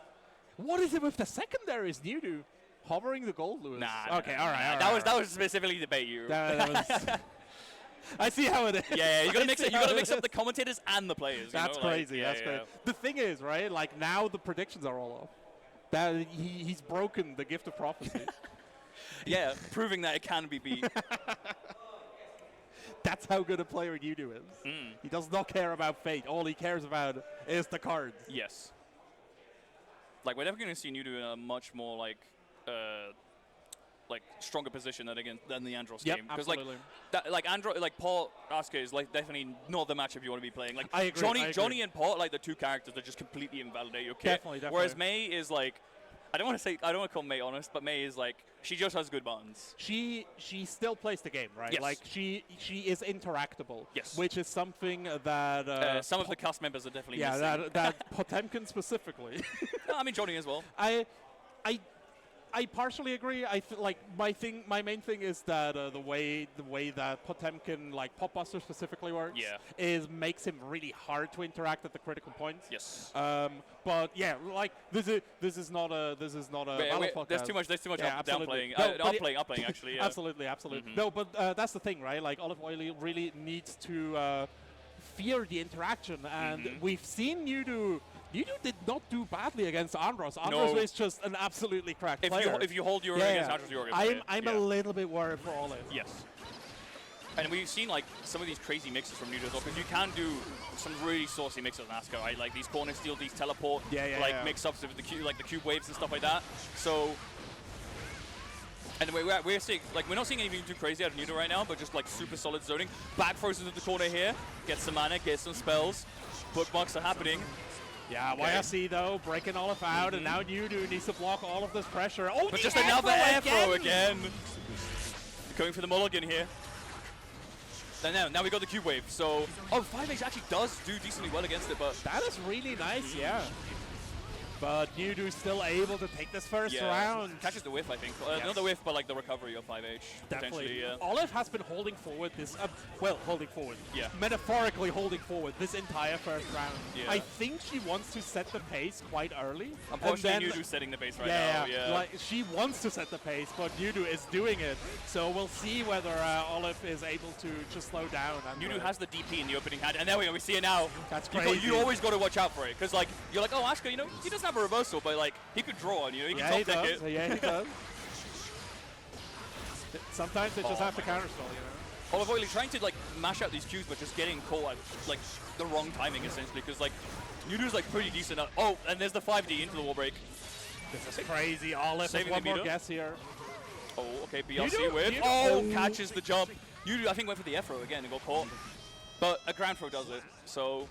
What is it with the secondaries, Nudu? Hovering the gold, Lewis. Nah. Okay, all right. That was specifically to bait you. That was I see how it is. Yeah, you gotta mix it. You gotta mix up the commentators and the players. That's crazy. Like, that's crazy. The thing is, right? Like now the predictions are all off. That he's broken the gift of prophecy. Yeah, proving that it can be beat. That's how good a player Nudu is. He does not care about fate. All he cares about is the cards. Yes. Like we're definitely gonna see Nudu in a much more like stronger position than the Andros game, because like Paul Asuka is like definitely not the matchup you want to be playing. Like I agree, Johnny and Paul, like the two characters that just completely invalidate your kit. Definitely. Whereas Mei is like, I don't want to call Mei honest, but Mei is like, she just has good buttons. She still plays the game, right? Yes. Like she is interactable. Yes. Which is something that some of the cast members are definitely missing. missing. that Potemkin specifically. No, I mean Johnny as well. I partially agree. My main thing is that the way that Potemkin, like Popbuster specifically works, is makes him really hard to interact at the critical points. Yes. But yeah, like this is not a battle there's too much downplaying. Upplaying actually. Yeah. Absolutely. No, but that's the thing, right? Like Olive Oily really needs to fear the interaction, and we've seen Nudu did not do badly against Andros. Andros is just an absolutely cracked player. If you hold your own against Andros, you're I'm a little bit worried for Olive. Yes. And we've seen like some of these crazy mixes from Nudu as well, because you can do some really saucy mixes on Asuka, right? Like these corner steal, these teleport, mix-ups with the cube waves and stuff like that. So, and we're seeing, like, we're not seeing anything too crazy out of Nudu right now, but just like super solid zoning. Back throws into the corner here, get some mana, get some spells. Bookmarks are happening. Yeah, YSC though, breaking Olive out, and now Nudu needs to block all of this pressure. Oh, but just another air throw again. Going for the mulligan here. Now we got the cube wave. So, 5H actually does do decently well against it, but that is really nice, yeah. But Nudu still able to take this first round. Catches the whiff, I think. Not the whiff, but like the recovery of 5H. Definitely. Olive has been holding forward this, holding forward. Yeah. Metaphorically holding forward this entire first round. Yeah. I think she wants to set the pace quite early. Unfortunately, Nudu's setting the pace right now. Yeah. Like she wants to set the pace, but Nudu is doing it. So we'll see whether Olive is able to just slow down. And Nudu has the DP in the opening hand, and there we go. We see it now. That's crazy. You always got to watch out for it, because like you're like, oh, Asuka, he doesn't have a reversal, but like he could draw on you. He can top deck it. Yeah, he does. Sometimes they just have to counterspell, you know. Olive Oily trying to like mash out these Qs, but just getting caught at like the wrong timing essentially, because like Nudu's like pretty decent. And there's the 5D into the wall break. This is crazy. Olive with one more guess here. Oh, okay, BLC whip. Catches the jump. Nudu, I think, went for the F throw again and got caught. But a ground throw does it, so.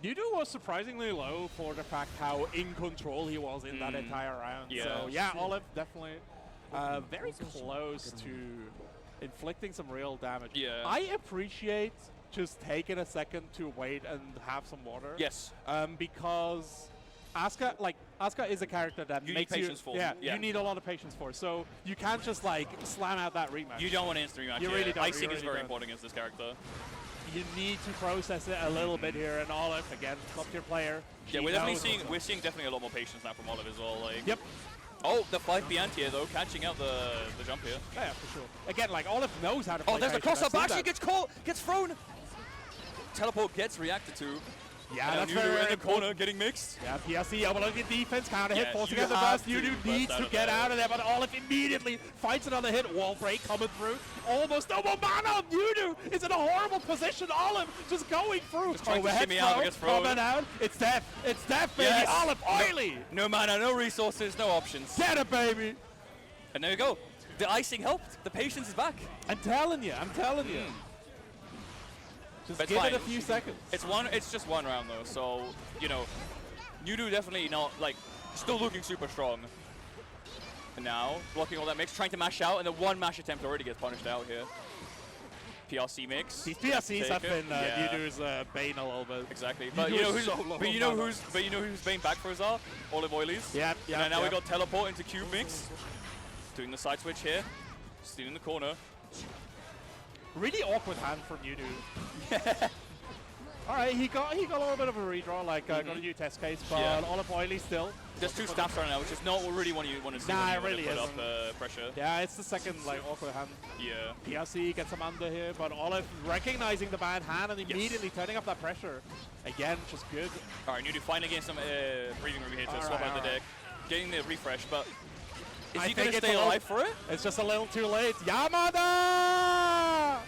Nudu was surprisingly low for the fact how in control he was in that entire round. Yeah. So yeah, Olive definitely very close to inflicting some real damage. Yeah. I appreciate just taking a second to wait and have some water. Yes. Because Asuka is a character that you makes need patience for. Yeah, you need a lot of patience for. So you can't just like slam out that rematch. You don't want to instant rematch. You really don't. Icing is very important against this character. You need to process it a little bit here, and Olive again, top tier player. Yeah, we're seeing definitely a lot more patience now from Olive as well. Like. Yep. Oh, the 5B anti-air though, catching out the jump here. Yeah, for sure. Again, like Olive knows how to play. Oh, there's a cross-up. Actually gets caught, gets thrown. Teleport gets reacted to. Yeah, and that's Nudu very in the corner important. getting mixed. Yeah, PRC overloading the defense, counter hit, Yeah, forcing you out the have burst. to Nudu burst needs out to of get there. out of there, but Olive immediately finds another hit. Wall break coming through. Almost no more mana. Nudu is in a horrible position. Olive just going through. Just trying to Overhead shimmy out throw, against throw. coming out. It's death. It's death, baby. Yes. Olive, oily. No mana, no resources, no options. Get it, baby. And there you go. The icing helped. The patience is back. I'm telling you. I'm telling you. Just But it's give fine. it a few seconds. It's just one round though, so you know, Nudu definitely not like still looking super strong. And now blocking all that mix, trying to mash out, and the one mash attempt already gets punished out here. PRC mix. These PRCs have been Yeah. Nudu's bane a little bit. Exactly. Nudu But you know is who's so low but you on know mana. who's bane back for us are? Olive Oilies. Yeah, yeah. And now we yeah. got teleport into cube mix. Doing the side switch here. Still in the corner. Really awkward hand from Nudu. All right, he got a little bit of a redraw, like got a new test case, but Yeah. Olive Oily still. There's two staffs right now, which is not really what you want to see Nah, when it you really want to put isn't. up pressure. Yeah, it's the second like awkward hand. Yeah. PRC gets him under here, but Olive recognizing the bad hand and immediately turning up that pressure. Again, just good. All right, Nudu finally getting some breathing room here to All swap right, out the all deck. Getting the refresh, but is I he going think to it's stay a little- alive for it? It's just a little too late. Yamada!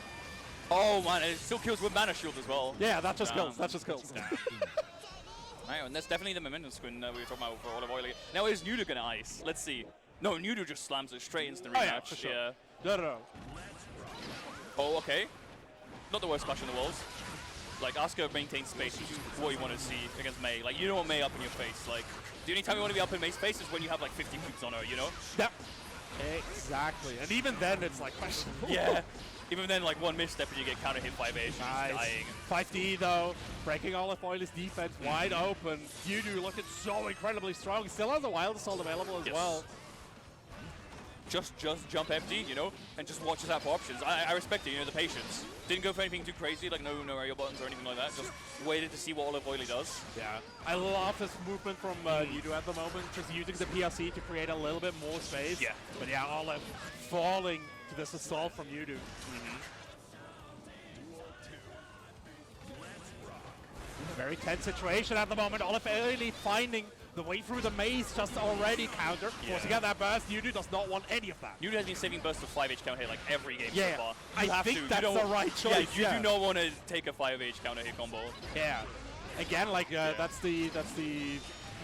Oh man, and it still kills with mana shield as well. Yeah, that just kills. That just kills. Right, and that's definitely the momentum screen that we were talking about for Olive Oily. Now is Nudu going to ice? Let's see. No, Nudu just slams it straight into the rematch. Oh, yeah, for sure. No. Oh, okay. Not the worst clash in the world. Like, Asuka maintains space, which is what you want to see against Mei. Like, you don't want Mei up in your face. Like, the only time you want to be up in Mei's face is when you have like 50 cubes on her, you know? Yep. Exactly. And even then, it's like questionable. Yeah. Even then, like one misstep and you get counter hit 5H. Nice. Dying. 5D though, breaking Olive Oily's defense wide open. Nudu looking so incredibly strong. Still has a Wild Assault available as well. Just jump empty, you know, and just watch us out for options. I respect it, you know, the patience. Didn't go for anything too crazy, like no aerial buttons or anything like that. Just waited to see what Olive Oily does. Yeah. I love this movement from Nudu at the moment, just using the PRC to create a little bit more space. Yeah. But yeah, Olive falling to this assault from Nudu. Very tense situation at the moment. Olive Oily finding the way through the maze, just already counter. Forcing out that burst. Nudu does not want any of that. Nudu has been saving bursts of 5H counter hit like every game Yeah, so far. I You have think to. that's You don't- the right choice, Yeah, you yeah. do not want to take a 5H counter hit combo. Yeah. Again, like that's the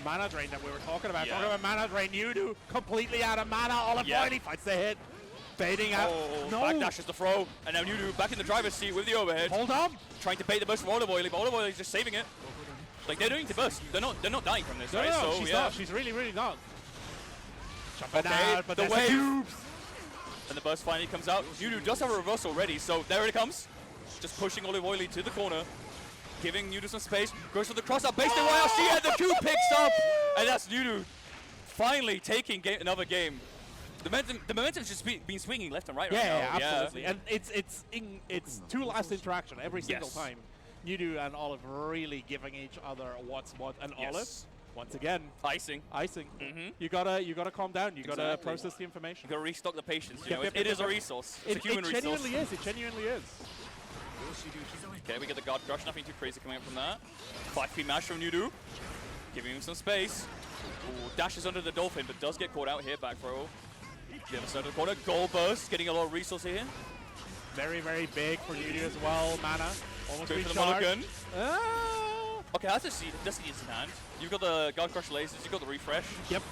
mana drain that we were talking about. Yeah. Talking about mana drain. Nudu completely out of mana. Olive Oily fights the hit. Fading out. Oh, No. backdashes the throw, and now Nudu back in the driver's seat with the overhead. Hold on. Trying to bait the burst from Olive Oily, but Olive Oily is just saving it. Like they're doing the burst. They're not dying from this, No, right? no, So she's yeah. not. She's really not. Jumping Okay, out, but the there's wave. cubes. And the burst finally comes out. Nudu does have a reverse already, so there it comes. Just pushing Olive Oily to the corner. Giving Nudu some space. Goes for the cross up. Based on YRC, and the cube picks up. And that's Nudu finally taking another game. The momentum's just been swinging left and right right now. Yeah, absolutely. And it's two last interaction every single Yes. time. Nudu and Olive really giving each other what's what, and Olive once again icing. You gotta calm down. You gotta Exactly. process the information. You gotta restock the patience. You know, Yep, it is a resource. It's a human it resource. genuinely is. It genuinely is. Okay, we get the guard crush. Nothing too crazy coming up from that. 5P mash from Nudu, giving him some space. Ooh, dashes under the dolphin, but does get caught out here. Back throw. The other side of the corner. Goal burst, getting a lot of resource here. Very big for Nudu as well. Mana almost Going for the recharged. mulligan. Okay, that's a decent hand. You've got the guard crush lasers. You've got the refresh. Yep.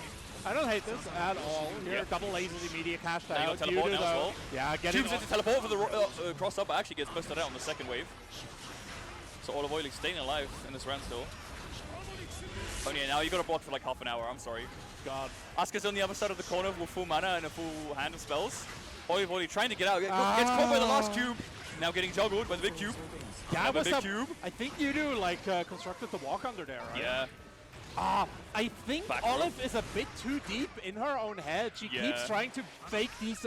I don't hate this at all. Here, Yep. double lasers immediate cashed Now you out. got teleport Nudu, now as though. well. Yeah, getting Cubes into teleport for the cross up, but actually gets busted out on the second wave. So Olive Oily staying alive in this round still. Oh yeah, now you got to block for like half an hour. I'm sorry. God. Asuka's on the other side of the corner with full mana and a full hand of spells. Olive Oily trying to get out. Gets caught by the last cube. Now getting juggled by the big cube. Yeah, Another big was cube. I think Nudu like constructed the walk under there, right? Yeah. I think Back Olive is a bit too deep in her own head. She keeps trying to fake these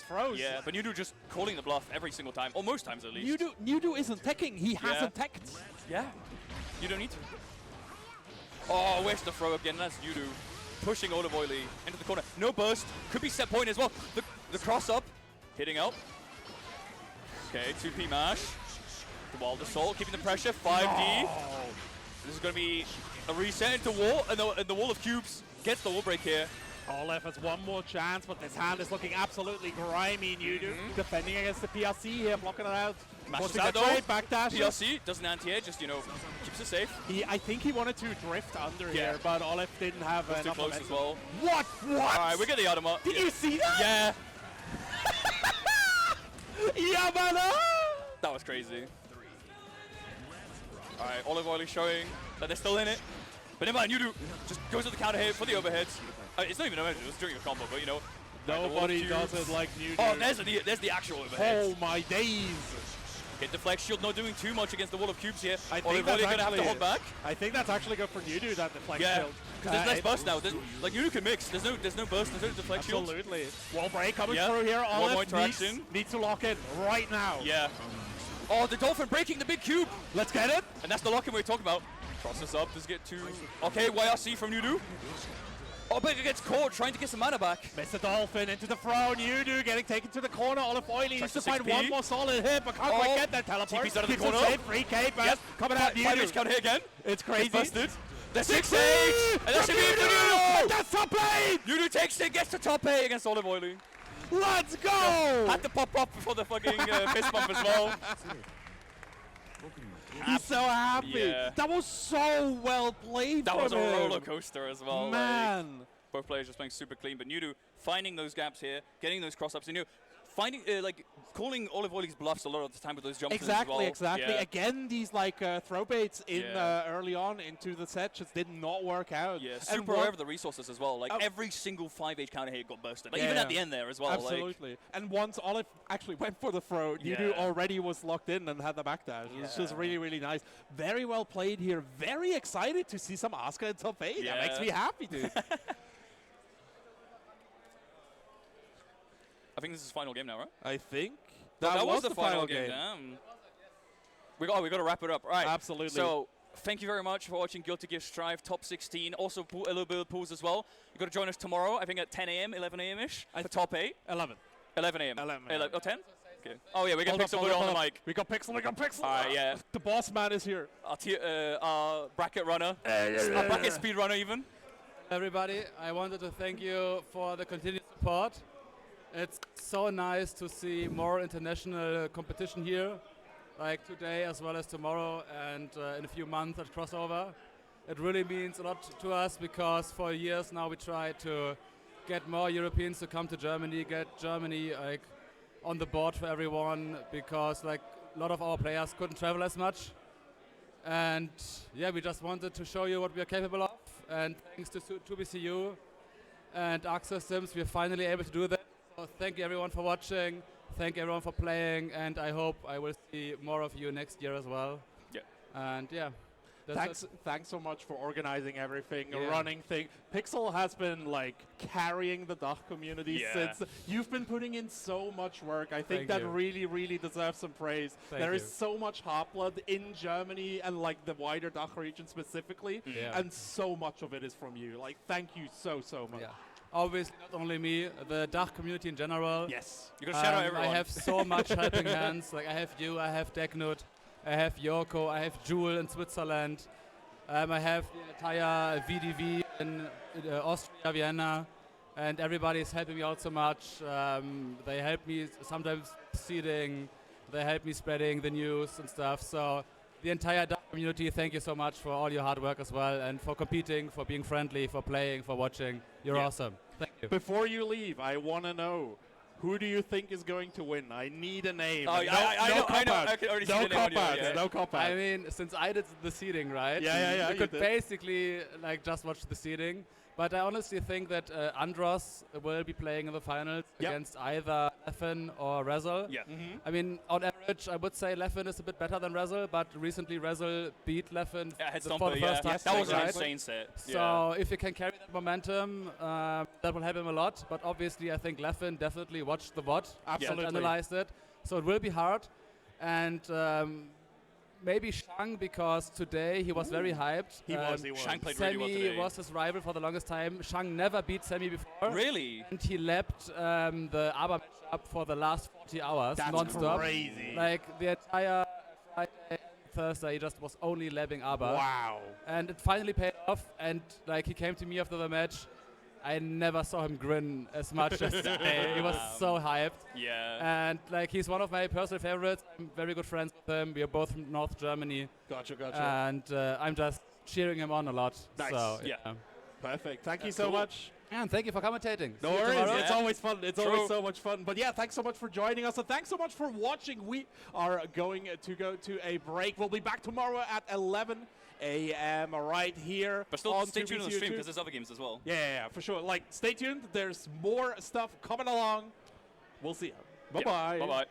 throws. Yeah, but Nudu just calling the bluff every single time, or most times at least. Nudu isn't teching. He hasn't teched. Yeah. You don't need to. Oh, where's the throw again? That's Nudu pushing Olive Oily into the corner. No burst. Could be set point as well. The cross up. Hitting out. Okay, 2P mash. The Wild Assault keeping the pressure. 5D. This is going to be a reset into wall, and the wall of cubes gets the wall break here. Olaf has one more chance, but this hand is looking absolutely grimy. Nudu defending against the PRC here, blocking it out. Mashes Forcing out the though. trade, backdash. PRC doesn't anti-air, just, you know, keeps it safe. I think he wanted to drift under here, but Olaf didn't have That's too enough close momentum. as well. What? Alright, we get the Yadama. Did you see that? Yeah. Yamada! That was crazy. Alright, Olive Oily showing that they're still in it. But never mind, Nudu just goes to the counter hit for the overheads. It's not even an overhead, it was during a combo, but you know. Nobody does it like Nudu. Oh, there's the actual overhead. Oh my days! Hit deflect shield, not doing too much against the wall of cubes here. I think Olive that's Oily gonna have to hold back. I think that's actually good for Nudu, that deflect Yeah, shield. because there's less burst now. Like Nudu can mix. There's no burst. There's no deflect shield. Absolutely. Wall break coming Yeah. through here. One more Olive interaction. needs to lock in right now. Yeah. Oh, the Dolphin breaking the big cube. Let's get it. And that's the lock-in we're talking about. Crosses up, does get two. Okay, YRC from Nudu. Oh, but it gets caught trying to get some mana back. Mr. Dolphin into the throw. Nudu getting taken to the corner. Olive Oily needs to find 6P. one more solid hit, but can't quite get that teleport. TP's out of the Keeps it corner. safe. 3K burst coming out. Five Nudu. inch counter hit again. It's crazy. Busted. The 6-8! And that should be it for Nudu! That's top 8! Nudu takes it, gets to top 8 against Olive Oily. Let's go! Had to pop up before the fucking fist bump as well. He's so happy. Yeah. That was so well played. That was a from him. roller coaster as well. Man. Like, both players just playing super clean, but Nudu finding those gaps here, getting those cross-ups, and finding, like, calling Olive Oily's bluffs a lot of the time with those jumps Exactly, as well. exactly. Yeah. Again, these like throw baits in early on into the set just did not work out. Yeah, And super aware of the resources as well. Like, every single 5H counter hit got bursted. Like, even at the end there as well. Absolutely. And once Olive actually went for the throw, Nudu already was locked in and had the backdash. It was just really, really nice. Very well played here. Very excited to see some Asuka in top 8. Yeah. That makes me happy, dude. I think this is the final game now, right? I think. That was the final game. Damn. We got to wrap it up. Right. Absolutely. So, thank you very much for watching Ggst Strive Top 16. Also, a little bit of pools as well. You got to join us tomorrow, I think at 10 a.m., 11 a.m.-ish for Top 8. 11. 11 a.m. 11. Oh, 10? Okay. Oh, yeah, we got Pixel hold on up. the mic. We got Pixel, All right, yeah. The boss man is here. Our bracket runner. Our bracket speed runner, even. Everybody, I wanted to thank you for the continued support. It's so nice to see more international competition here, like today as well as tomorrow and in a few months at Crossover. It really means a lot to us because for years now we try to get more Europeans to come to Germany, get Germany like on the board for everyone because like a lot of our players couldn't travel as much. And yeah, we just wanted to show you what we are capable of. And thanks to BCU and Access Sims, we're finally able to do that. So thank you everyone for watching, thank you everyone for playing, and I hope I will see more of you next year as well. Yeah. And yeah. Thanks so much for organizing everything, running thing. Pixel has been like carrying the Dach community since. You've been putting in so much work. I think that really, really deserves some praise. There is so much heart blood in Germany and like the wider Dach region specifically, and so much of it is from you. Like, thank you so much. Yeah. Obviously, not only me, the Dach community in general. Yes. You gotta shout out everyone. I have so much helping hands. Like I have you, I have Decknut, I have Yoko, I have Jewel in Switzerland. I have the entire VDV in Austria, Vienna, and everybody is helping me out so much. They help me sometimes seeding, they help me spreading the news and stuff. So the entire Dach community, thank you so much for all your hard work as well, and for competing, for being friendly, for playing, for watching. You're awesome. Thank you. Before you leave, I want to know, who do you think is going to win? I need a name. Oh, I know. I can already see the name on you, No cop-outs. I mean, since I did the seeding, right? Yeah. You could basically like just watch the seeding. But I honestly think that Andros will be playing in the finals against either Leffen or Rezel. Yeah. I mean, on average, I would say Leffen is a bit better than Rezel, but recently Rezel beat Leffen for the first time. That was an right? insane set. So if you can carry that momentum, that will help him a lot. But obviously, I think Leffen definitely watched the VOD and analyzed it. So it will be hard. And maybe Shang, because today he was very hyped. He was. Shang played really well today. Semi was his rival for the longest time. Shang never beat Semi before. Really? And he lapped the ABBA matchup for the last 40 hours That's non-stop. crazy. Like the entire Friday Thursday he just was only labbing ABBA. Wow. And it finally paid off, and like he came to me after the match. I never saw him grin as much as today. He was so hyped. Yeah. And like he's one of my personal favorites. I'm very good friends with him. We are both from North Germany. Gotcha. And I'm just cheering him on a lot. Nice. So, yeah. Perfect. Thank you so much. And thank you for commentating. No See you worries. tomorrow. It's always fun. It's always so much fun. But yeah, thanks so much for joining us. And thanks so much for watching. We are going to go to a break. We'll be back tomorrow at 11 a.m. right here. But still on stay tuned on the Gbvsr stream YouTube. because there's other games as well. Yeah, for sure. Like, stay tuned. There's more stuff coming along. We'll see you. Bye-bye. Yeah. Bye-bye.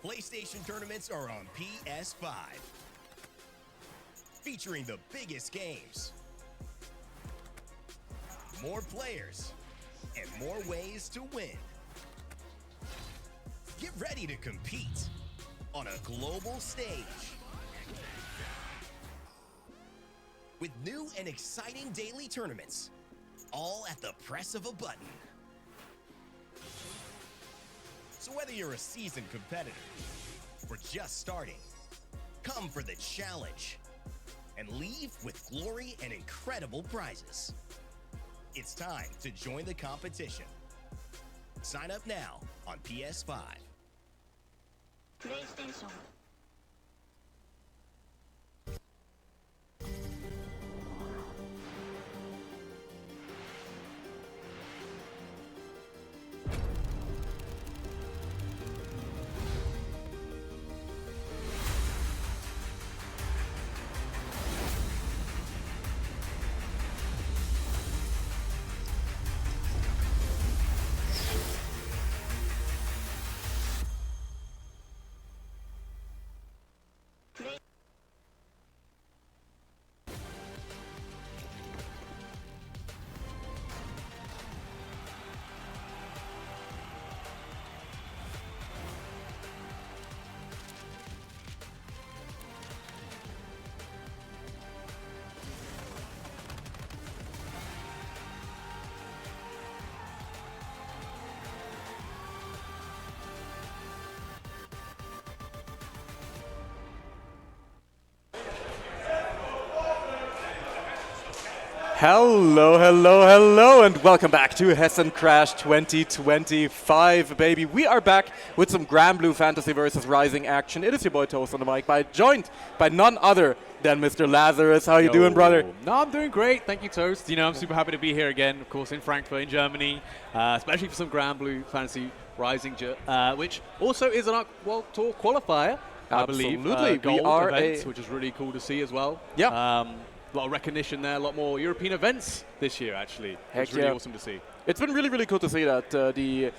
PlayStation tournaments are on PS5, featuring the biggest games, more players, and more ways to win. Get ready to compete on a global stage with new and exciting daily tournaments, all at the press of a button. So whether you're a seasoned competitor or just starting, come for the challenge and leave with glory and incredible prizes. It's time to join the competition. Sign up now on PS5. PlayStation. Hello, hello, hello, and welcome back to Hessen Crash 2025, baby. We are back with some Grand Blue Fantasy vs. Rising action. It is your boy Toast on the mic, joined by none other than Mr. Lazarus. How you doing, brother? No, I'm doing great. Thank you, Toast. You know, I'm super happy to be here again, of course, in Frankfurt, in Germany, especially for some Grand Blue Fantasy Rising, which also is an World Tour qualifier, I believe. We are event, which is really cool to see as well. Yeah. A lot of recognition there, a lot more European events this year, actually. It's really awesome to see. It's been really, really cool to see that the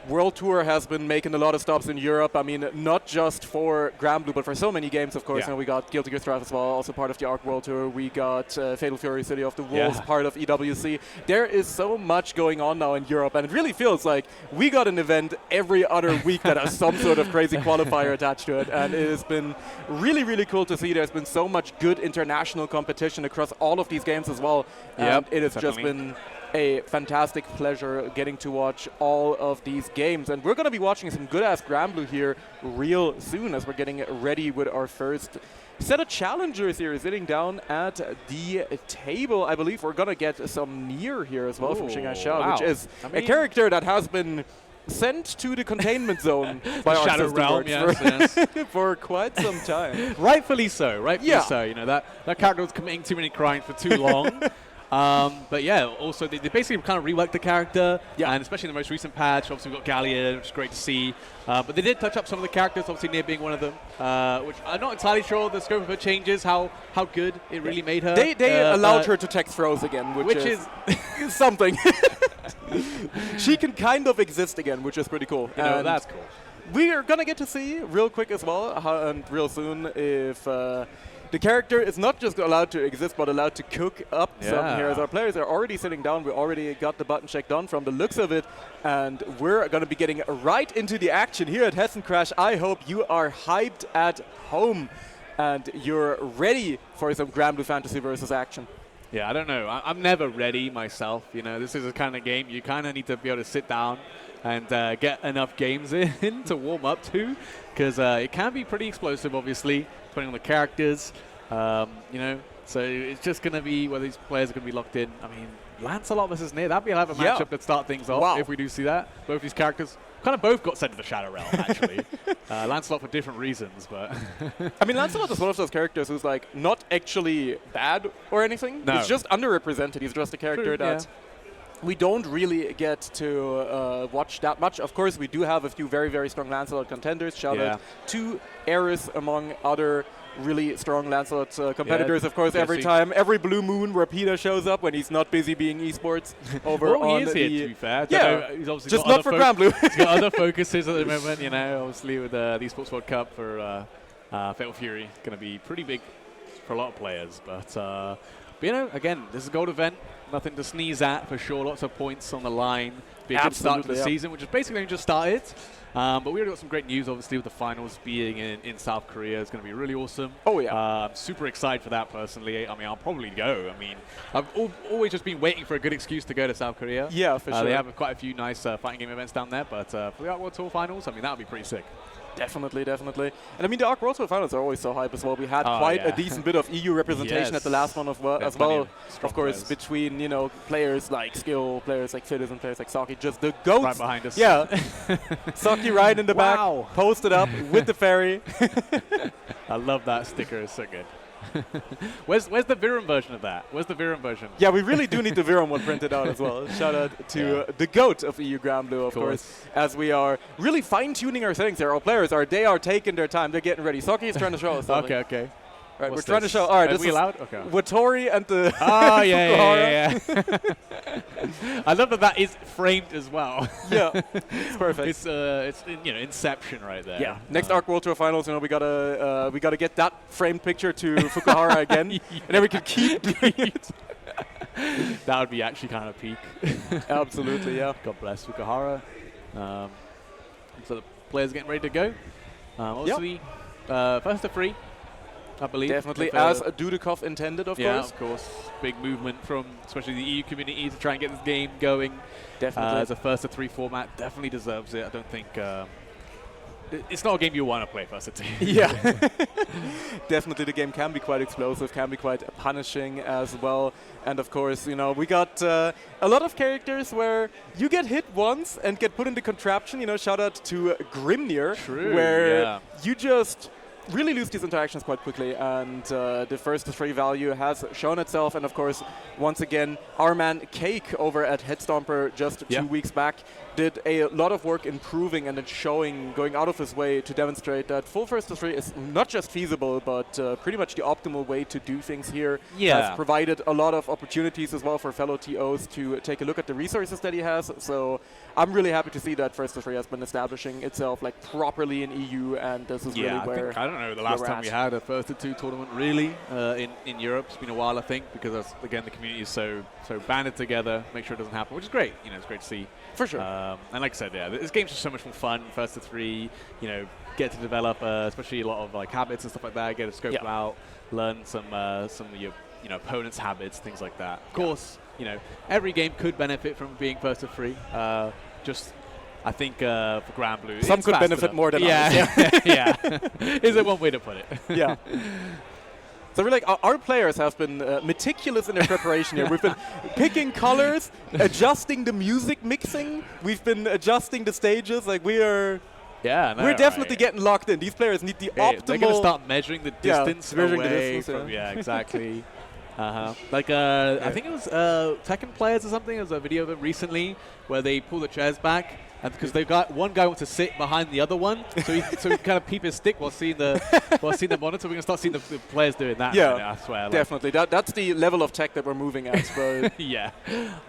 World Tour has been making a lot of stops in Europe. I mean, not just for Grand Blue, but for so many games, of course. Yeah. And we got Gbvsr as well, also part of the ARC World Tour. We got Fatal Fury City of the Wolves, part of EWC. There is so much going on now in Europe, and it really feels like we got an event every other week that has some sort of crazy qualifier attached to it. And it has been really, really cool to see. There's been so much good international competition across all of these games as well. And it has just been a fantastic pleasure getting to watch all of these games. And we're going to be watching some good-ass Grand Blue here real soon as we're getting ready with our first set of challengers here sitting down at the table. I believe we're going to get some Nier here as well from Xing'ai Xiao, which is a character that has been sent to the containment zone by our Shadow Realm, for quite some time. Rightfully so, rightfully so. You know, that character was committing too many crimes for too long. But yeah, also they basically kind of reworked the character, and especially in the most recent patch, obviously we've got Gallia, which is great to see. But they did touch up some of the characters, obviously Nier being one of them, which I'm not entirely sure the scope of her changes, how good it really made her. They allowed her to tech throws again, which is something. She can kind of exist again, which is pretty cool. You know, that's cool. We are going to get to see real quick as well, and real soon, if the character is not just allowed to exist, but allowed to cook up some here. As our players are already sitting down, we already got the button check done from the looks of it, and we're going to be getting right into the action here at Hessen Crash. I hope you are hyped at home. and you're ready for some Granblue Fantasy versus action. Yeah, I don't know. I'm never ready myself. You know, this is a kind of game you kind of need to be able to sit down and get enough games in to warm up to, because it can be pretty explosive, obviously, depending on the characters. You know, so it's just going to be whether these players are going to be locked in. I mean, Lancelot versus Nier, that'd be a matchup that start things off if we do see that. Both these characters kind of both got sent to the Shadow Realm, actually. Lancelot for different reasons, but... I mean, Lancelot is one of those characters who's, like, not actually bad or anything. No. He's just underrepresented. He's just a character that we don't really get to watch that much. Of course, we do have a few very, very strong Lancelot contenders. Shout out to Eris, among other really strong Lancelot competitors. Of course, every blue moon where Peter shows up when he's not busy being esports over on he is here, to be fair. Yeah, he's obviously just not for Granblue. He's got other focuses at the moment, you know, obviously with the Esports World Cup for Fatal Fury. Going to be pretty big for a lot of players. But you know, again, this is a gold event. Nothing to sneeze at, for sure. Lots of points on the line. Be a good start to the season, which is basically only just started. But we already got some great news, obviously, with the finals being in South Korea. It's going to be really awesome. Oh, yeah. I'm super excited for that, personally. I mean, I'll probably go. I mean, I've always just been waiting for a good excuse to go to South Korea. Yeah, for sure. They have quite a few nice fighting game events down there. But for the Arc World Tour finals, I mean, that would be pretty sick. Definitely, definitely. And I mean, the Arc World Tour finals are always so hype as well. We had quite a decent bit of EU representation at the last one as well. Of course, between, you know, players like Skill, players like Fidus, and players like Saki, just the GOATs. Right behind us. Yeah. Saki right in the back, posted up with the ferry. I love that sticker. It's so good. Where's the Virum version of that? Where's the Virum version? Yeah, we really do need the Virum one printed out as well. Shout out to the GOAT of EU Granblue, of course, as we are really fine-tuning our settings here. Our players they are taking their time. They're getting ready. Saki is trying to show us something. Okay. Right, we're trying to show. All right, this is allowed? Okay. Watori and the oh yeah. I love that is framed as well. Yeah, it's perfect. It's you know, Inception right there. Yeah. Next Arc World Tour Finals, you know, we gotta get that framed picture to Fukuhara again, and then we can keep doing it. That would be actually kind of peak. Absolutely, yeah. God bless Fukuhara. So the players getting ready to go. Obviously, first to 3. I believe. Definitely, as Dudikov intended, of course. Yeah, of course. Big movement from especially the EU community to try and get this game going. Definitely. As a first to 3 format, definitely deserves it. I don't think... it's not a game you want to play first to 2. Yeah. Definitely the game can be quite explosive, can be quite punishing as well. And of course, you know, we got a lot of characters where you get hit once and get put into contraption. You know, shout out to Grimnir. True, where you just... really lose these interactions quite quickly, and the first to 3 value has shown itself. And of course, once again, our man Cake over at Headstomper just 2 weeks back did a lot of work improving and going out of his way to demonstrate that full first to 3 is not just feasible, but pretty much the optimal way to do things here. Yeah. Has provided a lot of opportunities as well for fellow TOs to take a look at the resources that he has. So I'm really happy to see that first to 3 has been establishing itself like properly in EU, and this is really where... I don't know the last time we had a first to 2 tournament really in Europe. It's been a while, I think, because again the community is so banded together, make sure it doesn't happen, which is great. You know, it's great to see. For sure. And like I said, this game's just so much more fun. First to 3, you know, get to develop especially a lot of like habits and stuff like that. Get to scope them out, learn some of your opponent's habits, things like that. Of course, you know, every game could benefit from being first to 3. I think for Granblue, some could benefit more than others. Yeah. Is it one way to put it? Yeah. So we're like, our players have been meticulous in their preparation here. We've been picking colors, adjusting the music mixing. We've been adjusting the stages. Like we're definitely getting locked in. These players need the optimal. They're gonna start measuring the distance measuring away the distance, from exactly. Like I think it was Tekken players or something. There was a video of them recently where they pull the chairs back. And because they've got one guy wants to sit behind the other one, so he kind of peep his stick while seeing the monitor. We're gonna start seeing the players doing that. Yeah, I swear. Definitely. That's the level of tech that we're moving at. But yeah.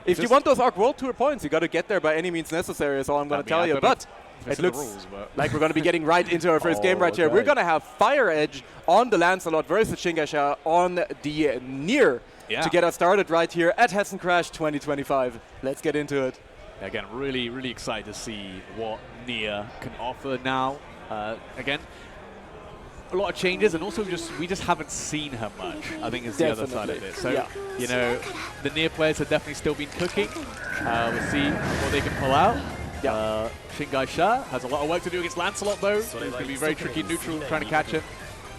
If you want those Arc World Tour points, you got to get there by any means necessary. Is all I'm gonna tell you. But it looks like we're gonna be getting right into our first game right here. We're gonna have Fire Edge on the Lancelot versus Shingasha on the Nier to get us started right here at Hessen Crash 2025. Let's get into it. Again, really, really excited to see what Nier can offer now. Again, a lot of changes, and also we just haven't seen her much, I think is the other side of it. So, you know, the near players have definitely still been cooking. We'll see what they can pull out. Xxii has a lot of work to do against Lancelot, though. It's going to be very tricky neutral trying to catch him.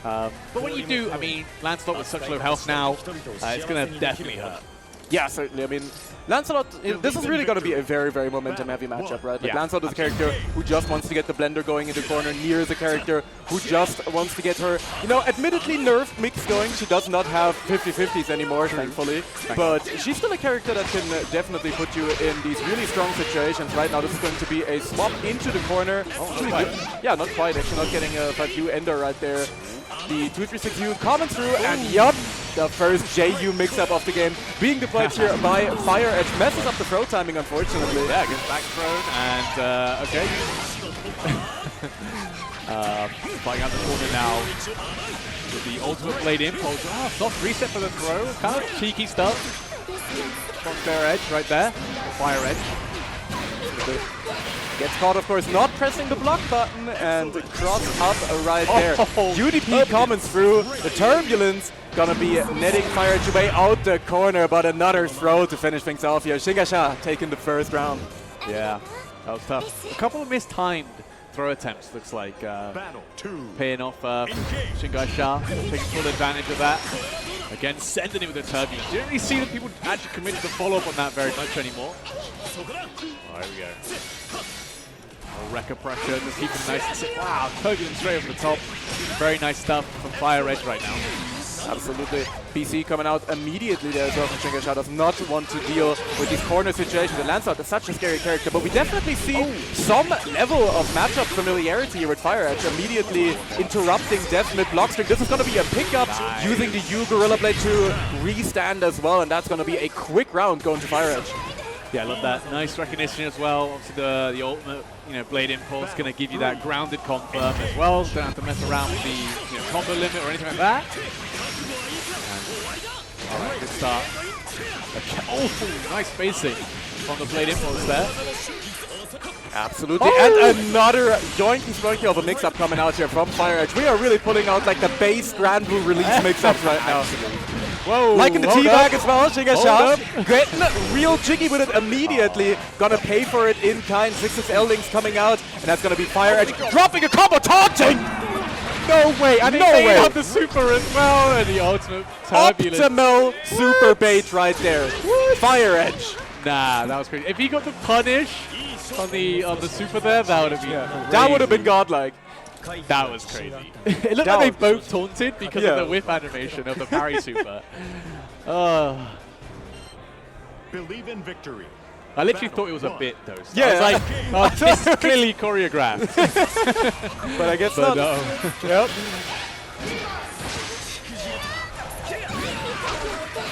But when you do, I mean, Lancelot with such low health now, it's going to definitely hurt. Yeah, certainly. I mean, Lancelot, this is really going to be a very, very momentum-heavy matchup, right? Like Lancelot is a character who just wants to get the blender going in the corner. Nier is a character who just wants to get her, you know, admittedly nerfed mix going. She does not have 50-50s anymore, thankfully. But she's still a character that can definitely put you in these really strong situations. Right now, this is going to be a swap into the corner. Yeah, not quite. Actually, not getting a 5U ender right there. The 236U coming through, and yup, the first JU mix-up of the game being deployed here by Fire Edge. Messes up the throw timing, unfortunately. Yeah, gets back thrown, and okay. Flying out the corner now with the ultimate blade impulse. Ah, soft reset for the throw. Kind of cheeky stuff from Fire Edge right there. Fire Edge. Gets caught, of course, not pressing the block button, and cross up right there. UDP coming through. The Turbulence gonna be netting Fire Edge away out the corner, but another throw to finish things off here. Xingxia taking the first round. Yeah, that was tough. A couple of mistimed throw attempts, looks like. Paying off Xingxia, taking full advantage of that. Again, sending it with the Turbulence. You don't really see that people actually commit to the follow-up on that very much anymore. Oh, here we go. Wrecker pressure, just keep it nice and sit. Wow, Turbulence straight over the top. Very nice stuff from Fire Edge right now. Absolutely. PC coming out immediately there as well from Xingxia. Does not want to deal with these corner situations. And Lancelot is such a scary character, but we definitely see some level of matchup familiarity here with Fire Edge. Immediately interrupting Death mid block string. This is going to be a pickup using the U Gorilla Blade to restand as well, and that's going to be a quick round going to Fire Edge. Yeah, I love that. Nice recognition as well. Obviously the ultimate, you know, blade impulse going to give you that grounded confirm as well. Don't have to mess around with the combo limit or anything like that. All right, good start. Oh, nice spacing from the blade impulse there. Absolutely, and another yoinky of a mix-up coming out here from Fire Edge. We are really pulling out like the base Grand Blue release mix-ups right now. Whoa, liking the teabag as well, Xingxia. Getting real jiggy with it immediately. Gonna pay for it in kind. 6XL links coming out, and that's gonna be Fire Edge dropping a combo, taunting! No way, and no way! Have the super as well, and the ultimate Turbulence. Optimal super bait right there. Fire Edge. Nah, that was crazy. If he got the punish on the super there, that would have been that would have been godlike. That was crazy. It looked like they both taunted because of the whip animation of the parry super. Believe in victory. I literally thought it was a bit, though. So yeah. I was like, oh, this is clearly choreographed. But I guess not. Yep.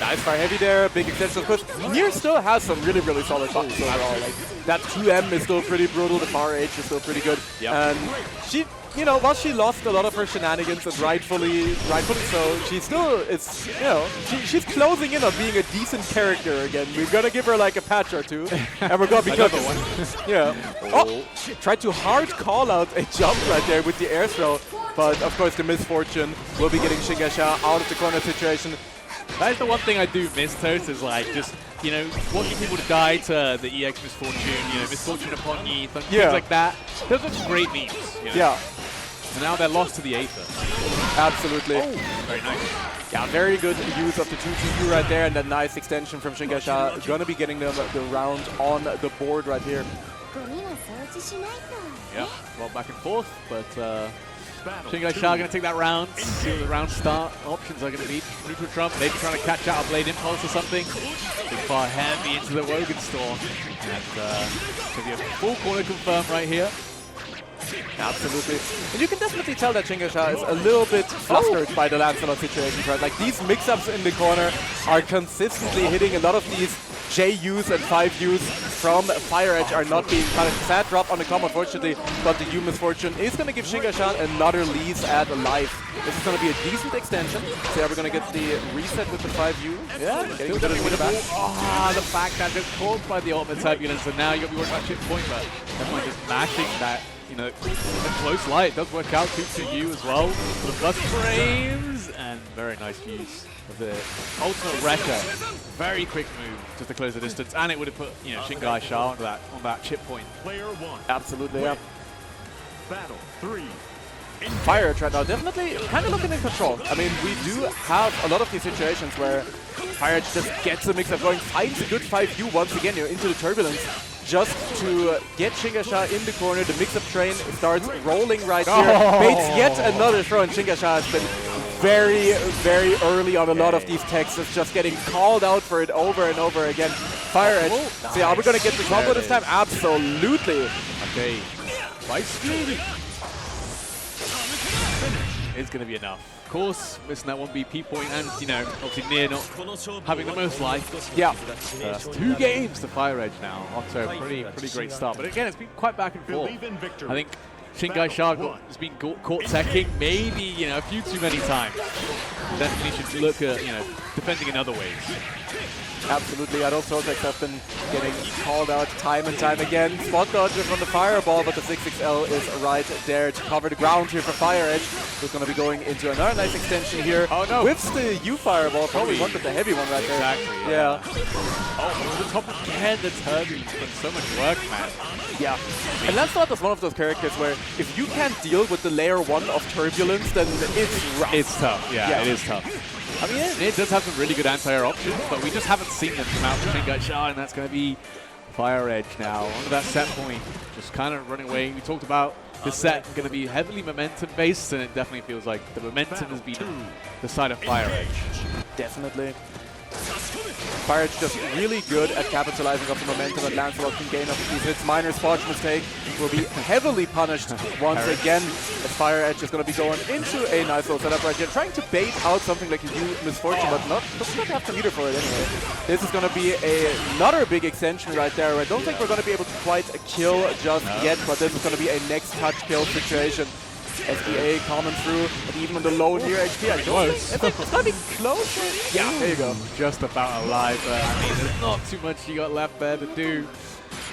Nice fire heavy there, big extension of course. Nier still has some really, really solid buttons overall. Like, that 2M is still pretty brutal, the Far H is still pretty good. And she, you know, while she lost a lot of her shenanigans, and rightfully so, she still is, you know, she's closing in on being a decent character again. We're gonna give her like a patch or two, and we're gonna be good. Yeah. Oh, tried to hard call out a jump right there with the air throw, but of course the misfortune will be getting Xingxia out of the corner situation. That is the one thing I do miss, Toast, is like just, you know, wanting people to die to the EX misfortune, you know, misfortune upon ye, things like that. Those are some great memes. You know? Yeah. And now they're lost to the Aether. Absolutely. Oh, very nice. Yeah, very good use of the 2-2 right there, and a nice extension from Xingxia. Gonna be getting them the round on the board right here. Yeah, well, back and forth, but Xingxia going to take that round, see what the round start options are going to be. Neutral Trump, maybe trying to catch out a Blade Impulse or something. Big far heavy into the Wogan Storm. And going to be a full corner confirm right here. Absolutely. And you can definitely tell that Xingxia is a little bit flustered by the Lancelot situations, right? Like, these mix-ups in the corner are consistently hitting. A lot of these JUs and 5Us from Fire Edge are not being punished. Sad drop on the combo, unfortunately, but the U Misfortune is going to give Xingxia another lease at life. This is going to be a decent extension. So yeah, we're going to get the reset with the 5U. Yeah, getting a bit of the back. The fact that they're caught by the ultimate turbulence, and now you'll be worried about chip point, but everyone just mashing that you know, a close light. It does work out to you as well. The bus frames and very nice use of the ultimate wrecker. Very quick move just to close the distance, and it would have put Xxii on that chip point. Player 1. Absolutely, yeah. Battle 3. Fire Edge right now definitely kind of looking in control. I mean, we do have a lot of these situations where Fire Edge just gets the mix-up going, finds a good 5U once again into the turbulence, just to get Xxii in the corner. The mix-up train starts rolling right here, baits yet another throw, and Xxii has been very, very early on a lot of these techs. It's just getting called out for it over and over again. Fire Edge. So yeah, are we going to get the combo this time? Absolutely. Okay. Nice. It's going to be enough. Of course, missing that one BP point, and obviously Near not having the most life. Yeah. That's 2 games to Fire Edge now, after a pretty great start. But again, it's been quite back and forth. I think Xxii has been caught teching maybe a few too many times. Definitely should look at defending in other ways. Absolutely, those throw techs have been getting called out time and time again. Spot dodger from the Fireball, but the 6XL is right there to cover the ground here for Fire Edge, who's going to be going into another nice extension here. Oh no! With the U Fireball, probably wanted the heavy one right there. Exactly. Yeah. Oh, over the top again, the Turbulence done so much work, man. Yeah. And Lancelot is one of those characters where if you can't deal with the layer 1 of Turbulence, then it's rough. It's tough. Yeah, it is tough. I mean, it does have some really good anti-air options, but we just haven't seen them come out from Xxii, and that's going to be Fire Edge now. Onto that set point, just kind of running away. We talked about the set going to be heavily momentum-based, and it definitely feels like the momentum has been the side of Fire Edge. Definitely. Fire Edge just really good at capitalizing off the momentum that Lancelot can gain off of these hits. Minor spot mistake will be heavily punished once again, as Fire Edge is going to be going into a nice little setup right here, trying to bait out something like a U Misfortune, but does not have the meter for it anyway. This is going to be another big extension right there. I don't think we're going to be able to quite kill just yet, but this is going to be a next touch kill situation. SBA coming through, but even on the low near HP, I don't think it's going to be close. Yeah, there you go. Just about alive. I mean, there's not too much you got left there to do.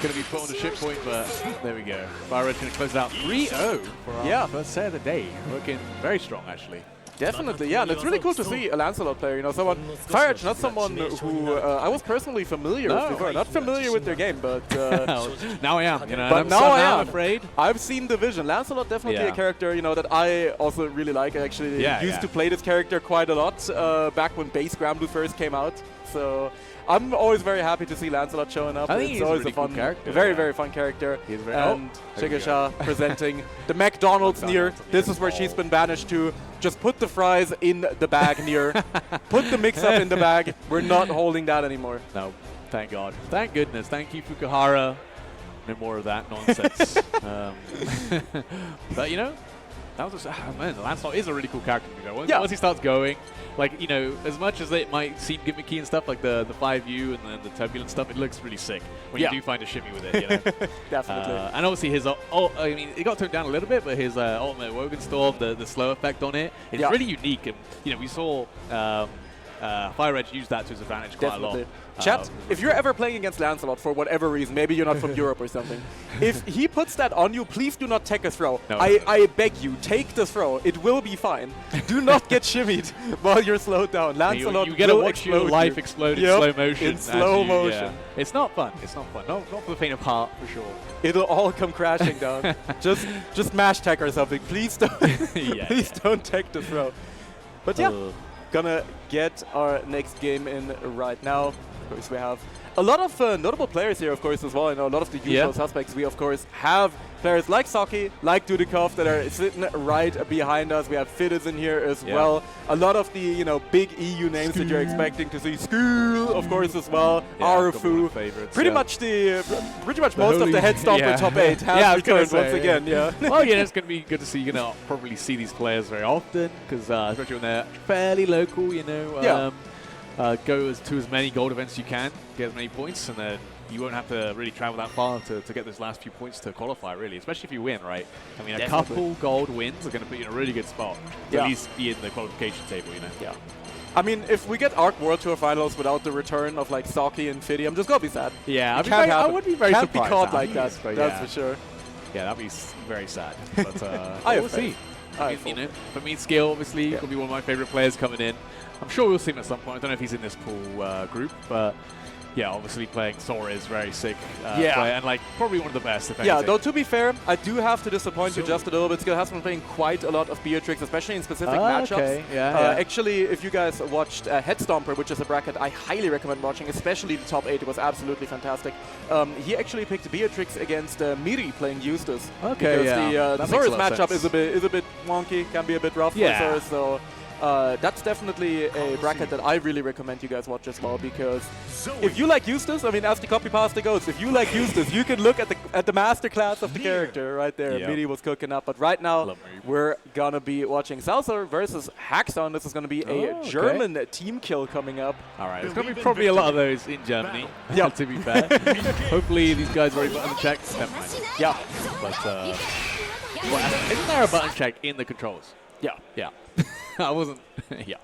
Going to be put on the ship point, but there we go. Fire Edge going to close it out 3-0 for our first set of the day. Looking very strong, actually. Definitely, yeah, and it's really cool to see a Lancelot player, someone, Fire Edge, not someone who I was personally familiar with before, not familiar with their game, but now I am, but now I am afraid. I've seen the vision. Lancelot definitely a character, that I also really like. I actually used to play this character quite a lot back when Base Gramblue first came out, so I'm always very happy to see Lancelot showing up. I think it's always a really fun cool character. Very, very fun character. He's very and Xxii presenting the McDonald's Near. This is where she's been banished to. Just put the fries in the bag, Near. Put the mix-up in the bag. We're not holding that anymore. No, thank God. Thank goodness. Thank you, Fukuhara. No more of that nonsense. But, that was man, Lancelot is a really cool character. Once he starts going, like, as much as it might seem gimmicky and stuff, like the 5U and then the turbulent stuff, it looks really sick when you do find a shimmy with it, Definitely. And obviously his, I mean, it got toned down a little bit, but his ultimate Wogan Storm, the slow effect on it, it's really unique. And, we saw Fire Edge use that to his advantage quite a lot. Chat, if you're ever playing against Lancelot for whatever reason, maybe you're not from Europe or something, if he puts that on you, please do not take a throw. No. I beg you, take the throw. It will be fine. Do not get shimmied while you're slowed down. Lancelot you get to will watch your life explode in slow motion. In slow motion. It's not fun. It's not fun. Not for the faint of heart, for sure. It'll all come crashing down. Just mash tech or something. Please don't. Please don't take the throw. But gonna get our next game in right now. Of course, we have a lot of notable players here, of course, as well. A lot of the usual suspects. We, of course, have players like Saki, like Dudikov that are sitting right behind us. We have Fiddes in here as well. A lot of the, big EU names that you're expecting to see. Ssbu, of course, as well. Arufu. Pretty much most of the head stomper top 8 have returned once again. Well, it's going to be good to see. You're going to probably see these players very often, because especially when they're fairly local, go to as many gold events as you can, get as many points, and then you won't have to really travel that far to get those last few points to qualify, really, especially if you win, right? I mean, a couple gold wins are going to put you in a really good spot to at least be in the qualification table, Yeah. I mean, if we get ARC World Tour finals without the return of, Saki and Fiddy, I'm just going to be sad. Yeah, I would be very surprised. Can't be caught like that, that's for sure. Yeah, that'd be very sad. But we'll see. You know, for me, Skill obviously will be one of my favorite players coming in. I'm sure we'll see him at some point. I don't know if he's in this pool group, but yeah, obviously playing Sora is very sick player, and like probably one of the best. If anything. Though to be fair, I do have to disappoint you just a little bit. Skill has been playing quite a lot of Beatrix, especially in specific matchups. Okay. Actually, if you guys watched Headstomper, which is a bracket I highly recommend watching, especially the top 8, it was absolutely fantastic. He actually picked Beatrix against Miri playing Ggst. Okay, because the Sora's matchup is a bit wonky, can be a bit rough for Sora, so. That's definitely a bracket that I really recommend you guys watch as well, because if you like Ggst, I mean, as the copy-pasta goes, if you like Ggst, you can look at the masterclass of the character right there. Yep. Miri was cooking up, but right now we're gonna be watching Ssbu versus Haxon. This is gonna be a German team kill coming up. All right, there's gonna be probably a lot of those in Germany. Yeah, to be fair. Hopefully these guys already button checked. Never mind. Yeah, but isn't there a button check in the controls? Yeah. I wasn't. Yeah.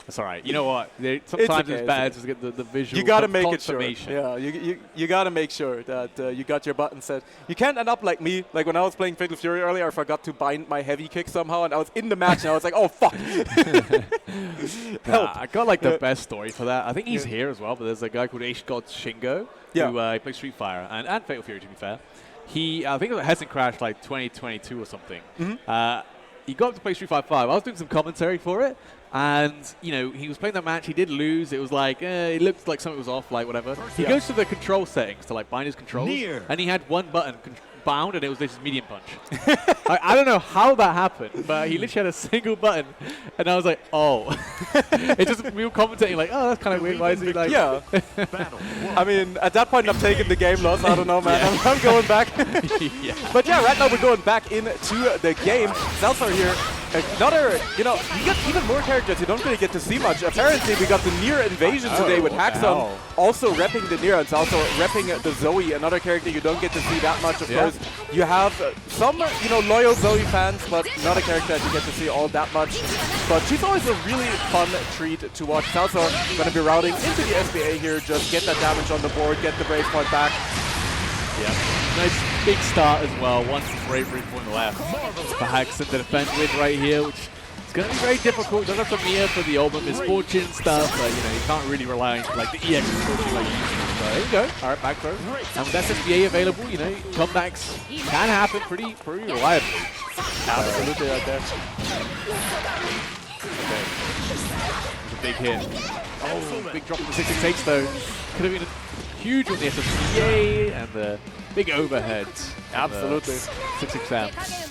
That's all right. You know what? Sometimes it's bad to get the visual. You gotta make it sure. Yeah, you gotta make sure that you got your button set. You can't end up like me. Like when I was playing Fatal Fury earlier, I forgot to bind my heavy kick somehow, and I was in the match, and I was like, "Oh fuck!" I got like the best story for that. I think he's here as well, but there's a guy called Ggst Shingo who plays Street Fighter and Fatal Fury. To be fair, I think it was Hessen Crash like 2022 or something. He got up to play Street Fighter 5. I was doing some commentary for it, and you know he was playing that match. He did lose. It was like it looked like something was off, like whatever. He goes to the control settings to like bind his controls, and he had one button bound, and it was this medium punch. I don't know how that happened, but he literally had a single button, and I was like, oh. It just we were commentating like, oh, that's kind of weird. Why is he like? Yeah. I mean, at that point, I'm taking the game loss. I don't know, man. I'm going back. But yeah, right now we're going back into the game. Ssbu here. Another, you know, you get even more characters you don't really get to see much. Apparently, we got the Nier invasion today with Haxon also repping the Nier. It's also repping the Zoe, another character you don't get to see that much. Of course, you have some, you know, loyal Zoe fans, but not a character that you get to see all that much. But she's always a really fun treat to watch. Ssbu going to be routing into the SBA here, just get that damage on the board, get the Brave Point back. Yeah, nice big start as well. One bravery point left for Haxon to defend with right here, which is going to be very difficult. Doesn't have to Mia for the ultimate misfortune stuff, but you know you can't really rely on like the EX misfortune like you used to. So there you go. All right, back throw. And with SSBA available, you know comebacks can happen pretty reliably. Absolutely, right there. Okay, there's a big hit. Oh, big drop in the 668 though. Could have been huge on the SSBA and the big overhead. Absolutely. 6 amps.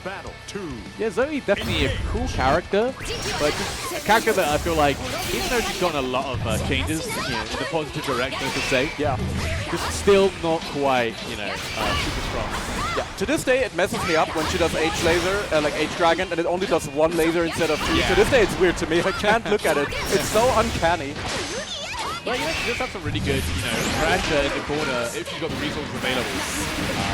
Battle 2. Yeah, Zoe definitely a cool character, but just a character that I feel like, even though she's gotten a lot of changes, you know, in the positive direction, I could say, just still not quite, you know, super strong. Yeah, to this day it messes me up when she does H-Laser, like H-Dragon, and it only does one laser instead of two. To this day it's weird to me, I can't look at it. It's so uncanny. Well, you know, she does have some really good, you know, pressure in the corner if she's got the resources available.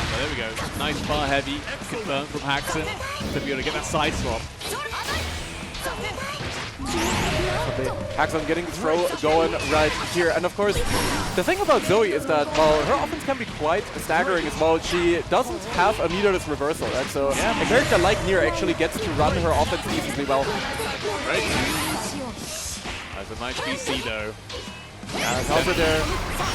But there we go. Nice far heavy, confirmed from Haxon to be able to get that side swap. Haxon getting the throw going right here. And of course, the thing about Zoe is that while her offense can be quite staggering as well, she doesn't have a meterless reversal, right? So a character like Nier actually gets to run her offense decently well. Right. That's a nice BC though. Yeah, Ssbu there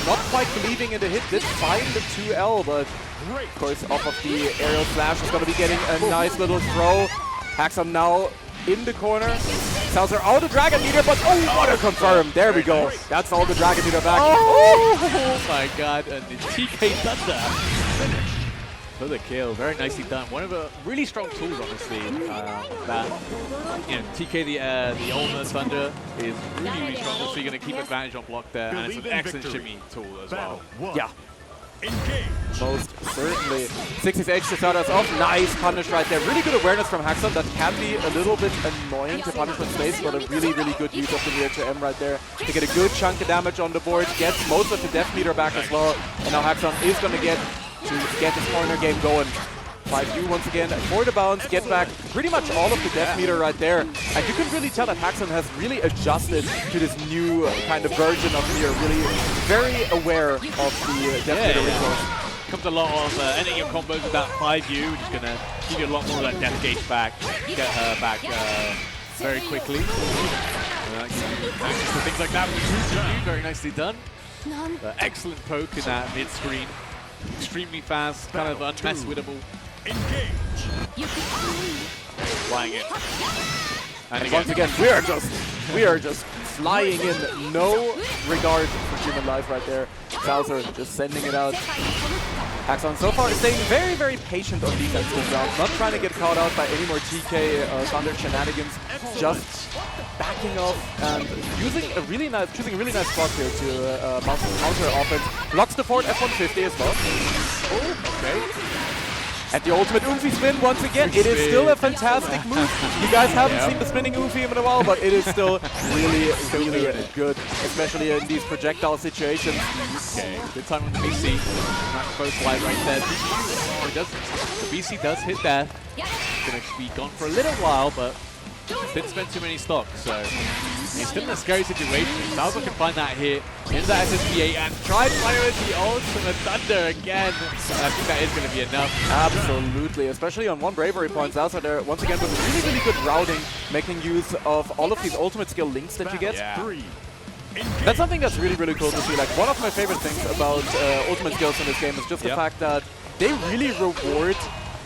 not quite believing in the hit, did find the 2L, but of course off of the aerial slash is going to be getting a nice little throw. Haxon now in the corner. Ssbu out of Dragon Meter, but oh, what a confirm. There we go. That's all the Dragon Meter back. Oh my god, and the TK Thunder for the kill. Very nicely done. One of the really strong tools, honestly. That, you know, TK the ultimate Thunder is really strong. So you're going to keep advantage on block there, and it's an excellent shimmy tool as well. Yeah. Most certainly. Xxii to start us off. Nice punish right there. Really good awareness from Haxon. That can be a little bit annoying to punish from space, but a really good use of the Nier to M right there. To get a good chunk of damage on the board. Gets most of the death meter back as well. And now Haxon is going to get his corner game going. 5U once again for the bounce, get back pretty much all of the death meter right there. And you can really tell that Haxon has really adjusted to this new kind of version of Nier, really very aware of the death meter resource. comes a lot of ending your combos with that 5U, which is going to give you a lot more of that death gauge back, get her back very quickly. Access to things like that, very nicely done. Excellent poke in that mid-screen. Extremely fast, kind of unmess-wittable. Engage. Flying it. And once again, we are just flying in, no regard for human life right there. Bowser just sending it out. Haxon so far is staying very, very patient on defense this round, not trying to get caught out by any more TK Thunder shenanigans, just backing off and choosing a really nice spot here to counter offense. Blocks the forward F-150 as well. Oh, okay. And the ultimate Xxii spin once again. It is still a fantastic move. You guys haven't seen the spinning Xxii in a while, but it is still really, really good, especially in these projectile situations. Okay, good time on the BC. Not close light right there. The BC does hit death. Gonna be gone for a little while, but didn't spend too many stocks, so he's still in a scary situation. Bowser can find that hit in that SSB8 and try to fire the ultimate Thunder again. I think that is going to be enough. Absolutely, especially on one bravery point. Bowser there once again with really, really good routing, making use of all of these ultimate skill links that you get. Yeah. That's something that's really, really cool to see. Like, one of my favorite things about ultimate skills in this game is just the fact that they really reward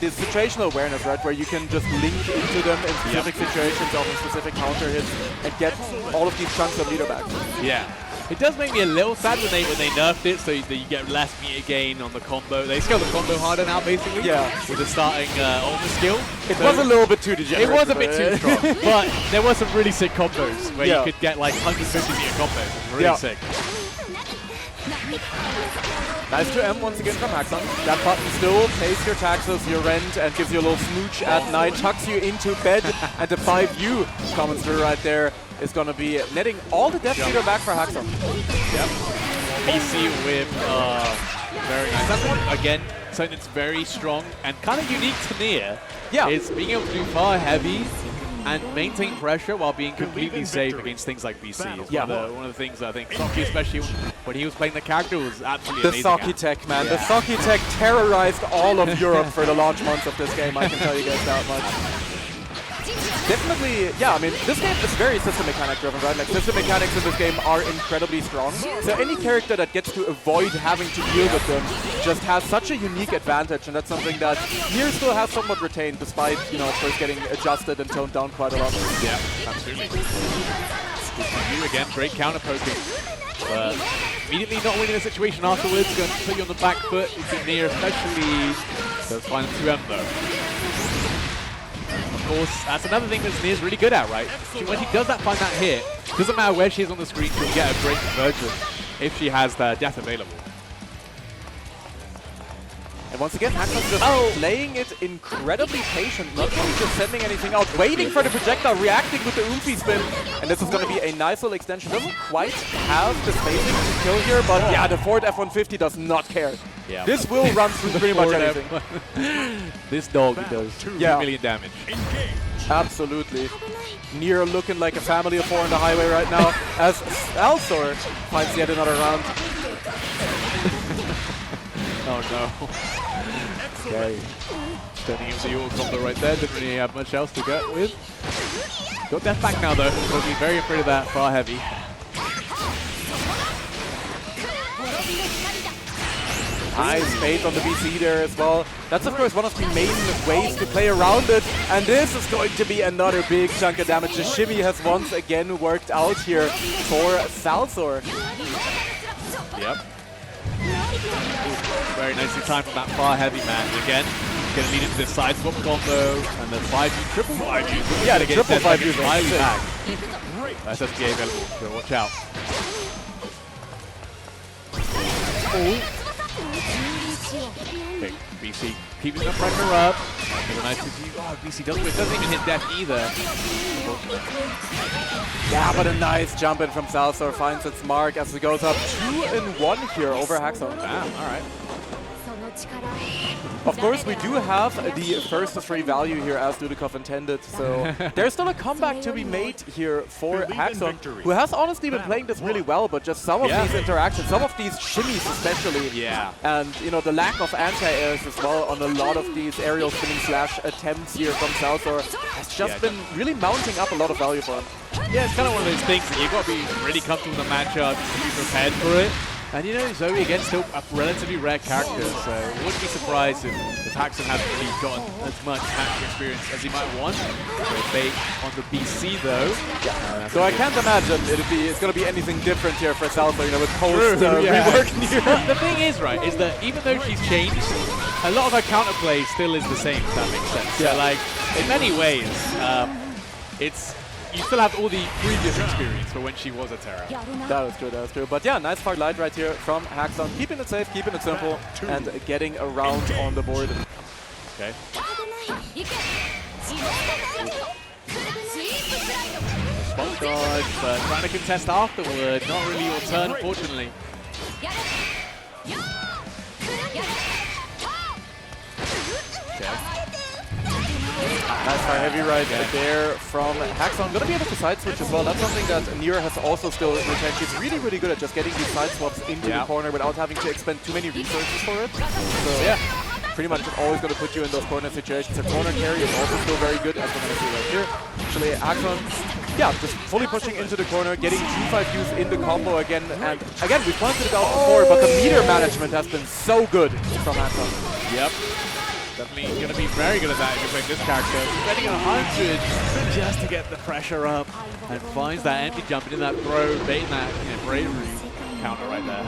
this situational awareness, right, where you can just link into them in specific situations, often specific counter hits, and get all of these chunks of leader back. Yeah. It does make me a little sad when they nerfed it, so that you get less meter gain on the combo. They scale the combo harder now, basically. Yeah. With the starting ultimate skill. It was a little bit too degenerate. It was a bit too strong, but there were some really sick combos where you could get like 150 meter combos. It was really sick. Nice to M once again from Haxon. That button still pays your taxes, your rent, and gives you a little smooch at night, tucks you into bed, and the 5U common through right there is going to be netting all the death meter back for Haxon. Yep. BC with very nice. That's one, again, something that's very strong and kind of unique to Nier. Yeah. It's being able to do far heavy and maintain pressure while being completely safe against things like BC. It's one of the things I think Xxii, especially when he was playing the character, was absolutely amazing. The Xxii tech, man. The Xxii tech terrorized all of Europe for the launch months of this game, I can tell you guys that much. Definitely, yeah, I mean, this game is very system mechanic driven, right? Like, system mechanics in this game are incredibly strong. So any character that gets to avoid having to deal with them just has such a unique advantage, and that's something that Nier still has somewhat retained, despite, you know, first getting adjusted and toned down quite a lot. Yeah, absolutely. You again, great counter poking. But immediately not winning the situation afterwards, going to put you on the back foot. It's Nier, especially those final 2M though. Of course, that's another thing that Nier's really good at, right? When she does find that hit, doesn't matter where she is on the screen, she'll get a great conversion if she has the death available. And once again, Haxon's just playing it incredibly patient, not really just sending anything out, waiting for the projectile, reacting with the Xxii spin. And this is going to be a nice little extension. Doesn't quite have the spacing to kill here, but yeah, the forward F-150 does not care. Yeah. This will run through pretty much anything. This dog does 2 million damage. Absolutely. Nier looking like a family of 4 on the highway right now, as Alsor finds yet another round. Oh no. Okay. Turning into your combo right there, didn't really have much else to go with. Got death back now though, will be very afraid of that far heavy. Nice bait on the BC there as well. That's of course one of the main ways to play around it, and this is going to be another big chunk of damage. The shimmy has once again worked out here for Salsor. Yep. Very nicely timed from that far heavy man again. Gonna lead into this side swap combo and the 5U, triple 5U. Yeah, the triple 5U is highly back. That's SBA available, so watch out. Okay, BC keeping the pressure up. There's a nice BC doesn't even hit death either. Yeah, but a nice jump in from Salsor finds its mark as it goes up 2-1 here over Haxon. Damn, alright. Of course, we do have the first to 3 value here as Dudikov intended, so there's still a comeback to be made here for Haxon, who has honestly been playing this really well, but just some of these interactions, some of these shimmies especially, and you know, the lack of anti-airs as well on a lot of these aerial spinning slash attempts here from Salsor has just been really mounting up a lot of value for him. Yeah, it's kind of one of those things that you've got to be really comfortable with the matchup to be prepared for it. And you know, Zoe again still a relatively rare character, so I wouldn't be surprised if Haxon hasn't really gotten as much match experience as he might want. Bait on the BC though. So I can't imagine it's going to be anything different here for Salsa, you know, with post reworking here. The thing is, right, is that even though she's changed, a lot of her counterplay still is the same, if that makes sense. So like, in many ways, you still have all the previous experience for when she was a Terra. That was true, that was true. But yeah, nice far light right here from Haxon. Keeping it safe, keeping it simple, and getting around on the board. Okay. Spot dodge, but trying to contest afterward. Not really your turn, unfortunately. Nice fire heavy right there from Haxon. Gonna be able to side switch as well. That's something that Nier has also still retained. She's really, really good at just getting these side swaps into the corner without having to expend too many resources for it. So pretty much just always gonna put you in those corner situations. Her corner carry is also still very good, as we're gonna see right here. Actually, Haxon, just fully pushing into the corner, getting 2-5 use in the combo again. And again, we pointed it out before, but the meter management has been so good from Haxon. Yep. Definitely going to be very good at that if you're playing this character. Spending 100 just to get the pressure up and finds that empty jump into that throw, baiting that bravery counter right there.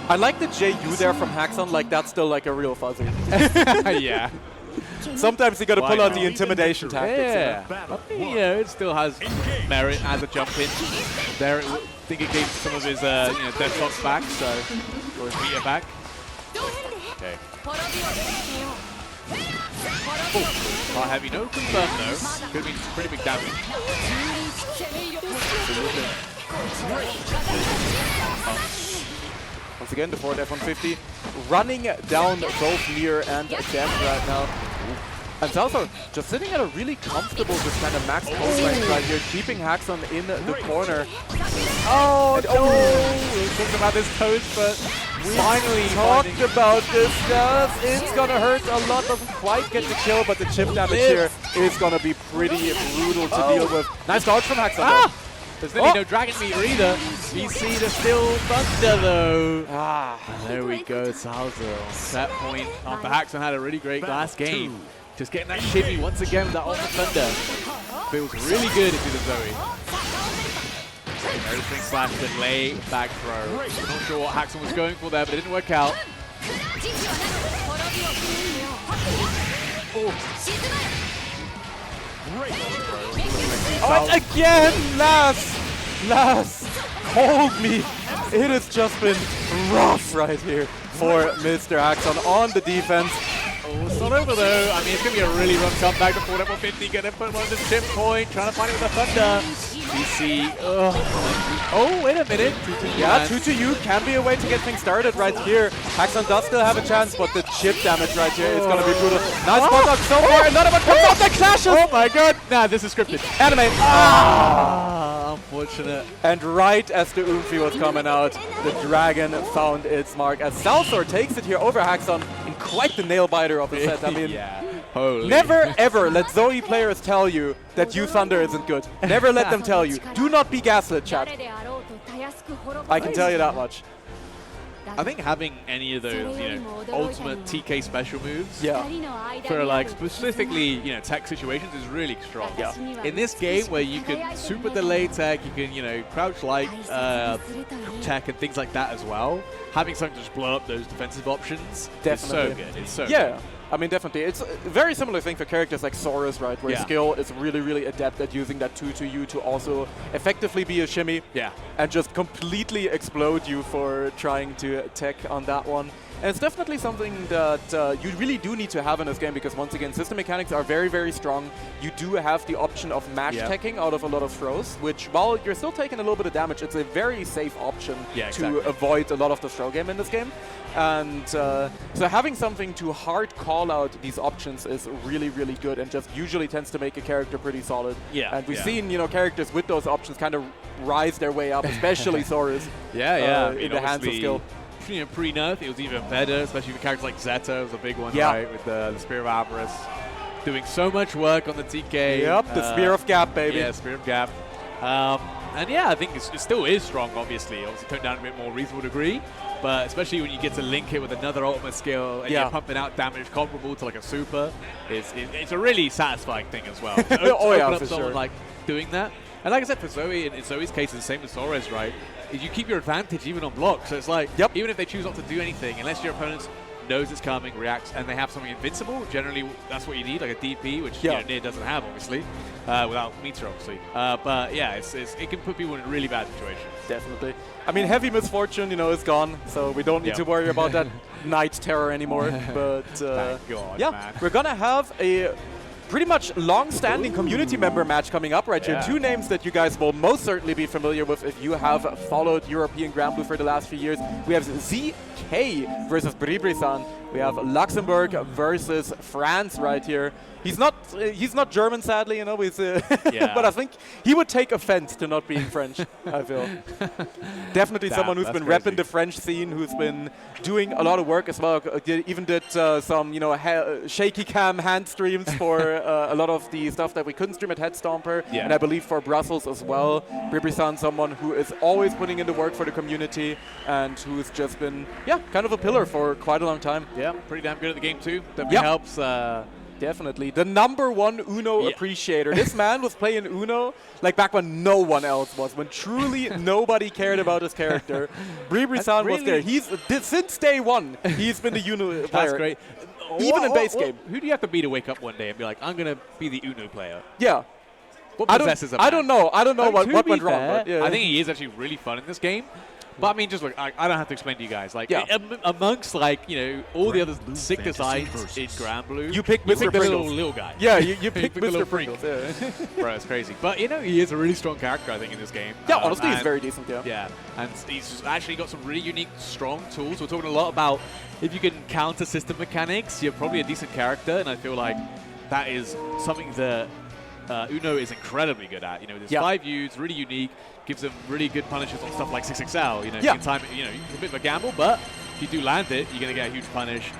I like the JU there from Haxon, like that's still like a real fuzzy. Yeah. Sometimes you got to pull out the intimidation tactics. Yeah. But, you know, it still has merit as a jump in. There, I think it gave some of his death shots back, so, or his meter back. Okay. Oh, quite heavy. No confirm though. Could be pretty big damage. Once again, the forward F-150 running down both Nier and Jam right now. And Salsa just sitting at a really comfortable, just kind of max post range right here, keeping Haxon in the corner. Oh, we talked about this toast, but finally talked about this, guys. It's gonna hurt a lot, doesn't quite get the kill, but the chip damage here is gonna be pretty brutal to deal with. Nice dodge from Haxon. There's really no Dragon Meter either. BC to still Thunder though. And there we go, Salsa on set point after Haxon had a really great last game. Just getting that shimmy once again with that Ultimate Thunder. Feels really good into the Zoe. Everything slash delay back throw. Not sure what Haxon was going for there, but it didn't work out. Oh, and again, Last, hold me. It has just been rough right here for Mr. Haxon on the defense. Oh, it's not over though. I mean, it's going to be a really rough comeback. The forward F-150 going to put him on the chip point, trying to find it with the Thunder. BC, oh, wait a minute. 2-2 yeah, 2-2 can be a way to get things started right here. Haxon does still have a chance, but the chip damage right here is going to be brutal. Nice spot dodge so far, and none of it comes off the clashes! Oh my god! Nah, this is scripted. Anime! Unfortunate. And right as the Oomphy was coming out, the dragon found its mark as Salsor takes it here over Haxon in quite the nail biter of the set. I mean, never ever let Zoe players tell you that you Thunder isn't good. Never let them tell you. Do not be gaslit, chat. I can tell you that much. I think having any of those, ultimate TK special moves, for like specifically, tech situations is really strong. In this game where you can super delay tech, you can, crouch light tech and things like that as well, having something to just blow up those defensive options is so good. It's so good. I mean, definitely. It's a very similar thing for characters like Saurus, right? Where skill is really, really adept at using that 2-2U to also effectively be a shimmy. And just completely explode you for trying to tech on that one. And it's definitely something that you really do need to have in this game because, once again, system mechanics are very, very strong. You do have the option of mash teching out of a lot of throws, which, while you're still taking a little bit of damage, it's a very safe option to avoid a lot of the throw game in this game. And so having something to hard call out these options is really, really good, and just usually tends to make a character pretty solid. Yeah. And we've seen, you know, characters with those options kind of rise their way up, especially Saurus. In the hands of skill. You know, pre-nerf, it was even better, especially with characters like Zeta was a big one, Yeah. right? With the Spear of Avarice. Doing so much work on the TK. Yep, the Spear of Gap, baby. Yeah, Spear of Gap. And yeah, I think it still is strong, obviously. Obviously, toned down a bit more reasonable degree. But especially when you get to link it with another ultimate skill and you're pumping out damage comparable to like a super, it's a really satisfying thing as well. To open up someone like doing that. And like I said, for Zoe, in Zoe's case, it's the same as Sora's, right? Is you keep your advantage even on block. So it's like, even if they choose not to do anything, unless your opponent knows it's coming, reacts, and they have something invincible, generally that's what you need, like a DP, which you know, Nier doesn't have, obviously, without Meteor, obviously. But yeah, it can put people in really bad situations. Definitely. I mean, Heavy Misfortune, you know, is gone, so we don't need to worry about that Night Terror anymore. But Thank God, yeah, man. we're gonna have a pretty much long-standing community member match coming up right here. Two names that you guys will most certainly be familiar with if you have followed European Granblue for the last few years. We have ZK versus Bribri-san. We have Luxembourg versus France right here. He's not German, sadly, you know. He's, but I think he would take offense to not being French, I feel. Definitely someone who's been repping the French scene, who's been doing a lot of work as well. Even did some, you know, shaky cam hand streams for a lot of the stuff that we couldn't stream at Headstomper, and I believe for Brussels as well. Bribri-san, someone who is always putting in the work for the community and who's just been, kind of a pillar for quite a long time. Yeah, pretty damn good at the game too. Definitely helps. Definitely. The #1 Uno appreciator. This man was playing Uno like back when no one else was, when truly nobody cared about his character. Bribri-san was there. Since day one, he's been the Uno player. That's great. Even in base game. Who do you have to be to wake up one day and be like, I'm going to be the Uno player? Yeah. What possesses him? I don't know. I don't know what went wrong. But I think he is actually really fun in this game. But I mean, just look, I don't have to explain to you guys. Like, amongst, like, you know, all the other sick designs in Granblue, you pick Mr. the Pringles. little guy. Yeah, you pick the Mr. Pringles. Bro, it's crazy. But, you know, he is a really strong character, I think, in this game. Yeah, honestly, he's very decent, Yeah, and he's actually got some really unique, strong tools. We're talking a lot about if you can counter system mechanics, you're probably a decent character, and I feel like that is something that Uno is incredibly good at. You know, there's 5 views, really unique, gives them really good punishes on stuff like Xxii. You know, you can time it, you know, it's a bit of a gamble, but if you do land it, you're going to get a huge punish.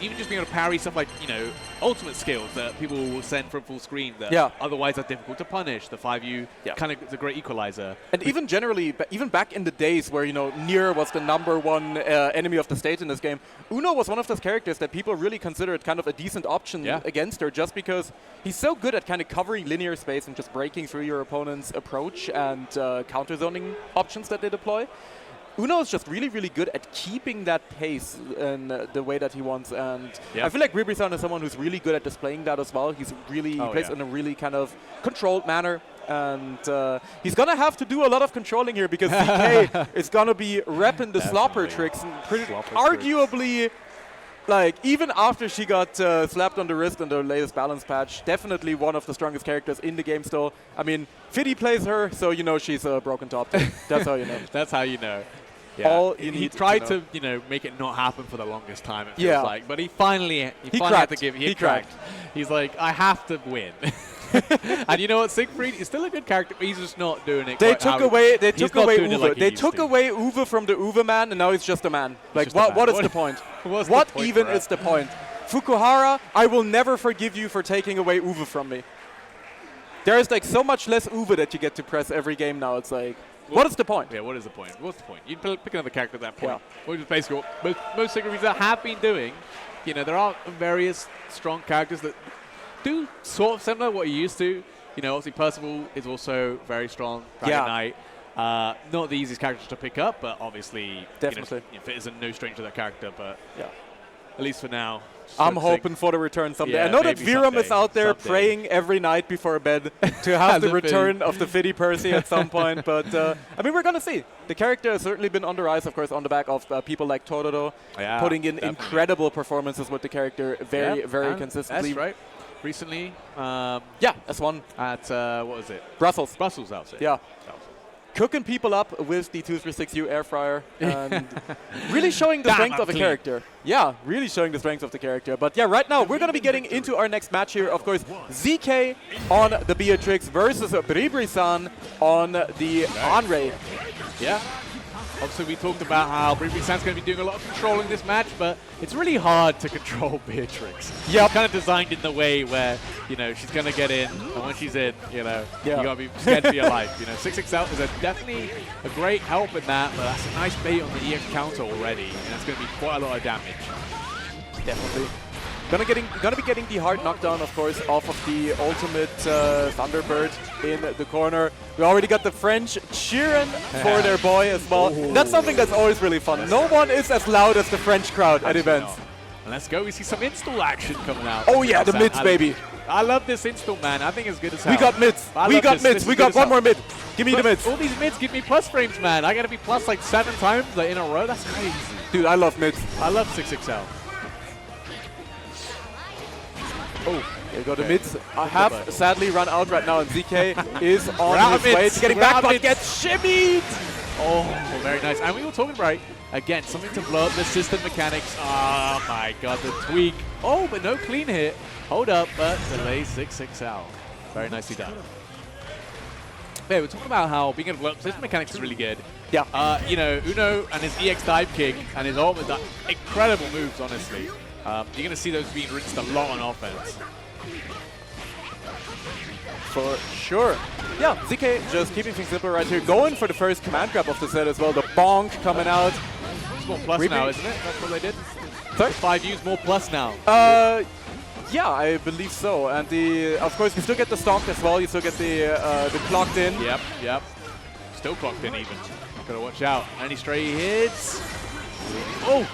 Even just being able to parry stuff like, you know, ultimate skills that people will send from full screen that otherwise are difficult to punish. The 5U kind of is a great equalizer. And even generally, even back in the days where, you know, Nier was the #1 enemy of the state in this game, Uno was one of those characters that people really considered kind of a decent option against her, just because he's so good at kind of covering linear space and just breaking through your opponent's approach and counter zoning options that they deploy. Uno is just really, really good at keeping that pace in the way that he wants, and I feel like Bribri-san is someone who's really good at displaying that as well. He's really plays in a really kind of controlled manner, and he's gonna have to do a lot of controlling here because ZK is gonna be repping the slopper tricks, and arguably, like, even after she got slapped on the wrist in the latest balance patch, definitely one of the strongest characters in the game still. I mean, Fiddy plays her, so you know she's a broken top. That's how you know. That's how you know. Yeah. He tried to, you know, make it not happen for the longest time, it feels like. But he finally had to give. He cracked. He's like, I have to win. And you know what, Siegfried is still a good character, but he's just not doing it. They took away Uwe. They took away Uwe from the Uwe man, and now he's just a man. Like, what is the point? What even is the point? Fukuhara, I will never forgive you for taking away Uwe from me. There is like so much less Uwe that you get to press every game now. It's like, what is the point? Yeah, what is the point? What's the point? You pick another character at that point. Which is basically what most Siegfrieds that have been doing. You know, there are various strong characters that do sort of similar to what you used to. You know, obviously Percival is also very strong. Dragon Knight. Not the easiest character to pick up, but obviously, definitely, Fit is no stranger to that character. But at least for now, I'm hoping for the return someday. I know that Viram is out there praying every night before bed to have the return of the Fiddy Percy at some point, but I mean, we're going to see. The character has certainly been on the rise, of course, on the back of people like Totoro, putting in incredible performances with the character very consistently. That's right. Recently, S1 at what was it? Brussels. Brussels outfit. Yeah. cooking people up with the 236U air fryer and really showing the strength of a character. Yeah, really showing the strength of the character. But yeah, right now we're going to be getting into our next match here. Of course, ZK on the Beatrix versus Bribri-san on the Anrei. Yeah. Obviously, we talked about how Bribri-san's going to be doing a lot of controlling this match, but it's really hard to control Beatrix. Yeah, kind of designed in the way where, you know, she's going to get in, and when she's in, you know, you got to be scared for your life. You know, Xxii is definitely a great help in that, but that's a nice bait on the EX counter already, and that's going to be quite a lot of damage. Definitely. Gonna be getting the hard knockdown, of course, off of the ultimate Thunderbird in the corner. We already got the French cheering for their boy as well. That's something that's always really fun. No one is as loud as the French crowd at events. And let's go. We see some install action coming out. Oh yeah, the mids, baby. I love this install, man. I think it's good as hell. We got mids. We got mids. We got one more mid. Give me the mids. All these mids give me plus frames, man. I gotta be plus like 7 times like, in a row. That's crazy. Dude, I love mids. I love Xxii. Oh, there you go. The mids have sadly run out right now, and ZK is on his way to getting back, but gets shimmied. Oh, very nice. And we were talking about, again, something to blow up the system mechanics. Oh my god, the tweak. Oh, but no clean hit. Hold up, but delay 6-6 out. Very nicely done. Yeah, we're talking about how being able to blow up system mechanics is really good. Yeah. You know, Uno and his EX dive kick and his ult with that incredible moves, honestly. You're going to see those being rinsed a lot on offense. For sure. Yeah, ZK just keeping things simple right here. Going for the first command grab of the set as well. The bonk coming out. It's more plus now, isn't it? That's what they did? Sorry? 5 U's more plus now. Yeah, I believe so. And of course, you still get the stomp as well. You still get the clocked in. Yep. Still clocked in even. Gotta watch out. Any stray hits. Oh!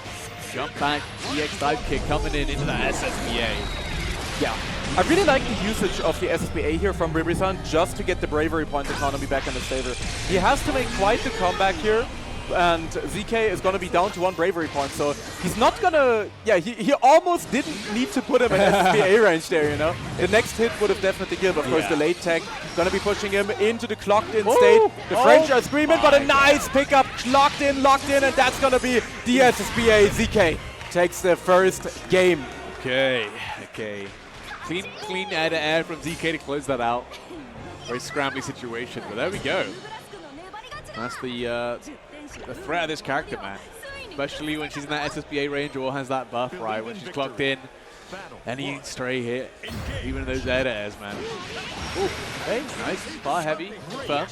Jump back, EX dive kick coming into that SSBA. Yeah. I really like the usage of the SSBA here from Bribri-san just to get the bravery point economy back in his favor. He has to make quite the comeback here, and ZK is going to be down to 1 bravery point, so he's not going to... Yeah, he almost didn't need to put him in SSBA range there, you know? The next hit would have definitely killed. Of course, the late tech going to be pushing him into the clocked-in state. The French are screaming, but a nice pickup. Locked in, and that's going to be the SSBA. ZK takes the first game. Okay. Clean air-to-air from ZK to close that out. Very scrambly situation, but there we go. That's the threat of this character, man. Especially when she's in that SSBA range or has that buff, right? When she's clocked in, any stray hit, even those air-to-airs, man. Ooh, hey, nice, far heavy, firm.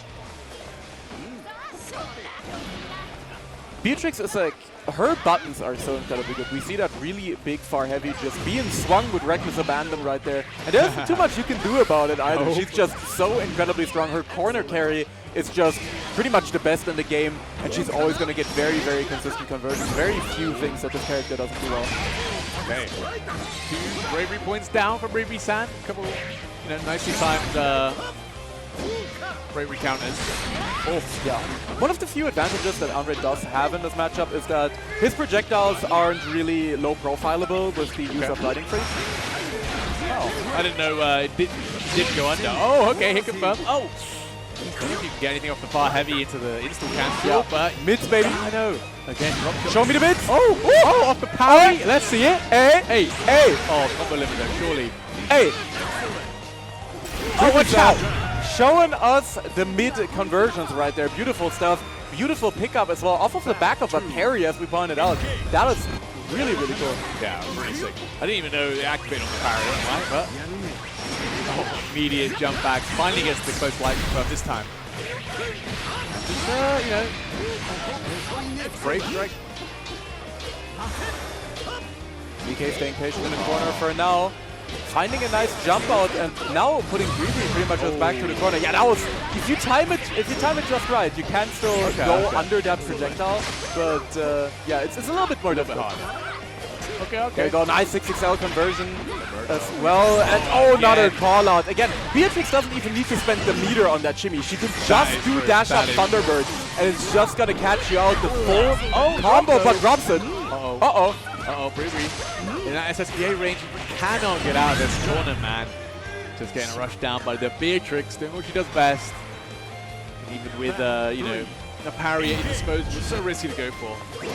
Beatrix is like, her buttons are so incredibly good. We see that really big far heavy just being swung with reckless abandon right there. And there isn't too much you can do about it either. She's just so incredibly strong. Her corner carry is just pretty much the best in the game, and she's always going to get very, very consistent conversions. Very few things that this character doesn't do well. Okay. 2 bravery points down from Bribri-san. A couple, nicely timed bravery counters. Oh, yeah. One of the few advantages that Andre does have in this matchup is that his projectiles aren't really low profilable with the use of Lightning Freeze. Oh, I didn't know it didn't go under. Oh, okay, hit confirmed. Oh! I don't know if you can get anything off the far heavy into the install cancel, but... Mids, baby. I know. Again, show me the mids. Oh, off the power. Let's see it. Hey. Oh, combo limiter, surely. Hey. Oh, watch out. Showing us the mid conversions right there. Beautiful stuff. Beautiful pickup as well. Off of the back of a parry, as we pointed out. That is really, really cool. Yeah, pretty sick. I didn't even know they activated on the parry, right? But immediate jump back. Finally gets the close light confirm this time. Just, brave strike. DK staying patient in the corner for now. Finding a nice jump out and now putting Bribri pretty much just back to the corner. Yeah, that was, if you time it just right, you can still go under that projectile. But yeah, it's a little bit more difficult. Okay. There you go, nice 6XL conversion as well. And another call out. Again, Beatrix doesn't even need to spend the meter on that shimmy. She can just do dash up Thunderbird and it's just gonna catch you out the full combo, but Robson. Bribri. In that SSBA range, you cannot get out of this corner, man. Just getting rushed down by the Beatrix, doing what she does best. even with you know, a parry at your disposal. It's so risky to go for. Okay.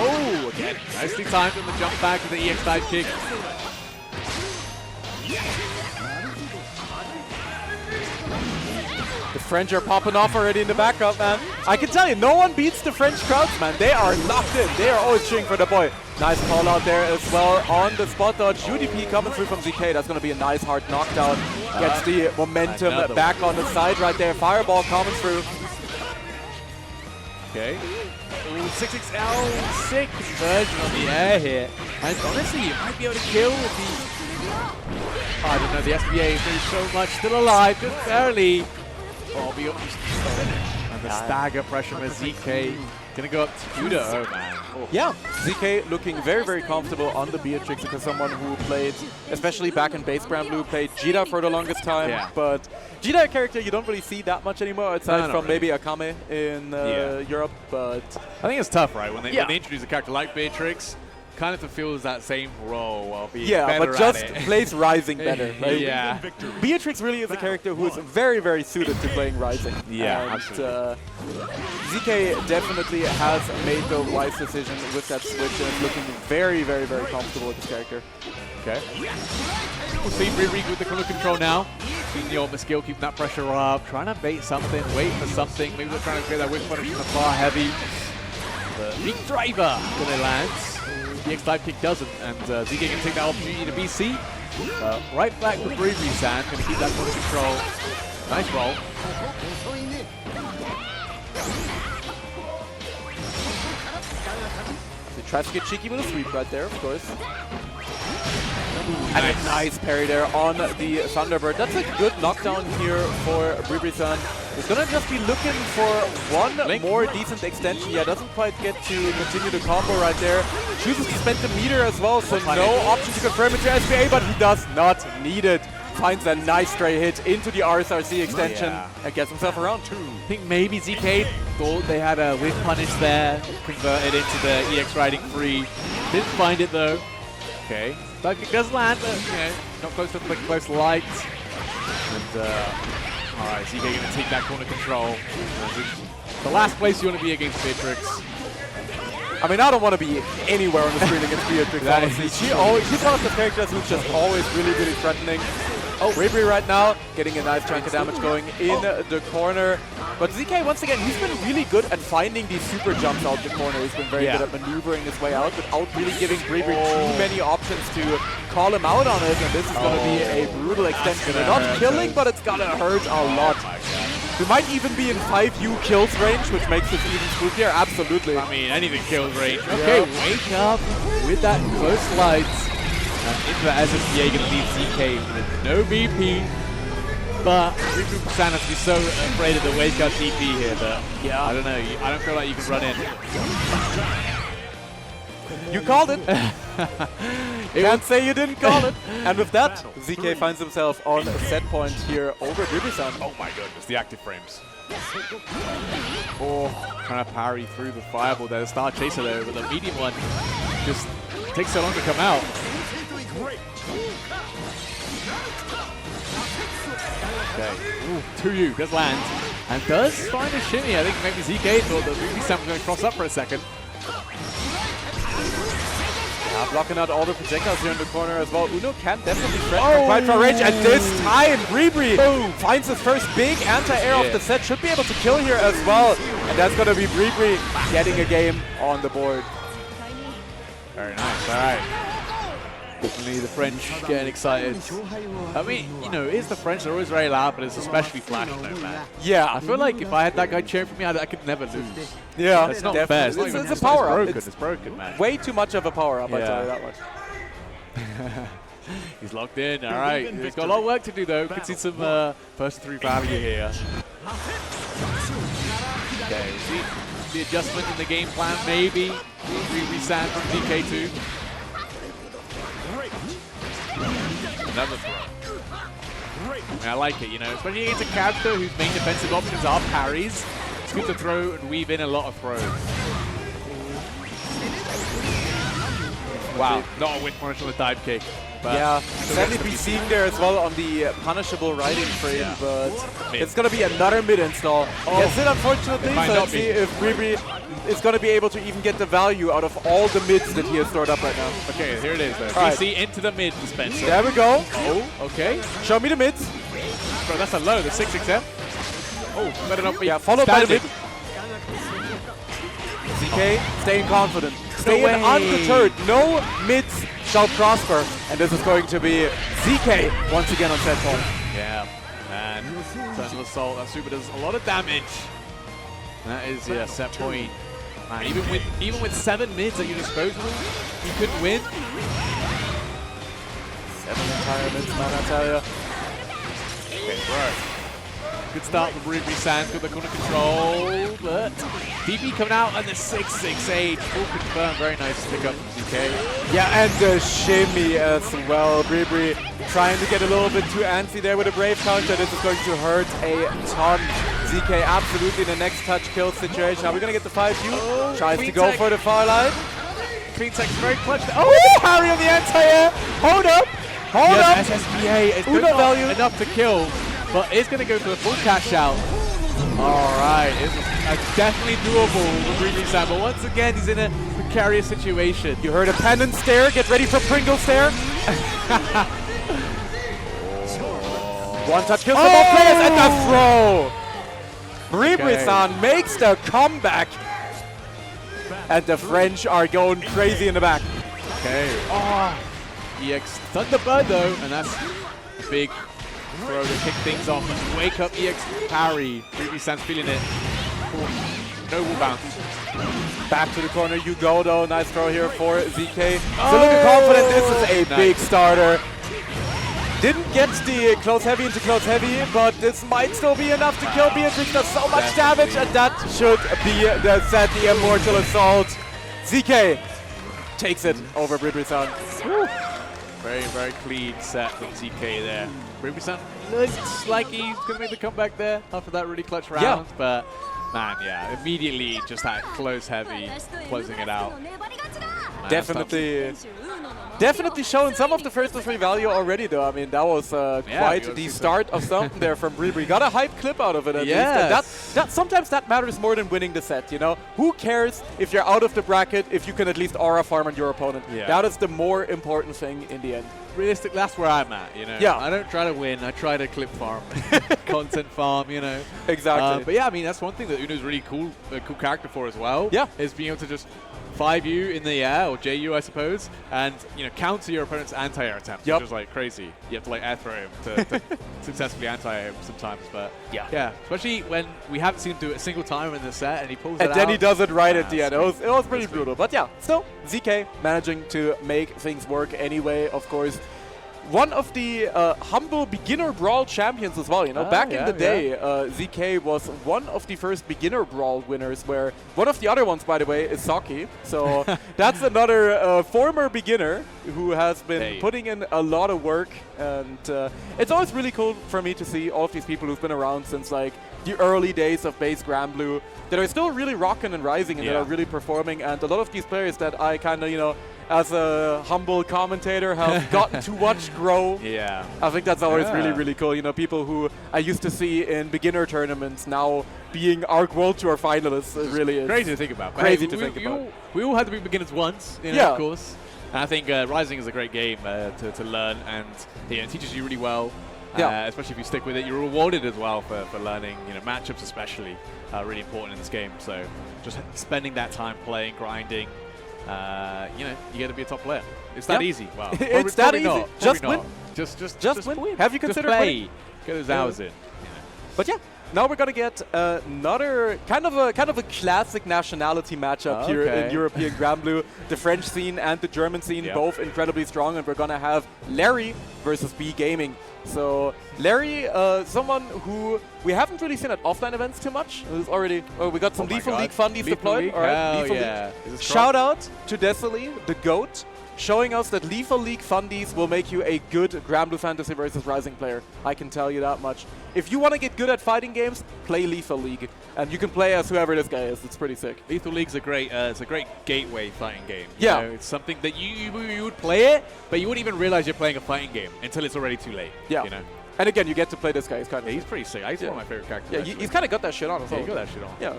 Oh, again, nicely timed on the jump back with the EX dive kick. The French are popping off already in the background, man. I can tell you, no one beats the French crowds, man. They are locked in. They are always cheering for the boy. Nice call out there as well on the spot dodge. UDP coming through from ZK. That's going to be a nice hard knockdown. Gets the momentum back on the side right there. Fireball coming through. Okay. Ooh, 6XL, sick conversion on the air here. And honestly, you might be able to kill the... I don't know, the SBA is doing so much. Still alive, just barely. Oh, and the stagger pressure with ZK. Gonna go up 2-0, man. Oh. Yeah, ZK looking very, very comfortable on the Beatrix because someone who played, especially back in base brand blue, played Jita for the longest time. Yeah. But Jita, a character you don't really see that much anymore, aside from maybe Akame in Europe. But I think it's tough, right? When they introduce a character like Beatrix, kind of fulfills that same role while being better but just at it. plays Rising better. Right? Yeah. Beatrix really is a character who is very, very suited to playing Rising. Yeah, and, absolutely. ZK definitely has made the wise decision with that switch and is looking very, very, very comfortable with this character. Okay. We'll see Briri with the corner control now. Using the ultimate skill, keeping that pressure up, trying to bait something, wait for something. Maybe they're trying to get that whip punish from the far heavy. The big driver gonna land. The X dive kick doesn't, and ZK can take that opportunity to BC. Right back for Briri San, gonna keep that corner control. Nice roll. They try to get cheeky with a sweep right there, of course. And a nice parry there on the Thunderbird. That's a good knockdown here for Briri-san. He's going to just be looking for one more decent extension. Yeah, doesn't quite get to continue the combo right there. Chooses to spend the meter as well, so no option to confirm it to SBA, but he does not need it. Finds a nice stray hit into the RSRC extension and gets himself around 2. I think maybe ZK thought they had a whip punish there, converted into the EX riding free. Didn't find it though. Okay. But it does land, but you know, not close to the close light. And alright, ZK gonna take that corner control. The last place you want to be against Beatrix. I mean, I don't want to be anywhere on the screen against Beatrix, honestly. She's one of the characters who's just always really, really threatening. Oh, Briri right now getting a nice chunk of damage going in the corner. But ZK, once again, he's been really good at finding these super jumps out the corner. He's been very good at maneuvering his way out without really giving Briri too many options to call him out on it. And this is going to be a brutal extension. They're not killing, but it's going to hurt a lot. We might even be in 5U kills range, which makes this even spookier. Absolutely. I mean, anything kills range. Okay, wake up with that close light. And into that SSBA going to leave ZK with no BP. But San has to be so afraid of the wake up DP here that, I don't know, I don't feel like you can run in. You called it. Can't say you didn't call it. And with that, ZK finds himself on set point here over Gbvsr. Oh my goodness, the active frames. Oh, trying to parry through the fireball there. The Star Chaser there, but the medium one just takes so long to come out. Okay, ooh, 2U does land. And does find a shimmy. I think maybe ZK thought that Gbvsr was going to cross up for a second. Blocking out all the projectiles here in the corner as well. Uno can definitely threaten from quite far range. And this time, Briri finds his first big anti-air off the set. Should be able to kill here as well. And that's going to be Briri getting a game on the board. Very nice. All right. Definitely the French getting excited. I mean, you know, it's the French. They're always very loud, but it's especially Flash though, man. Yeah. I feel like if I had that guy cheering for me, I could never lose. Yeah. That's not fair. It's a power-up. It's broken, man. Way too much of a power-up, I'll tell you that much. He's locked in. All right. He's got a lot of work to do, though. Could see some first 3 value here. Okay, see the adjustment in the game plan, maybe. Resan from DK2. Another throw. I mean, I like it, you know, especially against a character whose main defensive options are parries. It's good to throw and weave in a lot of throws. Wow. Not a whip punish on the dive kick. But yeah, sadly be seen there as well on the punishable riding frame, but it's going to be another mid install. Gets it, unfortunately, so let's see if Gbvsr is going to be able to even get the value out of all the mids that he has stored up right now. Okay, here it is, though. Xxii into the mid dispenser. There we go. Oh, okay. Show me the mids. Bro, that's a low, the 6XM. Oh, better not be. Yeah, followed by the mid. ZK staying confident, staying undeterred. No mids shall prosper, and this is going to be ZK once again on set point. Yeah, man. Eternal Assault, that super does a lot of damage. That is, yeah, set point. Man, even with 7 mids at your disposal, you couldn't win. 7 entire mids, man, I tell ya. Okay, bro. Good start from Gbvsr. Sans got the corner control, but DB coming out and the 668 full confirm. Very nice pick up from ZK. Yeah, and the shimmy as well. Gbvsr trying to get a little bit too antsy there with a Brave counter. This is going to hurt a ton. ZK absolutely in the next touch kill situation. Are we going to get the 5U? Tries to go for the far line. Clean Tech's very clutch. Oh, the parry on the anti-air. Hold up. Hold up. SSBA is Uno value enough to kill, but it's going to go for the full cash out. All right, it's definitely doable with Gbvsr Sans, but once again, he's in a precarious situation. You heard a penance stare. Get ready for Pringle stare. One touch kills for both players and the throw. Gbvsr Sans makes the comeback. And the French are going crazy in the back. Okay. Oh. EX Thunderbird though, and that's big throw to kick things off and wake up EX parry. Gbvsr Sans feeling it. Ooh. No wall bounce. Back to the corner you go though. Nice throw here for ZK. So looking confident. This is a big starter. Didn't get the close heavy into close heavy, but this might still be enough to kill Beatrix. Does so much damage, and that should be the set, the Immortal Assault. ZK takes it over Gbvsr Sans. Very, very clean set from ZK there. Gbvsr Sans looks like he's going to make the comeback there after that really clutch round, but man, yeah, immediately just that close heavy, closing it out. Man, Definitely showing some of the first to 3 value already, though. I mean, that was quite the start of something there from Gbvsr. Got a hype clip out of it at least. And sometimes that matters more than winning the set, you know? Who cares if you're out of the bracket if you can at least aura farm on your opponent? Yeah. That is the more important thing in the end. Realistically, that's where I'm at, you know? Yeah. I don't try to win, I try to clip farm, content farm, you know? Exactly. But yeah, I mean, that's one thing that Uno's really cool character for as well. Yeah. Is being able to just 5U in the air, or JU I suppose, and you know, counter your opponent's anti-air attempts, which is like crazy. You have to like air throw him to successfully anti-air him sometimes, but yeah, especially when we haven't seen him do it a single time in the set, and he pulls it out. And then he does it right at the end. It was pretty brutal, but yeah, still ZK managing to make things work anyway, of course. One of the humble beginner brawl champions as well, you know. Back in the day, ZK was one of the first beginner brawl winners, where one of the other ones, by the way, is Saki. So that's another former beginner who has been putting in a lot of work. And it's always really cool for me to see all of these people who've been around since like the early days of base Grand Blue that are still really rocking and rising and that are really performing. And a lot of these players that I kind of, you know, as a humble commentator have gotten to watch grow. Yeah. I think that's always really, really cool. You know, people who I used to see in beginner tournaments now being ARC World Tour finalists. It really is crazy to think about. Crazy to think about. We all had to be beginners once, you know, of course. And I think Rising is a great game to learn, and it teaches you really well. Especially if you stick with it, you're rewarded as well for learning. You know, matchups especially are really important in this game. So just spending that time playing, grinding. You know, you got to be a top player. It's that easy. Well, it's that easy. Not. Just win. Not. Just win. Have you considered play? Get those hours in. But yeah, now we're gonna get another kind of a classic nationality matchup here in European Grand Blue. The French scene and the German scene both incredibly strong, and we're gonna have Larry versus B Gaming. So Larry, someone who we haven't really seen at offline events too much. Who's already we got some Lethal League fundies deployed. All right, Lethal League. Shout out to Ggst, the GOAT. showing us that Lethal League fundies will make you a good Grand Blue Fantasy versus Rising player. I can tell you that much. If you want to get good at fighting games, play Lethal League. And you can play as whoever this guy is. It's pretty sick. Lethal League's a great, it's a great gateway fighting game. Yeah. You know, it's something that you would play it, but you wouldn't even realize you're playing a fighting game until it's already too late. Yeah. You know? And again, you get to play this guy. He's kind of he's pretty sick. He's one of my favorite characters. Yeah, he's kind of got that shit on as well. Yeah, he got that shit on. Yeah.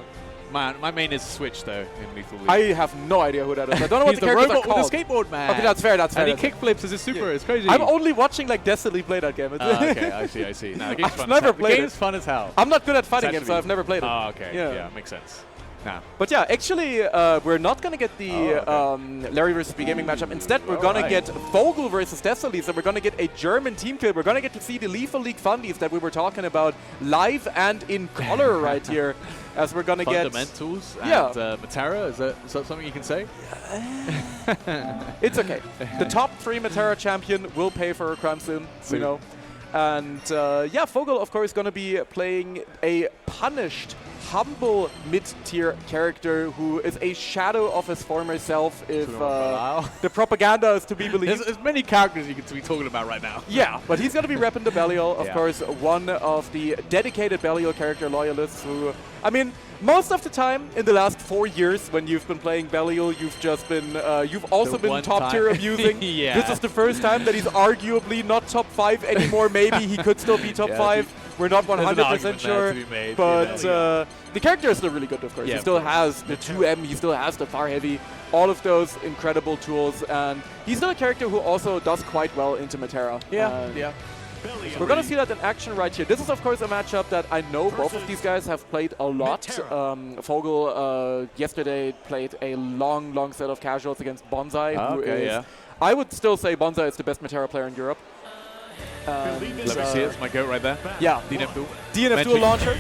Man, my main is Switch though in Lethal League. I have no idea who that is. I don't know what he's the the characters robot are called. with the skateboard man. Okay, that's fair. That's fair. And he kickflips as a super. It's crazy. I'm only watching like Destiny play that game. Okay, I see. I see. No, the game's fun. Never played it. The game's fun as hell. I'm not good at fighting games, so I've never played it. Oh, okay. Yeah, makes sense. Nah. But yeah, actually, we're not going to get the Larry versus B Gaming matchup. Instead, we're going to get Vogel versus Destiny. So we're going to get a German team kill. We're going to get to see the Lethal League fundies that we were talking about live and in color right here. As we're going to get... Fundamentals and Matera. Is that something you can say? It's okay. The top 3 Matera champion will pay for a crown soon, you know. And yeah, Vogel, of course, going to be playing a punished, humble mid-tier character who is a shadow of his former self if the propaganda is to be believed. There's many characters you could be talking about right now. Yeah, but he's going to be repping the Belial, of course, one of the dedicated Belial character loyalists who, I mean, most of the time in the last 4 years when you've been playing Belial, you've just been, you've also been top tier abusing. This is the first time that he's arguably not top 5 anymore. Maybe he could still be top 5. We're not 100% sure. But the character is still really good, of course. He still has the 2M, he still has the far heavy, all of those incredible tools. And he's still a character who also does quite well into Matera. Yeah. We're going to see that in action right here. This is, of course, a matchup that I know both of these guys have played a lot. Vogel yesterday played a long set of casuals against Bonsai, who is, I would still say Bonsai is the best Matera player in Europe. Let me see it. It's my goat right there. Yeah. DNF Duel. DNF Duel launcher.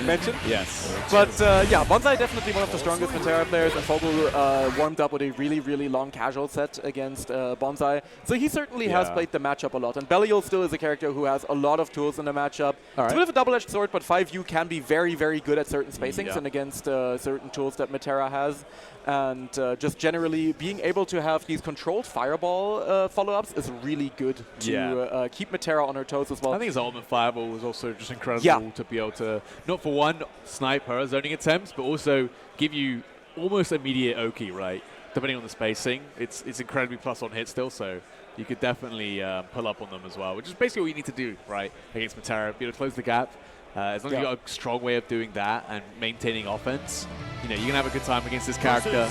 Mentioned. Yes. But yeah, Bonsai definitely one of the strongest Matera players, and Vogel warmed up with a really long casual set against Bonsai. So he certainly has played the matchup a lot. And Belial still is a character who has a lot of tools in the matchup. It's a bit of a double-edged sword, but 5U can be very good at certain spacings and against certain tools that Matera has. And just generally being able to have these controlled fireball follow-ups is really good to keep Matera on her toes as well. I think his ultimate fireball was also just incredible to be able to, not for one, snipe her zoning attempts, but also give you almost immediate Oki, right? Depending on the spacing. It's incredibly plus on hit still, so you could definitely pull up on them as well, which is basically what you need to do, right, against Matera, be able to close the gap. As long as you've got a strong way of doing that and maintaining offense, you know, you can have a good time against this character.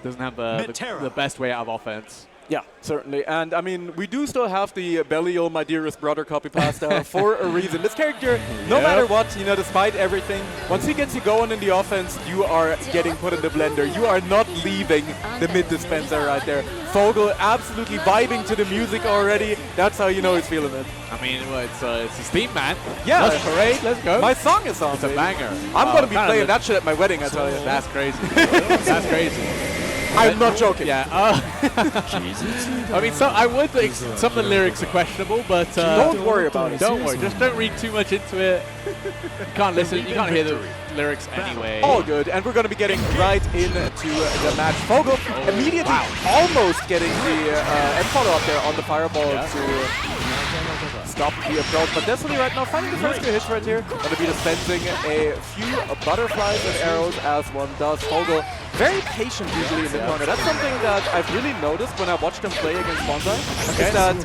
Doesn't have the best way out of offense. Yeah, certainly. And I mean, we do still have the Belial, my dearest brother copy pasta for a reason. This character, no matter what, you know, despite everything, once he gets you going in the offense, you are getting put in the blender. You are not leaving the mid dispenser right there. Vogel absolutely vibing to the music already. That's how you know he's feeling it. I mean, well, it's his theme, man. Yeah. Let's parade. Let's go. My song is on. It's a banger. I'm going to be playing that shit at my wedding, I tell you. That's crazy. That's crazy. I'm not joking. Yeah. I mean, I would think some of the lyrics are questionable, but don't worry about it. Don't worry. Just don't read too much into it. You can't listen. You can't hear the lyrics anyway. All good. And we're going to be getting right into the match. Vogel immediately almost getting the end follow-up there on the fireball to stop the approach. But Destiny right now finding the first 2 hits right here. Going to be dispensing a few butterflies and arrows as one does. Vogel very patient usually in the corner. That's something that I've really noticed when I watched him play against Bonsai. Is that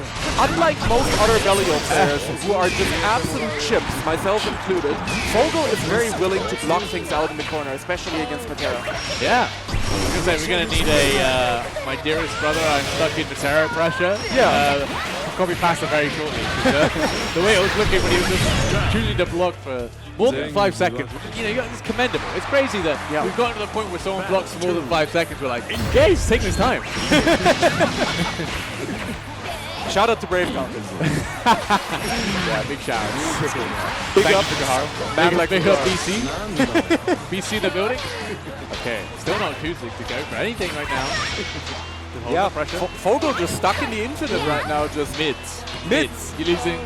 unlike most other Belial players who are just absolute chips, myself included, Vogel is very willing to block things out in the corner, especially against Matera. Yeah. I was going to say, we're going to need a my dearest brother, I'm stuck in Matera pressure. Yeah. Copy pasta very shortly. The way it was looking when he was just choosing to block for more than 5 seconds. You know, it's commendable. It's crazy that we've gotten to the point where someone blocks for more than 5 seconds. We're like, Ggst, take this time. Shout out to Brave Conquest. Yeah, big shout out. Big up to Gahar. Big up BC. BC in the building. Okay, still not choosing to go for anything right now. Yeah, Vogel just stuck in the infinite right now, just mids. You're losing.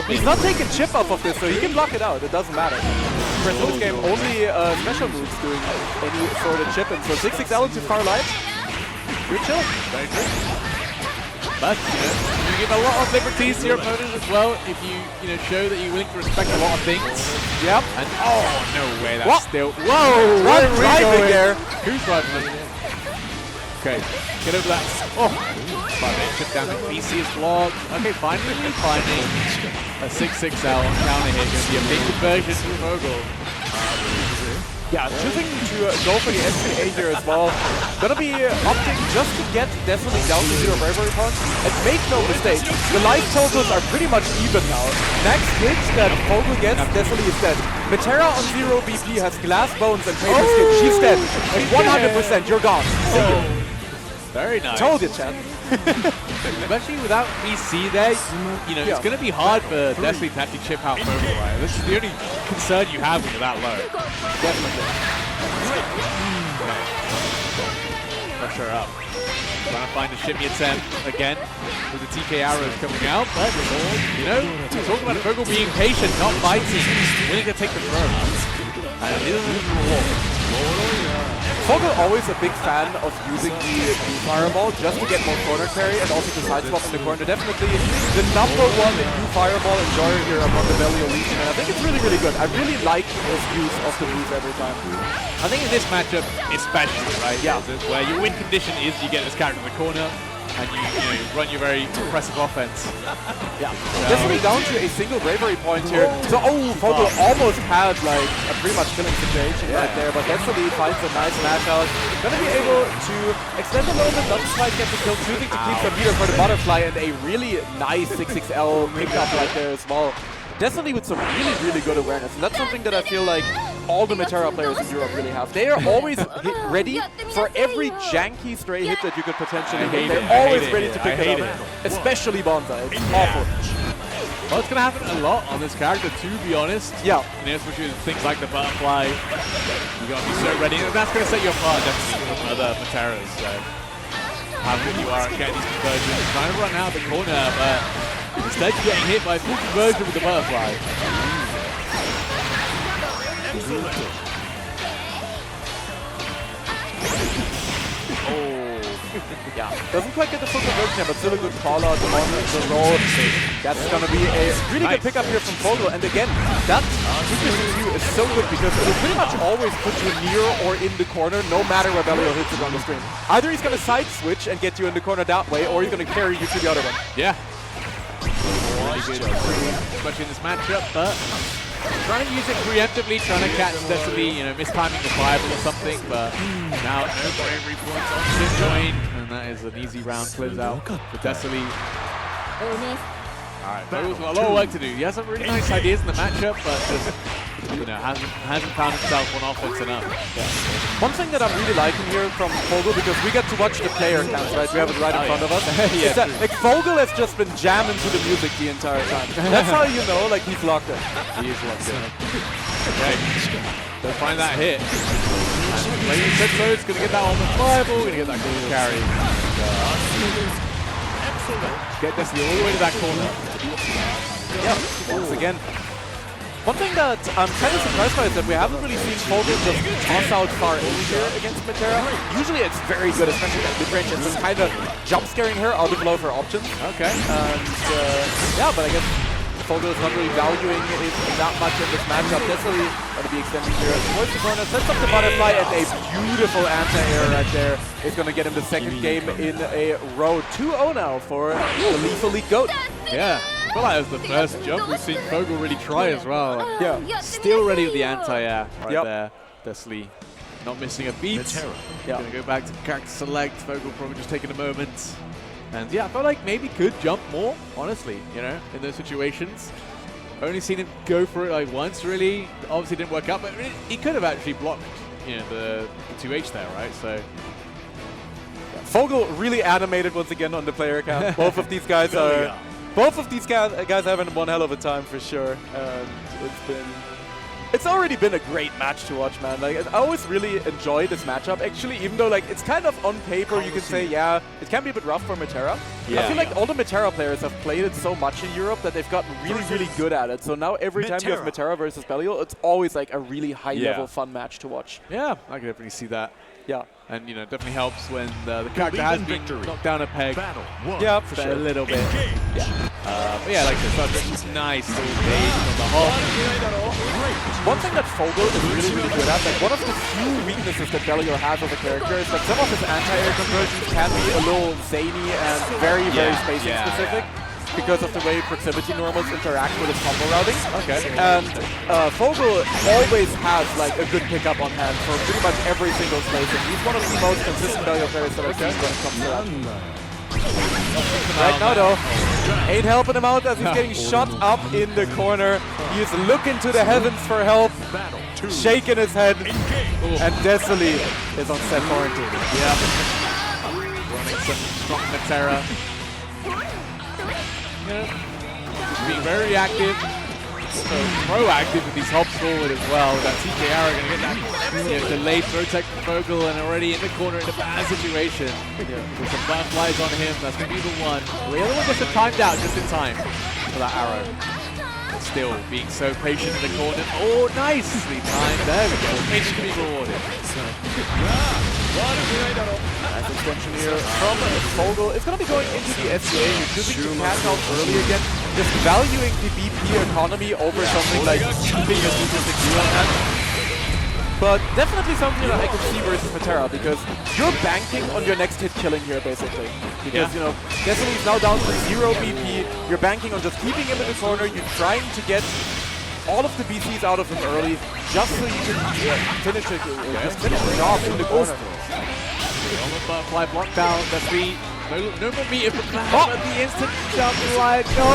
He's not taking chip off of this, so he can block it out. It doesn't matter. For this game, only special moves doing any sort of chip. And so Xxii into far light. Good chill. Very true. But you give a lot of liberties to your opponent as well if you show that you're willing to respect a lot of things. Yep. And oh no way, that's what? still whoa! What driving there? Who's driving? Okay, get over that. Oh, chip down. BC is blocked. Okay, finally finding a 6-6 out on counter here. Going to be a big conversion to Vogel. Yeah, choosing to go for the SPA here as well. Gonna be opting just to get Destiny down to 0 bravery points. And make no mistake, the life totals are pretty much even now. Next hit that Vogel gets, Destiny is dead. Metera on 0 BP has glass bones and paper skin. She's dead. Like 100%, you're gone. See you. Very nice. Told you, Chad. Especially without BC there, it's going to be hard for Destiny to actually chip out Vogel, right? This is the only concern you have when you're that low. Definitely. Pressure up. Trying to find a shimmy attempt again with the TK arrows coming out, but talk about Vogel being patient, not fighting, willing to take the throw. And it doesn't walk. Vogel always a big fan of using the fireball just to get more corner carry and also to sideswap in the corner. Definitely the #1 fireball enjoyer here among the Valio Legion, and I think it's really, really good. I really like his use of the move every time. I think in this matchup, especially, right? Yeah. Where your win condition is you get this character in the corner and you run your very impressive offense. Yeah. Definitely down to a single bravery point here. So, Vogel almost had like a pretty much killing situation right there, but Destiny finds a nice match out. Gonna be able to extend a little bit, doesn't quite get the kill, choosing to keep the meter for the butterfly, and a really nice 6XL pickup right there as well. Destiny with some really, really good awareness, and that's something that I feel like all the Metera players in Europe really have. They are always ready for every janky stray hit that you could potentially hit. They're always ready to pick it up, especially Bonsai. It's awful. Well, it's going to happen a lot on this character, to be honest. Yeah. Especially with things like the butterfly. You got to be so ready, and that's going to set you apart definitely from other Meteras. So how good you are at getting these conversions. Trying to run out the corner, but instead you're getting hit by a full conversion with the butterfly. Yeah, doesn't quite get the full conversion here, but still a good call out on the roll. That's gonna be a really good pickup here from Vogel. And again, that Ggst is so good because it will pretty much always put you near or in the corner, no matter where Valio hits it on the screen. Either he's gonna side switch and get you in the corner that way, or he's gonna carry you to the other one. Yeah. Really good, especially in this matchup, but trying to use it preemptively, trying to catch Destiny, mistiming the fireball or something, but now no bravery points on Ship Join, and that is an easy round close out for Destiny. Alright, Vogel's got a lot of work to do. He has some really nice ideas in the matchup, but just hasn't found himself on offense enough. Yeah. One thing that I'm really liking here from Vogel, because we get to watch the player counts, right? We have it right in front of us. Yeah, is that, like, Vogel has just been jamming to the music the entire time. That's how you know, like, he's locked in. He is locked in. Okay, they'll find that hit. And like you said, so it's going to get that on the fireball, going to get that goal carry. Get Destiny all the way to that corner. Yeah, once again. One thing that I'm kind of surprised by is that we haven't really seen Vogel just toss out far in here against Metera. Usually it's very good, especially at mid-range, and just kind of jump scaring her out of low for options. Okay. And yeah, but I guess Vogel is not really valuing it that much in this matchup. Definitely going to be extending here towards the corner, sets up the butterfly, and a beautiful anti-air right there is going to get him the second game in a row. 2-0 now for the Lethal League GOAT. Yeah. I feel like it was the first jump we've seen Vogel really try as well. Yeah. Still ready with the anti-air right there. Destiny not missing a beat. Gonna go back to character select. Vogel probably just taking a moment. And yeah, I felt like maybe could jump more, honestly, in those situations. Only seen him go for it like once, really. Obviously didn't work out, but he could have actually blocked, the 2H there, right? So Vogel really animated once again on the player account. Both of these guys are... Both of these guys having one hell of a time for sure. And it's already been a great match to watch, man. Like, I always really enjoy this matchup, actually, even though like it's kind of on paper you can say, yeah, it can be a bit rough for Metera. Yeah. I feel like all the Metera players have played it so much in Europe that they've gotten really, really good at it. So now every time you have Metera versus Belial, it's always like a really high-level fun match to watch. Yeah, I can definitely see that. Yeah. And, you know, definitely helps when the character has been knocked down a peg. Yeah, for sure. A little bit. Yeah. But yeah, like I said, Sarge nice little engage on the hop. One thing that Fogel is really, really good at, like one of the few weaknesses that Belial has as a character is that some of his anti-air conversions can be a little zany and very, very spacing specific. Because of the way proximity normals interact with his combo routing. Okay. And Fogel always has like a good pickup on hand for pretty much every single spacing. He's one of the most consistent Belial players that I've seen when it comes to that. Right now though, ain't helping him out as he's getting shot up in the corner. He is looking to the heavens for help, shaking his head, and Ggst is on set quarantine. Yeah. Running some strong Metera. Just being very reactive, so proactive with these hops forward as well. That TKR are going to get that delayed throw tech from Fogel and already in the corner in a bad situation. With some butterflies on him, that's going to be the one. The other one gets timed out just in time for that arrow. But still being so patient in the corner. Oh, nicely timed. There we go. It's to be rewarded. Nice extension here from Fogel. It's going to be going into the SDA. You're choosing to cash out early again. Just valuing the BP economy over something like keeping a D260 on hand. But definitely something that I can see versus Metera, because you're banking on your next hit killing here, basically. Because, you know, Ggst is now down to 0 BP. You're banking on just keeping him in the corner. You're trying to get all of the BCs out of him early, just so you can finish it, just finish it off in the corner. Butterfly block down, that's the no more meter from that, but the instant jump like, no,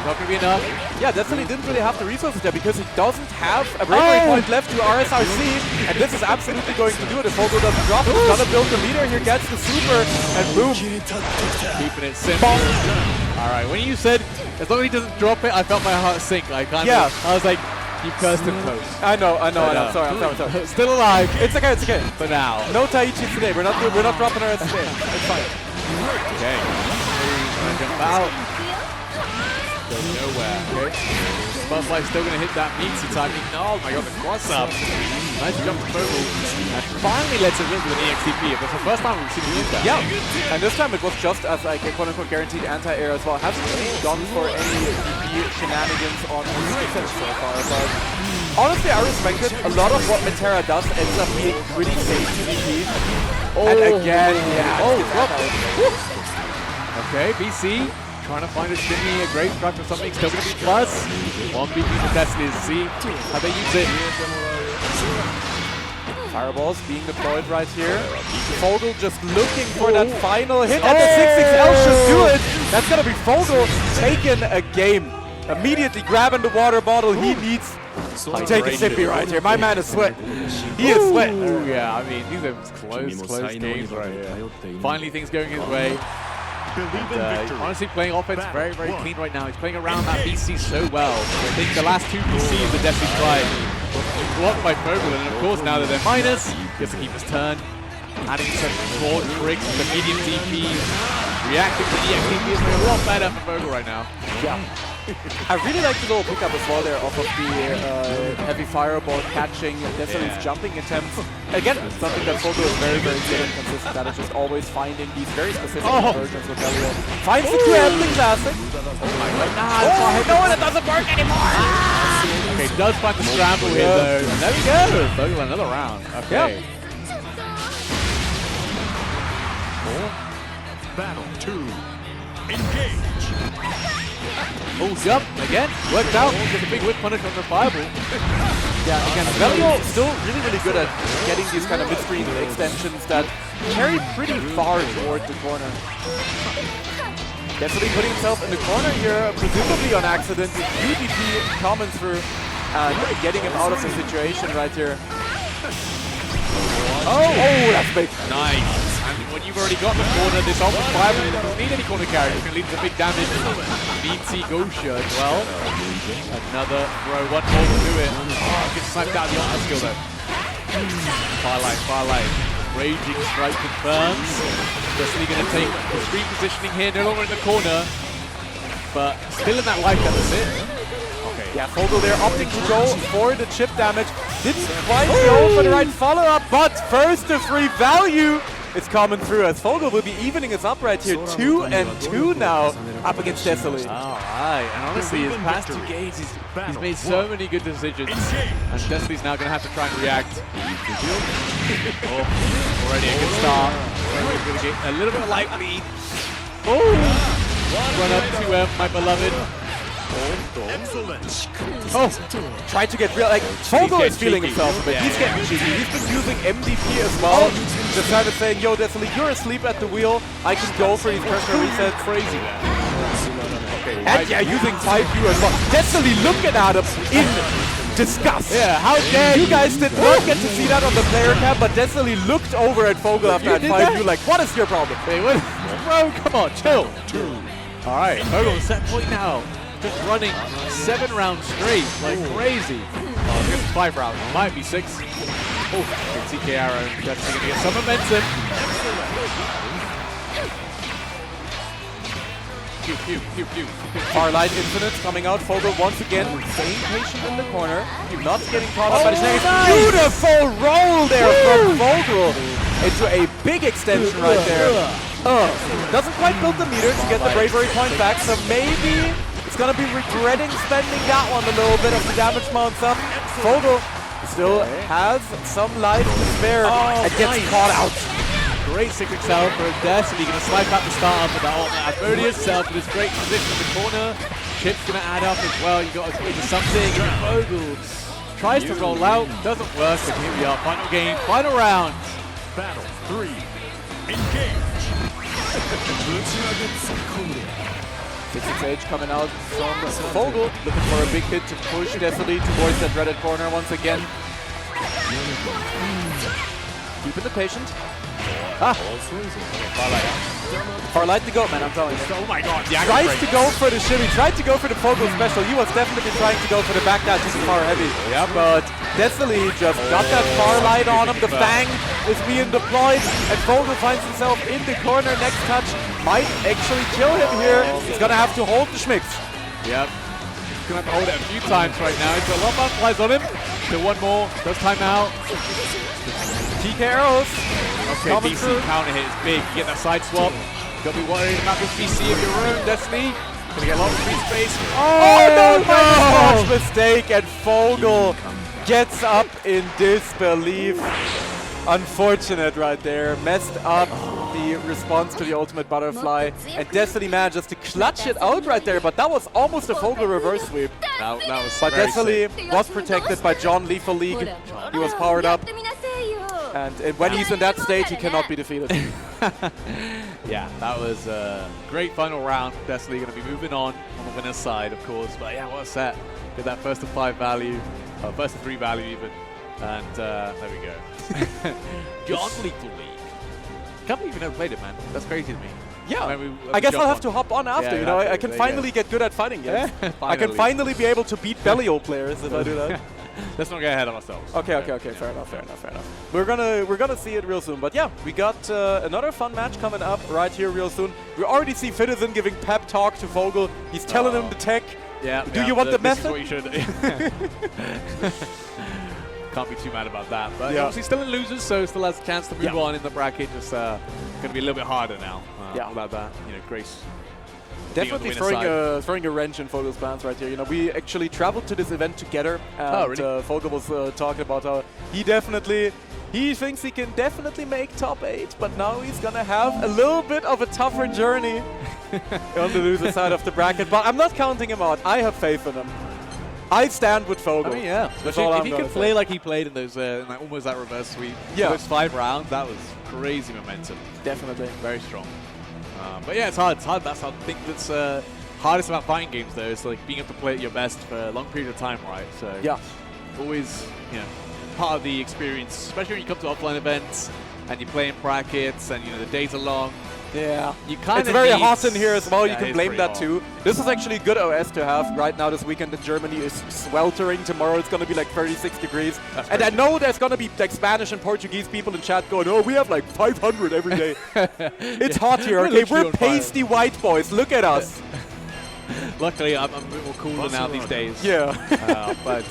not gonna be enough. Yeah, definitely didn't really have the resources there because he doesn't have a breakaway point left to RSRC, and this is absolutely going to do it if Fogel doesn't drop it. He's gonna build the leader here, gets the super, and boom. Keeping it simple. Alright, when you said, as long as he doesn't drop it, I felt my heart sink. Like, I was like, you cursed him close. I know. I'm sorry. Still alive. It's okay. For now. No Taichi today. We're not dropping her today. It's fine. Okay. Jump out. Goes nowhere. Okay. Butterfly's still going to hit that meaty timing. Oh my god, the cross up. Nice jump to Fogel. And finally lets it rip with an EXTP. It was the first time we've seen him use that. Yeah. And this time it was just as like a quote-unquote guaranteed anti-air as well. Hasn't really gone for any DP shenanigans on his so far. But honestly, I respect it. A lot of what Metera does ends up being pretty safe to DP. And again, Okay, BC trying to find a shimmy, a great strike for something, still going to be plus. 1 BP for Destiny, see how they use it. Fireballs being deployed right here. Fogel just looking for that final hit, and the 6XL should do it. That's going to be Fogel taking a game. Immediately grabbing the water bottle he needs to take a sippy right here. My man is sweat. He is sweat. Oh yeah, I mean, these are close games right here. Finally things going his way. And, honestly, playing offense very, very clean right now. He's playing around that BC so well. I think the last 2 BCs that Destiny tried were blocked by Fogel, and of course now that they're minus, he gets to keep his turn. Adding some broad tricks with the medium DPs. Reacting to the EXTP is a lot better for Fogel right now. Yeah. I really like the little pickup as well there off of the heavy fireball catching Ggst's jumping attempts. Again, something that Fogel is very, very good and consistent at, is just always finding these very specific conversions with Belial. Finds the Grambling Classic. No, it doesn't work anymore! Okay, does find the scramble here though. And there we go! Fogel another round. Okay. Battle 2. Engage! Oh, jump again. Worked out. Gets a big whip punish on the fireball. Yeah, again, Belial still really, really good at getting these kind of mid-screen extensions that carry pretty far toward the corner. Ggst putting himself in the corner here, presumably on accident. UDP coming through and getting him out of the situation right here. Oh, that's big. Nice. And when you've already got the corner, this almost fireball doesn't need any corner carry. It's going to lead to big damage. Ggst as well. Another throw, one more to do it. Oh, gets sniped out the honor skill though. Firelight. Raging strike confirms. Ggst going to take the screen positioning here, no longer in the corner. But still in that life deficit. Yeah, Fogel there opting to go for the chip damage. Didn't quite go for the right follow-up, but first to 3 value is coming through as Vogel will be evening us up right here. 2-2 now up against Ssbu. All right, and honestly, his past 2 games, he's made so many good decisions, and Ssbu's now going to have to try and react. Oh, already a good start. We're going to get a little bit of light lead. Oh, run up to my beloved. Oh, tried to get real, like, Vogel is feeling himself a bit. He's getting cheeky. He's been using MVP as well. Just kind of saying, yo, Ssbu, you're asleep at the wheel. I can go for these personal resets. Crazy there. And yeah, using 5U as well. Ssbu looking at him in disgust. Yeah, how dare you guys did not get to see that on the player cam, but Ssbu looked over at Vogel after that 5U like, what is your problem? Wait, what? Bro, come on, chill. All right, Vogel set point now. Just running 7 rounds straight, like crazy. Oh, I guess it's 5 rounds. Might be 6. Oh, TK Arrow definitely going to get some momentum. Pew, pew, pew, pew. Farlight Infinite coming out. Vogel once again staying patient in the corner. Not getting caught up by the snake. Beautiful roll there from Vogel into a big extension right there. Doesn't quite build the meter to get the bravery point back, so maybe it's going to be regretting spending that one a little bit as the damage mounts up. Vogel still has some life to spare and gets caught out. Great Cyclic Cell for Ggst. Going to swipe out the startup with that ultimate. Asmodeus itself with his great position in the corner. Chip's going to add up as well. You got to go into something. And Vogel tries to roll out, doesn't work, but here we are. Final game, final round. Battle 3. Engage. Xxii coming out from Vogel, looking for a big hit to push Ssbu towards that dreaded corner once again. Keeping the patient. Farlight the goat, man, I'm telling you. Oh my god, yeah. Tries to go for the shimmy, tried to go for the Vogel special. He was definitely trying to go for the back dash into far heavy. Yeah, but Ssbu just got that Farlight on him. The Fang is being deployed, and Vogel finds himself in the corner. Next touch might actually kill him here. He's gonna have to hold the schmicks. Yep. He's gonna have to hold it a few times right now. He's got a lot of butterflies on him. Still one more. Does time out. TK arrows. Okay, BC counter hit is big. You get that side swap. Gotta be worried about this BC of your own, Ggst. Gonna get a lot of free space. Oh no! Mistake, and Vogel gets up in disbelief. Unfortunate right there. Messed up the response to the ultimate butterfly. And Ggst manages to clutch it out right there, but that was almost a Vogel reverse sweep. That was but Ggst was protected by John Lethal League. He was powered up. And when he's in that state, he cannot be defeated. Yeah, that was a great final round. Ggst going to be moving on the winner's side, of course. But yeah, what a set. Did that first to 5 value, first to 3 value even. And there we go. John Lethal League. Can't believe you never played it, man. That's crazy to me. Yeah, I guess I'll have to hop on after, you know. I can finally get good at fighting games. I can finally be able to beat Bellio players if I do that. Let's not get ahead of ourselves. Okay. Fair enough. We're gonna see it real soon. But yeah, we got another fun match coming up right here real soon. We already see Citizen giving pep talk to Vogel. He's telling him the tech. Yeah. Do you want the method? This is what you should. Can't be too mad about that. But obviously still in losers, so still has a chance to move on in the bracket. Just going to be a little bit harder now. About that, Grace. Definitely throwing a wrench in Vogel's plans right here. You know, we actually traveled to this event together, and really? Vogel was talking about how he thinks he can definitely make top 8, but now he's gonna have a little bit of a tougher journey on the loser side of the bracket. But I'm not counting him out. I have faith in him. I stand with Vogel. I mean, yeah. If he can play like he played in those, almost that reverse sweep, those 5 rounds, that was crazy momentum. Definitely. Very strong. But yeah, it's hard. That's the thing that's hardest about fighting games, though. Is like being able to play at your best for a long period of time, right? So always, part of the experience, especially when you come to offline events and you play in brackets and the days are long. Yeah, it's very hot in here as well. You can blame that hot. too. This is actually good OS to have right now. This weekend in Germany is sweltering. Tomorrow it's going to be like 36 degrees. And I know there's going to be like Spanish and Portuguese people in chat going, "Oh, we have like 500 every day." It's hot here. Okay, we're pasty white boys. Look at us. Luckily, I'm a bit more cooler now these days. Yeah. But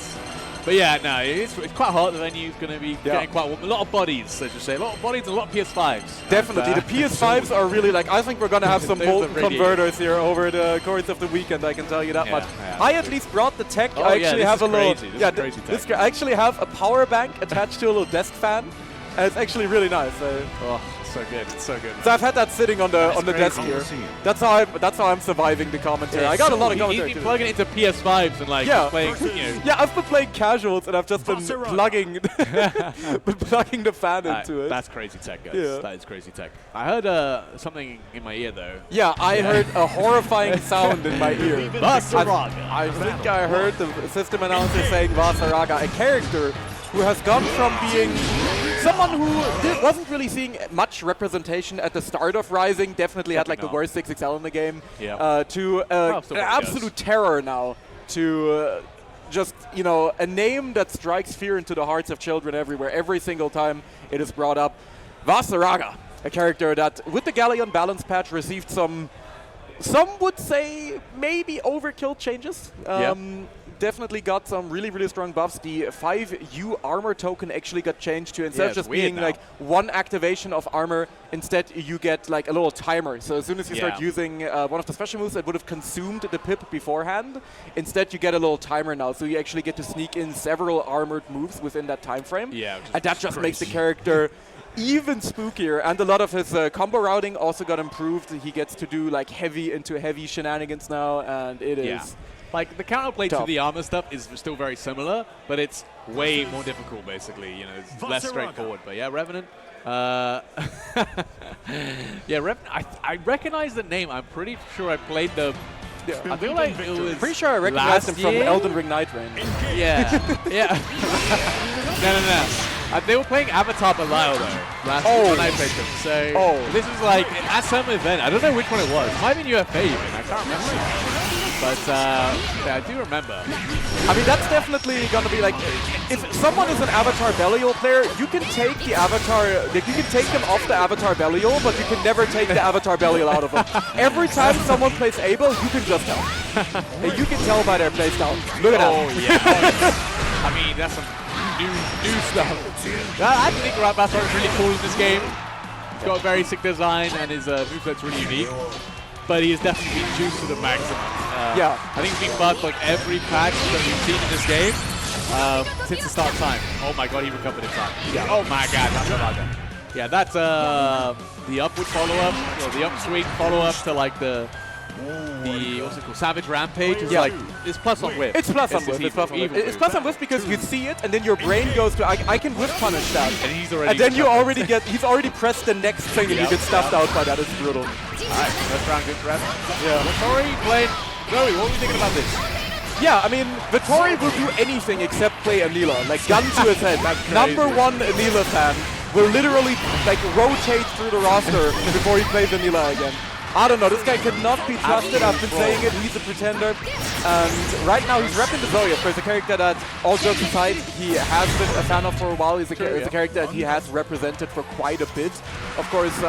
But yeah, no, it's quite hot. The venue's going to be getting quite warm. A lot of bodies, as you say. A lot of bodies and a lot of PS5s. Definitely. The PS5s are really like, I think we're going to have some molten converters here over the course of the weekend, I can tell you that much. Yeah. I at least brought the tech. Oh, I actually have a little. Crazy I actually have a power bank attached to a little desk fan. And it's actually really nice. Oh, so good. It's so good. So I've had that sitting on the desk here. That's how I'm surviving the commentary. I got a lot of commentary. You've been plugging it into PS5s and like playing. Yeah, I've been playing casuals and I've just been plugging the fan into it. That's crazy tech, guys. Yeah. That is crazy tech. I heard something in my ear though. Yeah, I heard a horrifying sound in my ear. Vasaraga. I think I heard the system announcer saying Vasaraga, a character who has gone from being someone who wasn't really seeing much representation at the start of Rising, definitely had like the worst Xxii in the game, to an absolute terror now, to just, you know, a name that strikes fear into the hearts of children everywhere, every single time it is brought up. Vasaraga, a character that, with the Galleon balance patch, received some would say maybe overkill changes. Definitely got some really, really strong buffs. The 5U armor token actually got changed to, instead of just being like one activation of armor, instead you get like a little timer. So as soon as you start using one of the special moves that would have consumed the pip beforehand, instead you get a little timer now. So you actually get to sneak in several armored moves within that time frame. And that just makes the character even spookier, and a lot of his combo routing also got improved. He gets to do like heavy into heavy shenanigans now, and it is like the counterplay to the armor stuff is still very similar, but it's way more difficult basically. You know, it's less straightforward. But yeah, Revenant. Revenant. I recognize the name. I'm pretty sure I played the. I feel like it was. Pretty sure I recognized him from Elden Ring Night Rain. No. They were playing Avatar Belial though last week when I played them. So this was like at some event. I don't know which one it was. It might have been UFA even. I can't remember. But I do remember. I mean, that's definitely gonna be like, if someone is an Avatar Belial player, you can take the Avatar, you can take them off the Avatar Belial, but you can never take the Avatar Belial out of them. Every time someone plays Abel, you can just tell. And you can tell by their playstyle. Look at that. I mean, that's some new stuff. I think Vasaraga is really cool in this game. He's got a very sick design and his moveset's really unique. But he has definitely been juiced to the maximum. I think he's been bugged like every patch that we've seen in this game since the start time. Oh my god, he recovered in time. Oh my god, that's a bugger. Yeah, that's the upward follow-up, or the upswing follow-up to like the what's it called? Savage Rampage is like, it's plus on whiff. It's plus on whiff. It's plus on whiff because you see it and then your brain goes to, I can whiff punish that. And he's already. And then you already get, he's already pressed the next thing and you get stuffed out by that. It's brutal. Alright, first round good rep. Vittori played. Zoe, what were you thinking about this? Yeah, I mean, Vittori will do anything except play Anila. Like, gun to his head. Number one Anila fan will literally like rotate through the roster before he plays Anila again. I don't know, this guy cannot be trusted. I've been saying it, he's a pretender. And right now he's repping the Zoe, of course, a character that, all jokes aside, he has been a fan of for a while. He's a character that he has represented for quite a bit. Of course,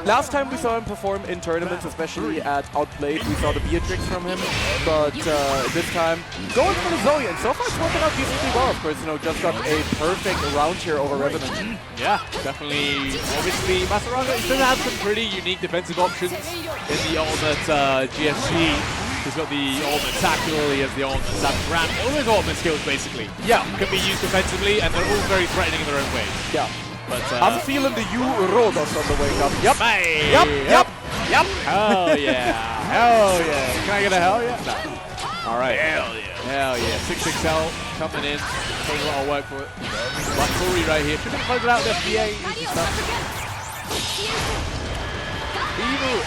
last time we saw him perform in tournaments, especially at Outplayed, we saw the Beatrix from him. But this time, going for the Zoe, and so far it's working out decently well. Of course, you know, just got a perfect round here over Revenant. Yeah, definitely. Obviously, Vasaraga still has some pretty unique defensive options in the ultimate GSG. He's got the ultimate tactical, he has the ultimate savage ramp. All his ultimate skills, basically, can be used defensively, and they're all very threatening in their own way. Yeah. But, I'm feeling the Rodos on the wake up. Yep. Hey. Yep. Hell yeah. Hell yeah. Can I get a hell yeah? No. All right. Hell yeah. Hell yeah. 6XL coming in. Putting a lot of work for it. Vittori right here. Should we close it out with FBA? Easy stuff. Evil.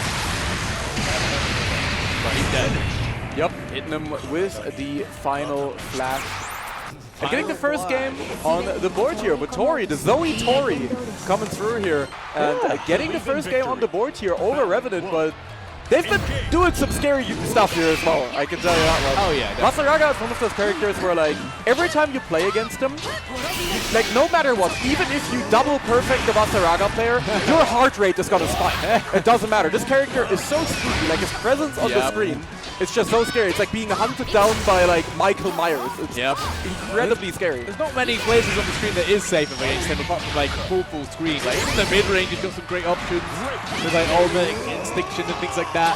But he's dead. Yep. Hitting him with the final flash. And getting the first game on the board here with Tori, the Zoe Tori coming through here. And getting the first game on the board here over Revenant, but They've been doing some scary stuff here as well, I can tell you that one. Oh yeah, Vasaraga is one of those characters where like, every time you play against him, like no matter what, even if you double perfect the Vasaraga player, your heart rate is gonna spike. It doesn't matter. This character is so spooky, like his presence on the screen, it's just so scary. It's like being hunted down by like Michael Myers. It's incredibly scary. There's not many places on the screen that is safe against him apart from like full screen. Like even the mid range, he's got some great options with like ultimate instinction and things like that.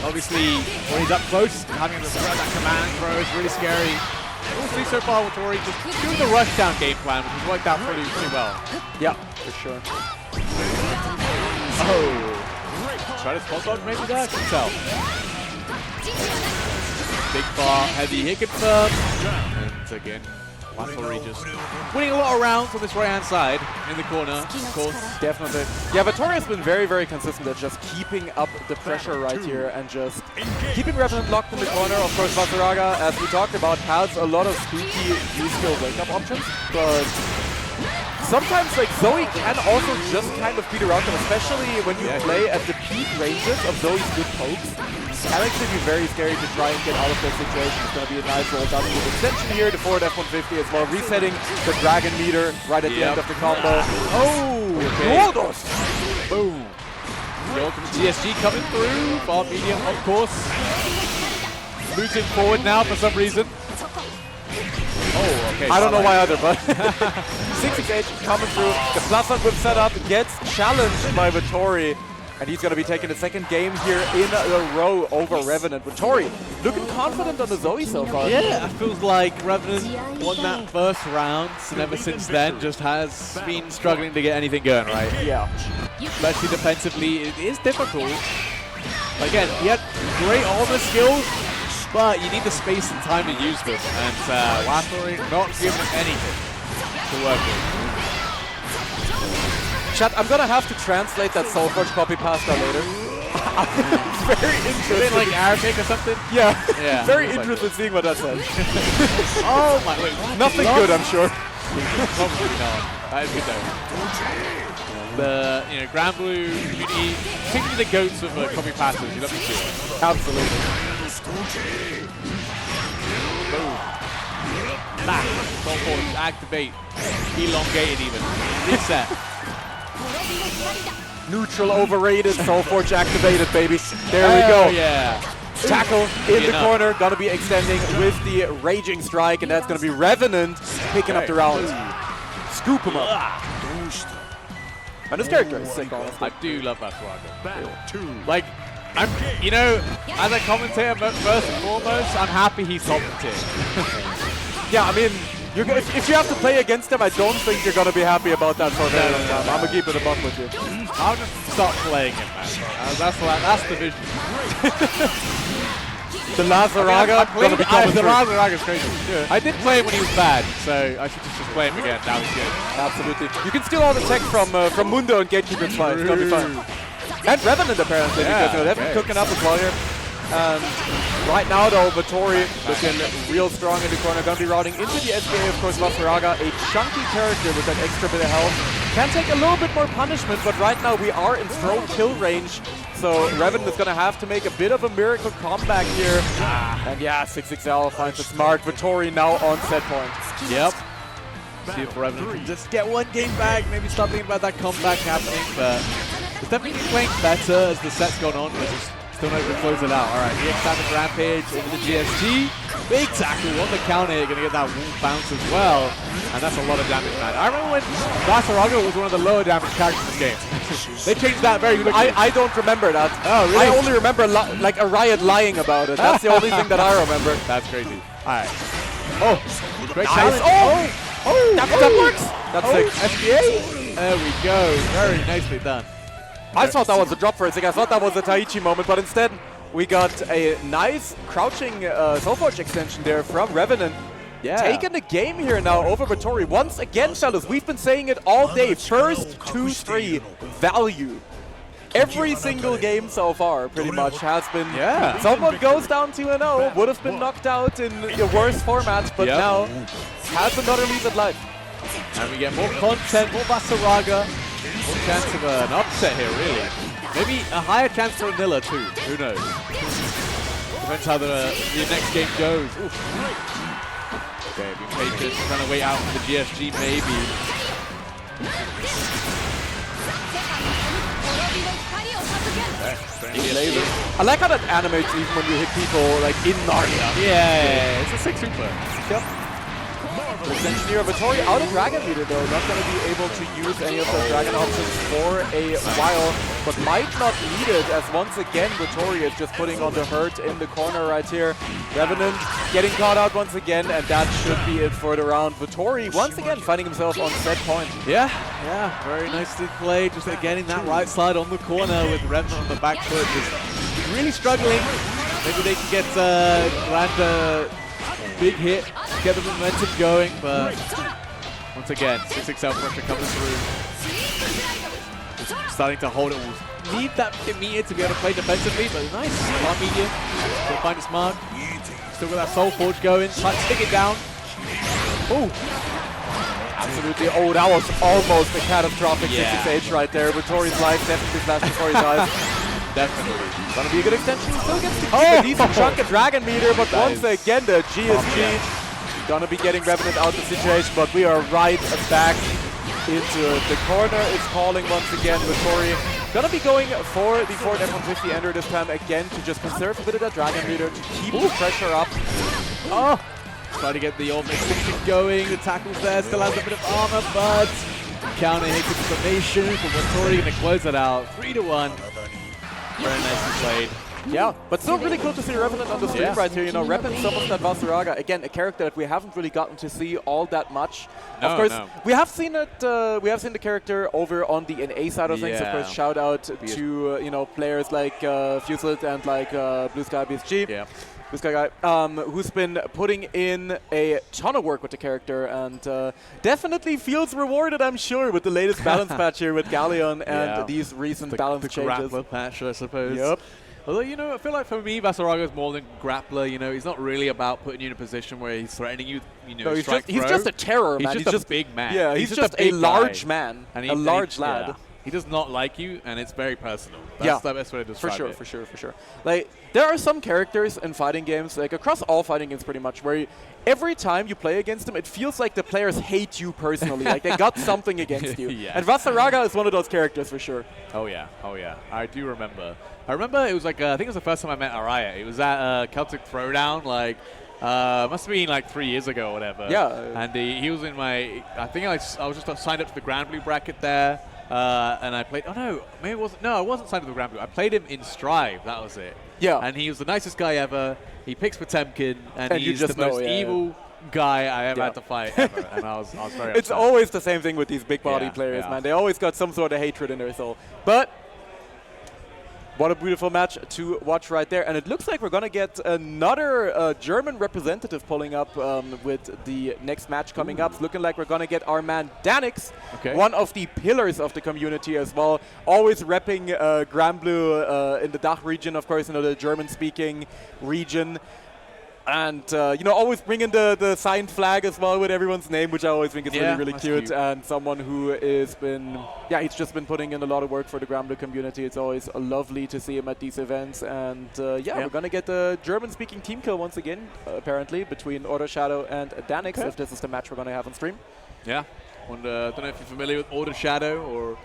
Obviously, when he's up close, having to throw that command throw is really scary. We'll see so far with Tori just doing the rushdown game plan, which has worked out pretty well. Yeah, for sure. Oh, try to spot dodge maybe there. Can tell. Big bar, heavy hit confirm, and again. Tori just winning a lot of rounds on this right-hand side in the corner, of course. Definitely. Yeah, but Tori has been very, very consistent at just keeping up the pressure right here and just keeping Revenant locked in the corner. Of course, Vasaraga, as we talked about, has a lot of spooky U-skill wake-up options, but sometimes like Zoe can also just kind of beat around them, especially when you play at the peak ranges of Zoe's good pokes. It can actually be very scary to try and get out of that situation. It's going to be a nice roll down with extension here, the forward F150 as well, resetting the dragon meter right at the end of the combo. Oh, okay. Boom. The ultimate GSG coming through, far medium, of course. Moving forward now for some reason. Oh, okay. I don't know why either, but Xxii coming through. The plus up whip setup gets challenged by Tori. And he's going to be taking the second game here in a row over Revenant. But Tori looking confident on the Zoe so far. Yeah, it feels like Revenant won that first round, and ever since then just has been struggling to get anything going, right? Yeah. Especially defensively, it is difficult. Again, he had great armor skills, but you need the space and time to use them. And Tori not giving him anything to work with. Chat, I'm gonna have to translate that Soulforge copy pasta later. Very interested. Like Arabic or something? Yeah. Yeah. Very interested in seeing what that says. Oh my, wait, what? Nothing good, I'm sure. Probably not. That is good though. The Grand Blue community, particularly the goats of copy pastas, you love to see it. Absolutely. Boom. Back. Soulforge, activate. Elongated even. Reset. Neutral overrated, Soulforge activated, baby. There we go. Yeah. Tackle in the corner, gonna be extending with the Raging Strike, and that's gonna be Revenant picking up the round. Scoop him up. And this character is sick, honestly. I do love Vasaraga. Like, as a commentator, first and foremost, I'm happy he's top tier. Yeah, I mean, if you have to play against him, I don't think you're going to be happy about that for a very long time. I'm going to keep it a buck with you. I'll just stop playing him, man. That's the vision. The Lazaraga going to be coming through. The Lazaraga's crazy. Yeah. I did play him when he was bad, so I should just play him again. Now he's good. Absolutely. You can steal all the tech from Mundo and Gatekeeper. It's fine. It's going to be fine. And Revenant, apparently, because they've been cooking up as well here. Right now, though, Tori looking real strong in the corner. Going to be routing into the SBA, of course, Vasaraga, a chunky character with that extra bit of health. Can take a little bit more punishment, but right now we are in throw kill range. So Revenant is going to have to make a bit of a miracle comeback here. And yeah, Xxii finds it smart. Tori now on set point. Yep. See if Revenant can just get one game back. Maybe start thinking about that comeback happening. But it's definitely playing better as the set's gone on. But just still not able to close it out. All right, Extended Rampage into the GSG. Big tackle on the counter. Going to get that wolf bounce as well. And that's a lot of damage, man. I remember when Vasaraga was one of the lower damage characters in this game. They changed that very quickly. I don't remember that. Oh, really? I only remember like a Riot lying about it. That's the only thing that I remember. That's crazy. All right. Oh, great challenge. That works. That's sick. SBA. There we go. Very nicely done. I thought that was a drop for a second. I thought that was a Taichi moment, but instead we got a nice crouching Soulforge extension there from Revenant. Yeah. Taking the game here now over Tori. Once again, fellas, we've been saying it all day. First 2-3 value. Every single game so far pretty much has been... Yeah. Someone goes down 2-0, would have been knocked out in the worst formats, but now has another reason life. And we get more content, more Vasaraga. More chance of an upset here, really. Maybe a higher chance for a Nilla too. Who knows? Depends how the next game goes. Oof. Okay, be patient. Trying to wait out for the GSG maybe. I like how that animates even when you hit people like in Narnia. Yeah, it's a sick super. Yep. Engineer Vittori out of Dragon Leader though, not going to be able to use any of the Dragon options for a while, but might not need it as once again Vittori is just putting on the hurt in the corner right here. Revenant getting caught out once again, and that should be it for the round. Vittori once again finding himself on set point. Yeah, very nicely played. Just getting that right side on the corner with Revenant on the back foot. Just really struggling. Maybe they can get land a big hit, get the momentum going, but once again, 6XL pressure coming through. Starting to hold it. We'll need that meter to be able to play defensively, but nice. Smart medium. Still find his mark. Still got that Soul Forge going. Try to stick it down. Ooh. Absolutely. Oh, that was almost a catastrophic 6H right there. Vittori's life definitely flashed before his eyes. Definitely. Gonna be a good extension. Still gets to keep a decent chunk of Dragon Meter, but once again the GSG gonna be getting Revenant out of the situation, but we are right back into it. The corner is calling once again. Vittori gonna be going for the Ford F-150 Ender this time again to just conserve a bit of that Dragon Meter to keep the pressure up. Oh! Try to get the old extinction going. The tackle's there, still has a bit of armor, but counter hit confirmation for Vittori, gonna close it out. 3-1. Very nicely played. Yeah, but still really cool to see Revenant on the stream right here, you know, repping some of that Vasaraga. Again, a character that we haven't really gotten to see all that much. No, of course, we have seen it, we have seen the character over on the NA side of things. Of course, shout out to, you know, players like Fuseled and like Blue Sky BSG. Yeah. Blue Sky guy, who's been putting in a ton of work with the character and definitely feels rewarded, I'm sure, with the latest balance patch here with Galleon and these recent balance changes. The grappler patch, I suppose. Yep. Although, you know, I feel like for me, Vasaraga is more than grappler. You know, he's not really about putting you in a position where he's threatening you. You know, no, he's just a terror, man. He's just a big man. Yeah, he's just a large man, and a large lad. Yeah. He does not like you, and it's very personal. That's the best way to describe it. For sure. Like, there are some characters in fighting games, like across all fighting games pretty much, where every time you play against them, it feels like the players hate you personally. Like, they got something against you. And Vasaraga is one of those characters for sure. Oh, yeah. I do remember. I remember it was like, I think it was the first time I met Araya. It was at Celtic Throwdown, like, must have been like 3 years ago or whatever. Yeah. And he was in my, I think I was just signed up to the Grand Blue bracket there. And I played, maybe it wasn't, no, I wasn't signed up to the Grand Blue. I played him in Strive, that was it. Yeah. And he was the nicest guy ever. He picks Potemkin, and he's just the most evil guy I ever had to fight ever. And I was very upset. It's always the same thing with these big body players, man. They always got some sort of hatred in their soul. But what a beautiful match to watch right there. And it looks like we're going to get another German representative pulling up with the next match coming up. It's looking like we're going to get our man Danix, one of the pillars of the community as well. Always repping Grand Blue in the DACH region, of course, you know, the German-speaking region. And, you know, always bringing the signed flag as well with everyone's name, which I always think is really cute. And someone who has been, he's just been putting in a lot of work for the Grand Blue community. It's always lovely to see him at these events. And, we're going to get the German-speaking team kill once again, apparently, between Order Shadow and Danix, if this is the match we're going to have on stream. Yeah. And, I don't know if you're familiar with Order Shadow, or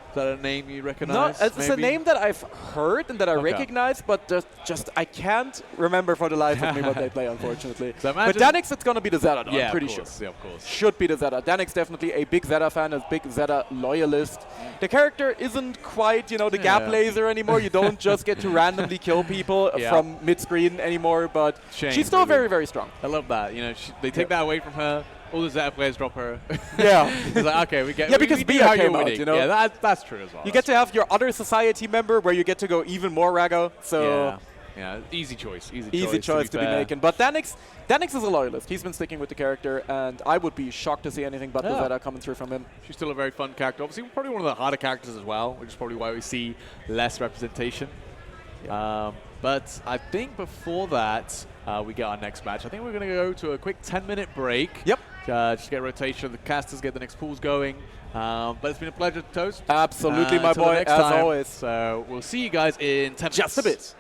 is that a name you recognize? No, it's a name that I've heard and that I recognize, but just I can't remember for the life of me what they play, unfortunately. So but Danix, it's going to be the Zeta, though, I'm pretty sure. Yeah, of course. Should be the Zeta. Danix definitely a big Zeta fan, a big Zeta loyalist. The character isn't quite, you know, the gap laser anymore. You don't just get to randomly kill people from mid-screen anymore, but she's still very, very strong. I love that. You know, they take that away from her. All the Zeta players drop her. It's like, okay, we get. Yeah, because Bia came out, you know. Yeah, that's true as well. You get to have your other society member where you get to go even more Rago. So yeah, easy choice. Easy choice to be making. But Danix is a loyalist. He's been sticking with the character, and I would be shocked to see anything but the Zeta coming through from him. She's still a very fun character. Obviously, probably one of the harder characters as well, which is probably why we see less representation. But I think before that, we get our next match. I think we're going to go to a quick 10-minute break. Yep. just get rotation. The casters get the next pools going. But it's been a pleasure to toast. Absolutely, my until the boy, next as time. always. So we'll see you guys in 10 minutes. Just a bit.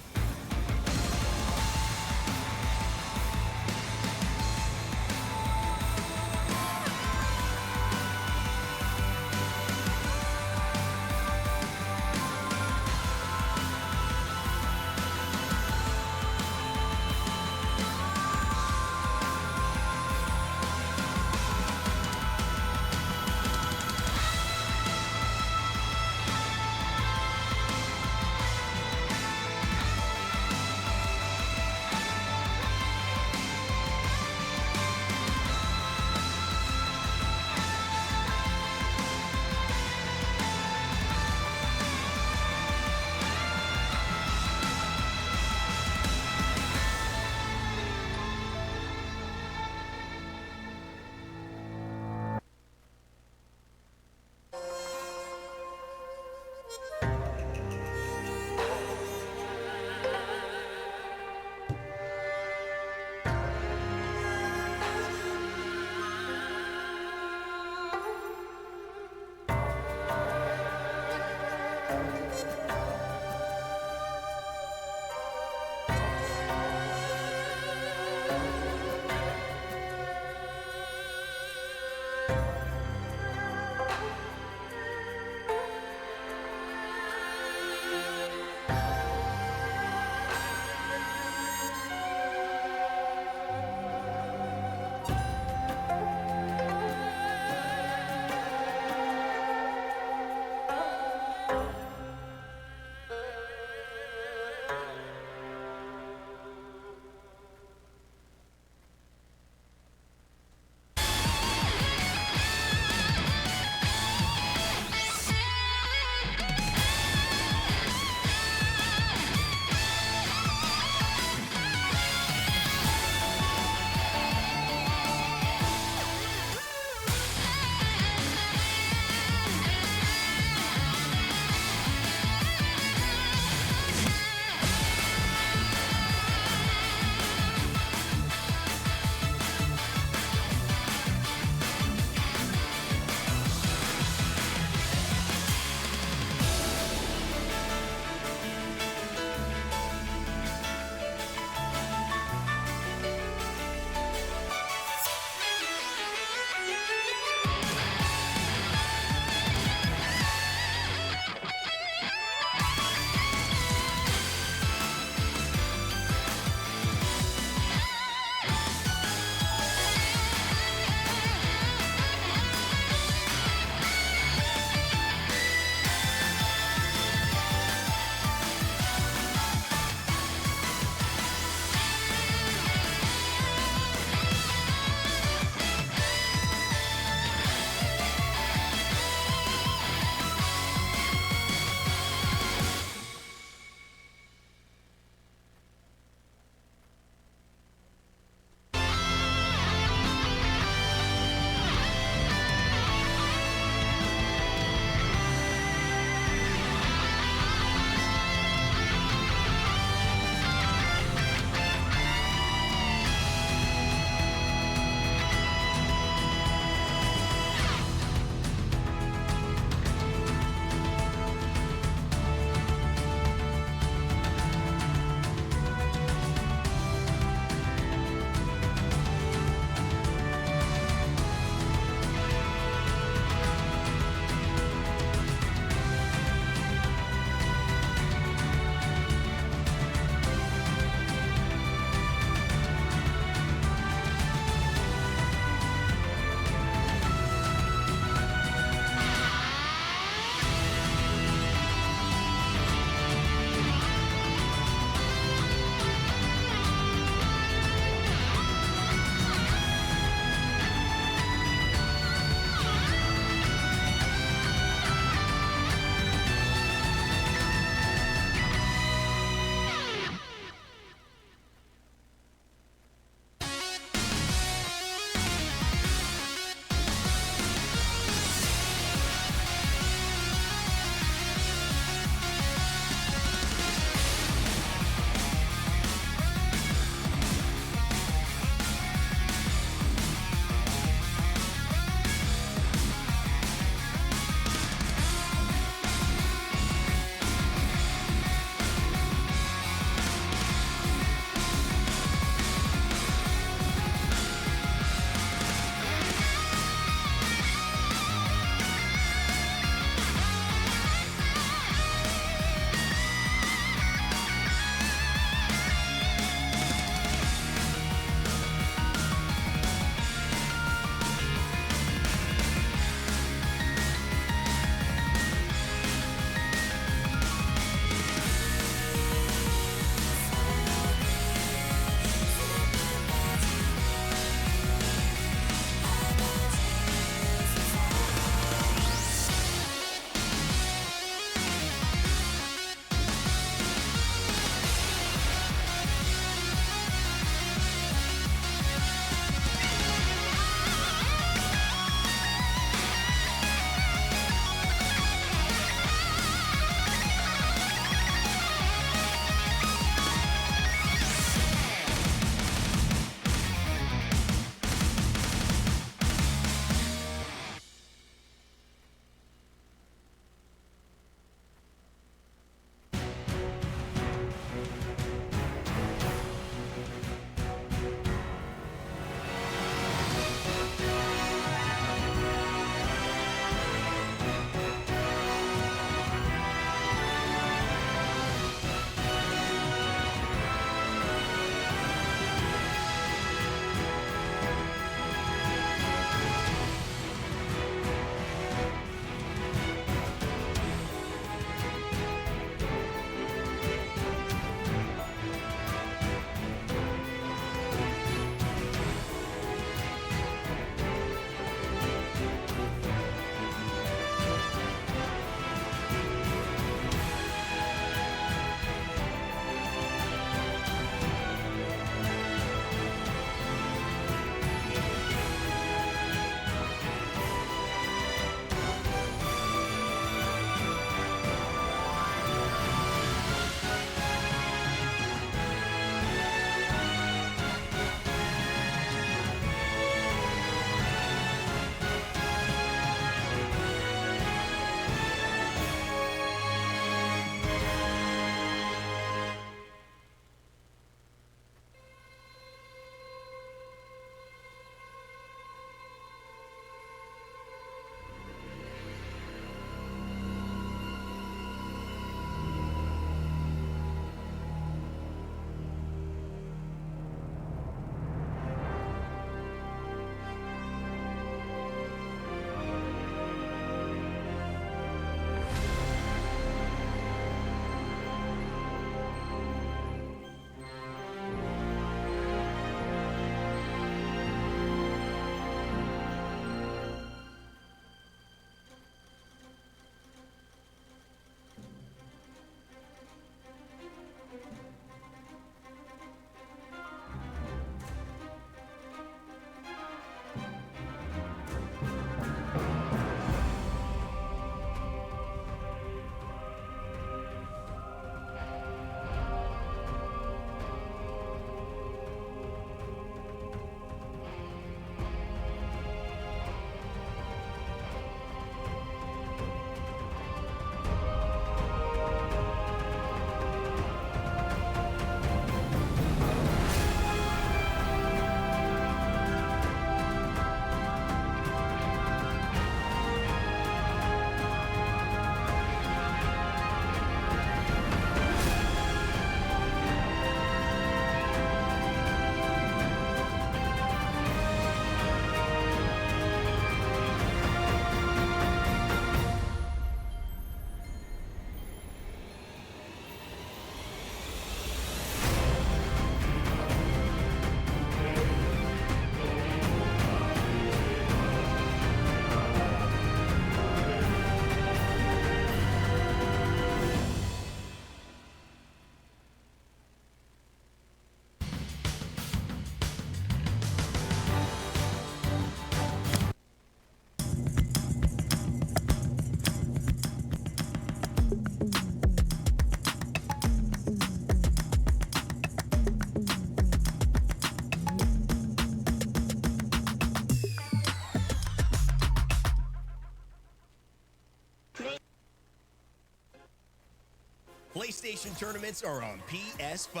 PlayStation tournaments are on PS5,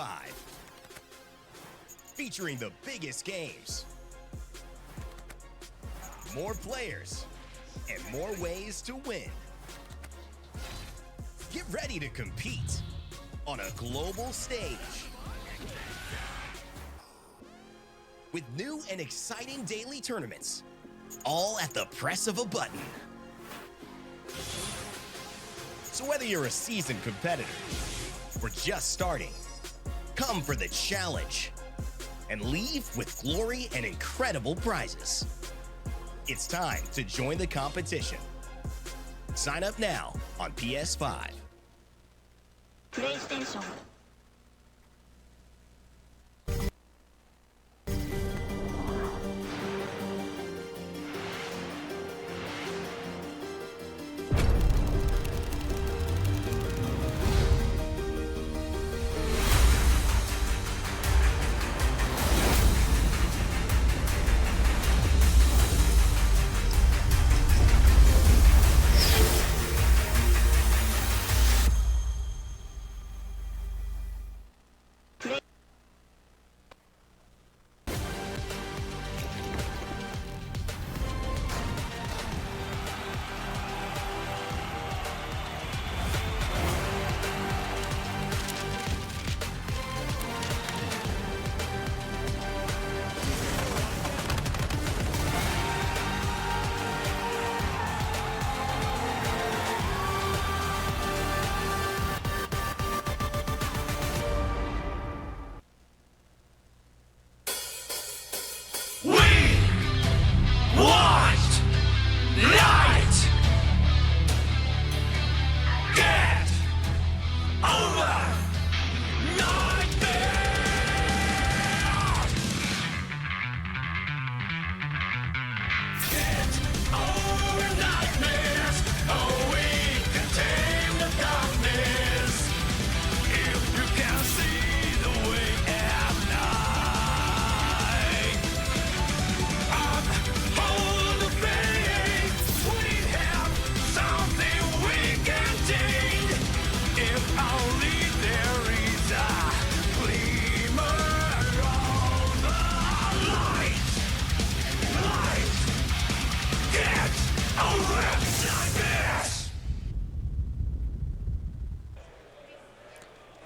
featuring the biggest games, more players, and more ways to win. Get ready to compete on a global stage with new and exciting daily tournaments, all at the press of a button. So whether you're a seasoned competitor or just starting, come for the challenge and leave with glory and incredible prizes. It's time to join the competition. Sign up now on PS5. PlayStation.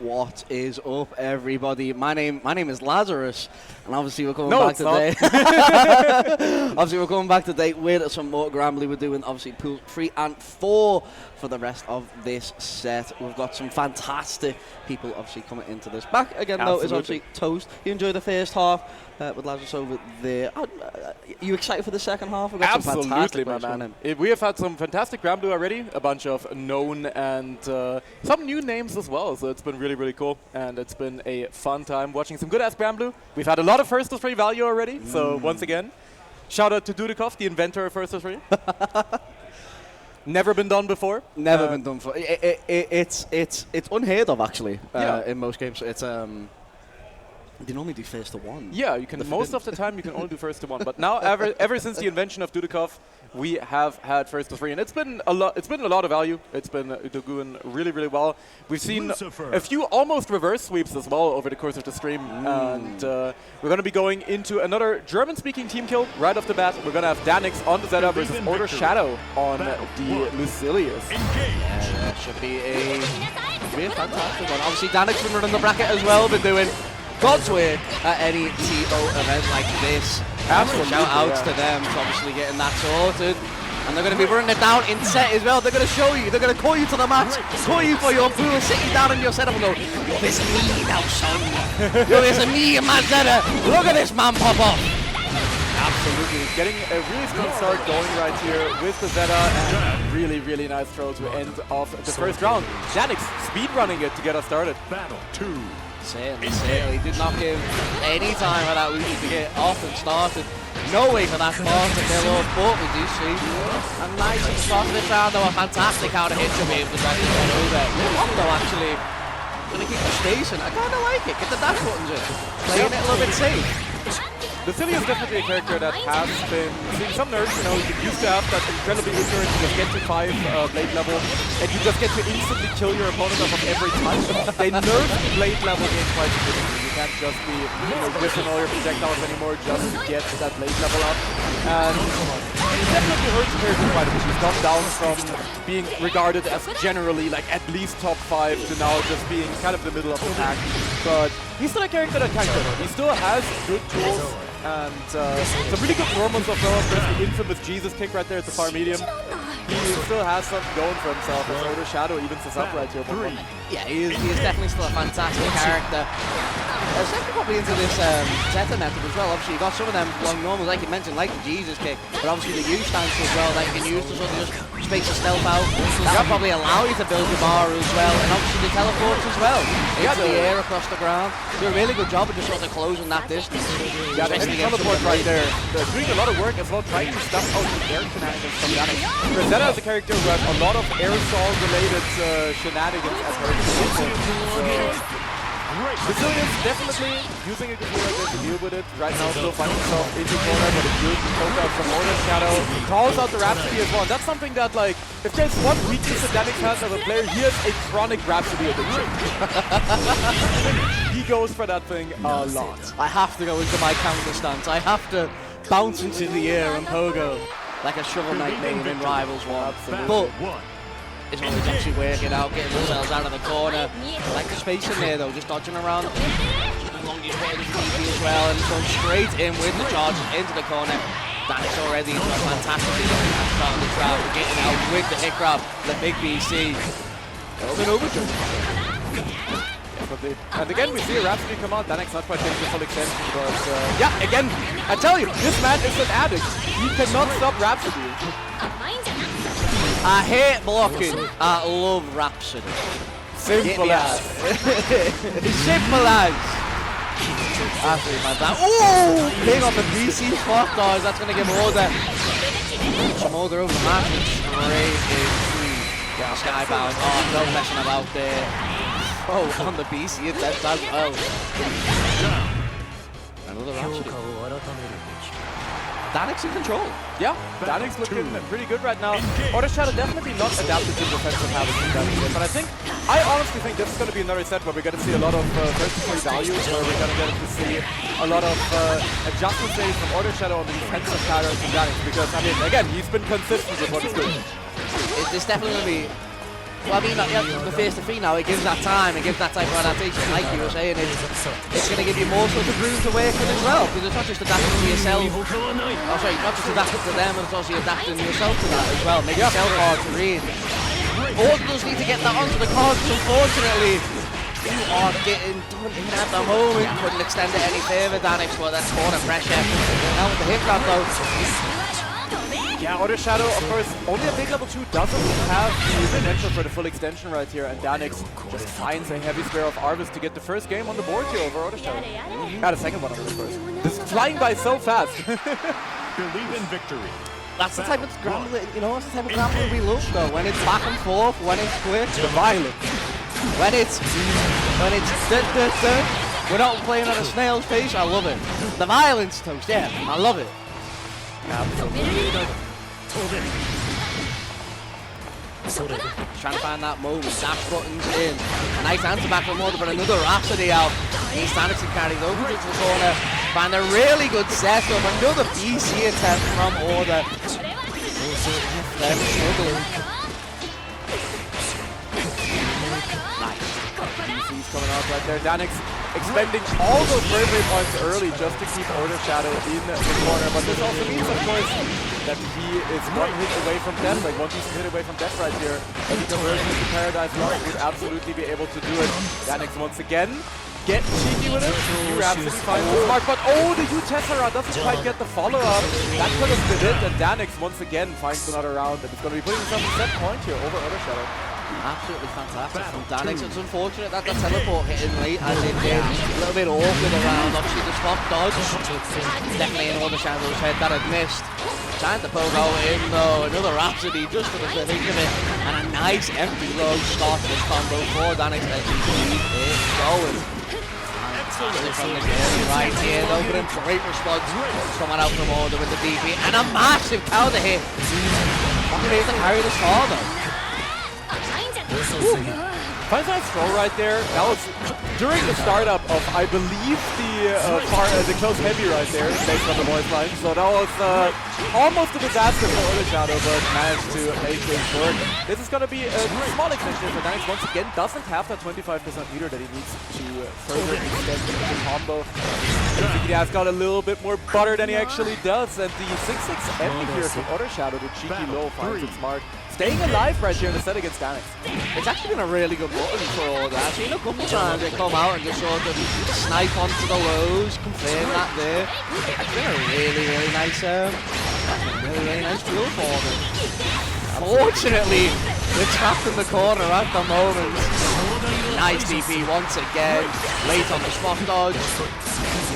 What is up, everybody? My name is Lazarus, and obviously we're coming back today. Obviously we're coming back today with some more Grambley. We're doing obviously pool 3 and 4 for the rest of this set. We've got some fantastic people obviously coming into this. Back again though is obviously Toast. You enjoyed the first half with Lazarus over there. Are you excited for the second half? We've got Absolutely, some fantastic my players man. We have had some fantastic Grambley already, a bunch of known and some new names as well, so it's been really cool, and it's been a fun time watching some good-ass Grambley. We've had a lot of first to 3 value already, so once again, shout out to Dudikov, the inventor of first to 3. Never been done before. Never been done before. It's unheard of, actually, in most games. It's you can only do first to 1. Yeah, you can. Most of the time, you can only do first to 1. But now, ever since the invention of Dudikov, we have had first to 3, and it's been a lot. It's been a lot of value. It's been doing really well. We've seen a few almost reverse sweeps as well over the course of the stream, and we're going to be going into another German-speaking team kill right off the bat. We're going to have Danix on the Zeta versus Order Shadow on the Lucilius. That should be a fantastic one. Obviously, Danix been running the bracket as well. Been doing God's work at any TO event like this. Absolutely. Shout outs to them for obviously getting that sorted. And they're going to be running it down in set as well. They're going to show you. They're going to call you to the match, call you for your pool, sit you down in your setup and go, you're this me now, son. You're this me and my Zeta. Look at this man pop off. Absolutely. Getting a really strong start going right here with the Zeta, and really nice throw to end off the first round. Danix speedrunning it to get us started. Battle 2. Certainly did not give any time for that Lucy to get off and started. No way for that ball to kill off, but we do see a nice start to this round, though. A fantastic counter hit to be able to drop this one over. Mondo actually going to keep the station. I kind of like it. Get the dash buttons in. Playing it a little bit safe. Ssbu is definitely a character that has been seeing some nerfs. You know, you used to have that incredibly ignorant, you just get to 5 blade level, and you just get to instantly kill your opponent off of every touch. They nerfed blade level game quite significantly. You can't just be whiffing all your projectiles anymore just to get that blade level up. And it definitely hurts the character quite a bit. He's come down from being regarded as generally like at least top 5 to now just being kind of the middle of the pack. But he's still a character that can go. He still has good tools and some really good normals as well. There's the infamous Jesus kick right there at the far medium. He still has something going for himself as Order Shadow evens us up right here. Yeah, he is definitely still a fantastic character. Especially probably into this Zeta method as well. Obviously, you got some of them long normals, like you mentioned, like the Jesus kick, but obviously the U stance as well that you can use to sort of just space the stealth out. That'll probably allow you to build your bar as well, and obviously the teleports as well. Into the air across the ground. Do a really good job of just sort of closing that distance. Yeah, the teleport right there. They're doing a lot of work as well, trying to stuff out the air shenanigans from Danik. Zeta is a character who has a lot of aerosol-related shenanigans at her disposal. Brazilian's definitely using a good way to deal with it. Right now, still finding himself in the corner, but a good poke out from Order Shadow. Calls out the Rhapsody as well. And that's something that, like, if there's one weakness that Danik has as a player, he has a chronic Rhapsody addiction. He goes for that thing a lot. I have to go into my counter stance. I have to bounce into the air and pogo like a Shovel Knight main in Rivals 1. But it's always actually working out, getting themselves out of the corner. Like the space in there though, just dodging around. The longest way to DP as well, and going straight in with the charge into the corner. Danik's already into a fantastic position at the start of the trap, getting out with the hit grab, the big BC. Open overjump. And again, we see a Rhapsody come out. Danik's not quite getting the full extension, but yeah, again, I tell you, this man is an addict. He cannot stop Rhapsody. I hate blocking. I love Rhapsody. Simple as. Simple as. Absolutely fantastic. Ooh! Big on the BC spot, guys. That's going to give Order some Order over the match. Straight into Skybound. Oh, no messing about there. Oh, on the BC attempt as well. Another Rhapsody. Danik's in control. Yeah, Danik's looking pretty good right now. Order Shadow definitely not adapted to defensive habits in Danik yet, but I honestly think this is going to be another set where we're going to see a lot of vertically values, where we're going to get to see a lot of adjustment saves from Order Shadow on the defensive patterns from Danik, because, I mean, again, he's been consistent with what he's doing. It's definitely going to be... Well, I mean, the face-to-face now, it gives that time, it gives that type of adaptation. Like you were saying, it's going to give you more sort of room to work with as well, because it's not just adapting to yourself. Oh, sorry, not just adapting to them, it's also adapting yourself to that as well. Make yourself hard to read. Order does need to get that onto the cards, unfortunately. You are getting done in at the moment. Couldn't extend it any further, Danik, for that corner pressure. Now with the hit grab, though. Yeah, Order Shadow, of course, only a big level 2 doesn't have the potential for the full extension right here, and Danix just finds a heavy spear of Arvis to get the first game on the board here over Order Shadow. The second one over the first. This is flying by so fast. Believe in victory. That's the type of scrambling, you know, that's the type of scrambling we love though, when it's back and forth, when it's quick. The violence. When it's we're not playing at a snail's pace, I love it. The violence, Toast, yeah, I love it. Absolutely. Trying to find that moment, dash buttons in. Nice answer back from Order, but another Rhapsody out. He's Danik's carried over into the corner. Find a really good setup. Another BC attempt from Order. Them struggling. Nice. BC's coming out right there. Danik's expending all those bravery points early just to keep Order Shadow in the corner, but this also means, of course, that he is one hit away from death, like one decent hit away from death right here. And he converts into Paradise Lost, would absolutely be able to do it. Danik once again get cheeky with it. He absolutely finds the mark, but oh, the U-Tessera doesn't quite get the follow-up. That could have been it, and Danik once again finds another round, and he's going to be putting himself in set point here over Order Shadow. Absolutely fantastic from Danik. It's unfortunate that the teleport hit in late as it did. A little bit awkward around. Obviously the spot dodge. Definitely in Order Shadow's head that had missed. Trying to poke out in though. Another Rhapsody just for the sake of it. And a nice empty low start to this combo for Danik as he keeps it going. Fantastic from the journey right here, though, but a great response coming out from Order with the DP, and a massive counter hit. Not going to be able to carry this far, though. Finds a nice throw right there. That was during the startup of, I believe, the close heavy right there, based on the voice line. So that was almost a disaster for Order Shadow, but managed to make things work. This is going to be a small extension for Danix. Once again, doesn't have that 25% meter that he needs to further extend the combo. He has got a little bit more butter than he actually does, and the 6-6 ending here from Order Shadow, the cheeky low, finds it smart. Staying alive right here in the set against Danix. It's actually been a really good button for Order. I've seen a couple times they come out and just sort of snipe onto the lows, confirm that there. It's been a really nice really nice drill for them. Fortunately, they're trapped in the corner at the moment. Nice DP once again, late on the spot dodge.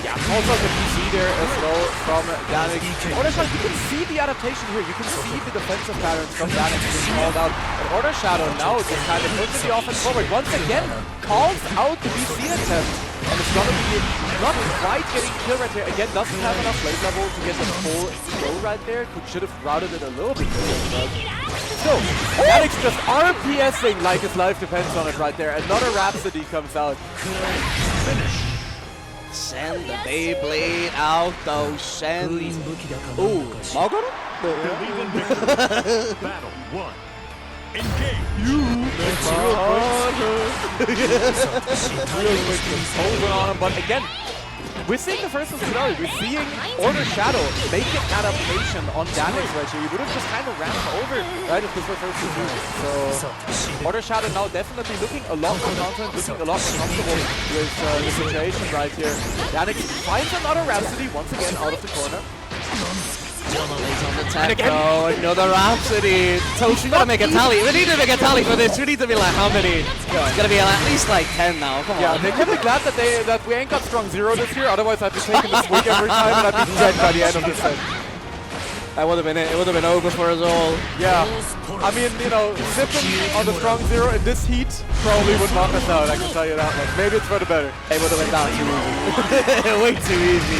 Yeah, also the PC there as well from Danix. Order Shadow, you can see the adaptation here. You can see the defensive patterns from Danix being called out. And Order Shadow now just kind of pushes the offense forward. Once again, calls out the BC attempt. And it's going to be not quite getting killed right here. Again, doesn't have enough blade level to get the full throw right there. Should have routed it a little bit better. Still, Danix just RPSing like his life depends on it right there. Another Rhapsody comes out. Send the Beyblade out though, send. Ooh, Margot? Battle 1. Engage. Real quick, just over on him, but again, we're seeing the first scenario. We're seeing Order Shadow make an adaptation on Danix right here. You would have just kind of ran him over, right, if this were first to do. So Order Shadow now definitely looking a lot more confident, looking a lot more comfortable with the situation right here. Danix finds another Rhapsody once again out of the corner. And again, another Rhapsody. So she's got to make a tally. We need to make a tally for this. We need to be like, how many? It's going to be at least like 10 now. Come on. They can be glad that we ain't got strong 0 this year. Otherwise, I'd be taking this week every time and I'd be dead by the end of this set. That would have been it. It would have been over for us all. Yeah. I mean, you know, sipping on the strong 0 in this heat probably would knock us out, I can tell you that much. Maybe it's for the better. It would have been down too easy. Way too easy.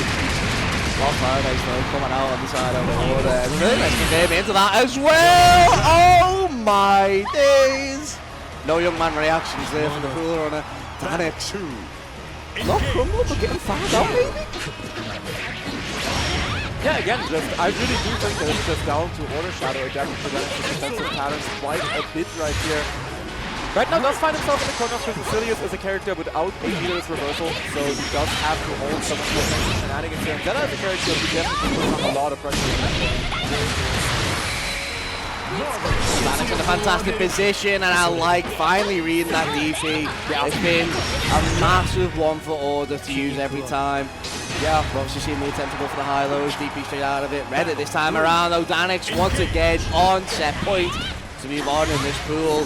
Lost Paradise though, coming out on the side of the Order. Really nice to game into that as well! Oh my days! No young man reactions there from the pool runner. Danix. Not Crumble, but getting fouled out maybe? Yeah, again, I really do think that it's just down to Order Shadow adapting to Danix's defensive patterns quite a bit right here. Right now does find himself in the corner because Basilius is a character without a leader's reversal, so he does have to hold some of the offensive shenanigans here. And Zeta is a character who definitely puts on a lot of pressure in that corner. Danix in a fantastic position, and I like finally reading that DP. It's been a massive one for Order to use every time. Yeah, we're obviously seeing the attempt to go for the high-lows, DP straight out of it. Read it this time around, though. Danix once again on set point to move on in this pool.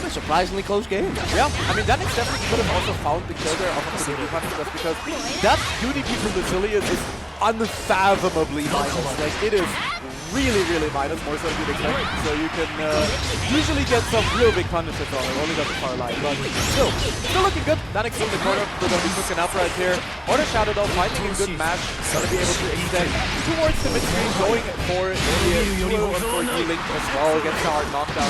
A surprisingly close game. Yeah, I mean, Danix definitely could have also found the kill there off of the DP punch just because that UDP from Basilius is unfathomably minus. Like, it is really minus, more so than you'd expect. So you can usually get some real big punishes on it, only got the far line. But still looking good. Danix in the corner, they're going to be cooking up right here. Order Shadow though, finding a good match, going to be able to extend towards the mid-screen, going for the link as well, gets the hard knockdown.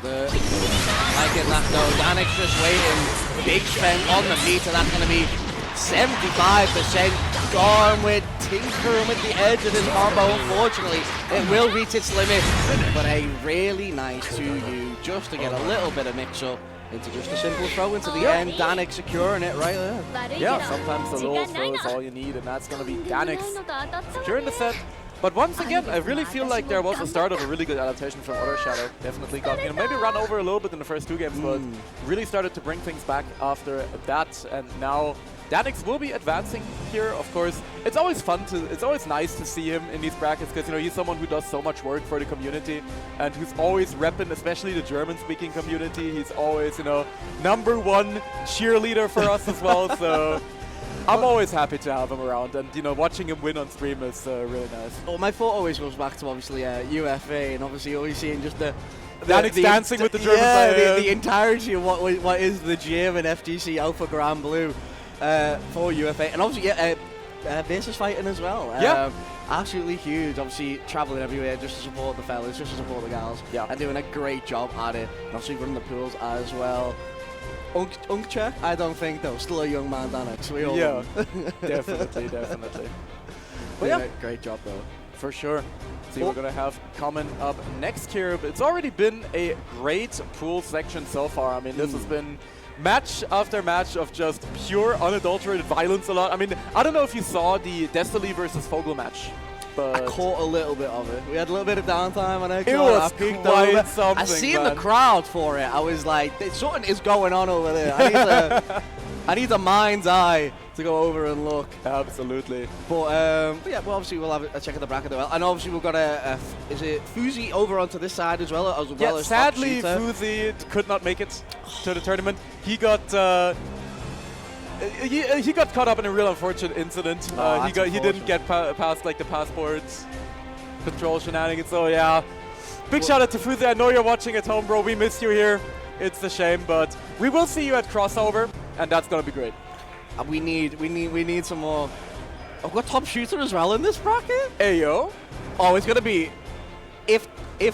Liking that though, Danix just waiting. Big spend on the meter, that's going to be 75% gone with tinkering with the edge of this combo. Unfortunately, it will reach its limit, but a really nice 2U just to get a little bit of mix-up into just a simple throw into the end. Danix securing it right there. Yeah, sometimes the little throw is all you need, and that's going to be Danix securing the set. But once again, I really feel like there was a start of a really good adaptation from Order Shadow. Definitely got, maybe run over a little bit in the first 2 games, but really started to bring things back after that. And now Danix will be advancing here, of course. It's always it's always nice to see him in these brackets because, he's someone who does so much work for the community and who's always repping, especially the German-speaking community. He's always, #1 cheerleader for us as well, so I'm always happy to have him around, and watching him win on stream is really nice. Well, my thought always goes back to obviously UFA, and obviously always seeing just the Danix dancing with the German Yeah, the entirety of what is the German FGC Alpha Grand Blue for UFA. And obviously, Gbvsr fighting as well. Yeah. Absolutely huge. Obviously, traveling everywhere just to support the fellas, just to support the gals. Yeah. And doing a great job at it. And obviously running the pools as well. Ggst, I don't think, though. Still a young man, Danix. We all know. Definitely. But yeah, great job, though. For sure. See, we're going to have coming up next here. It's already been a great pool section so far. I mean, this has been match after match of just pure, unadulterated violence a lot. I mean, I don't know if you saw the Destiny versus Fogel match, but I caught a little bit of it. We had a little bit of downtime, and it was quite something. I seen the crowd for it. I was like, something is going on over there. I need a mind's eye to go over and look. Absolutely. But yeah, well, obviously we'll have a check of the bracket as well. And obviously we've got is it Xxii over onto this side as well? As sadly, Xxii could not make it to the tournament. He got he got caught up in a real unfortunate incident. He didn't get past like the passports control shenanigans. So yeah, big shout out to Xxii. I know you're watching at home, bro. We miss you here. It's a shame, but we will see you at crossover, and that's gonna be great. We need some more. I've got top shooter as well in this bracket. Hey yo. Oh, it's gonna be if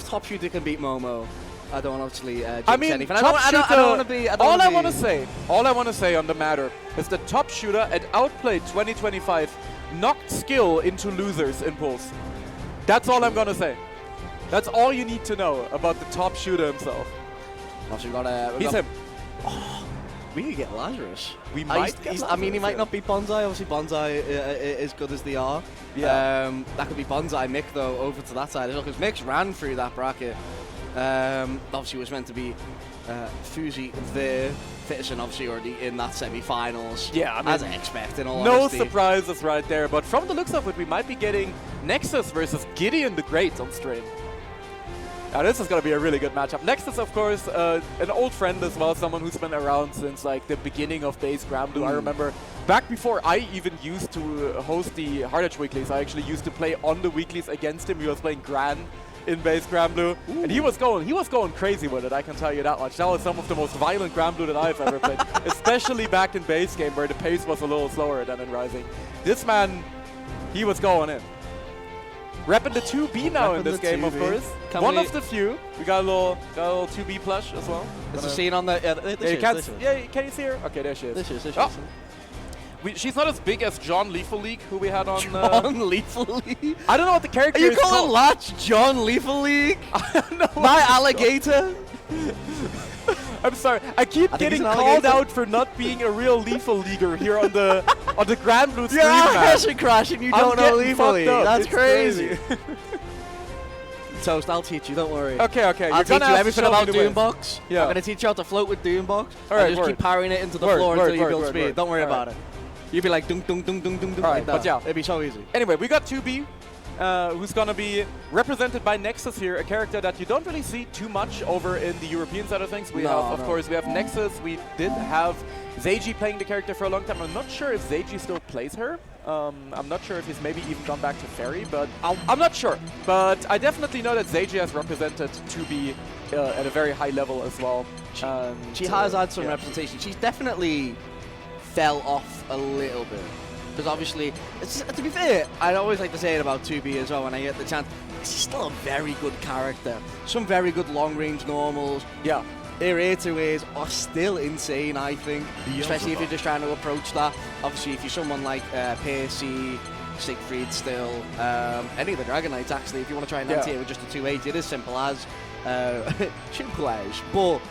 top shooter can beat Momo. I don't want to actually jinx anything. I don't want to be. All I want to say on the matter is the top shooter at Outplayed 2025 knocked skill into losers in pools. That's all I'm gonna say. That's all you need to know about the top shooter himself. Also, he's him. Oh, we could get Lazarus. We might. I mean, he might not beat Bonsai. Obviously, Bonsai as good as they are. Yeah. That could be Bonsai Mick though over to that side as well, because Mick's ran through that bracket. Obviously, it was meant to be Xxii there. Fitterson obviously already in that semi-finals. Yeah, I mean, as expected. No surprises right there. But from the looks of it, we might be getting Nexus versus Gideon the Great on stream. Now this is going to be a really good matchup. Nexus, of course, an old friend as well, someone who's been around since like the beginning of Base Grand Blue. I remember back before I even used to host the Hard Edge weeklies, I actually used to play on the weeklies against him. He was playing Gran in Base Grand Blue, and he was going crazy with it, I can tell you that much. That was some of the most violent Grand Blue that I've ever played, especially back in Base Game where the pace was a little slower than in Rising. This man, he was going in. Repping the 2B now in this game, of course. One of the few. We got a little 2B plush as well. Is the scene on the? Can you see her? Okay, there she is. There she is. She's not as big as John Lethal League, who we had on. John Lethal League? I don't know what the character is. Are you calling Latch John Lethal League? My alligator? I'm sorry. I keep getting called out for not being a real Lethal Leaguer here on the Grand Blue stream. You're crashing. You don't know Lethal League. That's it's crazy. Toast, I'll teach you. Don't worry. Okay. I'll teach you everything about Doombox. Yeah. I'm gonna teach you how to float with Doombox. All right. Just keep parrying it into the floor until you build speed. Don't worry about it. You'd be like dunk dunk dunk dunk dunk like that. But yeah, it'd be so easy. Anyway, we got 2B. Who's going to be represented by Nexus here, a character that you don't really see too much over in the European side of things. We have, of course, we have Nexus. We did have Ggst playing the character for a long time. I'm not sure if Ggst still plays her. I'm not sure if he's maybe even gone back to Fairy, but I'm not sure. But I definitely know that Ggst has represented 2B at a very high level as well. She has had some representation. She's definitely fell off a little bit. Because obviously, to be fair, I'd always like to say it about 2B as well when I get the chance. She's still a very good character. Some very good long-range normals. Yeah. Her A2As are still insane, I think. Especially if you're just trying to approach that. Obviously, if you're someone like Percy, Siegfried still, any of the Dragon Knights actually, if you want to try and anti-it with just a 280, it is simple as. But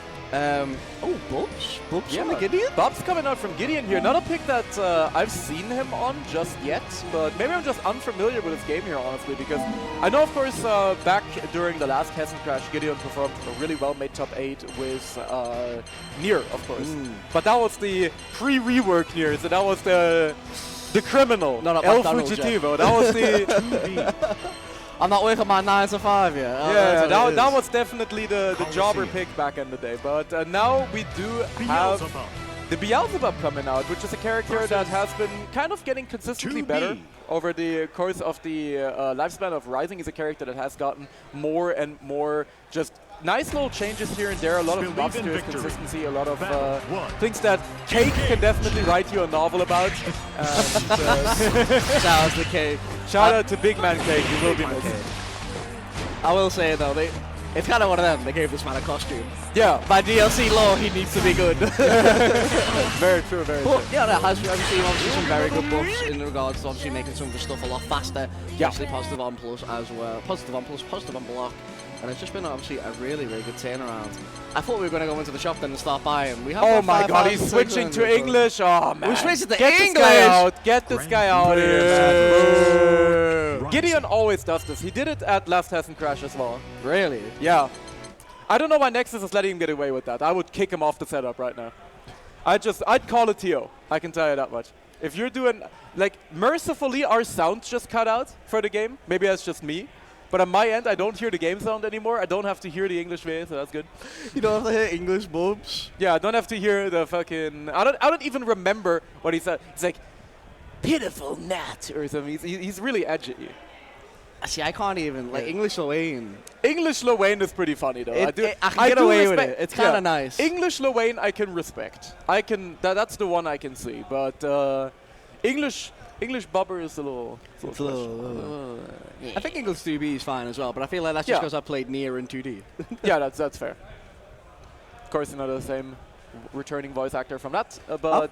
Bubs on the Gideon? Bubs coming out from Gideon here. Not a pick that I've seen him on just yet, but maybe I'm just unfamiliar with his game here, honestly, because I know, of course, back during the last Hessen Crash, Gideon performed a really well-made top 8 with Nier, of course. But that was the pre-rework Nier, so that was the criminal, El Fugitivo. That was the 2B. I'm not working my 9 to 5 yet. Yeah, that was definitely the jobber pick back in the day. But now we do have the Beelzebub coming out, which is a character that has been kind of getting consistently better over the course of the lifespan of Rising. He's a character that has gotten more and more just nice little changes here and there, a lot of buffs, consistency, a lot of things that Cake can definitely write you a novel about. Shout out to Cake. Shout out to Big Man Cake, you will be missed. I will say though, it's kind of one of them. They gave this man a costume. Yeah. By DLC law, he needs to be good. Very true, very true. Yeah, there has been obviously some very good buffs in regards to obviously making some of the stuff a lot faster. Yeah. Obviously positive on plus as well. Positive on plus, positive on block. And it's just been obviously a really, really good turnaround. I thought we were going to go into the shop then and start buying. We have oh my god, he's switching to English. Oh man. We switched to Get English. This guy out. Get this guy out here, man. Gideon always does this. He did it at last Hessen Crash as well. Really? Yeah. I don't know why Nexus is letting him get away with that. I would kick him off the setup right now. I'd call it TO. I can tell you that much. If you're doing, like, mercifully our sounds just cut out for the game. Maybe that's just me. But on my end, I don't hear the game sound anymore. I don't have to hear the English way, so that's good. You don't have to hear English bubs? Yeah, I don't have to hear the fucking... I don't even remember what he said. It's like, pitiful gnat or something. He's really edgy. See, I can't even, like, English Lowain. English Lowain is pretty funny, though. I can get away with it. It's kind of nice. English Lowain I can respect. That's the one I can see. But English Bubber is a little... Yeah. I think English 2B is fine as well, but I feel like that's just because I played Nier in 2D. Yeah, that's fair. Of course, not the same returning voice actor from that. But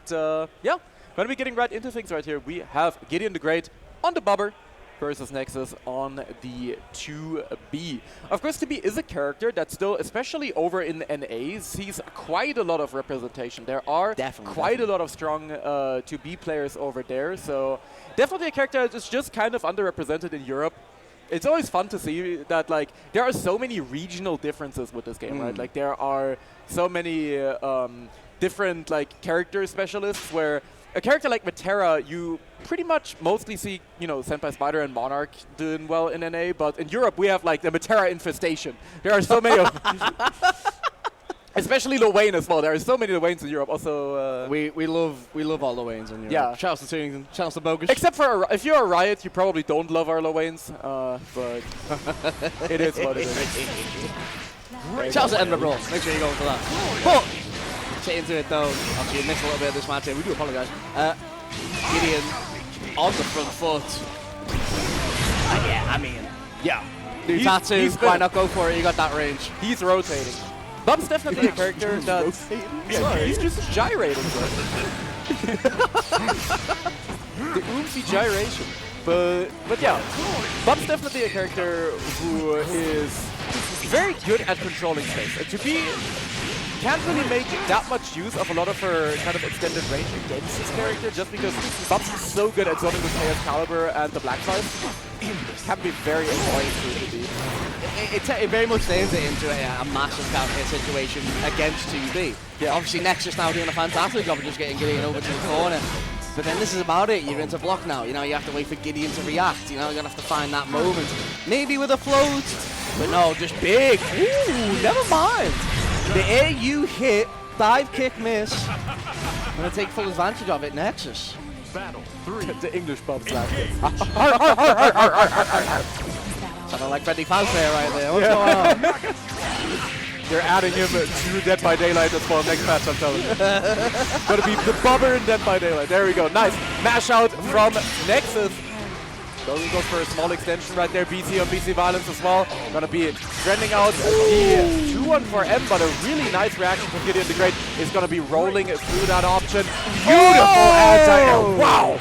yeah, going to be getting right into things right here. We have Gideon the Great on the Bubber versus Nexus on the 2B. Of course, 2B is a character that still, especially over in NA, sees quite a lot of representation. There are quite a lot of strong 2B players over there, so definitely a character that's just kind of underrepresented in Europe. It's always fun to see that, like, there are so many regional differences with this game, right? Like, there are so many different, like, character specialists where a character like Metera, you pretty much mostly see, you know, Senpai Spider and Monarch doing well in NA, but in Europe we have like the Metera infestation. There are so many of especially Lowain as well. There are so many Lowains in Europe. Also, we love all Lowains in Europe. Yeah. Shouts to Tunington, shouts to Bogus. Except for if you're a Riot, you probably don't love our Lowains, but it is what it is. Shouts to Edinburgh Brawl. Make sure you go for that. But get into it though. Obviously, you missed a little bit of this match here. We do apologise. Gideon on the front foot. Yeah. New tattoo. Why not go for it? You got that range. He's rotating. Bub's definitely a character that's... Yeah, he's just gyrating, bro. The oomsy gyration. But yeah, Bub's definitely a character who is very good at controlling space. To be... Can't really make that much use of a lot of her kind of extended range against this character just because Bubs is so good at zoning with Chaos Caliber and the Black Side. Can be very annoying to be. It very much turns it into a massive counter situation against 2B. Yeah. Obviously Nexus now doing a fantastic job of just getting Gideon over to the corner. But then this is about it, you're into block now. You know, you have to wait for Gideon to react. You know, you're going to have to find that moment. Maybe with a float, but no, just big. Ooh, never mind. The AU hit, dive kick miss. I'm going to take full advantage of it, Nexus. Battle 3. The English Bubs Sounded like Freddy Fazbear right there. What's going on? They're adding him to Dead by Daylight as well next match, I'm telling you. Gonna be the Bubber in Dead by Daylight. There we go. Nice. Mash out from Nexus. Goes for a small extension right there. BC on BC Violence as well. Gonna be trending out the 2-1-4M, but a really nice reaction from Gideon the Great is gonna be rolling through that option. Beautiful anti-air. Wow.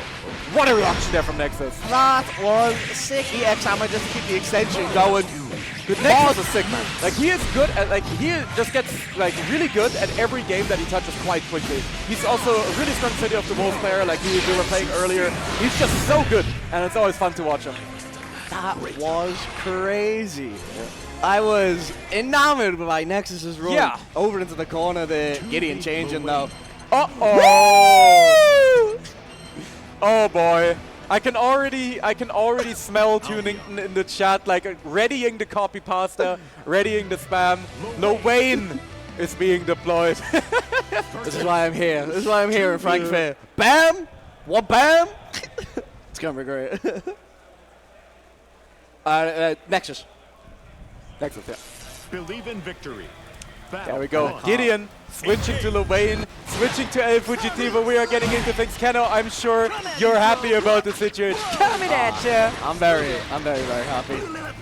What a reaction there from Nexus. That was sick. EX Hammer just to keep the extension going. Good Nexus is sick, man. Like, he is good at, like, he just gets, like, really good at every game that he touches quite quickly. He's also a really strong City of the Wolves player, like we were playing earlier. He's just so good, and it's always fun to watch him. That was crazy. Yeah. I was enamored by Nexus's run. Yeah. Over into the corner there. Gideon changing, though. Uh-oh! Oh, boy. I can already smell Tuning in the chat, like readying the copy pasta, readying the spam. Lowain is being deployed. This is why I'm here. This is why I'm here in Frankfurt. Bam! What bam? It's gonna be great. Nexus. Nexus, yeah. Believe in victory. There we go. Gideon switching to Lane, switching to El Fugitivo. We are getting into things. Kenno, I'm sure you're happy about the situation. Coming at you. I'm very, very happy.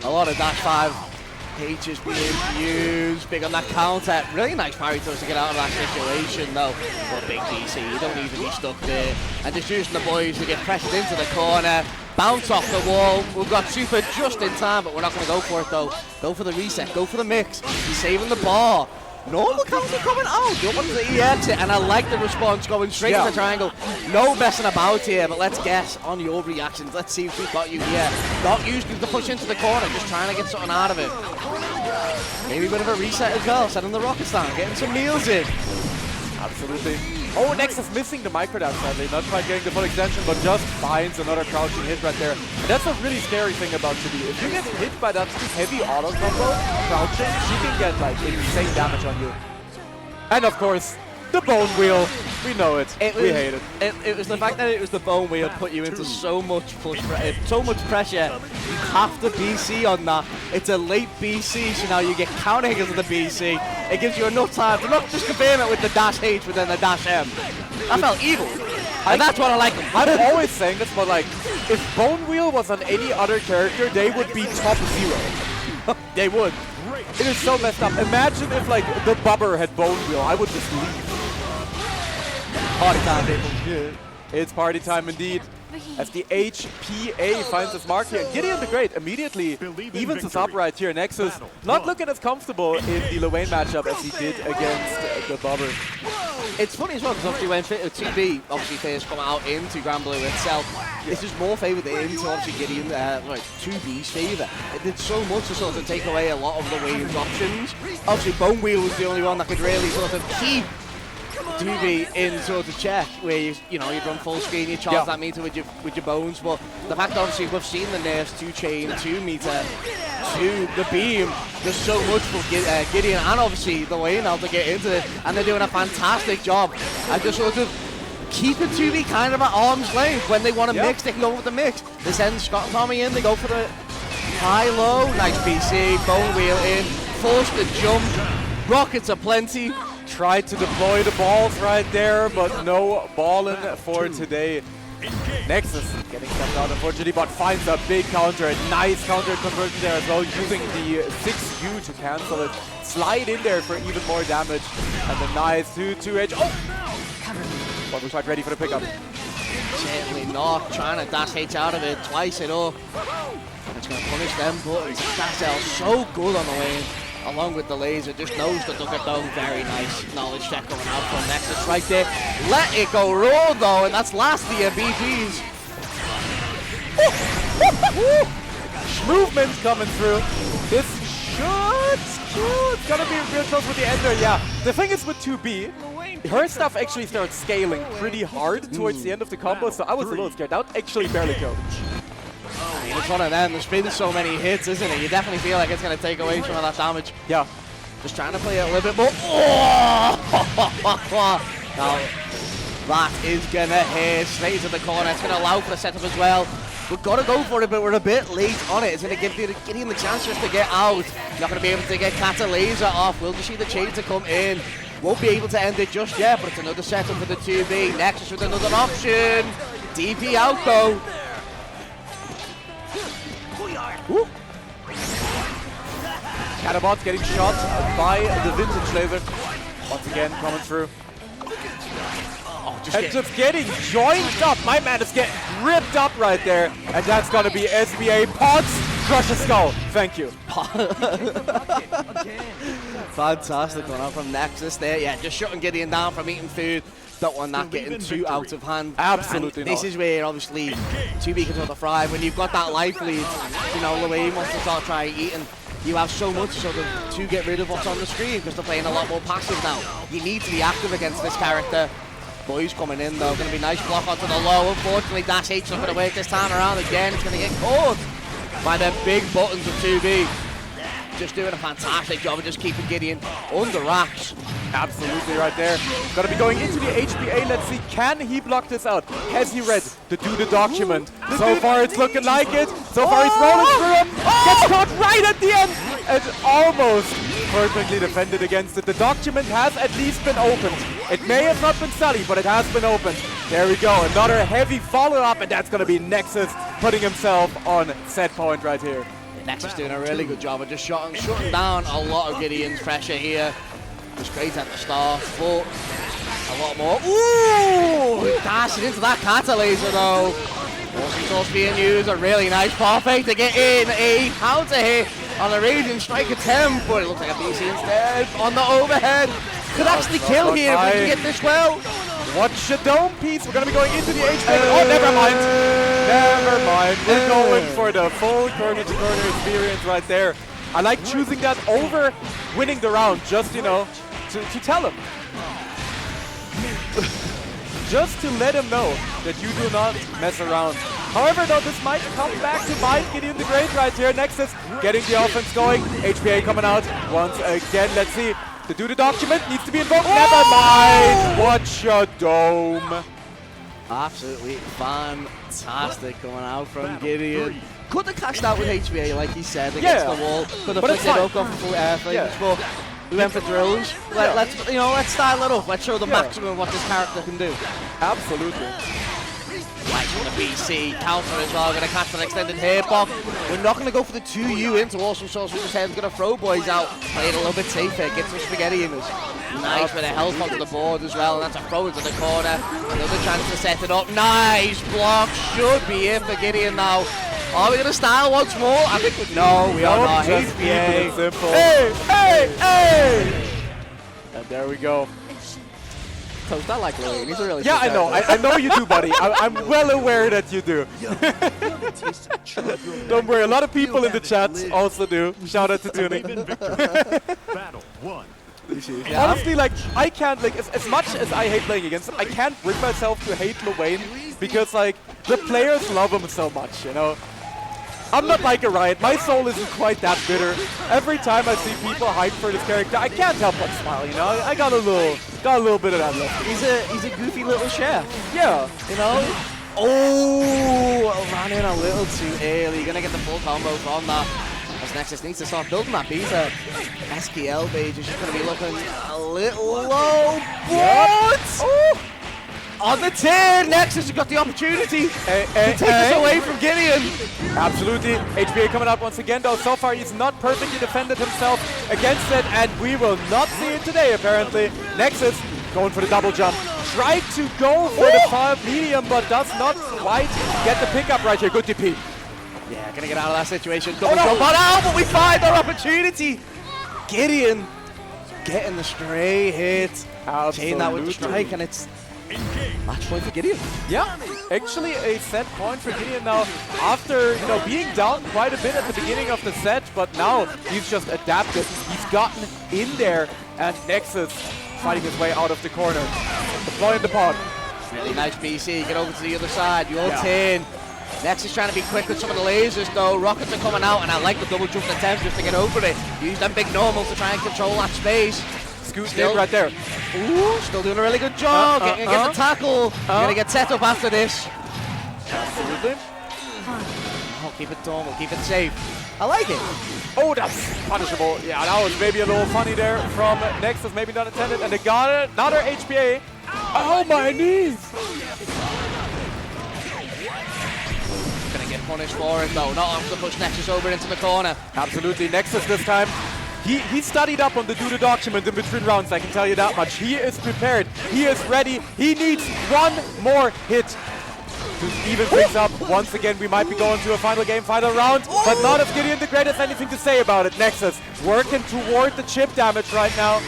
A lot of dash 5 H's being used. Big on that counter. Really nice parry to us to get out of that situation, though. But big DC, you don't need to be stuck there. And just using the boys to get pressured into the corner. Bounce off the wall. We've got Super just in time, but we're not going to go for it, though. Go for the reset. Go for the mix. He's saving the bar. Normal counter coming out. Don't want the exit, and I like the response going straight to the triangle. No messing about here, but let's guess on your reactions. Let's see if we've got you here. Not using the push into the corner, just trying to get something out of it. Maybe a bit of a reset as well, setting the rockets down, getting some meals in. Absolutely. Oh, Nexus missing the micro dash, sadly. Not quite getting the full extension, but just finds another crouching hit right there. And that's a really scary thing about Ssbu. If you get hit by that heavy auto combo, crouching, she can get like insane damage on you. And of course, the bone wheel. We know it. We hate it. It was the fact that it was the bone wheel put you into so much pressure. You have to BC on that. It's a late BC, so now you get counter hits of the BC. It gives you enough time to not just confirm it with the dash H, but then the dash M. That felt evil. And that's what I like them. I'm always saying this, but like, if Bone Wheel was on any other character, they would be top 0. They would. It is so messed up. Imagine if like the Bubber had Bone Wheel. I would just leave. Party time, people. Yeah. It's party time indeed. As the HPA finds his mark here. Gideon the Great immediately evens us up right here. Nexus not looking as comfortable in the Lane matchup as he did against the Bubber. It's funny as well, because obviously when TB obviously first come out into Grand Blue itself, this is more favoured into obviously Gideon, like 2B's favour. It did so much to sort of take away a lot of the waves options. Obviously Bone Wheel was the only one that could really sort of keep 2B in sort of check, where you run full screen, you charge that meter with your bones. But the fact that obviously we've seen the nerfs to chain, 2 meter, to the beam, there's so much for Gideon and obviously the Lane now to get into it, and they're doing a fantastic job at just sort of keeping 2B kind of at arm's length. When they want to mix, they can go with the mix. They send Scott and Tommy in, they go for the high-low, nice BC, Bone Wheel in, force the jump, rockets aplenty. Tried to deploy the balls right there, but no ballin' for today. Nexus getting stepped out unfortunately, but finds a big counter. A nice counter conversion there as well, using the 6U to cancel it. Slide in there for even more damage. And the nice 2H. Oh! But we're quite ready for the pickup. Certainly not. Trying to dash H out of it. Twice it up. It's going to punish them, but Dash L so good on the lane. Along with the laser, just knows to look at those. Very nice knowledge check coming out from Nexus right there. Let it go roll though, and that's last of your BGs. Movement coming through. This it's gonna be real close with the ender. Yeah, the thing is with 2B, her stuff actually starts scaling pretty hard towards the end of the combo, so I was a little scared. That would actually barely killed. I mean, it's one of them. There's been so many hits, isn't it? You definitely feel like it's going to take away some of that damage. Yeah. Just trying to play it a little bit more. Oh! Now, that is going to hit straight into the corner. It's going to allow for the setup as well. We've got to go for it, but we're a bit late on it. It's going to give Gideon the chance just to get out. Not going to be able to get Kata laser off. We'll just see the chain to come in. Won't be able to end it just yet, but it's another setup for the 2B. Nexus with another option. DP out, though. Woo. Catabot getting shot by the vintage laser. Once again, coming through. Just getting joined up. My man is getting ripped up right there. And that's going to be SBA Pods. Crush a skull. Thank you. Fantastic one out from Nexus there. Yeah, just shutting Gideon down from eating food. Don't want that getting too out of hand. Absolutely not. This is where obviously 2B can sort of thrive. When you've got that life lead, Lane wants to start trying eating. You have so much sort of to get rid of what's on the screen because they're playing a lot more passive now. You need to be active against this character. Boys coming in though, going to be nice block onto the low. Unfortunately, Dash H not going to work this time around again. It's going to get caught by them big buttons of 2B. Just doing a fantastic job of just keeping Gideon under wraps. Absolutely right there. Gonna be going into the HPA. Let's see, can he block this out? Has he read the document? So far it's looking like it. So far he's rolling through him. Gets caught right at the end. and almost perfectly defended against it. The document has at least been opened. It may have not been sullied, but it has been opened. There we go, another heavy follow-up, and that's going to be Nexus putting himself on set point right here. Nexus doing a really good job of just shutting down a lot of Gideon's pressure here. Was great at the start, but a lot more. Ooh! Dashing into that Catalyzer though. Forcing source being used, a really nice perfect to get in. A counter hit on the Radiant Strike attempt, but it looks like a BC instead on the overhead. Could actually kill here if we can get this well. Watch a dome piece. We're going to be going into the HP. Oh, never mind. Never mind. We're going for the full corner-to-corner experience right there. I like choosing that over winning the round, just, you know, to tell him. Just to let him know that you do not mess around. However, though, this might come back to bite Gideon the Great right here. Nexus getting the offense going. HPA coming out once again. Let's see. The do the document needs to be invoked. Never mind. Watch a dome. Absolutely fantastic coming out from Gideon. Could have cashed out with HBA, like he said, against the wall. Could have flicked it up, gone for full air flames, but we went for drills. Let's style it up. Let's show the maximum of what this character can do. Absolutely. Right from the BC counter as well. Going to catch an extended hitbox. We're not going to go for the 2U into Awesome Sauce with his head. We're going to throw boys out. Play it a little bit safer. Get some spaghetti in us. Nice with a health onto the board as well. And that's a throw into the corner. Another chance to set it up. Nice block. Should be it for Gideon now. Are we going to style once more? I think no, we are not. HPA. Simple. Hey, hey, hey! And there we go. Toast, I like Lillian. He's a really I know. I know you do, buddy. I'm well aware that you do. Don't worry. A lot of people in the chat also do. Shout out to Tuni. Battle 1. Honestly, like, I can't, like, as much as I hate playing against him, I can't bring myself to hate Luane because, like, the players love him so much, you know? I'm not like a Riot. My soul isn't quite that bitter. Every time I see people hype for this character, I can't help but smile, you know? I got a little bit of that left. He's a goofy little chef. Yeah. You know? Oh, ran in a little too early. You're going to get the full combo from that. As Nexus needs to start building that beta. SKL Beige is just going to be looking a little low, but on the tier, Nexus has got the opportunity to take this away from Gideon. Absolutely. HBA coming up once again, though. So far, he's not perfectly defended himself against it, and we will not see it today, apparently. Nexus going for the double jump. Tried to go for the far medium, but does not quite get the pickup right here. Good DP. Yeah, gonna get out of that situation. Double jump on out, but we find our opportunity. Gideon getting the stray hit. Chain that with the strike, and it's match point for Gideon. Yeah, actually a set point for Gideon now after, you know, being down quite a bit at the beginning of the set, but now he's just adapted. He's gotten in there, and Nexus fighting his way out of the corner. Deploying the pod. Really nice BC, get over to the other side, you ult in. Nexus trying to be quick with some of the lasers though. Rockets are coming out, and I like the double jump attempt just to get over it. Use them big normals to try and control that space. Scoot in right there. Ooh, still doing a really good job. Getting the tackle. Gonna get set up after this. Absolutely. Oh, keep it normal, keep it safe. I like it. Oh, that's punishable. Yeah, that was maybe a little funny there from Nexus, maybe not intended. And they got it. Another HPA. Oh, my knees. Gonna get punished for it though. Not enough to push Nexus over into the corner. Absolutely. Nexus this time. He studied up on the do the document in between rounds, I can tell you that much. He is prepared. He is ready. He needs one more hit to even things up. Once again, we might be going to a final game, final round, but not if Gideon the Great has anything to say about it. Nexus working toward the chip damage right now.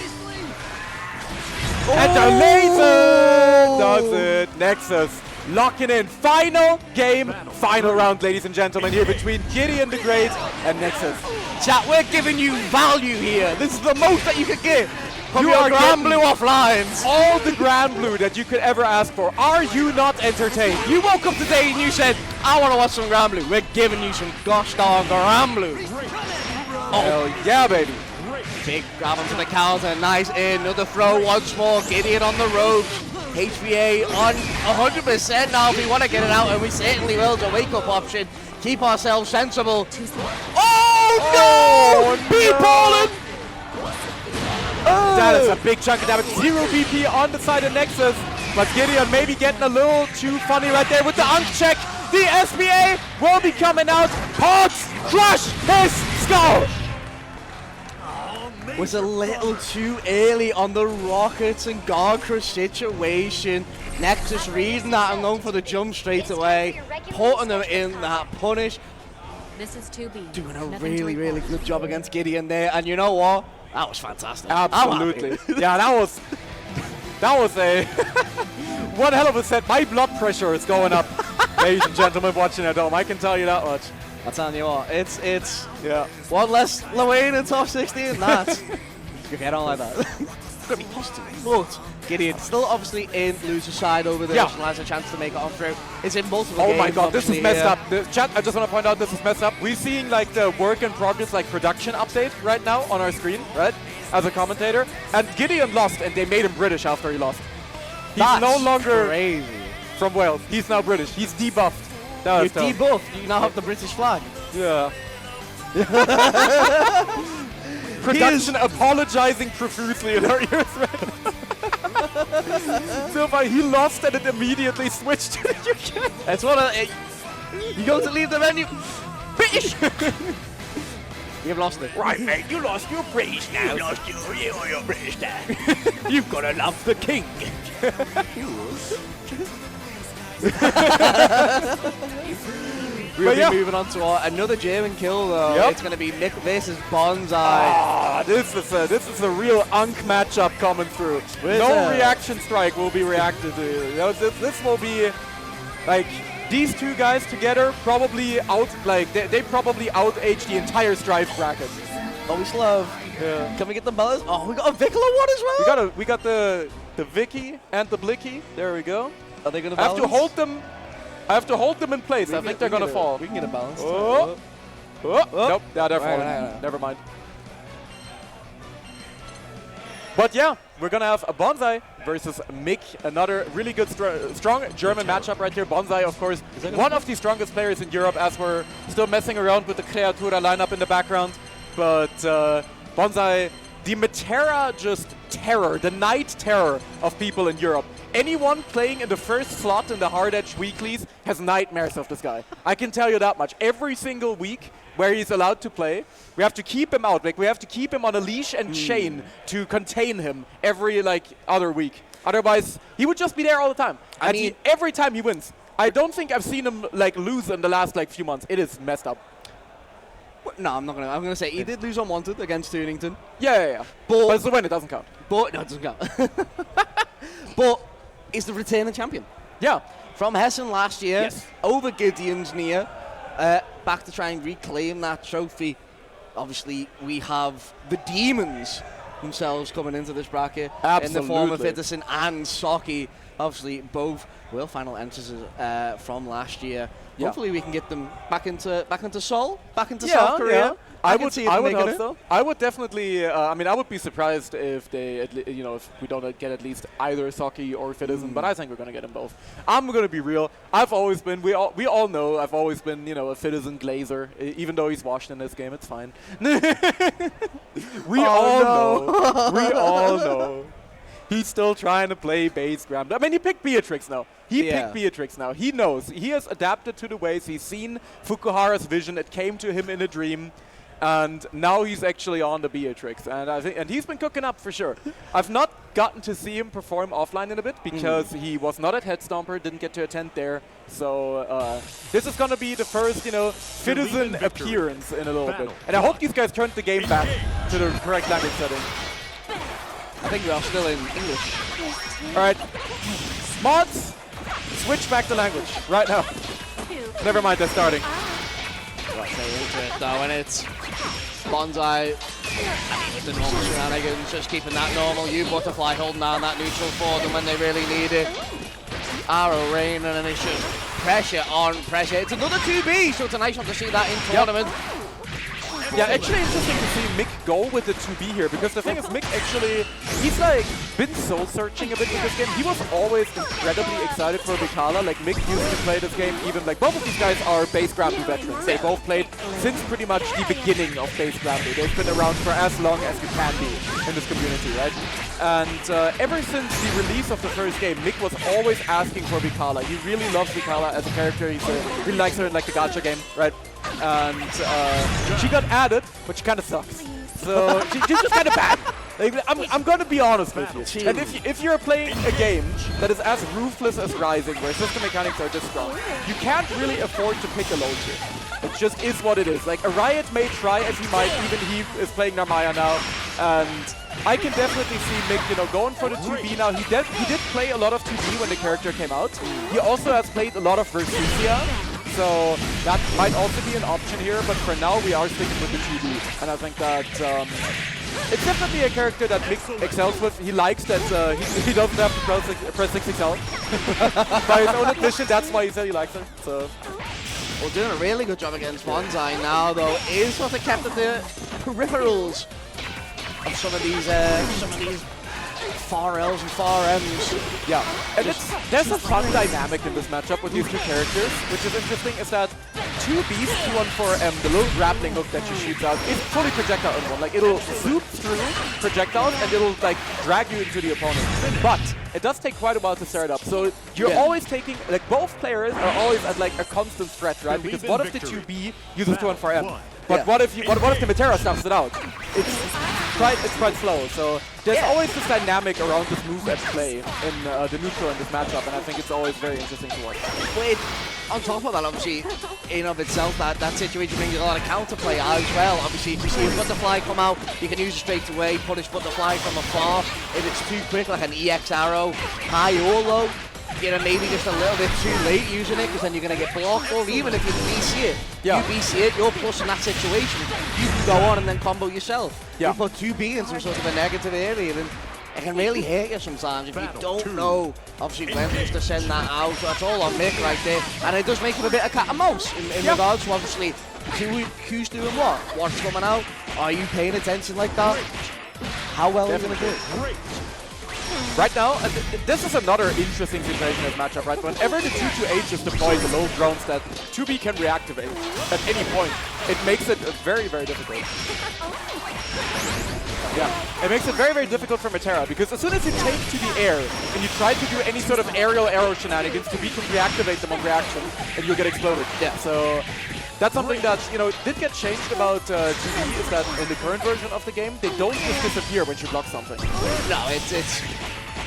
And the laser does it. Nexus locking in. Final game, final round, ladies and gentlemen, here between Gideon the Great and Nexus. Chat, we're giving you value here. This is the most that you could get from your Grand Blue offlines. All the Grand Blue that you could ever ask for. Are you not entertained? You woke up today and you said, I want to watch some Grand Blue. We're giving you some gosh darn Grand Blue. Oh, yeah, baby. Big grab onto the counter, nice in, another throw once more. Gideon on the ropes. HBA on 100% now if we want to get it out, and we certainly will. It's a wake-up option. Keep ourselves sensible. Oh! Oh, no! B-balling! That is a big chunk of damage. 0 BP on the side of Nexus. But Gideon maybe getting a little too funny right there with the Unk check. The SBA will be coming out. Pods crush his skull. Was a little too early on the Rockets and Garcrush situation. Nexus reading that and going for the jump straight away. Putting them in that punish. This is 2B. Doing a really, really good job against Gideon there. And you know what? That was fantastic. Absolutely. Yeah, that was a one hell of a set. My blood pressure is going up, ladies and gentlemen watching at home. I can tell you that much. I'm telling you what, it's one less Lane in top 16. That you get on like that. It's gonna be positive. But Gideon still obviously in loser's side over there. Still has a chance to make it off through. It's in multiple games. Oh my god, this is messed up. The chat, I just want to point out this is messed up. We're seeing like the work in progress, like production update right now on our screen, right? As a commentator, and Gideon lost, and they made him British after he lost. He's no longer crazy from Wales. He's now British. He's debuffed. You're debuffed. You now have the British flag. Yeah. Production apologizing profusely in our ears right now. So far, he lost and it immediately switched to the UK. That's what you go to leave the venue. British. You've lost it. Right, mate, you lost your British now. You lost your British now. You've got to love the king. We'll be moving on to another German kill though. It's going to be Mick versus Bonsai. Ah, this is a real Unk matchup coming through. No reaction strike will be reacted to. This will be like these two guys together probably out they probably out-age the entire Strive bracket. Oh, we still have. Can we get the balance? Oh, we got a Vikla one as well. We got the Vicky and the Blicky. There we go. Are they going to I balance? have to hold them in place. I think they're going to fall. We can get a balance. Oh. Nope. Yeah, they're falling. Never mind. But yeah, we're going to have a Bonsai versus Mick. Another really good, strong German matchup right here. Bonsai, of course, one of the strongest players in Europe, as we're still messing around with the Creatura lineup in the background. But Bonsai, the Metera just terror, the night terror of people in Europe. Anyone playing in the first slot in the Hard Edge weeklies has nightmares of this guy. I can tell you that much. Every single week where he's allowed to play, we have to keep him out. Like, we have to keep him on a leash and chain to contain him every other week. Otherwise, he would just be there all the time. I mean, every time he wins. I don't think I've seen him lose in the last few months. It is messed up. No, I'm not gonna. I'm gonna say he did lose Unwanted against Tunington. Yeah. But it's the win. It doesn't count. But no, it doesn't count. But he's the returning champion. Yeah. From Hessen last year, over Gideon's Nia, back to try and reclaim that trophy. Obviously, we have the demons themselves coming into this bracket in the form of Edison and Saki. Obviously, both world final entrants from last year. Yeah. Hopefully, we can get them back into Seoul, back into South Korea. Yeah. I would hope so. I would definitely. I mean, I would be surprised if they, if we don't get at least either Saki or Fitizen. But I think we're gonna get them both. I'm gonna be real. I've always been. We all know. I've always been. A Fitizen Glazer. Even though he's washed in this game, it's fine. We all know. He's still trying to play base Graham. I mean, he picked Beatrix now. He knows. He has adapted to the ways. He's seen Fukuhara's vision. It came to him in a dream. And now he's actually on the Beatrix. And he's been cooking up for sure. I've not gotten to see him perform offline in a bit because he was not at Headstomper, didn't get to attend there. So this is going to be the first, Fitizen appearance in a little bit. And I hope these guys turned the game back to the correct language setting. I think we are still in English. All right. Mods, switch back to language right now. Never mind, they're starting. Right, so into it though, and it's Bonsai, the normal shenanigans, just keeping that normal U-Butterfly holding down that neutral for them when they really need it. Arrow rain, and then it's just pressure on pressure. It's another 2B, so it's a nice one to see that in tournament. Yeah, actually interesting to see Mick go with the 2B here, because the thing is, Mick actually, he's like been soul searching a bit with this game. He was always incredibly excited for Vikala. Like Mick used to play this game even, like both of these guys are base Granblue veterans. They both played since pretty much the beginning of base Granblue. They've been around for as long as you can be in this community, right? And ever since the release of the first game, Mick was always asking for Vikala. He really loves Vikala as a character. He really likes her in like the gacha game, right? And she got added, but she kind of sucks. So she's just kind of bad. Like, I'm going to be honest with you. And if you're playing a game that is as ruthless as Rising, where system mechanics are just strong, you can't really afford to pick a low tier. It just is what it is. Like, a Riot may try as he might, even he is playing Narmaya now, and I can definitely see Mick, you know, going for the 2B now. He did play a lot of 2B when the character came out. He also has played a lot of Versusia, so that might also be an option here, but for now we are sticking with the 2B. And I think that it's definitely a character that Mick excels with. He likes that he doesn't have to press 6XL. By his own admission, that's why he said he likes her. So. Well, doing a really good job against Bonsai now, though, is sort of kept at the peripherals of some of these far L's and far M's. Yeah, and there's a fun dynamic in this matchup with these two characters, which is interesting, is that 2B's 214M, the little grappling hook that she shoots out, is fully projectile on one. Like, it'll zoom through projectiles and it'll like drag you into the opponent. But it does take quite a while to start up, so you're always taking, like, both players are always at like a constant threat, right? Because what if the 2B uses 214M? But what if the Metera snuffs it out? It's quite slow, so there's always this dynamic around this move at play in the neutral in this matchup, and I think it's always very interesting to watch. Wait, on top of that, obviously, in of itself, that situation brings a lot of counterplay as well. Obviously, if you see a butterfly come out, you can use it straight away, punish butterfly from afar. If it's too quick, like an EX arrow, high or low, you know, maybe just a little bit too late using it, because then you're going to get blocked. Or even if you BC it, you BC it, you're plus in that situation. You can go on and then combo yourself. You put 2B in some sort of a negative area, and it can really hurt you sometimes if you don't know, obviously, when just to send that out. So that's all on Mick right there. And it does make it a bit of cat and mouse in regards to, obviously, who's doing what? What's coming out? Are you paying attention like that? How well are you going to do? Right now, this is another interesting situation in this matchup, right? Whenever the 2-2H is deployed, the low grounds that 2B can reactivate at any point, it makes it very, very difficult. Yeah, it makes it very, very difficult for Metera, because as soon as you take to the air and you try to do any sort of aerial arrow shenanigans, 2B can reactivate them on reaction and you'll get exploded. Yeah, so that's something that, you know, did get changed about 2B, is that in the current version of the game, they don't just disappear when you block something. No,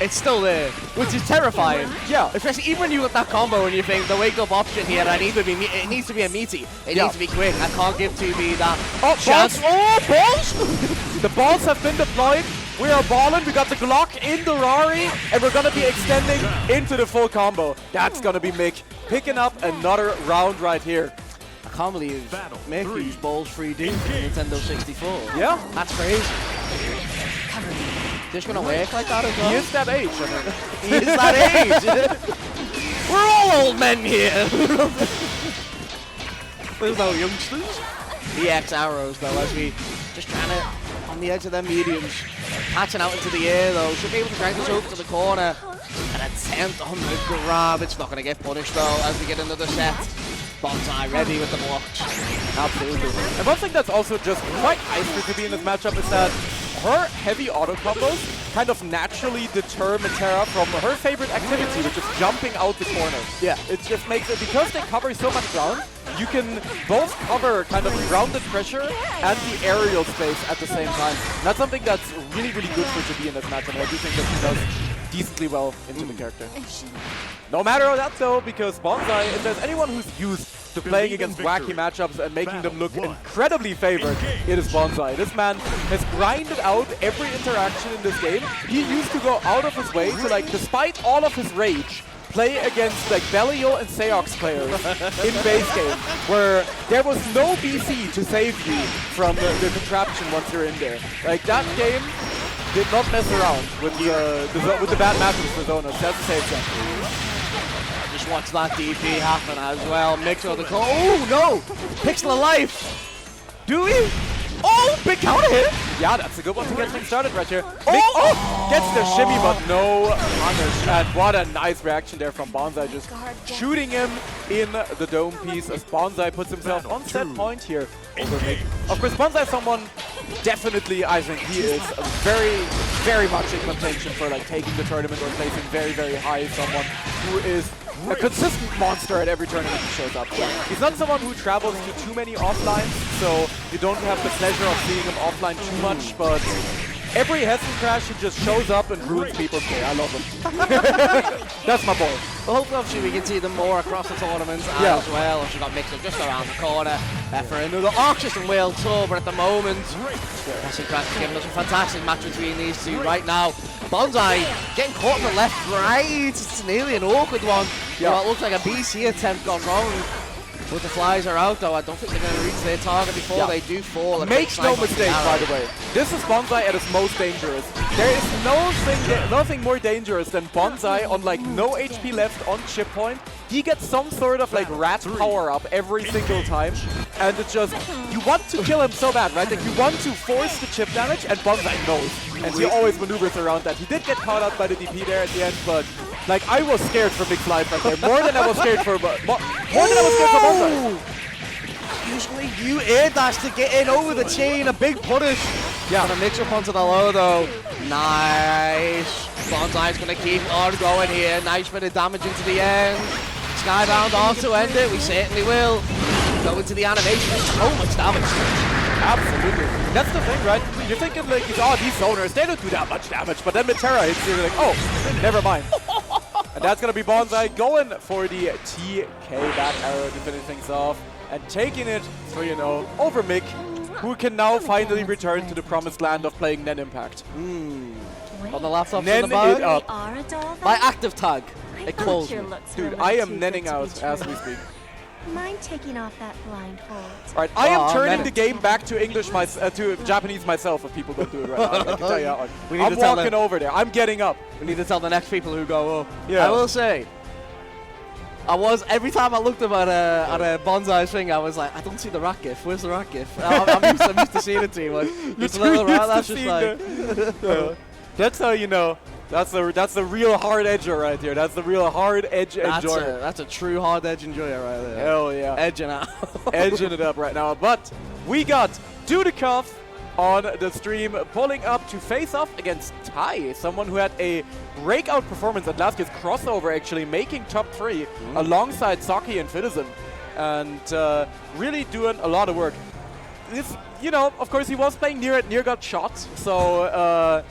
it's still there, which is terrifying. Yeah. Especially even when you get that combo and you think the wake up option here, it needs to be a meaty. It needs to be quick. I can't give 2B that chance. Balls! The balls have been deployed. We are balling. We got the Glock in the Rari, and we're going to be extending into the full combo. That's going to be Mick picking up another round right here. I can't believe Mick used balls 3D for the Nintendo 64. Yeah. That's crazy. Just gonna work like that as well? He is that age. He is that age. We're all old men here. There's no youngsters. The X arrows though, as we just trying to on the edge of their mediums, catching out into the air though. Should be able to drag this over to the corner. An attempt on the grab. It's not gonna get punished though as we get another set. Bonsai ready with the blocks. Absolutely. And one thing that's also just quite nice to be in this matchup is that her heavy auto combos kind of naturally deter Metera from her favorite activity, which is jumping out the corner. Yeah, it just makes it, because they cover so much ground, you can both cover kind of grounded pressure and the aerial space at the same time. And that's something that's really, really good for to be in this matchup, and I do think that she does decently well into the character. No matter that though, because Bonsai, if there's anyone who's used to playing against wacky matchups and making them look incredibly favored, it is Bonsai. This man has grinded out every interaction in this game. He used to go out of his way to, like, despite all of his rage, play against like Belial and Seox players in base game, where there was no BC to save you from the contraption once you're in there. Like, that game did not mess around with the bad matches for Zonas. That's the same thing. Just watch that DP happen as well. Mix with the call. Oh no! Pixel of life! Do we? Oh, big counter hit. Yeah, that's a good one to get things started right here. Oh, gets the shimmy, but no punish. And what a nice reaction there from Bonsai, just shooting him in the dome piece as Bonsai puts himself on set point here over Mick. Of course, Bonsai is someone, definitely, I think he is very, very much in contention for like taking the tournament or placing very, very high. Someone who is a consistent monster at every tournament he shows up. He's not someone who travels to too many offlines, so you don't have the pleasure of seeing him offline too much, but every Hessen crash, he just shows up and ruins people's day. I love him. That's my boy. Well, hopefully, obviously, we can see them more across the tournament as well. Obviously, got mixed up just around the corner for another Arcus and Whale tour, but at the moment, Hessen Crash is giving us a fantastic match between these two right now. Bonsai getting caught on the left, right. It's nearly an awkward one. Well, it looks like a BC attempt gone wrong. But the flies are out, though. I don't think they're going to reach their target before they do fall. Make no mistake, by the way. This is Bonsai at his most dangerous. There is nothing more dangerous than Bonsai on like no HP left on chip point. He gets some sort of like rat power up every single time, and it's just, you want to kill him so bad, right? Like you want to force the chip damage, and Bonsai knows, and he always maneuvers around that. He did get caught out by the DP there at the end, but like I was scared for Big Fly right there, more than I was scared for Bonsai. Usually you air dash to get in over the chain, a big punish. Yeah, and a mix up onto the low though. Nice. Bonsai's gonna keep on going here. Nice bit of damage into the end. Skybound off to end it. We certainly will. Go into the animation. So much damage. Absolutely. That's the thing, right? You're thinking like, oh, these zoners, they don't do that much damage, but then Metera hits you, you're like, oh, never mind. And that's gonna be Bonsai going for the TK back arrow to finish things off. And taking it 3-0 over Mick, who can now finally return to the promised land of playing Nen Impact. On the laptop Nen in the bag. it up. By active tag. It calls me. Dude, I am nenning out as we speak. Mind taking off that blindfold? Alright, I am turning the game back to English, to Japanese myself if people don't do it right now. I can tell you that one. I'm walking over there. I'm getting up. We need to tell the next people who go up. Yeah. I will say, every time I looked up at a Bonsai's thing, I was like, I don't see the rat gif. Where's the rat gif? I'm used to seeing it to you. Like, You're too little rat, that's used just like... That's how you know. That's the real hard edger right here. That's the real hard edge enjoyer. That's a true hard edge enjoyer right there. Hell yeah. Edging out. Edging it up right now. But we got Dudikov on the stream pulling up to face off against Tai, someone who had a breakout performance at last year's crossover, actually making top 3 alongside Saki and Citizen, and really doing a lot of work. This, you know, of course he was playing near got shot, so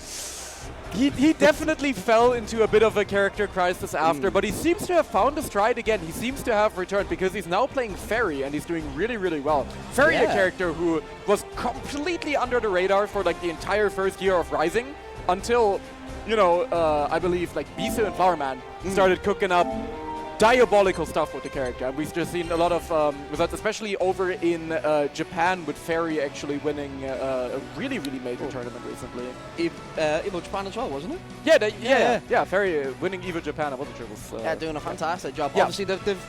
he definitely fell into a bit of a character crisis after, but he seems to have found his stride again. He seems to have returned because he's now playing Ferry and he's doing really, really well. Ferry, a character who was completely under the radar for like the entire first year of Rising until, you know, I believe like Ggst and Flowerman started cooking up diabolical stuff with the character, and we've just seen a lot of results, especially over in Japan, with Ferry actually winning a really, really major tournament recently. Evo Japan as well, wasn't it? Yeah, Ferry winning Evo Japan. I wasn't sure it was... yeah, doing a fantastic job. Yeah. Obviously, they've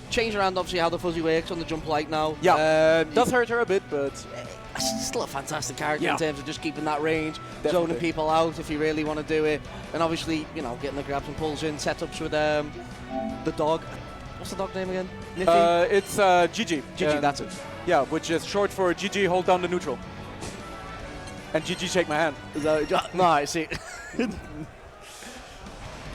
changed around obviously how the fuzzy works on the jump light now. Yeah, does hurt her a bit, but... She's still a fantastic character in terms of just keeping that range, zoning people out if you really want to do it, and obviously, you know, getting the grabs and pulls in, setups with the dog. What's the dog name again? Niffy? It's Ggst. Ggst, that's it. Yeah, which is short for Ggst, hold down the neutral. And Ggst, shake my hand. Is that no, I see.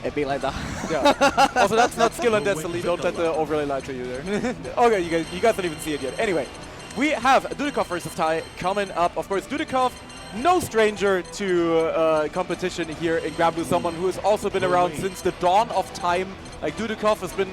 It'd be like that. Yeah. Also, that's not skill and destiny. Don't let the overlay lie to you there. Okay, you guys don't even see it yet. Anyway, we have Dudikov versus Tai coming up. Of course, Dudikov, no stranger to competition here in Gbvsr, someone who has also been around since the dawn of time. Like, Dudikov has been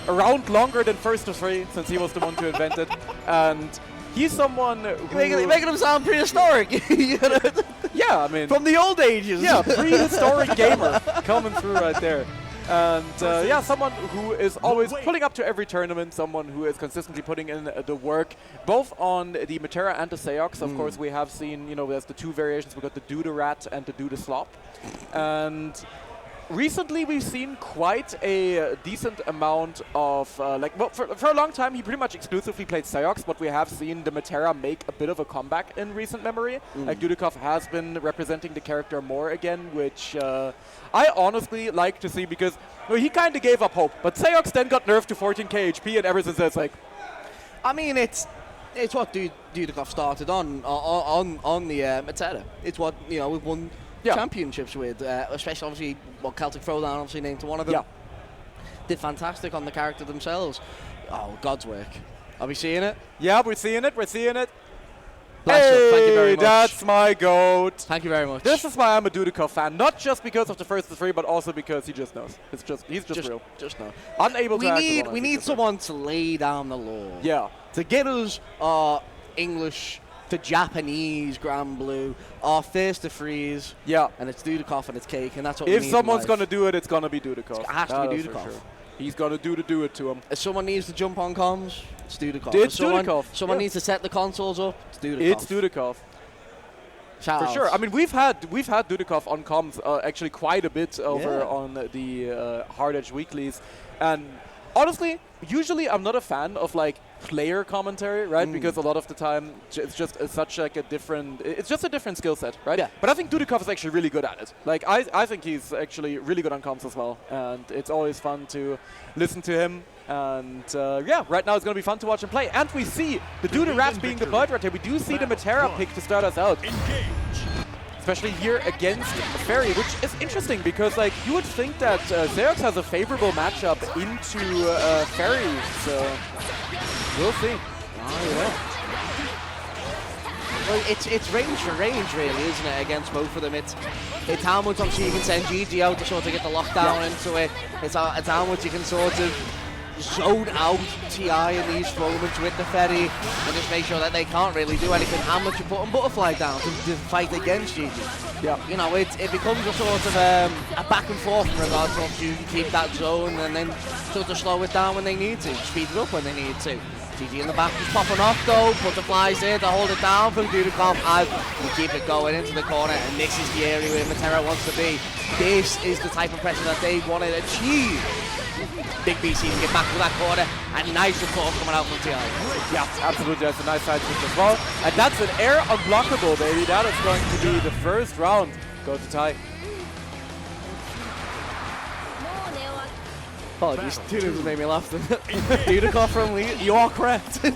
around longer than First of Three, since he was the one to invent it. And he's someone who... Making him sound prehistoric. Yeah, I mean... From the old ages. Yeah, prehistoric gamer coming through right there. And yeah, someone who is always pulling up to every tournament, someone who is consistently putting in the work, both on the Metera and the Seox. Of course, we have seen, you know, there's the two variations. We got the Do the Rat and the Do the Slop. And recently we've seen quite a decent amount of, for a long time he pretty much exclusively played Seox, but we have seen the Metera make a bit of a comeback in recent memory. Like Dudikov has been representing the character more again, which I honestly like to see because he kind of gave up hope, but Seox then got nerfed to 14k HP, and ever since that's like... I mean, it's what Dudikov started on the Metera. It's what, you know, we've won championships with, especially obviously Celtic Throwdown obviously named to one of them. Did fantastic on the character themselves. Oh, God's work. Are we seeing it? Yeah, we're seeing it. We're seeing it. Bless you. Thank you very much. That's my goat. Thank you very much. This is why I'm a Dudikov fan, not just because of the first three, but also because he just knows. He's just real. Just know. Unable to. We need someone to lay down the law. Yeah. To get us our English to Japanese Grand Blue, our first to freeze. Yeah. And it's Dudikov and it's cake, and that's what we need. If someone's going to do it, it's going to be Dudikov. It has to be Dudikov. Sure. He's going to do it to him. If someone needs to jump on comms, it's Dudikov. It's Dudikov. Someone needs to set the consoles up, it's Dudikov. It's Dudikov. For sure. I mean, we've had Dudikov on comms actually quite a bit over on the Hard Edge weeklies, and honestly, usually I'm not a fan of like player commentary, right? Because a lot of the time it's just such like a different skill set, right? Yeah. But I think Dudikov is actually really good at it. Like I think he's actually really good on comms as well, and it's always fun to listen to him. And right now it's going to be fun to watch him play. And we see the Duda being deployed right here. We do see the Metera pick to start us out. Especially here against Ferry, which is interesting because like you would think that Xerox has a favorable matchup into Ferry, so we'll see. Well, it's range for range, really, isn't it? Against both of them, it's how much obviously you can send Ggst out to sort of get the lockdown into it. It's how much you can sort of zone out TI in these moments with the Ferry and just make sure that they can't really do anything. How much you put Butterfly down to fight against Ggst. Yeah. You know, it becomes a sort of a back and forth in regards to if you can keep that zone and then sort of slow it down when they need to, speed it up when they need to. Ggst in the back is popping off though, Butterfly's there to hold it down from Dudikov as we keep it going into the corner, and this is the area where Metera wants to be. This is the type of pressure that they want to achieve. Big BC to get back to that corner, and nice support coming out from TI. Yeah, absolutely, that's a nice side switch as well. And that's an air unblockable, baby. That is going to be the first round. Go to tie. Apologies, Tunas made me laugh. Dudikov from Lee, you are correct. Big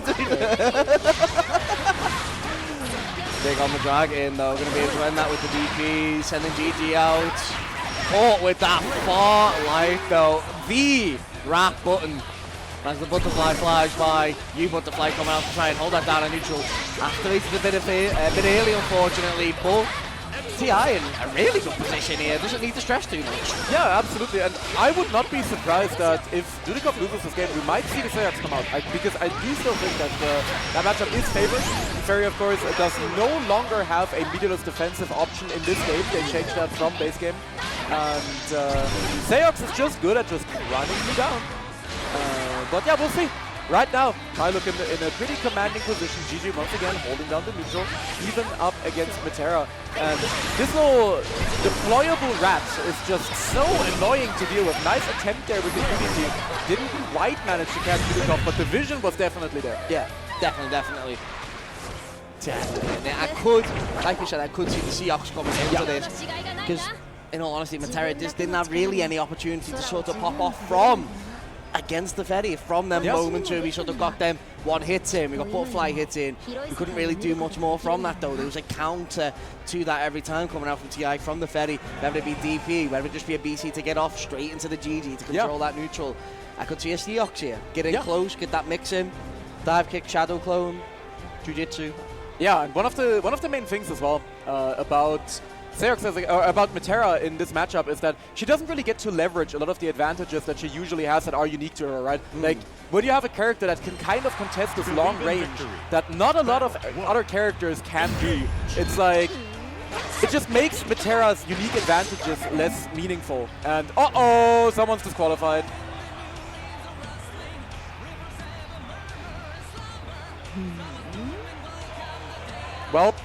on the drag in though, going to be able to end that with the DP, sending GG out. Caught with that far light though. The wrap button as the Butterfly flies by. Butterfly coming out to try and hold that down in neutral. Activated a bit early unfortunately, but TI in a really good position here. Doesn't need to stress too much. Yeah, absolutely. And I would not be surprised that if Dudikov loses this game, we might see the Seox come out. Because I do still think that that matchup is favored. Ferry, of course, does no longer have a meterless defensive option in this game. They changed that from base game. And Seox is just good at just running you down. But yeah, we'll see. Right now, I look in a pretty commanding position. Ggst once again holding down the neutral, even up against Metera. And this little deployable rat is just so annoying to deal with. Nice attempt there with the UDT. Didn't quite manage to catch Dudikov, but the vision was definitely there. Yeah, definitely. I could, like you said, I could see the Seahawks coming into this. Because, in all honesty, Metera just didn't have really any opportunity to sort of pop off from against the Ferry from them moments where we sort of got them one hits in, we got Butterfly hits in. We couldn't really do much more from that though. There was a counter to that every time coming out from TI from the Ferry, whether it be DP, whether it just be a BC to get off straight into the GG to control that neutral. I could see a Seahawks here. Get in close, get that mix in, dive kick, shadow clone, Jiu-Jitsu. Yeah, and one of the main things as well about Xerox about Metera in this matchup is that she doesn't really get to leverage a lot of the advantages that she usually has that are unique to her, right? Like, when you have a character that can kind of contest this long range that not a lot of other characters can do, it's like, it just makes Metera's unique advantages less meaningful. And, uh-oh, someone's disqualified. Well.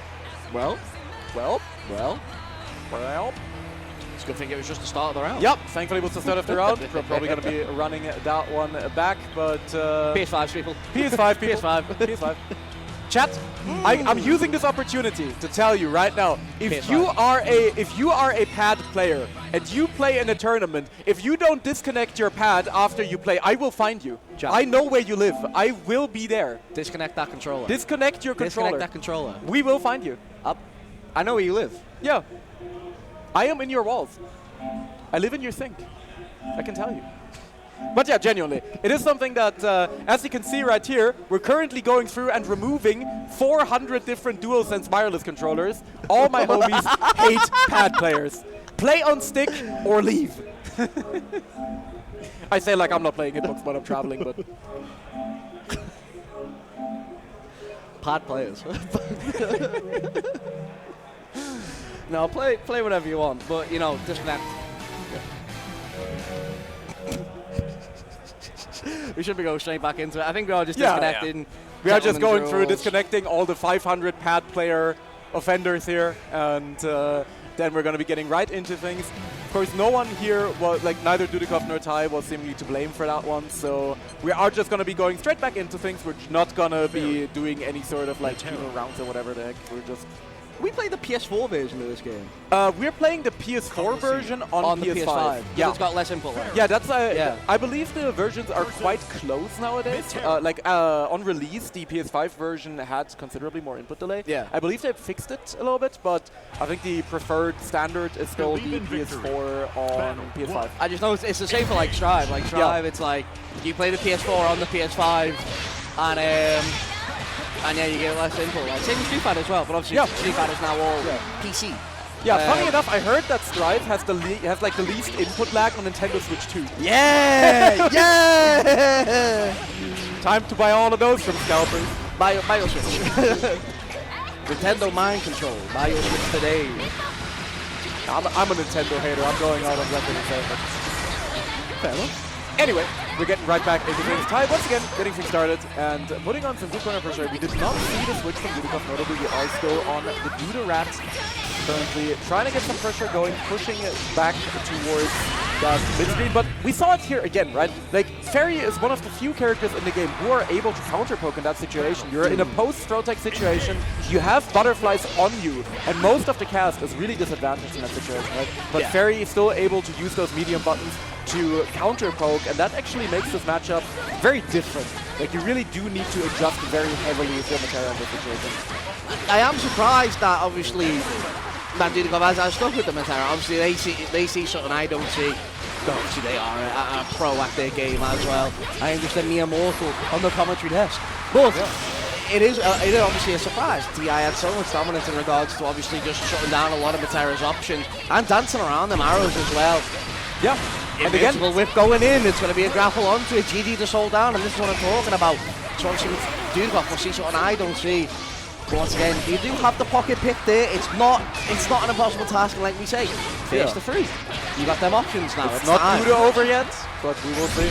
It's a good thing it was just the start of the round. Yep, thankfully it was the start of the round. We're probably going to be running that one back, but... PS5 people. PS5 people. PS5. PS5. Chat, I'm using this opportunity to tell you right now, if PS5. you are a pad player and you play in a tournament, if you don't disconnect your pad after you play, I will find you. Chat. I know where you live. I will be there. Disconnect that controller. Disconnect your controller. Disconnect that controller. We will find you. I know where you live. Yeah. I am in your walls. I live in your sink. I can tell you. But yeah, genuinely, it is something that, as you can see right here, we're currently going through and removing 400 different DualSense wireless controllers. All my homies hate pad players. Play on stick or leave. I say like I'm not playing Hitbox when I'm traveling, but... Pad players. No, play whatever you want, but, you know, disconnect. We should be going straight back into it. I think we are just disconnecting. We are just going through disconnecting all the 500 pad player offenders here, and then we're going to be getting right into things. Of course, no one here was, like, neither Dudikov nor Tai was seemingly to blame for that one, so we are just going to be going straight back into things. We're not going to be doing any sort of, like, rounds or whatever the heck. We're just... We played the PS4 version of this game. We're playing the PS4 version on the PS5. Yeah, it's got less input lag. Yeah, that's. I believe the versions are quite close nowadays. On release, the PS5 version had considerably more input delay. Yeah. I believe they fixed it a little bit, but I think the preferred standard is still the PS4 on PS5. I just know it's the same for like Strive. Like Strive, it's like you play the PS4 on the PS5, and yeah, you get less input. Like, same with Street Fighter as well, but obviously Street Fighter is now all PC. Yeah, funny enough, I heard that Strive has like the least input lag on Nintendo Switch 2. Yeah, yeah. Time to buy all of those from scalpers. Buy your Switch. Nintendo Mind Control. Buy your Switch today. I'm a Nintendo hater. I'm going out on record and saying that. Fair enough. Anyway, we're getting right back into things. Tai, once again, getting things started and putting on some good corner pressure. We did not see the switch from Dudikov, notably. We are still on the Duda-Rat. Currently trying to get some pressure going, pushing it back towards that mid-screen. But we saw it here again, right? Like, Fairy is one of the few characters in the game who are able to counter-poke in that situation. You're in a post-Throtech situation, you have butterflies on you, and most of the cast is really disadvantaged in that situation, right? But Fairy is still able to use those medium buttons to counter-poke, and that actually makes this matchup very different. Like, you really do need to adjust very heavily with your Matera in this situation. I am surprised that, obviously, that Dudikov has stuck with the Matera. Obviously, they see something I don't see. But obviously, they are a pro at their game as well. I am just a mere mortal on the commentary desk. But it is obviously a surprise. TI had so much dominance in regards to obviously just shutting down a lot of Matera's options and dancing around them arrows as well. Yeah. And again, whip going in, it's going to be a grapple onto it. GG just hold down, and this is what I'm talking about. So obviously with Dudikov, we'll see something I don't see. But once again, you do have the pocket pick there. It's not an impossible task, and like we say, face to free. You got them options now. It's not Duda over yet, but we will see.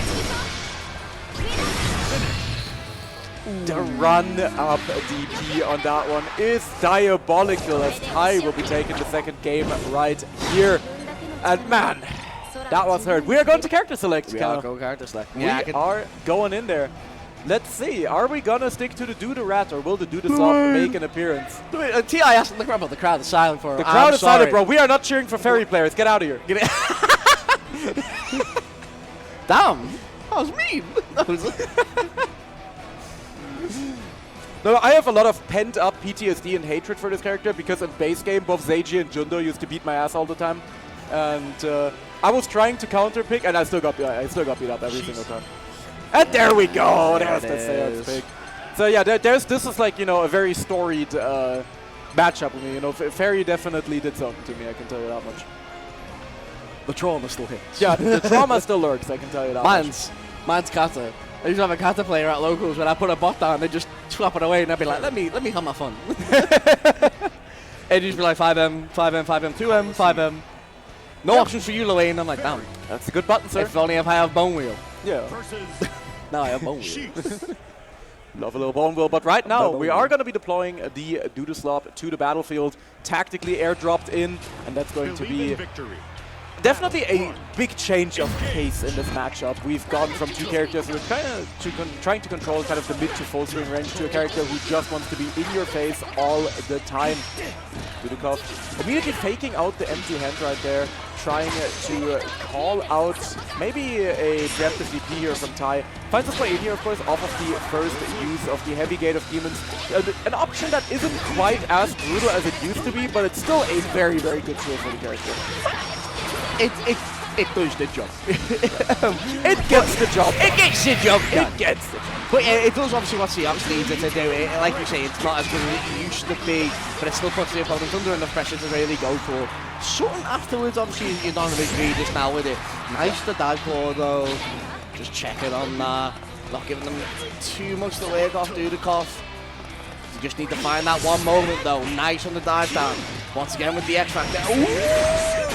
The run up DP on that one is diabolical, as Tai will be taking the second game right here. And man, that was hurt. We are going to character select. We are going character select. We are going in there. Let's see. Are we going to stick to the Duda-Rat, or will the Duda-Slop make an appearance? TI asked the crowd, but the crowd is silent for him. The crowd is silent, bro. We are not cheering for Fairy players. Get out of here. Damn. That was mean. No, I have a lot of pent-up PTSD and hatred for this character, because in base game, both Seiji and Jundo used to beat my ass all the time. And I was trying to counter-pick, and I still got beat up every single time. And there we go. There's the sales pick. So yeah, this is like, you know, a very storied matchup with me. You know, Fairy definitely did something to me. I can tell you that much. The trauma still hits. Yeah, the trauma still lurks. I can tell you that much. Man's kata. I used to have a kata player at locals. When I put a bot down, they just swap it away, and I'd be like, let me have my fun. And you'd be like 5M, 5M, 5M, 2M, 5M. No options for you, Luane. I'm like, damn. That's a good button, sir. If only if I have Bone Wheel. Yeah. Now I have Bone Wheel. Love a little Bone Wheel, but right now we are going to be deploying the Duda-Slop to the battlefield, tactically airdropped in, and that's going to be definitely a big change of pace in this matchup. We've gone from two characters who are trying to control kind of the mid to full screen range to a character who just wants to be in your face all the time. Dudikov immediately faking out the empty hand right there, trying to call out maybe a preemptive DP here from Tai. Finds his way in here, of course, off of the first use of the heavy gate of demons. An option that isn't quite as brutal as it used to be, but it's still a very, very good tool for the character. It does the job. It gets the job. It gets the job done. It gets the job. But it does obviously what Seahawks needs it to do. Like you say, it's not as good as it used to be, but it still puts the opponent under enough pressure to really go for something afterwards. Obviously, you don't agree just now with it. Nice the dive core though. Just checking on that. Not giving them too much to work off Dudikov. You just need to find that one moment though. Nice on the dive down. Once again with the X Factor.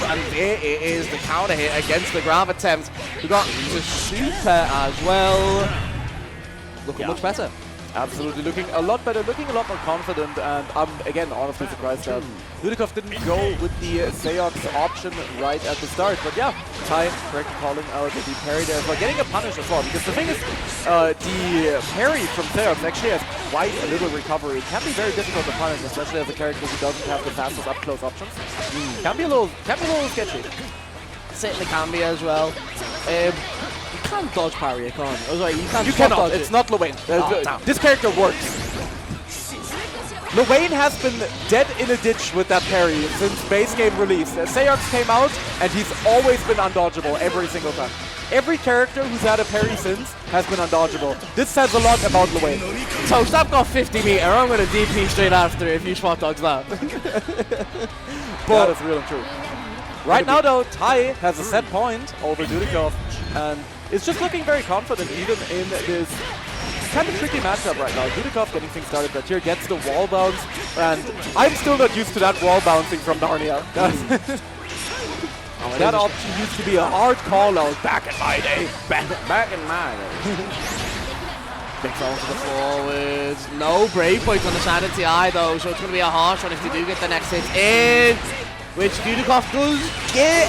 And there it is, the counter hit against the grab attempt. We got the super as well. Looking much better. Absolutely, looking a lot better, looking a lot more confident, and I'm again honestly surprised that Dudikov didn't go with the Seox option right at the start. But yeah, Tai correctly calling out the parry there, but getting a punish as well. Because the thing is, the parry from Seox actually has quite a little recovery. It can be very difficult to punish, especially as a character who doesn't have the fastest up close options. Can be a little sketchy. Certainly can be as well. You can't dodge parry, you can't. I was like, you cannot. It's not Luane. This character works. Luane has been dead in a ditch with that parry since base game release. Seox came out, and he's always been undodgeable every single time. Every character who's had a parry since has been undodgeable. This says a lot about Luane. So I've got 50 meter. I'm going to DP straight after if you spot dodge that. That is real and true. Right now, though, Tai has a set point over Dudikov, and is just looking very confident even in this kind of tricky matchup right now. Dudikov getting things started right here, gets the wall bounce, and I'm still not used to that wall bouncing from Narnia. That option used to be a hard call out back in my day. Back in my day. Big throw to the forwards. No break point on the side of TI though, so it's going to be a harsh one if they do get the next hit in. Which Dudikov does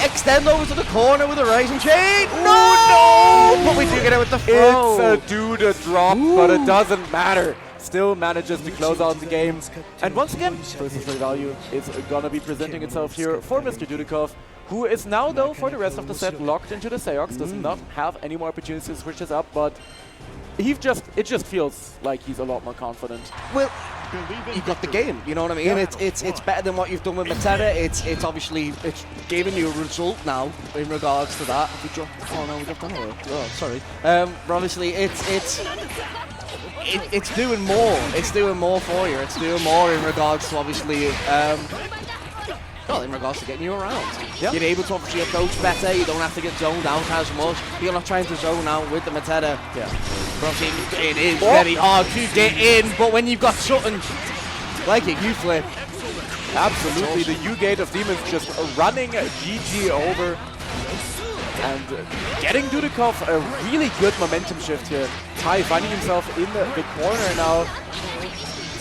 extend over to the corner with a rising chain. No! But we do get it with the throw. It's a Duda drop, but it doesn't matter. Still manages to close out the game. And once again, versus value is going to be presenting itself here for Mr. Dudikov, who is now, though, for the rest of the set, locked into the Seox. Does not have any more opportunities to switch this up, but it just feels like he's a lot more confident. Well, you got the game, you know what I mean? Yeah. It's better than what you've done with Matera. It's obviously giving you a result now in regards to that. We dropped, oh no, we dropped another. Oh, sorry. But obviously it's doing more. It's doing more for you. It's doing more in regards to obviously well, in regards to getting you around. Yep. You're able to obviously approach better, you don't have to get zoned out as much. You're not trying to zone out with the Matera. Yeah. But obviously it is very hard to get in, but when you've got something like a U-flip. Absolutely, the U-gate of Demons just running GG over and getting Dudikov a really good momentum shift here. Tai finding himself in the corner now.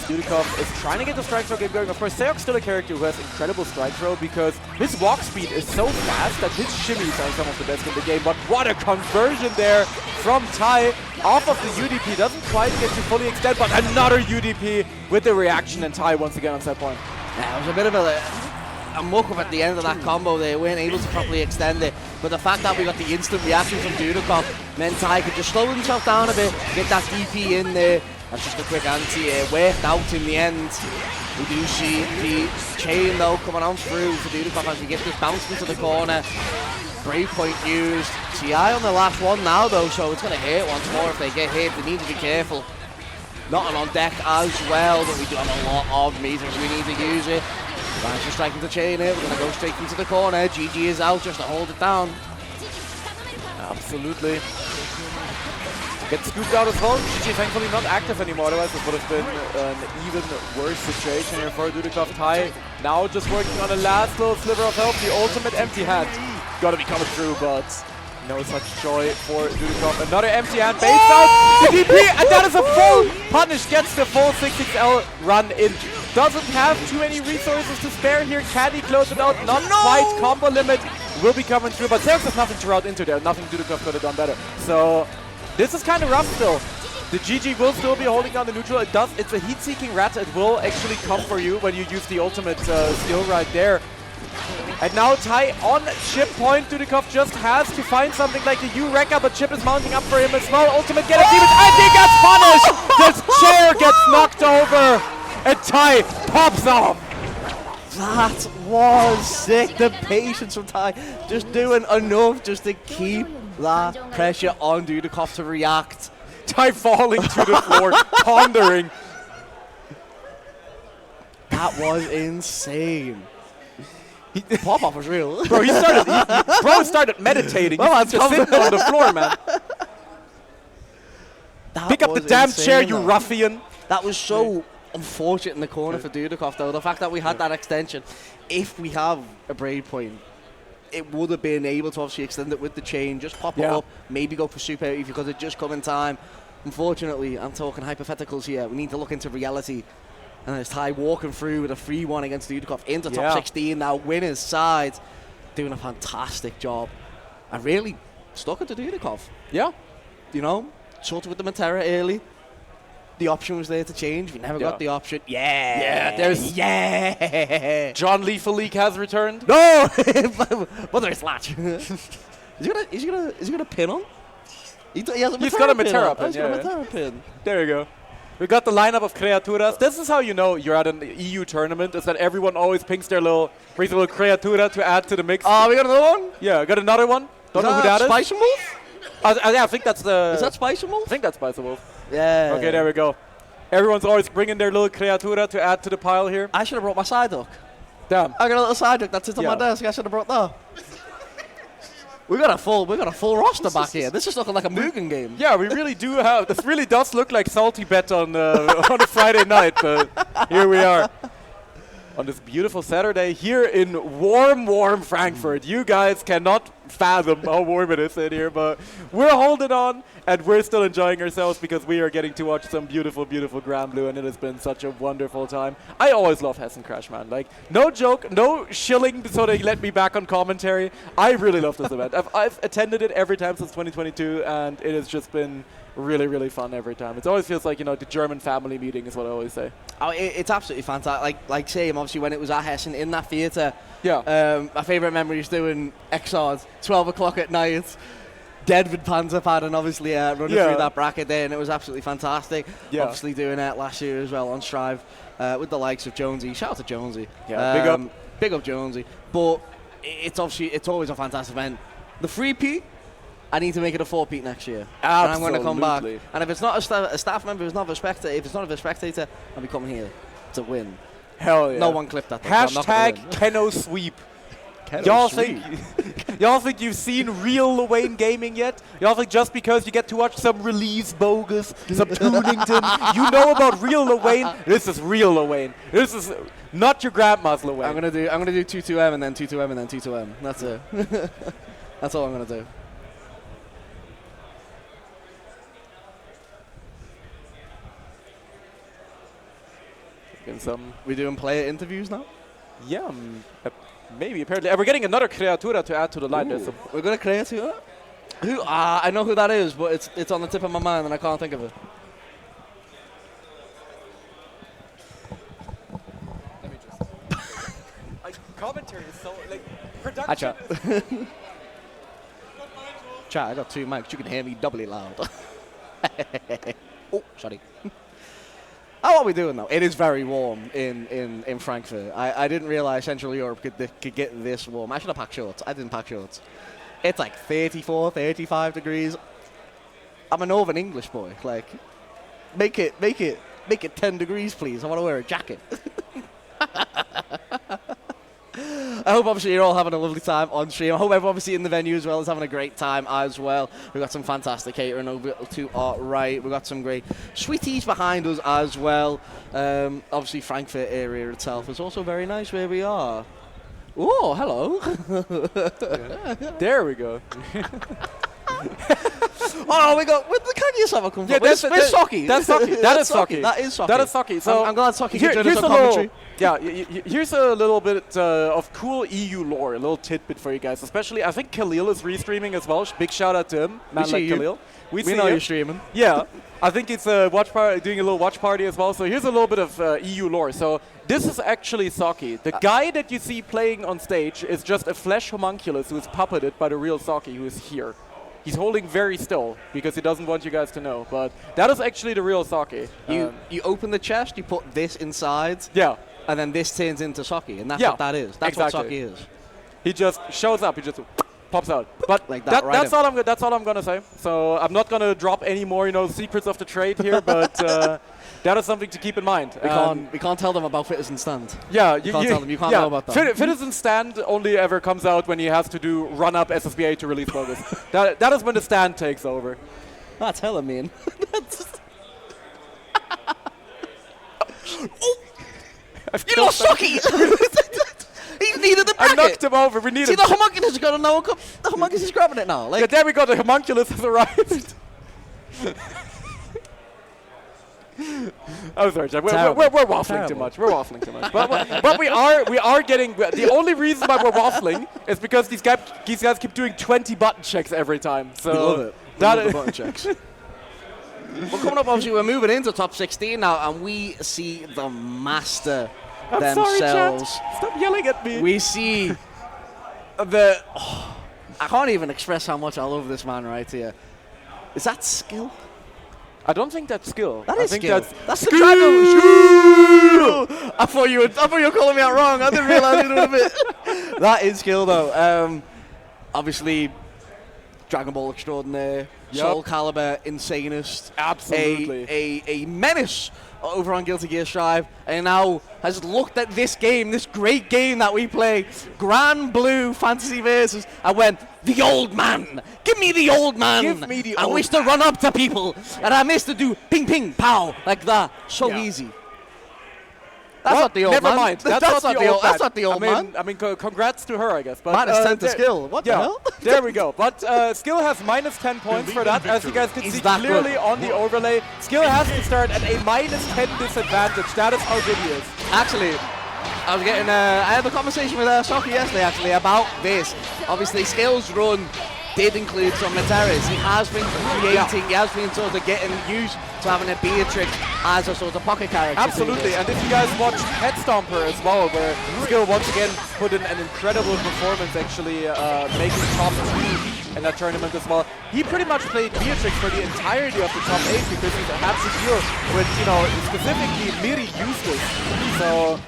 Dudikov is trying to get the strike throw game going. Of course, Seox still a character who has incredible strike throw because his walk speed is so fast that his shimmies are some of the best in the game. But what a conversion there from Tai off of the UDP. Doesn't quite get to fully extend, but another UDP with the reaction, and Tai once again on set point. Yeah, it was a bit of a muck-up at the end of that combo. They weren't able to properly extend it. But the fact that we got the instant reaction from Dudikov meant Tai could just slow himself down a bit, get that DP in there. That's just a quick anti, worked out in the end. We do see the chain though coming on through for Dudikov as we get this bounce into the corner. Breakpoint used. TI on the last one now though, so it's going to hurt once more if they get hit. They need to be careful. Not on deck as well, but we do have a lot of meters. We need to use it. Right, just striking the chain here. We're going to go straight into the corner. GG is out just to hold it down. Absolutely. Gets scooped out as well. Xxii thankfully not active anymore, otherwise this would have been an even worse situation here for Dudikov. Tai now just working on a last little sliver of health. The ultimate empty hand. Gotta be coming through, but no such joy for Dudikov. Another empty hand baits out the DP, and that is a full punish. Gets the full 6XL run in. Doesn't have too many resources to spare here. Can he close it out? Not quite. Combo limit will be coming through, but Xerx has nothing to route into there, nothing Dudikov could have done better. So this is kind of rough still. The GG will still be holding down the neutral. It's a heat-seeking rat. It will actually come for you when you use the ultimate skill right there. And now Tai on chip point. Dudikov just has to find something like a U-Wrecker, but Chip is mounting up for him. A small ultimate get a demon, and he gets punished! This chair gets knocked over, and Tai pops off. That was sick. The patience from Tai, just doing enough just to keep that pressure on Dudikov to react. Tai falling to the floor, pondering. That was insane. Pop-off was real. Bro, bro started meditating. He's just sitting on the floor, man. Pick up the damn chair, you ruffian. That was so unfortunate in the corner for Dudikov, though. The fact that we had that extension, if we have a braid point, it would have been able to obviously extend it with the chain, just pop it up, maybe go for super if you could have just come in time. Unfortunately, I'm talking hypotheticals here. We need to look into reality. And there's Tai walking through with a 3-1 against Dudikov into top 16 now, winner's side, doing a fantastic job. And really stuck it to Dudikov. Yeah. You know, sorted with the Matera early. The option was there to change. We never got the option. Yeah, there's John Lethal League has returned. No, but there's Latch. Is he gonna pin on? He's got a Matera pin. He's got a Matera pin. There you go. We got the lineup of Creaturas. This is how you know you're at an EU tournament, is that everyone always pings their little Creatura to add to the mix. Oh, we got another one? Yeah, we got another one. Don't know who that is. Spicer Wolf? Yeah, I think that's the... Is that Spicer Wolf? I think that's Spicer Wolf. Yeah. Okay, there we go. Everyone's always bringing their little Creatura to add to the pile here. I should have brought my side duck. Damn. I got a little side duck that sits on my desk. I should have brought that. We got a full roster back here. This is looking like a Mugen game. Yeah, we really do have. This really does look like Salty Bet on a Friday night, but here we are on this beautiful Saturday here in warm Frankfurt. You guys cannot fathom how warm it is in here, but we're holding on and we're still enjoying ourselves because we are getting to watch some beautiful Grand Blue, and it has been such a wonderful time. I always love Hessen Crash, man. Like, no joke, no shilling so they let me back on commentary. I really love this event. I've attended it every time since 2022, and it has just been really fun every time. It always feels like, you know, the German family meeting is what I always say. Oh, it's absolutely fantastic. Like same, obviously, when it was at Hessen in that theatre. Yeah. My favourite memory is doing Xxii, 12 o'clock at night. Dead with Panzerpad and obviously running through that bracket there, and it was absolutely fantastic. Yeah. Obviously doing it last year as well on Strive with the likes of Jonesy. Shout out to Jonesy. Yeah, big up Jonesy. But it's always a fantastic event. The 3P, I need to make it a 4P next year. Absolutely. And I'm going to come back. And if it's not a staff member, if it's not a spectator, I'll be coming here to win. Hell yeah. No one clipped that. Hashtag Keno Sweep. Y'all think you've seen real Lil Gaming yet? Y'all think just because you get to watch some Release Bogus, some Tunington, you know about real Lil? This is real Lil. This is not your grandma's Lil. I'm gonna do 2-2M and then 2-2M and then 2-2M. That's it. That's all I'm gonna do. We doing player interviews now? Yeah, maybe. Apparently, we're getting another Creatura to add to the line. We're gonna Creatura? Who? I know who that is, but it's on the tip of my mind and I can't think of it. Let me just. Commentary is so production. Chat, I got 2 mics. You can hear me doubly loud. Oh, sorry. How are we doing though? It is very warm in Frankfurt. I didn't realize Central Europe could get this warm. I should have packed shorts. I didn't pack shorts. It's like 34, 35 degrees. I'm a Northern English boy. Like, make it 10 degrees, please. I want to wear a jacket. I hope obviously you're all having a lovely time on stream. I hope everyone obviously in the venue as well is having a great time as well. We've got some fantastic catering over to our right. We've got some great sweeties behind us as well. Obviously Frankfurt area itself is also very nice where we are. Oh, hello. There we go. Oh, we got. Where did the Kaguya-sama come from? Where's Saki? That's Saki. That is Saki. That is Saki. That is Saki. So I'm glad Saki here's joined us a on commentary. here's a little bit of cool EU lore, a little tidbit for you guys. Especially, I think Khalil is restreaming as well. Big shout out to him. Man like Khalil. We know you're streaming. Yeah. I think it's doing a little watch party as well. So here's a little bit of EU lore. So this is actually Saki. The guy that you see playing on stage is just a flesh homunculus who is puppeted by the real Saki, who is here. He's holding very still because he doesn't want you guys to know. But that is actually the real Saki. You open the chest, you put this inside. Yeah. And then this turns into Saki, and that's what that is. That's what Saki is. He just shows up. He just pops out. But like that's all I'm gonna say. So I'm not gonna drop any more, secrets of the trade here. But that is something to keep in mind. We can't tell them about Citizen Stand. Yeah, you can't tell them. You can't know about that. Citizen Stand only ever comes out when he has to do run up SSBA to release bogus. that is when the stand takes over. That's hella mean. You lost Saki! He needed the bracket. I knocked him over. We needed. See, the homunculus has got a no. The homunculus is grabbing it now. Yeah, there we go. The homunculus has arrived. Oh, sorry, Jack. We're waffling too much. We're waffling too much. But we are getting. The only reason why we're waffling is because these guys keep doing 20 button checks every time. So we love it. We love the button checks. We're coming up. Obviously, we're moving into top 16 now, and we see the master themselves. Sorry, chat. Stop yelling at me. We see the. Oh, I can't even express how much I love this man right here. Is that skill? I don't think that's skill. That is think skill. That's the dragon. I thought you were calling me out wrong. I didn't realize it was a bit. That is skill though. Obviously, Dragon Ball Extraordinaire, Soul Calibur, Insanest. Absolutely. A menace over on Guilty Gear Strive, and now has looked at this game, this great game that we play, Grand Blue Fantasy Versus, and went, the old man! Give me the old man! Give me the I old wish to run up to people, and I miss to do ping ping pow like that. So easy. That's not the old man. Never mind. That's not the old man. I mean, congrats to her, I guess. But minus 10 to skill. What the hell? There we go. But skill has minus 10 points for that. As you guys can see clearly on the overlay, skill has to start at a minus 10 disadvantage. That is how good he is. Actually, I was getting. I had a conversation with Saki yesterday actually about this. Obviously, skill's run did include some Materas. He has been creating, he has been sort of getting used to having a Beatrix as a sort of pocket character. Absolutely, and if you guys watch Head Stomper as well, where Skill once again put in an incredible performance, actually making top 2 in that tournament as well. He pretty much played Beatrix for the entirety of the top 8 because he had to deal with, specifically Miri Eustace. So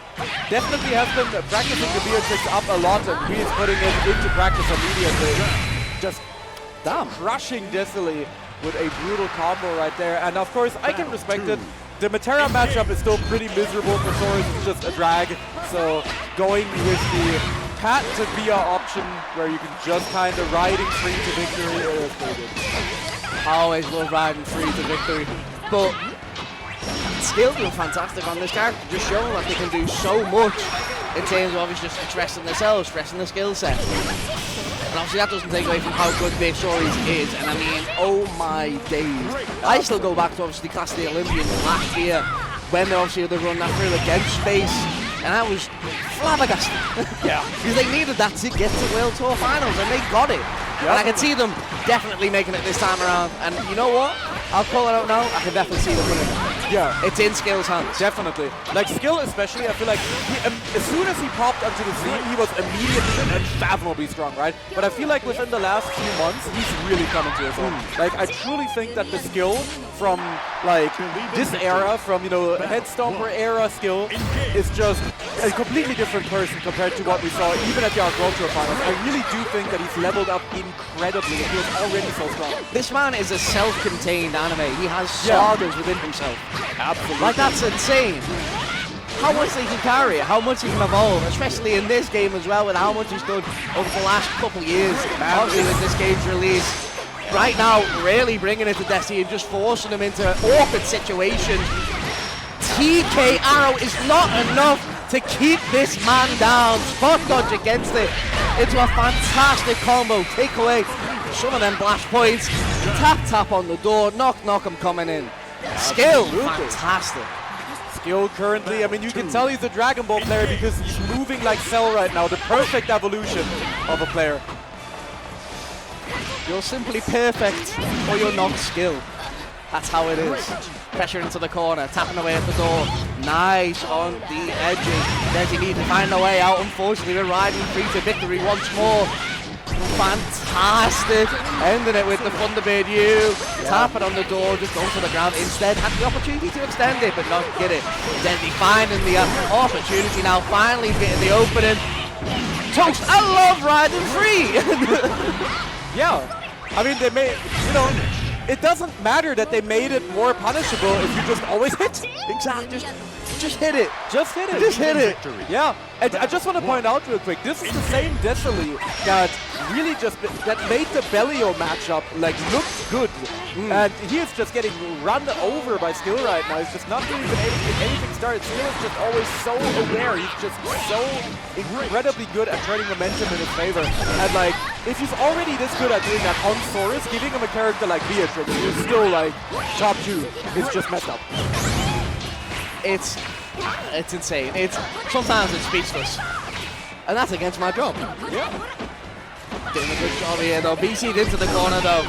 definitely has been practicing the Beatrix up a lot, and he is putting it into practice immediately. Just crushing Desilly with a brutal combo right there. And of course, I can respect it. The Matera matchup is still pretty miserable for Soros. It's just a drag. So going with the Pat to Via option where you can just kind of riding free to victory is pretty good. I always love riding free to victory. But Skill doing fantastic on this character, just showing that they can do so much in terms of obviously just expressing themselves, expressing the skill set. And obviously that doesn't take away from how good Gbvsr is, and I mean, oh my days. I still go back to obviously Clash of the Olympians last year, when they run that through against space, and I was flabbergasted. Yeah. Because they needed that to get to World Tour Finals, and they got it. Yep. And I can see them definitely making it this time around, and you know what? I'll call it out now, I can definitely see them winning. Yeah. It's in Skill's hands. Definitely. Like, Skill especially, I feel like as soon as he popped onto the scene, he was immediately unfathomably strong, right? But I feel like within the last few months, he's really coming to his own. Like, I truly think that the Skill from, like, this era, from, Head Stomper era Skill, is just a completely different person compared to what we saw even at the Arc World Tour Finals. I really do think that he's leveled up incredibly, and he was already so strong. This man is a self-contained anime. He has sagas within himself. Absolutely. Like, that's insane. How much he can carry, how much he can evolve, especially in this game as well, with how much he's done over the last couple of years. Obviously with this game's release. Right now, really bringing it to Destiny and just forcing him into awkward situations. TK Arrow is not enough to keep this man down. Spot dodge against it into a fantastic combo. Take away some of them blast points. Tap on the door. Knock, I'm coming in. Skill, fantastic. Skill currently, I mean, you can tell he's a Dragon Ball player because he's moving like Cell right now. The perfect evolution of a player. You're simply perfect, or you're not skill. That's how it is. Pressure into the corner, tapping away at the door. Nice on the edges. Desi needs to find a way out. Unfortunately, we're riding free to victory once more. Fantastic. Ending it with the Thunderbird U. Tapping on the door, just going to the ground. Instead, had the opportunity to extend it, but not get it. Desi finding the opportunity now, finally getting the opening. Toast, I love riding free. Yeah, I mean, they made, you know, it doesn't matter that they made it more punishable if you just always hit. Exactly, just hit it. Just hit it. Just hit it. Yeah, and I just want to point out real quick, this is the same Ggst that really that made the Bellio matchup like look good. And he is just getting run over by Skill right now. He's just not really been able to get anything started. Skill is just always so aware. He's just so incredibly good at turning momentum in his favor. And like, if he's already this good at doing that on Saurus, giving him a character like Beatrix, who's still like top 2, is just messed up. It's insane. Sometimes it's speechless. And that's against my job. Yeah. Doing a good job here though. BC'd into the corner though.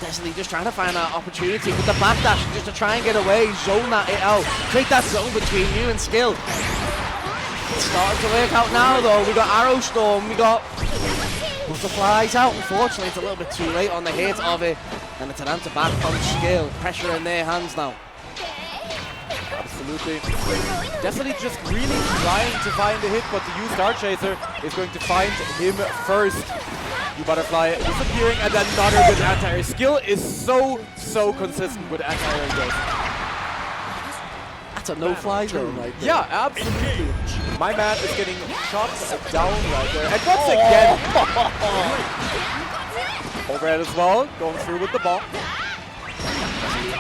Destiny just trying to find that opportunity with the backdash just to try and get away, zone that it out, create that zone between you and Skill. It's starting to work out now though. We got Arrow Storm, we got Butterflies out. Unfortunately, it's a little bit too late on the hit of it, and it's an answer back from Skill. Pressure in their hands now. Absolutely. Definitely just really trying to find a hit, but the U Star Chaser is going to find him first. U Butterfly disappearing, and then another good anti-air. Skill is so consistent with anti-air goes. That's a no-fly zone right there. Yeah, absolutely. My man is getting shot down right there. And once again, overhead as well, going through with the bomb.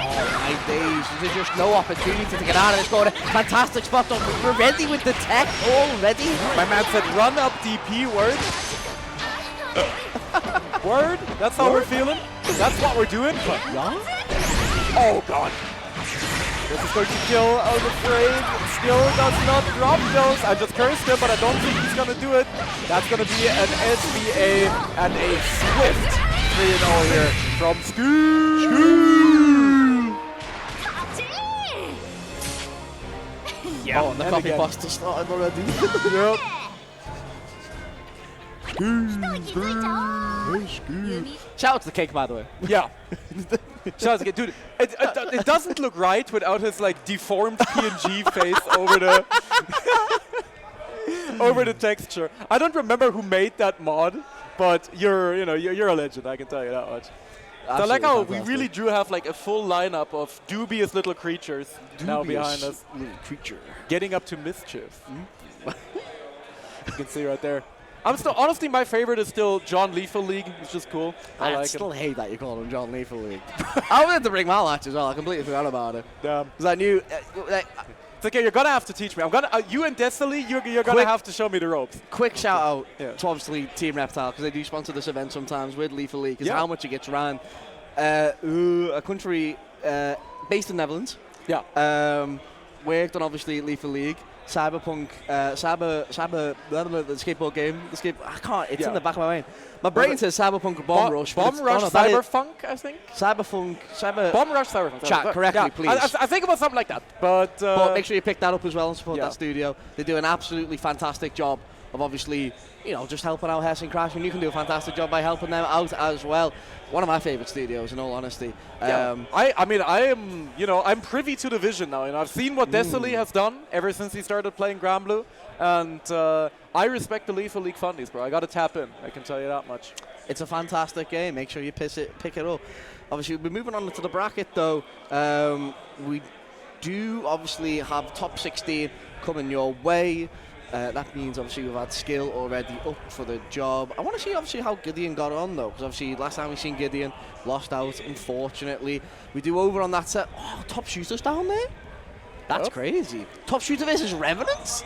Oh my days, there's just no opportunity to get out of this corner. Fantastic spot up. We're ready with the tech already. My man said run up DP, word. Word? That's how we're feeling? That's what we're doing? Oh god. This is going to kill, I'm afraid. Still does not drop those. I just cursed him, but I don't think he's going to do it. That's going to be an SBA and a swift 3-0 here from Ssbu. Yeah, oh, and the copy buster started already. Yep. Shout out to the cake, by the way. Yeah. Shout out to the cake. Dude, it doesn't look right without his like deformed PNG face over the texture. I don't remember who made that mod, but you're a legend, I can tell you that much. So I like how we really do have like a full lineup of dubious little creatures now behind us. Little creature. Getting up to mischief. You can see right there. I'm still, honestly, my favorite is still John Lethal League. It's just cool. I still hate that you call him John Lethal League. I wanted to bring my match as well. I completely forgot about it. Because I knew... it's okay, you're going to have to teach me. I'm gonna, you and Destiny, you're going to have to show me the ropes. Quick shout out to obviously Team Reptile, because they do sponsor this event sometimes with Lethal League, because how much it gets ran. A country based in Netherlands. Yeah. Worked on obviously Lethal League. Cyberpunk, the skateboard game. It's in the back of my mind. My brain says Cyberpunk Bomb Rush. Bomb Rush Cyberpunk, I think? Bomb Rush Cyberpunk. Chat correctly, please. I think about something like that. But make sure you pick that up as well and support that studio. They do an absolutely fantastic job of obviously, just helping out Hessen Crash, and you can do a fantastic job by helping them out as well. One of my favorite studios, in all honesty. I'm privy to the vision now, and I've seen what Destiny has done ever since he started playing Granblue, and I respect the Lethal League fundies, bro. I got to tap in. I can tell you that much. It's a fantastic game. Make sure you pick it up. Obviously, we're moving on to the bracket, though. We do obviously have top 16 coming your way. That means obviously we've had Skill already up for the job. I want to see obviously how Gideon got on though, because obviously last time we seen Gideon lost out, unfortunately. We do over on that set. Oh, top shooters down there? That's crazy. Top shooter versus Revenants?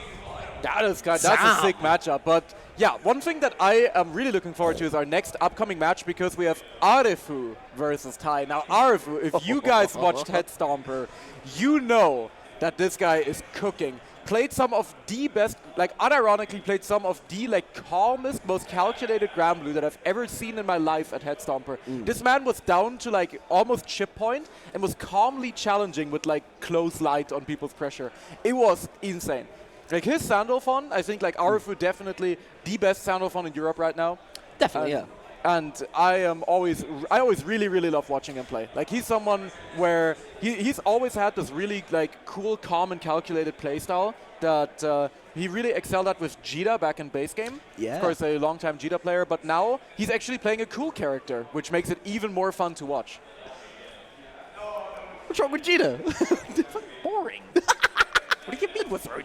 That's a sick matchup, but Yeah, one thing that I am really looking forward to is our next upcoming match, because we have Arefu versus Tai. Now, Arefu, if you guys watched Head Stomper, you know that this guy is cooking. Played some of the best, like unironically played some of the like calmest, most calculated Grand Blue that I've ever seen in my life at Head Stomper. This man was down to like almost chip point and was calmly challenging with like close light on people's pressure. It was insane. Like his Sandalphon, I think like Arefu definitely the best Sandalphon in Europe right now. Definitely, yeah. And I always really love watching him play. Like he's someone where he's always had this really like cool, calm and calculated play style that he really excelled at with Ggst back in base game. Yeah. Of course, a long-time Ggst player, but now he's actually playing a cool character, which makes it even more fun to watch. What's wrong with Ggst? Boring. What do you mean, what's wrong?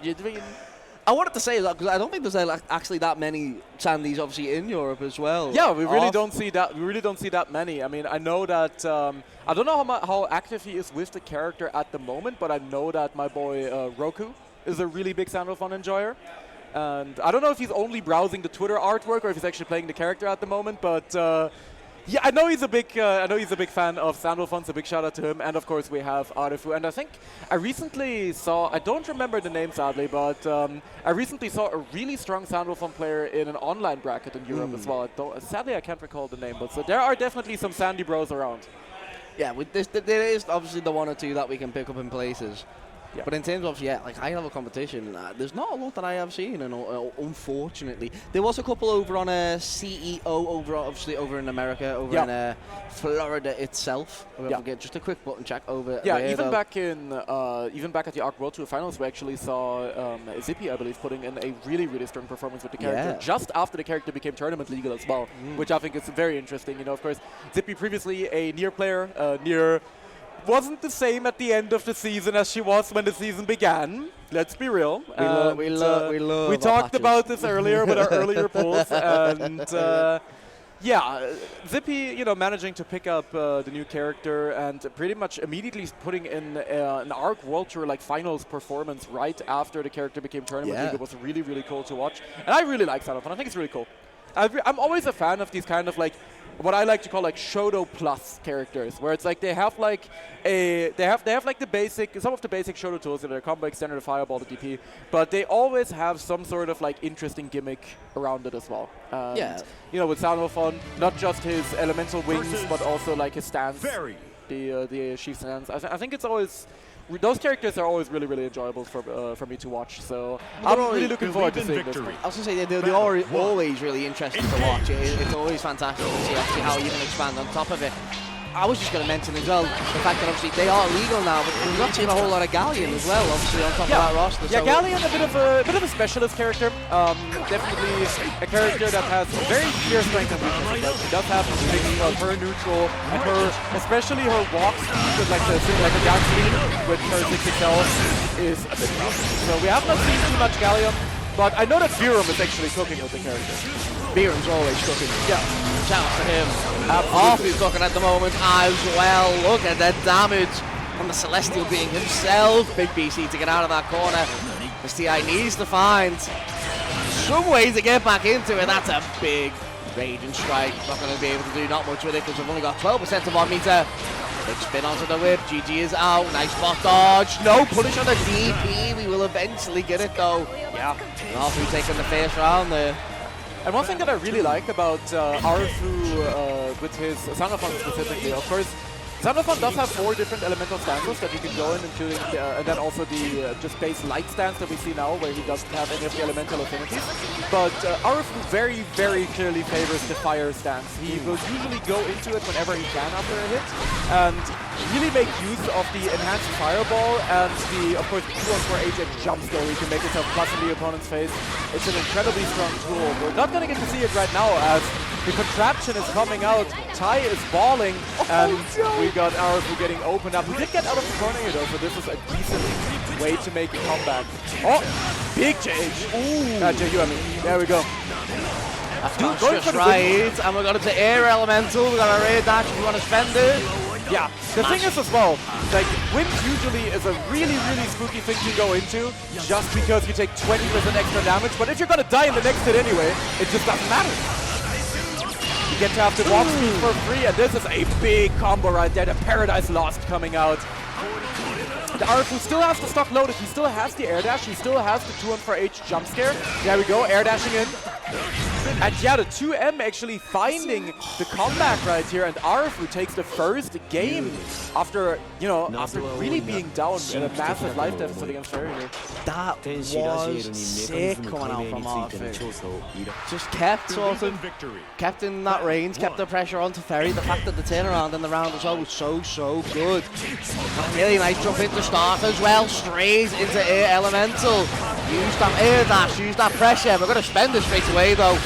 I wanted to say that because I don't think there's actually that many Sandys obviously in Europe as well. Yeah, we really don't see that. We really don't see that many. I mean, I know that I don't know how active he is with the character at the moment, but I know that my boy Roku is a really big Sandalphon enjoyer. And I don't know if he's only browsing the Twitter artwork or if he's actually playing the character at the moment, but yeah, I know he's a big fan of Sandalphon, so big shout out to him. And of course we have Arefu. And I think I recently saw, I don't remember the name sadly, but I recently saw a really strong Sandalphon player in an online bracket in Europe as well. Sadly I can't recall the name, but so there are definitely some Sandy bros around. Yeah, there is obviously the one or two that we can pick up in places. Yeah. But in terms of, like high-level competition, there's not a lot that I have seen, and unfortunately. There was a couple over on a CEO, obviously over in America, over in Florida itself. Get just a quick button check over there, even back at the Arc World Tour Finals, we actually saw Xxii, I believe, putting in a really strong performance with the character just after the character became tournament legal as well, which I think is very interesting. You know, of course, Xxii previously a Nier player, Nier wasn't the same at the end of the season as she was when the season began. Let's be real. We talked about this earlier with our earlier polls, and Xxii, you know, managing to pick up the new character and pretty much immediately putting in an Arc World Tour like finals performance right after the character became tournament league. It was really cool to watch, and I really like Sandalphon. I think it's really cool. I'm always a fan of these kind of like what I like to call like Shoto plus characters, where it's like they have like like the basic, some of the basic Shoto tools, their combo extender, the fireball, the DP, but they always have some sort of like interesting gimmick around it as well. And you know, with Sandalphon, not just his elemental wings, but also like his stance, the sheaf stance. I think it's always. Those characters are always really enjoyable for me to watch, so I'm really looking forward to seeing this one. I was going to say, they're always really interesting to watch. It's always fantastic to see obviously how you can expand on top of it. I was just going to mention as well the fact that obviously they are legal now, but we've not seen a whole lot of Galleon as well, obviously on top of that roster. Yeah, so Galleon, a bit of a specialist character. Definitely a character that has very clear strengths and weaknesses. Like, she does have a mix of her neutral and especially her walk speed with like a down speed with her 6XL is a bit tough. So we have not seen too much Galleon, but I know that Virum is actually cooking with the character. Virum's always cooking. Yeah. Shouts to him. Absolutely cooking at the moment as well. Look at the damage from the Celestial being himself. Big BC to get out of that corner. Xxii needs to find some way to get back into it. That's a big Raging Strike. Not going to be able to do not much with it because we've only got 12% of our meter. Big spin onto the whip. GG is out. Nice block dodge. No punish on the DP. We will eventually get it though. Yeah. After we taking the first round there. And one thing that I really like about Arefu with his Sandalphon specifically, of course, Sandalphon does have 4 different elemental stances that you can go in, including and then also the just base light stance that we see now, where he doesn't have any of the elemental affinities. But Arefu very clearly favors the fire stance. He will usually go into it whenever he can after a hit, and really make use of the enhanced fireball and the, of course, 2-on-4 jump scare. You can make yourself plus in the opponent's face. It's an incredibly strong tool. We're not going to get to see it right now as the contraption is coming out. Tai is balling, and we got Arefu getting opened up. We did get out of the corner here though, so this is a decent way to make a comeback. Oh, big change. Ooh. JU, I mean, there we go. That's going just right, and we've got it to Air Elemental. We've got a Raid Dash if you want to spend it. Yeah, the thing is as well, like, wins usually is a really, really spooky thing to go into, just because you take 20% extra damage, but if you're gonna die in the next hit anyway, it just doesn't matter. You get to have the walk speed for free, and this is a big combo right there, the Paradise Lost coming out. The Arfu still has the stock loaded, he still has the air dash, he still has the 2-on-4H jump scare. There we go, air dashing in. And yeah, the 2M actually finding the comeback right here, and Arfu takes the first game after, you know, after really being down in a massive life deficit against Ferry here. That was sick coming out from Arfu. Just kept sort of, kept in that range, kept the pressure onto Ferry. The fact that the turnaround in the round as well was so good. Really nice jump into start as well, straight into air elemental. Use that air dash, use that pressure. We're going to spend it straight away though.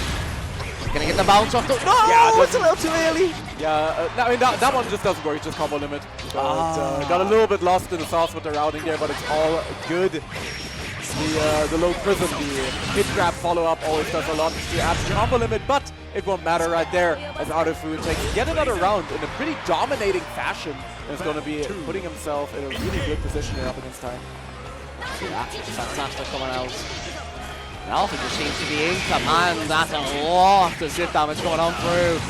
Gonna get the bounce off the... No, yeah, it's a little too early. Yeah, I mean, that one just doesn't work, it's just combo limit. But, got a little bit lost in the sauce with the routing there, but it's all good. The low prism, the hit grab follow-up always does a lot to add to combo limit, but it won't matter right there as Arfu takes yet another round in a pretty dominating fashion. And is going to be putting himself in a really good position here up against time. Yeah, fantastic coming out. Alpha just seems to be in command. That's a lot of zip damage going on through.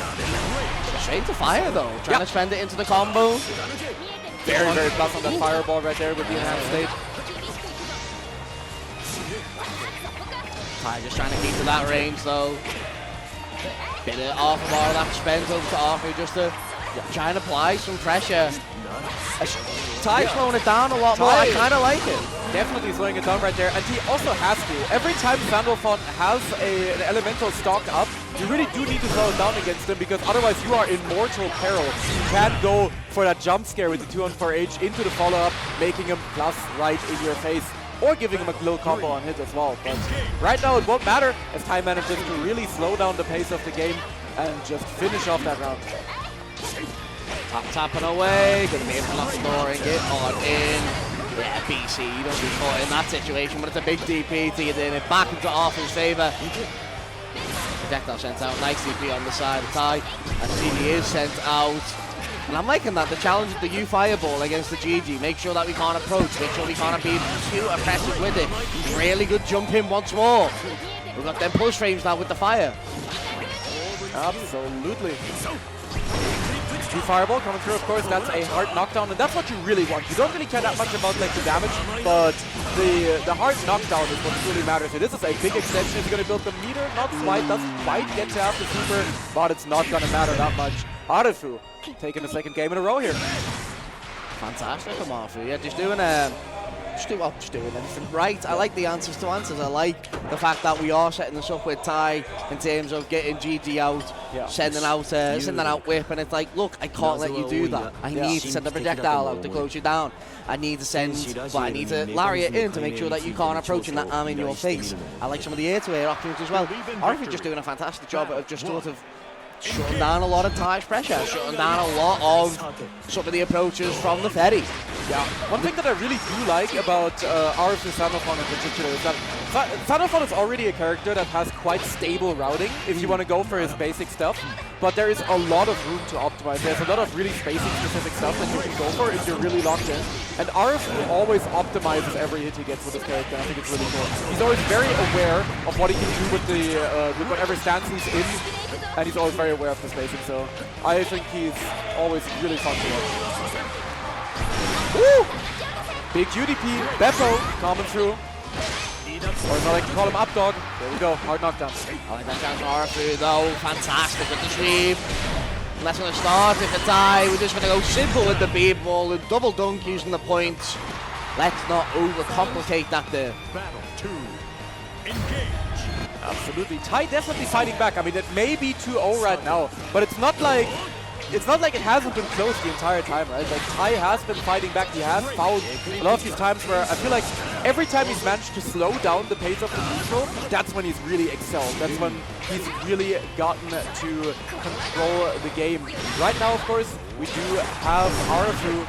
Straight to fire though, trying to spend it into the combo. Very plus on that fireball right there with the enhanced state. Ty just trying to keep to that range though. Bit of off bar that spends over to Arfu just to try and apply some pressure. Ty's slowing it down a lot more. I kind of like it. Definitely slowing it down right there, and he also has to. Every time Sandalphon has an elemental stock up, you really do need to slow it down against him, because otherwise you are in mortal peril. You can't go for that jump scare with the 2-on-4H into the follow-up, making him plus right in your face, or giving him a little combo on hit as well. But right now it won't matter, as Ty manages to really slow down the pace of the game and just finish off that round. Tapping away, gonna be able to lock the door and get on in. Yeah, BC, you don't be caught in that situation, but it's a big DP to get in and back into Arfu's favour. Projectile sent out, nice DP on the side of Ty, and CD is sent out. And I'm liking that, the challenge of the U Fireball against the GG. Make sure that we can't approach, make sure we can't be too aggressive with it. Really good jump in once more. We've got them pulse frames now with the fire. Absolutely. The fireball coming through, of course, that's a hard knockdown, and that's what you really want. You don't really care that much about like the damage, but the hard knockdown is what really matters. This is a big extension. It's going to build the meter, not quite, doesn't quite get to have the super, but it's not going to matter that much. Arfu taking the second game in a row here. Fantastic from Arfu. Yeah, just doing everything right. I like the answers to answers. I like the fact that we are setting this up with Ty in terms of getting GG out, sending out whip, and it's like, look, I can't let you do that. I need to send a projectile out to close you down. I need to send, I need to lariat in to make sure that you can't approach and that I'm in your face. I like some of the air-to-air options as well. Arfu's just doing a fantastic job of just sort of shutting down a lot of Ty's pressure, shutting down a lot of some of the approaches from the Ferry. Yeah, one thing that I really do like about Arfu Sandalphon in particular is that Sandalphon is already a character that has quite stable routing if you want to go for his basic stuff, but there is a lot of room to optimize. There's a lot of really spacing-specific stuff that you can go for if you're really locked in, and Arfu always optimizes every hit he gets with his character. I think it's really cool. He's always very aware of what he can do with with whatever stance he's in, and he's always very aware of the spacing, so I think he's always really fun to watch. Woo! Big UDP, Beppo coming through. Or as I like to call him, up dog. There we go, hard knockdown. I like that chance for Arfu though, fantastic with the sweep. Let's gonna start with the tie. We're just gonna go simple with the bead ball and double dunk using the points. Let's not overcomplicate that there. Battle 2. Engage. Absolutely. Ty definitely fighting back. I mean, it may be 2-0 right now, but it's not like it hasn't been close the entire time, right? Like, Ty has been fighting back. He has fouled a lot of these times where I feel like every time he's managed to slow down the pace of the neutral, that's when he's really excelled. That's when he's really gotten to control the game. Right now, of course, we do have Arfu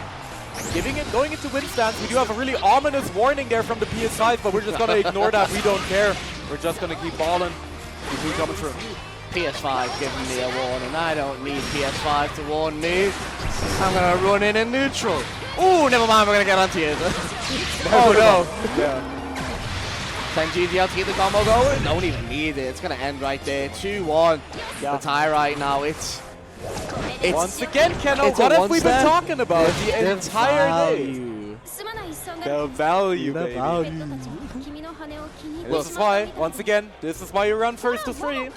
going into win stance. We do have a really ominous warning there from the PS5, but we're just going to ignore that. We don't care. We're just going to keep balling. DP coming through. PS5 giving me a warning. I don't need PS5 to warn me. I'm going to run in neutral. Oh, never mind, we're going to get onto it. Oh, no. Yeah. Send Ggst out to keep the combo going. Don't even need it. It's going to end right there. 2-1. The tie right now. It's once again, Kenno, what have we been talking about the entire day? The value, baby. This is why, once again, this is why you run first to 3.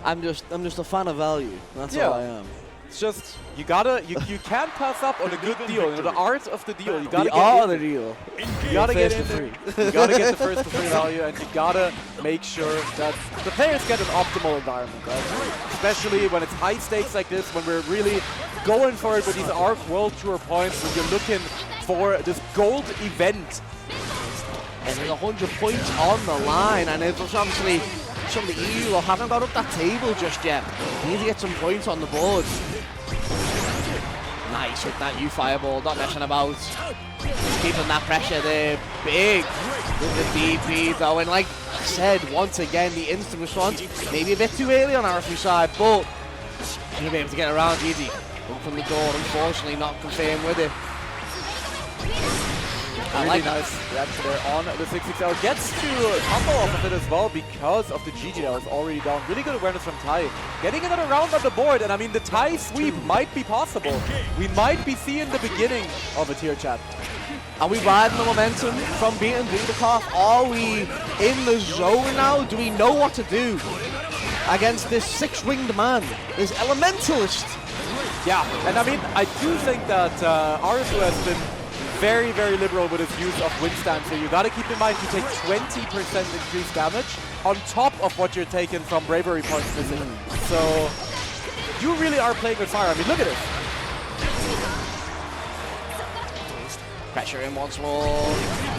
I'm just a fan of value. That's all I am. It's just you can't pass up on a good deal. You know, the art of the deal. You gotta the deal. You gotta get in there. You gotta get the first to 3 value, and you gotta make sure that the players get an optimal environment, right? Especially when it's high stakes like this, when we're really going for it with these ARC World Tour points, when you're looking for this gold event. And there's 100 points on the line, and it's obviously some of the EU haven't got up that table just yet. We need to get some points on the board. Nice with that U-Fireball, not messing about. Just keeping that pressure there. Big with the DP though, and like I said, once again, the instant response, maybe a bit too early on our side, but he'll be able to get around easy. Open the door, unfortunately not confirmed with it. Really like nice reaction there on the Xxii. Gets to combo off of it as well because of the GG that was already down. Really good awareness from Tai. Getting another round on the board, and I mean the Tai sweep might be possible. We might be seeing the beginning of a tier chat. Are we riding the momentum from beating Dudikoff? Are we in the zone now? Do we know what to do against this 6-winged man, this Elementalist? Yeah, and I mean, I do think that Arzu has been very, very liberal with his use of wind stance. So you gotta keep in mind you take 20% increased damage on top of what you're taking from bravery points missing. So you really are playing with fire. I mean, look at this. Pressure in once more.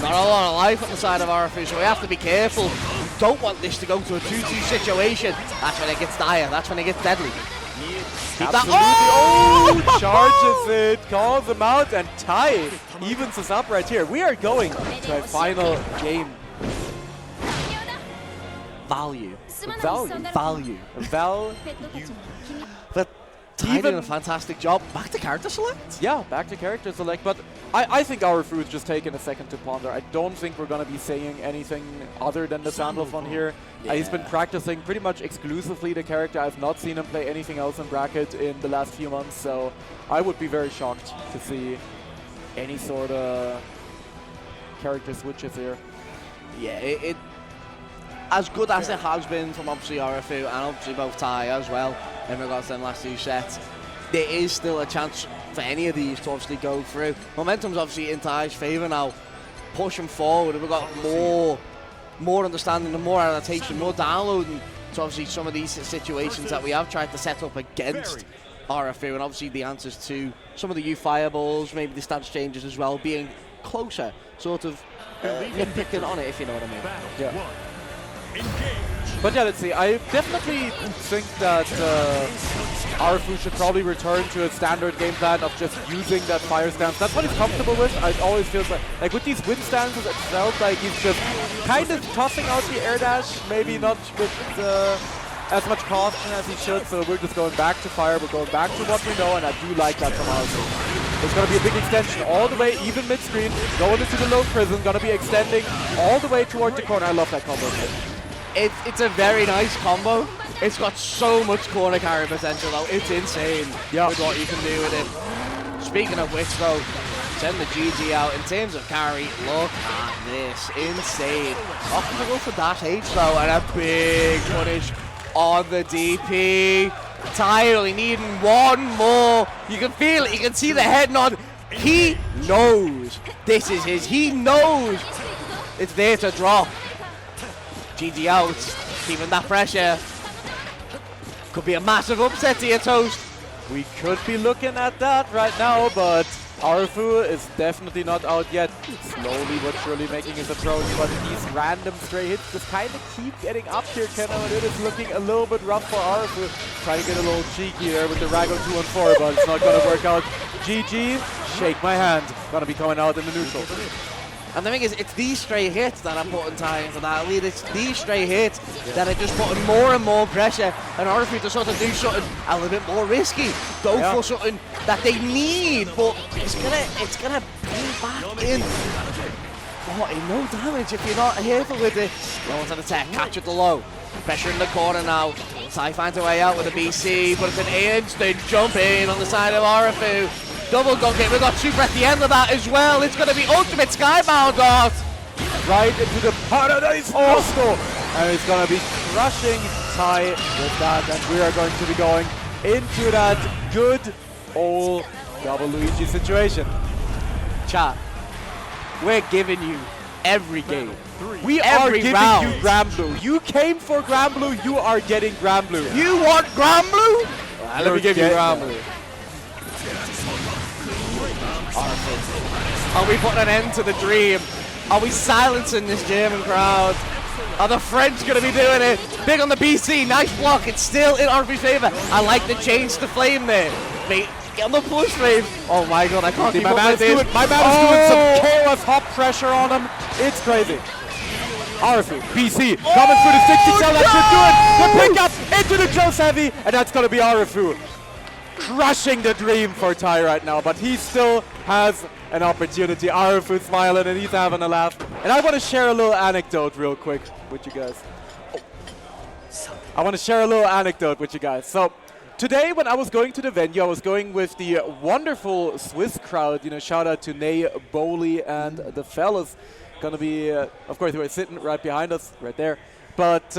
Not a lot of life on the side of RFU, so we have to be careful. We don't want this to go to a 2-2 situation. That's when it gets dire. That's when it gets deadly. Keep that. Oh! Charges it, calls him out, and Tai evens us up right here. We are going to a final game. Value. Value. But Tai did a fantastic job. Back to character select? Yeah, back to character select, but I think our fruit's just taking a second to ponder. I don't think we're going to be saying anything other than the Sandals one here. Yeah. He's been practicing pretty much exclusively the character. I've not seen him play anything else in bracket in the last few months, so I would be very shocked to see any sort of character switches here. Yeah, it as good as it has been from obviously RFU and obviously both Tai as well in regards to them last 2 sets, there is still a chance for any of these to obviously go through. Momentum's obviously in Tai's favour now. Pushing forward, we've got more understanding and more adaptation, more downloading to obviously some of these situations that we have tried to set up against RFU, and obviously the answers to some of the U-Fireballs, maybe the stance changes as well, being closer, sort of nitpicking on it, if you know what I mean. Yeah. But yeah, let's see. I definitely think that RFU should probably return to a standard game plan of just using that fire stance. That's what he's comfortable with. I always feel like with these wind stances, it felt like he's just kind of tossing out the air dash, maybe not with as much caution as he should. So we're just going back to fire. We're going back to what we know, and I do like that from RFU. There's going to be a big extension all the way, even mid-screen, going into the low prison, going to be extending all the way toward the corner. I love that combo. It's a very nice combo. It's got so much corner carry potential though. It's insane with what you can do with it. Speaking of which though, send the Ggst out. In terms of carry, look at this. Insane. Opting to go for dash H though, and a big punish on the DP. Tai only needing one more. You can feel it. You can see the head nod. He knows this is his. He knows it's there to drop. Ggst out, keeping that pressure. Could be a massive upset to your Toast. We could be looking at that right now, but RFU is definitely not out yet. Slowly but surely making his approach, but these random stray hits just kind of keep getting up here, Kenno, and it is looking a little bit rough for RFU. Trying to get a little cheeky there with the Rago 2-4, but it's not going to work out. GG, shake my hand. Gonna be coming out in the neutral. And the thing is, it's these stray hits that are putting time into that lead. It's these stray hits that are just putting more and more pressure in order for you to sort of do something a little bit more risky. Go for something that they need, but it's gonna pay back in. Oh, in no damage if you're not careful with it. Low onto the tech, catch at the low. Pressure in the corner now. Sai finds a way out with a BC, but it's an instant jump in on the side of Arafu. Double dunk it. We've got super at the end of that as well. It's going to be ultimate skybound art. Right into the Paradise Hostel. And it's going to be crushing Sai with that. And we are going to be going into that good old double Luigi situation. Chat, we're giving you every game. We are giving you Granblue. You came for Granblue, you are getting Granblue. You want Granblue? Let me give you Granblue. Are we putting an end to the dream? Are we silencing this German crowd? Are the French going to be doing it? Big on the BC, nice block. It's still in RV's favor. I like the change to flame there. Mate, get on the push wave. Oh my god, I can't keep up with this. My man is doing some chaos hop pressure on him. It's crazy. Arafu, BC, coming through the 60 cell, that should do it. The pickup into the Joe's heavy, and that's going to be Arafu. Crushing the dream for Ty right now, but he still has an opportunity. Arafu smiling and he's having a laugh. And I want to share a little anecdote real quick with you guys. So today when I was going to the venue, I was going with the wonderful Swiss crowd. You know, shout out to Ney, Bowley, and the fellas. Gonna be, of course, we're sitting right behind us, right there. But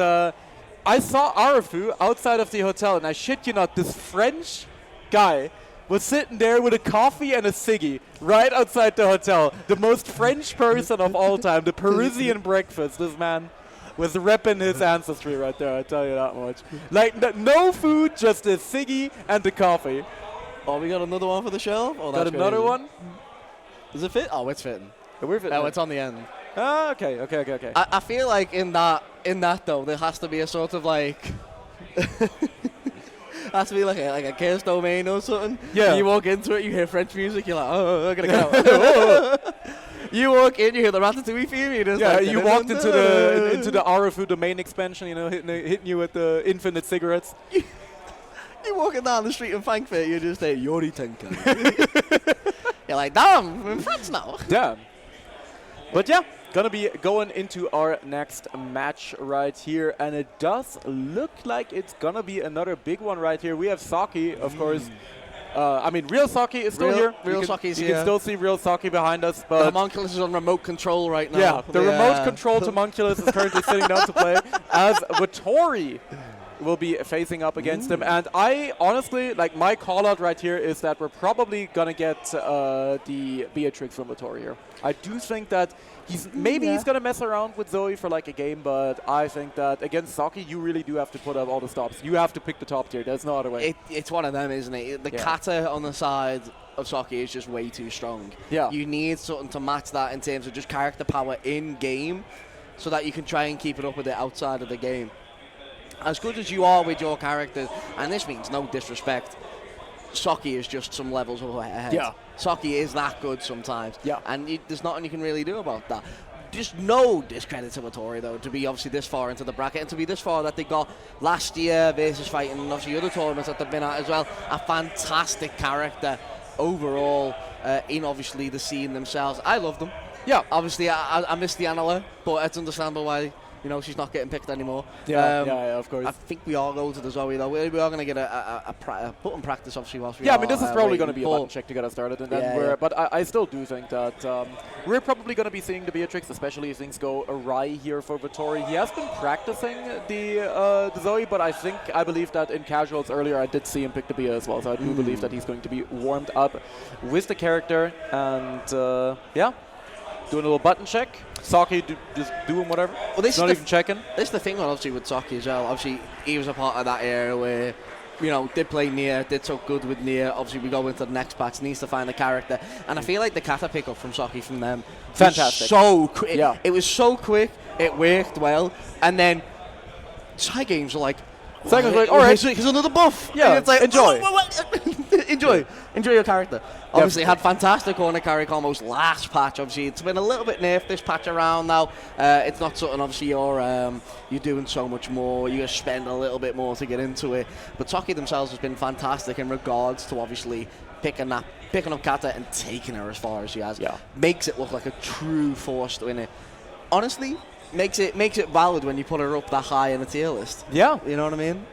I saw Arafu outside of the hotel, and I shit you not, this French guy was sitting there with a coffee and a ciggy right outside the hotel. The most French person of all time, the Parisian breakfast. This man was repping his ancestry right there, I tell you that much. Like, no food, just a ciggy and the coffee. Oh, we got another one for the shelf? Oh, got another one? Does it fit? Oh, it's fitting. We're fitting. Oh, it's on the end. Ah, okay. I feel like in that though, there has to be a sort of like has to be like a chaos domain or something. Yeah. You walk into it, you hear French music, you're like, oh, I'm gonna go. You walk in, you hear the Ratatouille theme. You walked into the Arafu domain expansion, you know, hitting you with the infinite cigarettes. You're walking down the street in Frankfurt, you just say Yori Tenka. You're like, damn, I'm in France now. Damn. But yeah, gonna be going into our next match right here, and it does look like it's gonna be another big one right here. We have Saki, of course. I mean, real Saki is still here. Real Saki's here. You can still see real Saki behind us. But the homunculus is on remote control right now. Yeah, the remote control homunculus is currently sitting down to play, as Vittori will be facing up against him. And I honestly, like, my call out right here is that we're probably gonna get the Beatrix from Vittori here. I do think that he's gonna mess around with Zoe for like a game, but I think that against Saki, you really do have to put up all the stops. You have to pick the top tier. There's no other way. It's one of them, isn't it? The kata on the side of Saki is just way too strong. Yeah. You need something to match that in terms of just character power in game, so that you can try and keep it up with it outside of the game. As good as you are with your characters, and this means no disrespect, Saki is just some levels ahead. Yeah. Saki is that good sometimes. Yeah. And there's nothing you can really do about that. Just no discredit to Vittori, though, to be obviously this far into the bracket and to be this far that they got last year versus fighting and obviously other tournaments that they've been at as well. A fantastic character overall in obviously the scene themselves. I love them. Yeah. Obviously, I miss the Anala, but it's understandable why, you know, she's not getting picked anymore. Yeah, of course. I think we are going to the Zoe, though. We are going to get a button practice, obviously, whilst we I are, mean, this is probably going to be a button check to get us started. And then but I still do think that we're probably going to be seeing the Beatrix, especially if things go awry here for Vittori. He has been practicing the Zoe, but I believe that in casuals earlier, I did see him pick the Bia as well. So I do believe that he's going to be warmed up with the character. And, yeah. Doing a little button check. Saki just doing whatever. Well, this not even checking. This is the thing, obviously, with Saki as well. Obviously, he was a part of that era where, you know, did play Nier, did so good with Nier. Obviously, we go into the next patch, needs to find a character. And I feel like the kata pickup from Saki from them fantastic. So quick. Yeah. It was so quick. It worked well. And then side games are like, all right, here's another buff. Yeah, and it's like, enjoy. enjoy your character. Obviously, had fantastic corner carry combos last patch. Obviously, it's been a little bit nerfed this patch around now. It's not something, obviously, you're doing so much more. You just spend a little bit more to get into it. But Xxii themselves has been fantastic in regards to obviously picking up Kata and taking her as far as she has. Yeah. Makes it look like a true force to win it. Honestly, makes it valid when you put her up that high in the tier list. Yeah. You know what I mean?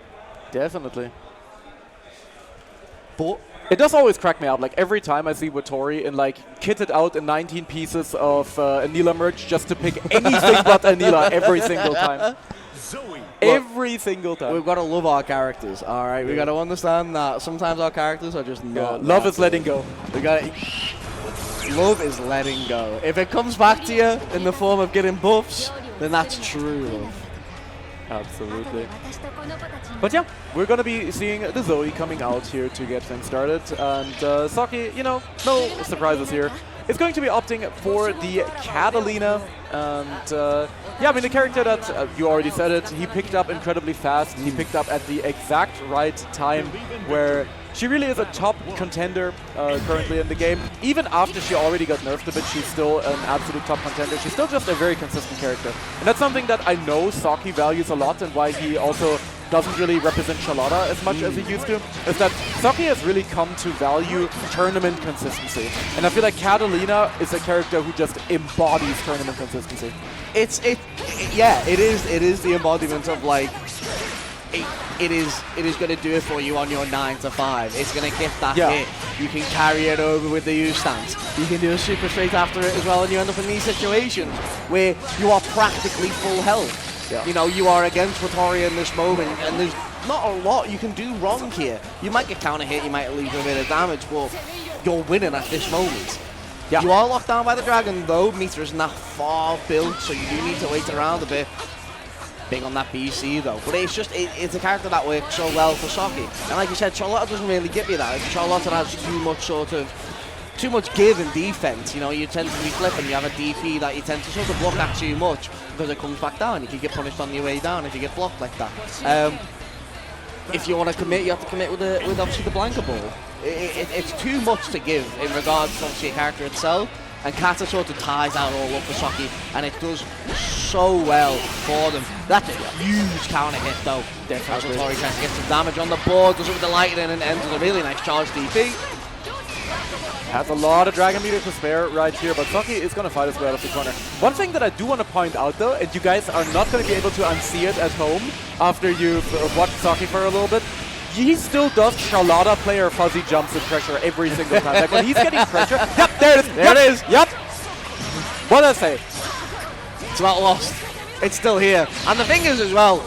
Definitely. But it does always crack me up. Like every time I see Watori in like kitted out in 19 pieces of Anila merch just to pick anything but Anila every single time. Every single time. We've got to love our characters, all right? We've got to understand that sometimes our characters are just not. Love is letting go. Love is letting go. If it comes back to you in the form of getting buffs, then that's true love. Absolutely. But yeah, we're going to be seeing the Zoe coming out here to get things started. And Xxii, you know, no surprises here. It's going to be opting for the Catalina. And yeah, I mean, the character that you already said it, he picked up incredibly fast. He picked up at the exact right time where she really is a top contender currently in the game. Even after she already got nerfed a bit, she's still an absolute top contender. She's still just a very consistent character. And that's something that I know Xxii values a lot, and why he also doesn't really represent Charlotta as much as he used to, is that Xxii has really come to value tournament consistency. And I feel like Catalina is a character who just embodies tournament consistency. Yeah, it is the embodiment of like, it is going to do it for you on your 9 to 5. It's going to get that hit. You can carry it over with the U stance. You can do a super straight after it as well, and you end up in these situations where you are practically full health. Yeah. You know, you are against Watori in this moment, and there's not a lot you can do wrong here. You might get counter hit, you might leave a bit of damage, but you're winning at this moment. Yeah. You are locked down by the dragon, though. Meter isn't that far built, so you do need to wait around a bit. Big on that BC though, but it's just it's a character that works so well for Xxii. And like you said, Charlotta doesn't really give you that. Charlotta has too much give in defense. You know, you tend to be flipping. You have a DP that you tend to sort of block at too much because it comes back down. You can get punished on your way down if you get blocked like that. If you want to commit, you have to commit with obviously the blanket ball. It's too much to give in regards to obviously a character itself. And Kata sort of ties out all up for Xxii, and it does so well for them. That's a huge counter hit though. Definitely. Watori tries to get some damage on the board, does it with the lightning, and ends with a really nice charge DP. Has a lot of Dragon Meter to spare right here, but Xxii is going to fight his way out of the corner. One thing that I do want to point out though, and you guys are not going to be able to unsee it at home after you've watched Xxii for a little bit, he still does Charlotta player fuzzy jumps and pressure every single time. Like when he's getting pressure, yep, there it is, there it is, yep. What did I say? It's not lost. It's still here. And the thing is as well,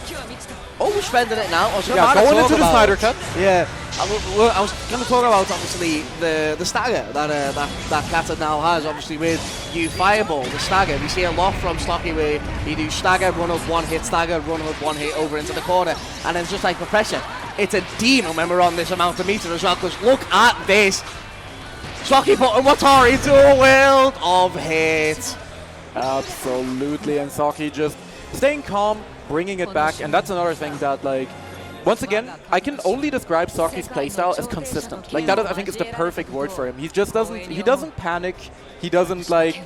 overspending it now. Going into the Snyder Cut. Yeah, I was going to talk about obviously the stagger that Kata now has. Obviously with you Fireball, the stagger. We see a lot from Xxii where you do stagger, run up one hit, stagger, run up one hit over into the corner, and then it's just like the pressure. It's a demon when we're on this amount of meter as well, because look at this. Xxii putting Watori to a world of hate. Absolutely, and Xxii just staying calm, bringing it back, and that's another thing that, like, once again, I can only describe Xxi's playstyle as consistent. Like, that is, I think, is the perfect word for him. He just doesn't panic, he doesn't, like,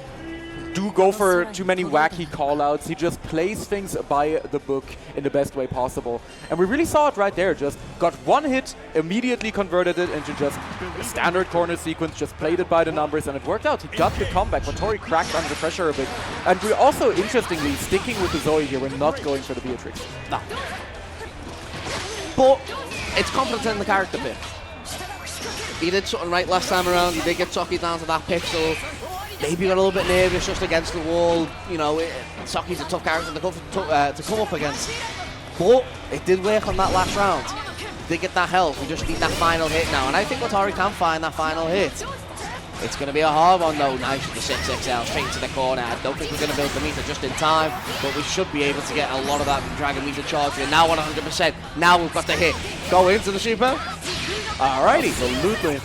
go for too many wacky callouts. He just plays things by the book in the best way possible. And we really saw it right there. Just got one hit, immediately converted it into just a standard corner sequence, just played it by the numbers, and it worked out. He got the comeback. Watori cracked under pressure a bit. And we're also, interestingly, sticking with the Zoe here. We're not going for the Beatrix. No. But it's confidence in the character bit. He did something right last time around. He did get Xxii down to that pixel. Maybe got a little bit nervous just against the wall. You know, Xxi's a tough character to come up against. But it did work on that last round. Did get that health. We just need that final hit now. And I think Watori can find that final hit. It's going to be a hard one though. Nice with the 6XL straight into the corner. I don't think we're going to build the meter just in time, but we should be able to get a lot of that Dragon Meter charge in. Now 100%. Now we've got the hit. Go into the super. Alrighty. Absolutely.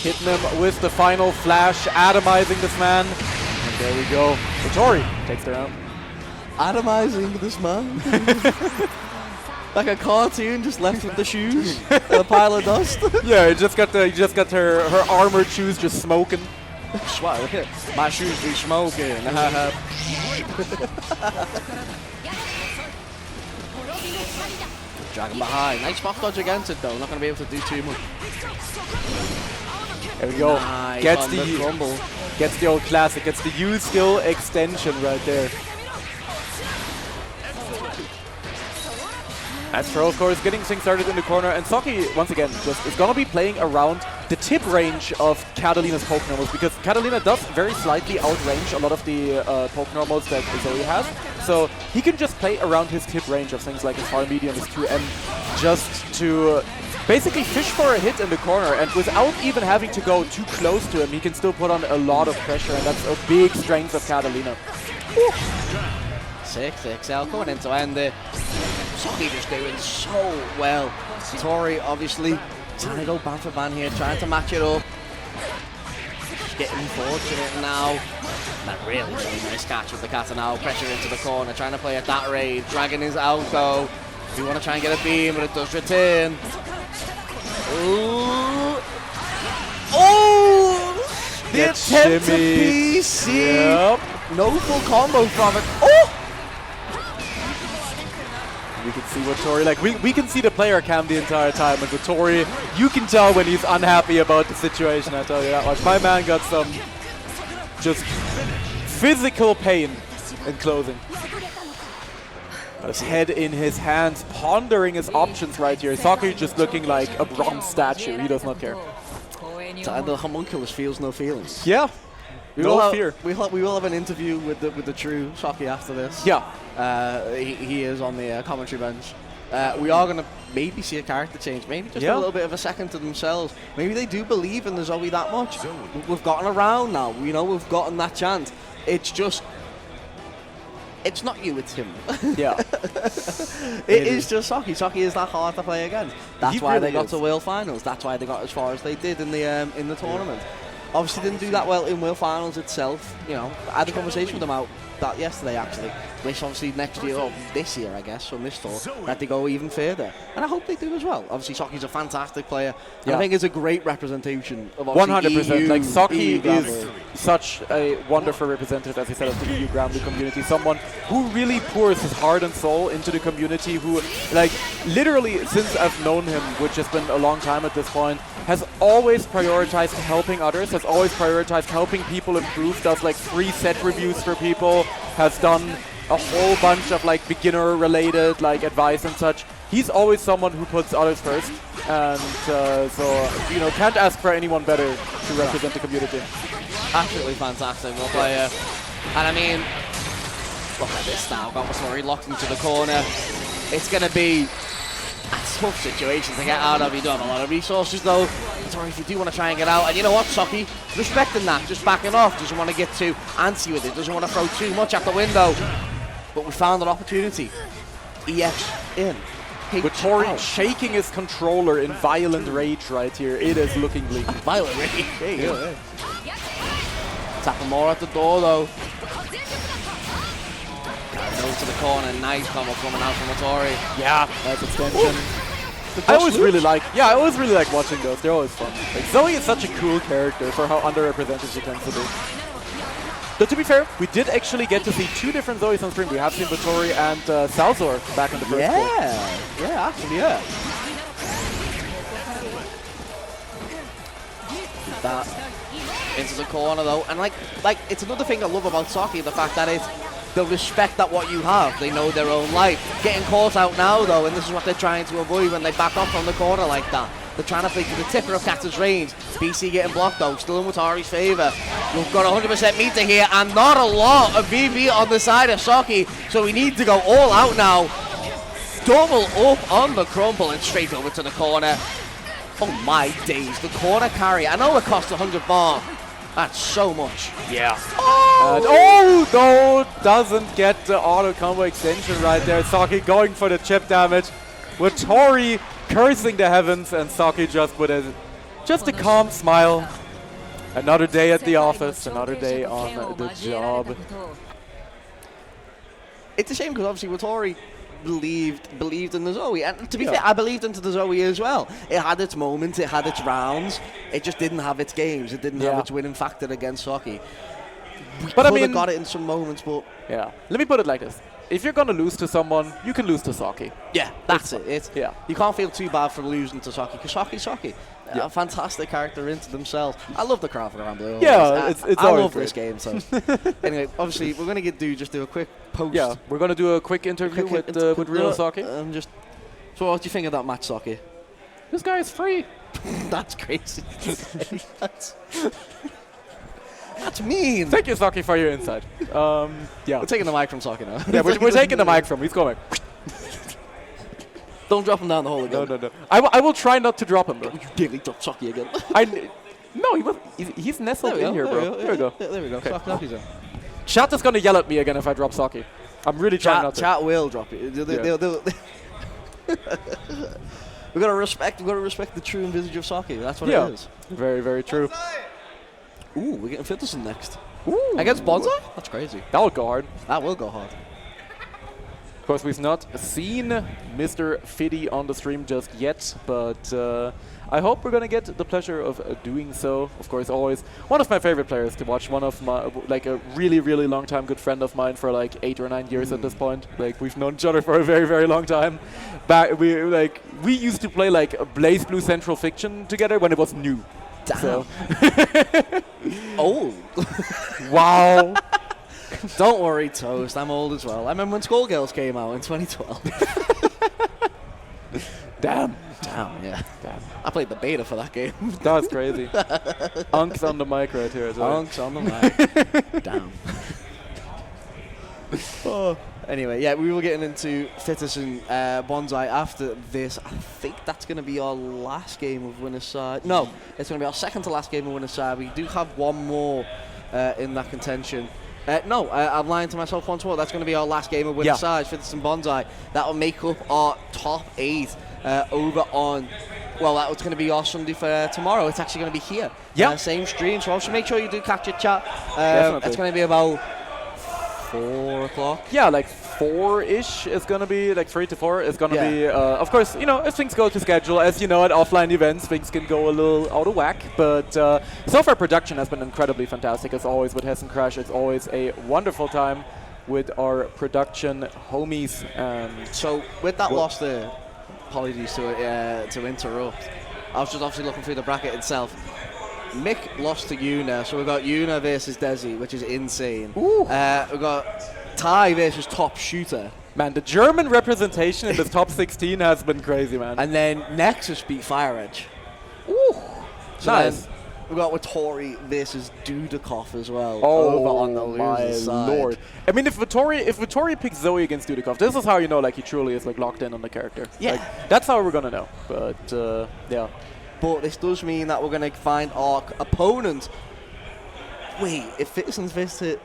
Hitting him with the final flash, atomizing this man. And there we go. Watori takes the round. Atomizing this man? Like a cartoon, just left with the shoes, a pile of dust. Yeah, you just got her armored shoes just smoking. My shoes be smoking. Dragon behind. Nice buff dodge against it though. Not going to be able to do too much. There we go. Nice Gets on the crumble. Gets the old classic. Gets the U skill extension right there. Astro, of course, getting things started in the corner, and Ssbu, once again, just is going to be playing around the tip range of Catalina's poke normals, because Catalina does very slightly outrange a lot of the poke normals that Zoe has, so he can just play around his tip range of things like his far medium, his 2M, just to basically fish for a hit in the corner, and without even having to go too close to him, he can still put on a lot of pressure, and that's a big strength of Catalina. 6XL coming into end there. Ssbu just doing so well. Tori obviously trying to go ban for ban here, trying to match it up. Just getting fortunate now. That really nice catch with the cat and owl. Pressure into the corner, trying to play at that raid. Dragon is out though. We want to try and get a beam, but it does return. Ooh. Oh! The attempt to PC. Yep. No full combo from it. Oh! We can see what Tori, like, we can see the player cam the entire time, and with Tori, you can tell when he's unhappy about the situation, I tell you that much. My man got some just physical pain in closing. Got his head in his hands, pondering his options right here. Ssbu just looking like a bronze statue, he does not care. The homunculus feels no feelings. Yeah. No fear. We will have an interview with the true Ssbu after this. Yeah. He is on the commentary bench. We are going to maybe see a character change, maybe just a little bit of a second to themselves. Maybe they do believe in the Zoe that much. We've gotten around now. We know we've gotten that chance. It's just, it's not you, it's him. Yeah. it is just Ssbu. Ssbu is that hard to play against. That's why they got to World Finals. That's why they got as far as they did in the tournament. Obviously didn't do that well in World Finals itself. You know, I had a conversation with them out that yesterday actually. Wish obviously next year, or this year I guess, from this tour, that they go even further. And I hope they do as well. Obviously Ssbu's a fantastic player. And I think it's a great representation of 100%. Like Ssbu is such a wonderful representative, as I said, of the EU Granblue community. Someone who really pours his heart and soul into the community, who, like, literally since I've known him, which has been a long time at this point, has always prioritized helping others, has always prioritized helping people improve, does like free set reviews for people, has done a whole bunch of like beginner related like advice and such. He's always someone who puts others first, and so, you know, can't ask for anyone better to represent the community. Absolutely fantastic player. And I mean, look at this now, got Tori locked into the corner. It's going to be a tough situation to get out of. You don't have a lot of resources though. Sorry, if you do want to try and get out, and you know what, Ssbu, respecting that, just backing off, doesn't want to get too antsy with it, doesn't want to throw too much out the window. But we found an opportunity. EX in. With Tori shaking his controller in violent rage right here, it is looking bleak. Violent rage, there you go. Tapping more at the door though. Goes to the corner, nice combo coming out from Tori. Yeah, that's extension. I always really like watching those. They're always fun. Like, Zoe is such a cool character for how underrepresented she tends to be. But to be fair, we did actually get to see two different Zoes on screen. We have seen Tori and Salzor back in the first Yeah, actually, yeah. That into the corner though, and like it's another thing I love about Ssbu, the fact that they'll respect that what you have. They know their own life. Getting caught out now though, and this is what they're trying to avoid when they back up from the corner like that. They're trying to play to the tipper of Cat's range. BC getting blocked though, still in Tori's favour. We've got 100% meter here, and not a lot of BB on the side of Ssbu, so we need to go all out now. Double up on the crumble and straight over to the corner. Oh my days, the corner carry. I know it costs 100 bar. That's so much. Yeah. Oh! No, doesn't get the auto combo extension right there. Ssbu going for the chip damage with Tori cursing the heavens, and Ssbu just with a calm smile. Another day at the office, another day on the job. It's a shame because obviously with Tori, believed in the Zoe. And to be fair, I believed into the Zoe as well. It had its moments, it had its rounds. It just didn't have its games. It didn't have its winning factor against Saki. But I mean, got it in some moments, but yeah. Let me put it like this: if you're gonna lose to someone, you can lose to Saki. Yeah, that's it. You can't feel too bad for losing to Saki because Saki. A fantastic character into themselves. I love the crowd for Ramblin'. Yeah, I love this game. So anyway, obviously we're gonna just do a quick post. Yeah, we're gonna do a quick interview with real Saki. So what do you think of that match, Saki? This guy is free. That's crazy. That's mean. Thank you, Saki, for your insight. Yeah, we're taking the mic from Saki now. Yeah, we're taking the mic from him. He's going. Don't drop him down the hole again. No. I will try not to drop him, though. You nearly dropped Saki again. No, he's nestled in here, bro. There we go. There we go. Okay. Saki's in. Chat is gonna yell at me again if I drop Saki. I'm really trying not to. Chat will drop it. We gotta respect the true visage of Saki. That's what it is. Very, very true. Ooh, we're getting Fitterson next. Ooh. Against Bonsai? That's crazy. That will go hard. That will go hard. Of course, we've not seen Mr. Fiddy on the stream just yet, but I hope we're gonna get the pleasure of doing so. Of course, always one of my favorite players to watch. One of my, like, a really, really long time good friend of mine for like 8 or 9 years at this point. Like, we've known each other for a very, very long time. We used to play like Blaze Blue Central Fiction together when it was new. Damn. So. Old. Wow. Don't worry, Toast. I'm old as well. I remember when Skullgirls came out in 2012. Damn. Yeah. Damn. I played the beta for that game. That's crazy. Unk's on the mic right here as well. Unk's on the mic. Damn. Anyway, yeah, we were getting into Fitterson Bonsai after this. I think that's going to be our last game of Winner's Side. No, it's going to be our second to last game of Winner's Side. We do have one more in that contention. No, I'm lying to myself once more. That's going to be our last game of Winner's Side, Fitterson Bonsai. That will make up our top 8 over on... Well, that was going to be our Sunday for tomorrow. It's actually going to be here. Yeah. Same stream, so also make sure you do catch it, chat. It's going to be about 4 o'clock. Yeah, like 4-ish is going to be, like 3 to 4 is going to be, of course, you know, if things go to schedule, as you know, at offline events, things can go a little out of whack. But so far, production has been incredibly fantastic, as always, with Hessen Crash. It's always a wonderful time with our production homies. So, with that loss there, apologies to interrupt, I was just obviously looking through the bracket itself. Mick lost to Yuna, so we've got Yuna versus Desi, which is insane. We've got Ty versus Top Shooter. Man, the German representation in the top 16 has been crazy, man. And then Nexus beat Fire Edge. Ooh, so nice. Then we've got Vittori versus Dudikoff as well. Oh, over on the loser's side. Lord. I mean, if Vittori picks Zoe against Dudikoff, this is how you know, like, he truly is, like, locked in on the character. Yeah. Like, that's how we're going to know. But, yeah. But this does mean that we're going to find our opponent. Wait, if Fitterson's visit,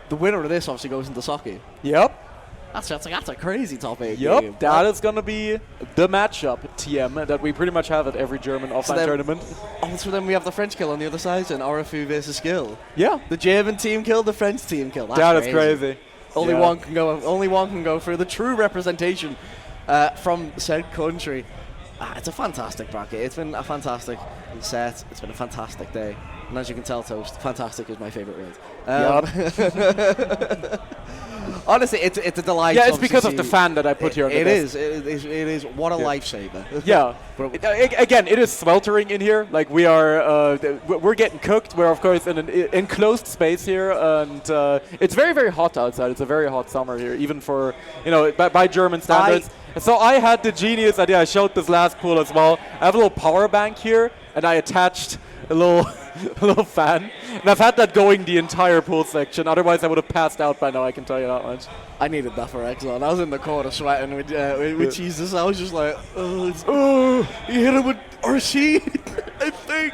the winner of this obviously goes into Saki. Yep. That's a crazy top 8 Yep, game. that is going to be the matchup, TM, that we pretty much have at every German offline tournament. Oh, so then we have the French kill on the other side, and Orafu versus Skill. Yeah. The German team kill, the French team kill. That is crazy. Only one can go through the true representation from said country. It's a fantastic bracket. It's been a fantastic set. It's been a fantastic day. And as you can tell, Toast, fantastic is my favorite word. Honestly, it's a delight. Yeah, it's because of the fan that I put here on the desk. It is. What a lifesaver. Yeah. Again, it is sweltering in here. Like, we're getting cooked. We're, of course, in an enclosed space here. And it's very, very hot outside. It's a very hot summer here, even for, you know, by German standards. So I had the genius idea. I showed this last pool as well. I have a little power bank here, and I attached a little fan. And I've had that going the entire pool section. Otherwise, I would have passed out by now, I can tell you that much. I needed that for Exxon. I was in the corner sweating with Jesus. I was just like, you hit him with RC, I think.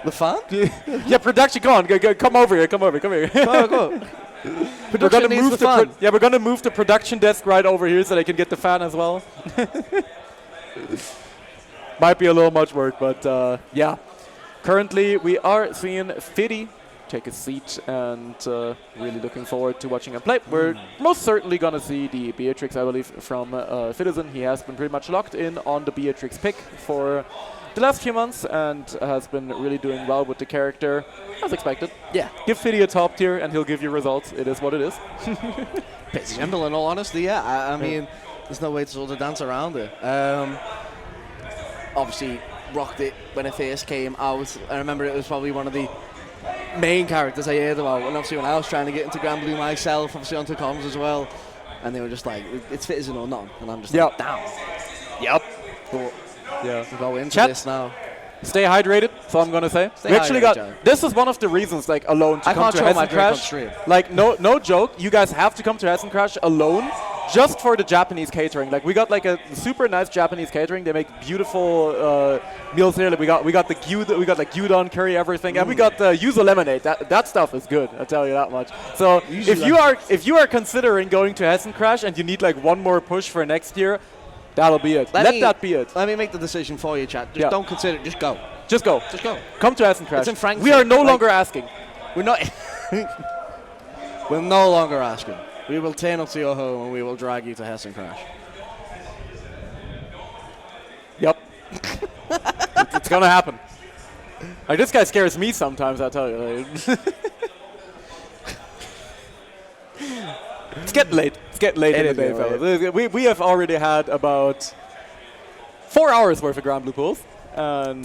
The fan? Yeah, production, come over here. Come here. Go. Production needs the fan. We're gonna move the production desk right over here so they can get the fan as well. Might be a little much work, but yeah. Currently, we are seeing Fiddy take a seat and really looking forward to watching him play. We're most certainly going to see the Beatrix, I believe, from Citizen. He has been pretty much locked in on the Beatrix pick for the last few months and has been really doing well with the character, as expected. Yeah. Give Fiddy a top tier and he'll give you results. It is what it is. Bit simple in all honesty, yeah. I mean, there's no way to sort of dance around it. Obviously, rocked it when it first came out. I remember it was probably one of the main characters I heard about, and obviously when I was trying to get into Granblue myself, obviously onto comms as well, and they were just like, it's Citizen or none, and I'm just like, damn. Yep. But yeah. we go into Chat. this now. Stay hydrated, so I'm gonna say. Stay We actually hydrated, got. This is one of the reasons, like, alone to I come can't to show my Hessen drink on Crash. stream. Like, no joke. You guys have to come to Hessen Crash alone, just for the Japanese catering. Like, we got like a super nice Japanese catering. They make beautiful meals here. Like, we got the like gyudon curry, everything, and we got the yuzu lemonade. That stuff is good. I tell you that much. So if you are considering going to Hessen Crash and you need like one more push for next year, that'll be it. Let that be it. Let me make the decision for you, chat. Just don't consider it. Just go. Just go. Just go. Come to Hessen Crash. It's in Frankfurt. We are no Like, longer asking. We're not. We're no longer asking. We will turn up to your home and we will drag you to Hessen Crash. Yep. It's gonna happen. Like, this guy scares me sometimes, I tell you. Like. It's getting late. It's getting late in the day, fellas. We have already had about 4 hours worth of Granblue pools. And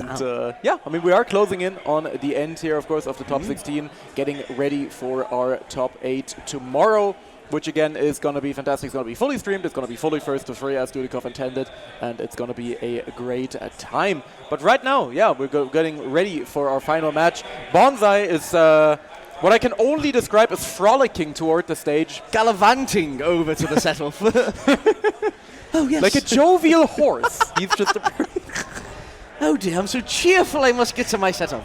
yeah, I mean, we are closing in on the end here, of course, of the top 16, getting ready for our top 8 tomorrow, which again is going to be fantastic. It's going to be fully streamed. It's going to be fully first to free, as Dudikov intended, and it's going to be a great time. But right now, yeah, we're getting ready for our final match. Bonsai is what I can only describe as frolicking toward the stage. Gallivanting over to the setup. Oh, yes. Like a jovial horse. He's just Oh dear, I'm so cheerful I must get to my setup.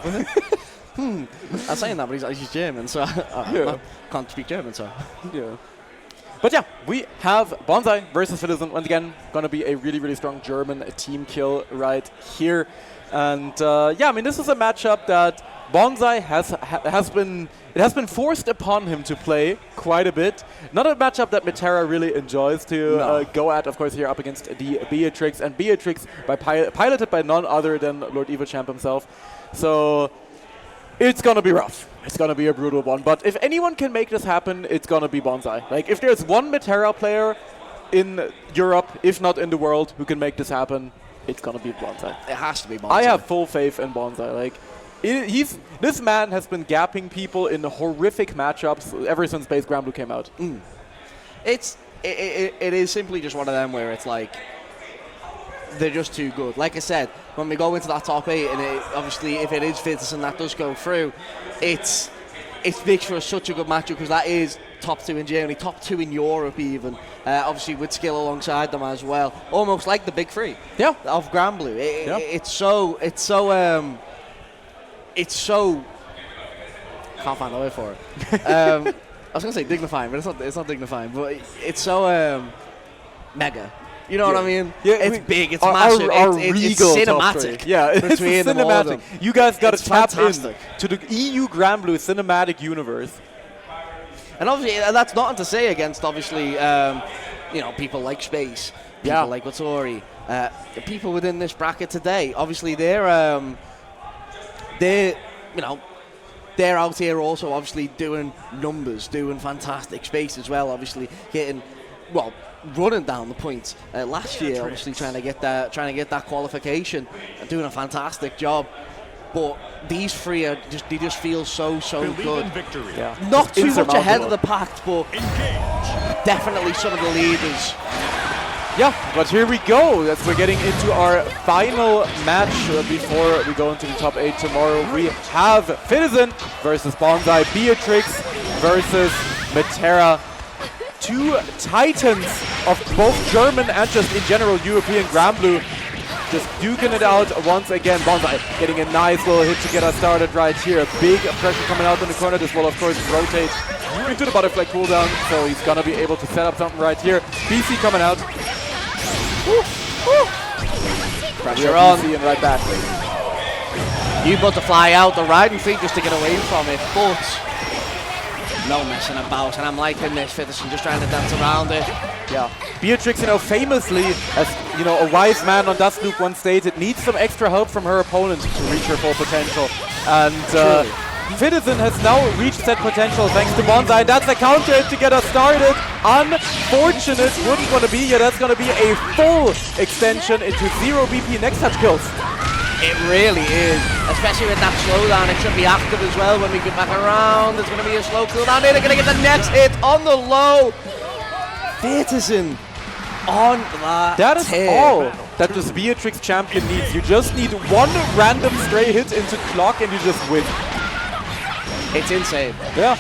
I'm saying that, but he's German, so I can't speak German, so. Yeah. But yeah, we have Bonsai versus Citizen. Once again, going to be a really, really strong German team kill right here. And yeah, I mean, this is a matchup that Bonsai has been forced upon him to play quite a bit. Not a matchup that Metera really enjoys to go at, of course, here up against the Beatrix. And Beatrix piloted by none other than Lord Evochamp himself. So it's going to be rough. It's going to be a brutal one. But if anyone can make this happen, it's going to be Bonsai. Like, if there's one Metera player in Europe, if not in the world, who can make this happen, it's going to be Bonsai. It has to be Bonsai. I have full faith in Bonsai. Like, this man has been gapping people in horrific matchups ever since Base Granblue came out. It is simply just one of them where it's like, they're just too good. Like I said, when we go into that top 8, and obviously if it is Citizen that does go through, it makes for such a good matchup, because that is top 2 in Germany, top 2 in Europe even, obviously with skill alongside them as well, almost like the big 3 of Granblue. It's so can't find a word for it. I was going to say dignifying, but it's not dignifying, but it's so mega. You know what I mean? Yeah, it's big, it's massive, it's cinematic. Yeah, it's cinematic. You guys got to tap fantastic. in to the EU Granblue cinematic universe. And obviously, that's nothing to say against, obviously, you know, people like Space, people like Watori, the people within this bracket today. Obviously, they're you know, they're out here also obviously doing numbers, doing fantastic. Space as well, obviously running down the points last year, obviously trying to get that qualification and doing a fantastic job. But these 3 are they just feel so good. Yeah. Not too much ahead of the pack, but definitely some of the leaders. Yeah, but here we go. As we're getting into our final match before we go into the top 8 tomorrow. We have Citizen versus Bonsai, Beatrix versus Metera. 2 titans of both German and just in general European Granblue. Just duking it out once again. Bonsai getting a nice little hit to get us started right here. Big pressure coming out in the corner. This will, of course, rotate into the butterfly cooldown. So he's going to be able to set up something right here. BC coming out. Pressure on. BC and right back. You butterfly out the riding feet just to get away from it, but no messing about, and I'm liking this. Fitterson just trying to dance around it. Yeah. Beatrix, famously, as a wise man on Dust Loop once stated, needs some extra help from her opponent to reach her full potential. And Fitterson has now reached that potential thanks to Bonsai. That's a counter hit to get us started. Unfortunate, wouldn't want to be here. That's going to be a full extension into 0 BP next touch kills. It really is, especially with that slowdown. It should be active as well when we get back around. There's going to be a slow cooldown here. They're going to get the next hit on the low. Fitterson on that. That is all that this Beatrix champion needs. You just need one random stray hit into clock and you just win. It's insane. Yeah.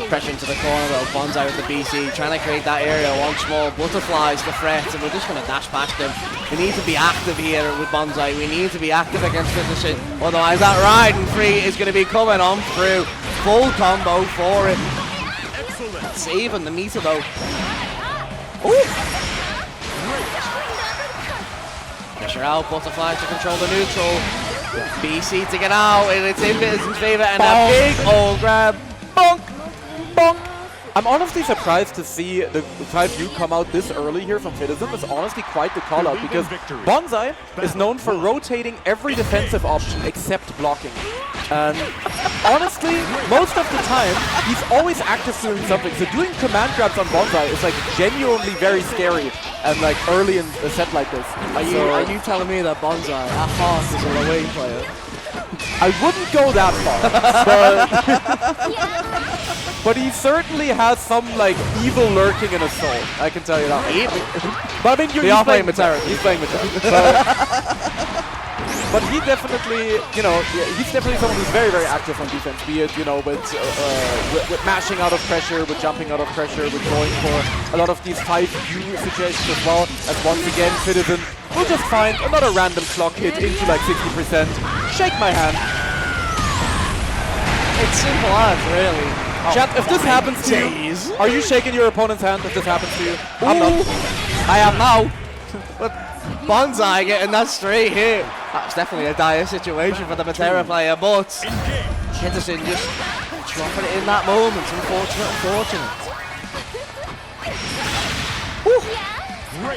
Pressure into the corner though, Bonsai with the BC, trying to create that area once more. Butterflies the threat, and we're just going to dash past them. We need to be active here with Bonsai. We need to be active against Fitterson. Otherwise that riding free is going to be coming on through. Full combo for it. Saving the meter though. Ooh. Pressure out, Butterflies to control the neutral. BC to get out, and it's in Fitterson's favour, and a big old grab. Bonk! Bonk! I'm honestly surprised to see the 5U come out this early here from Fitterson. It's honestly quite the call out because Bonsai is known for rotating every defensive option except blocking. And honestly, most of the time, he's always active doing something. So doing command grabs on Bonsai is like genuinely very scary and like early in a set like this. Are you telling me that Bonsai at heart is a away player? I wouldn't go that far, but he certainly has some like evil lurking in his soul. I can tell you that. But I mean, he's playing Matera. He's playing Matera. But he definitely, he's definitely someone who's very, very active on defense. Be it, with mashing out of pressure, with jumping out of pressure, with going for a lot of these 5U situations as well. As once again, Fitterson will just find another random clock hit into like 60%. Shake my hand. It's simple as, really. Chat, if this happens to you, are you shaking your opponent's hand if this happens to you? I'm not. I am now. But Bonsai getting that straight hit. That's definitely a dire situation for the Matera player, but Fitterson just dropping it in that moment. Unfortunate.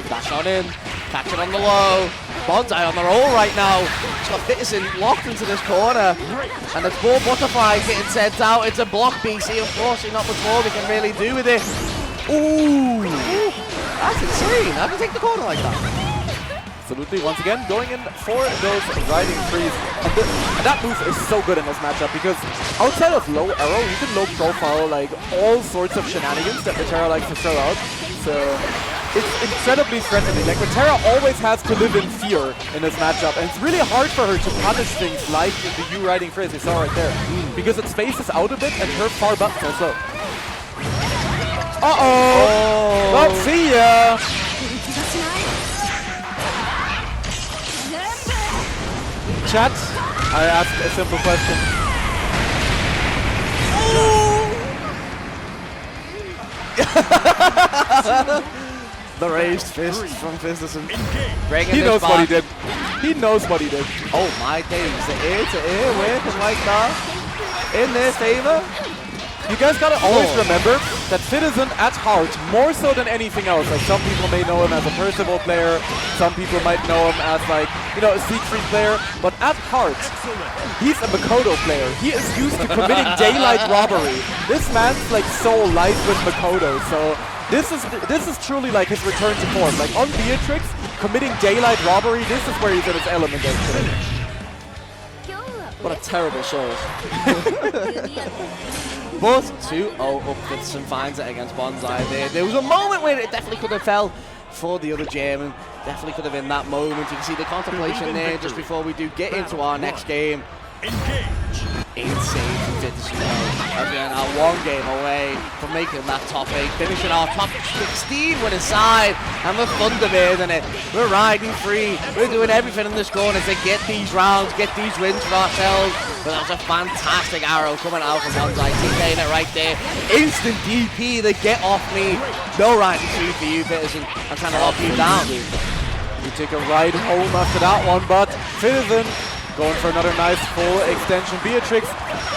Dash on in, catch it on the low. Bonsai on the roll right now. It's got Fitterson locked into this corner, and there's more butterflies getting sent out. It's a block BC. Unfortunately, not much more we can really do with it. Ooh, that's insane. How do you take the corner like that? Absolutely, once again, going in for those riding frees. And that move is so good in this matchup because outside of low arrow, you can low profile like all sorts of shenanigans that Matera likes to throw out. So it's incredibly threatening. Like Matera always has to live in fear in this matchup, and it's really hard for her to punish things like the U riding freeze we saw right there. Because it spaces out a bit and her far buttons also. Uh-oh! Well, see ya! Chat, I asked a simple question. The raised fist from Fitterson. He knows what he did. He knows what he did. Oh my days, the ear-to-ear working like that in their favor. You guys gotta always remember that Fitterson at heart, more so than anything else, like some people may know him as a Percival player, some people might know him as like, a Siegfried player, but at heart, he's a Makoto player. He is used to committing daylight robbery. This man's like soul lies with Makoto, so this is truly like his return to form. Like on Beatrix, committing daylight robbery, this is where he's in his element actually. What a terrible show. But 2-0 up, Fitterson finds it against Bonsai there. There was a moment where it definitely could have fell for the other German. Definitely could have been that moment. You can see the contemplation there just before we do get into our next game. Insane from Fitterson though. Again, now 1 game away from making that top 8, finishing our top 16 with a side, and we're thunderbird in it. We're riding free. We're doing everything in this corner to get these rounds, get these wins for ourselves. But that was a fantastic arrow coming out from Bonsai, TKing it right there. Instant DP, the get off me. No riding free for you, Fitterson. I'm trying to lock you down. We take a ride home after that one, but Citizen going for another nice full extension. Beatrix,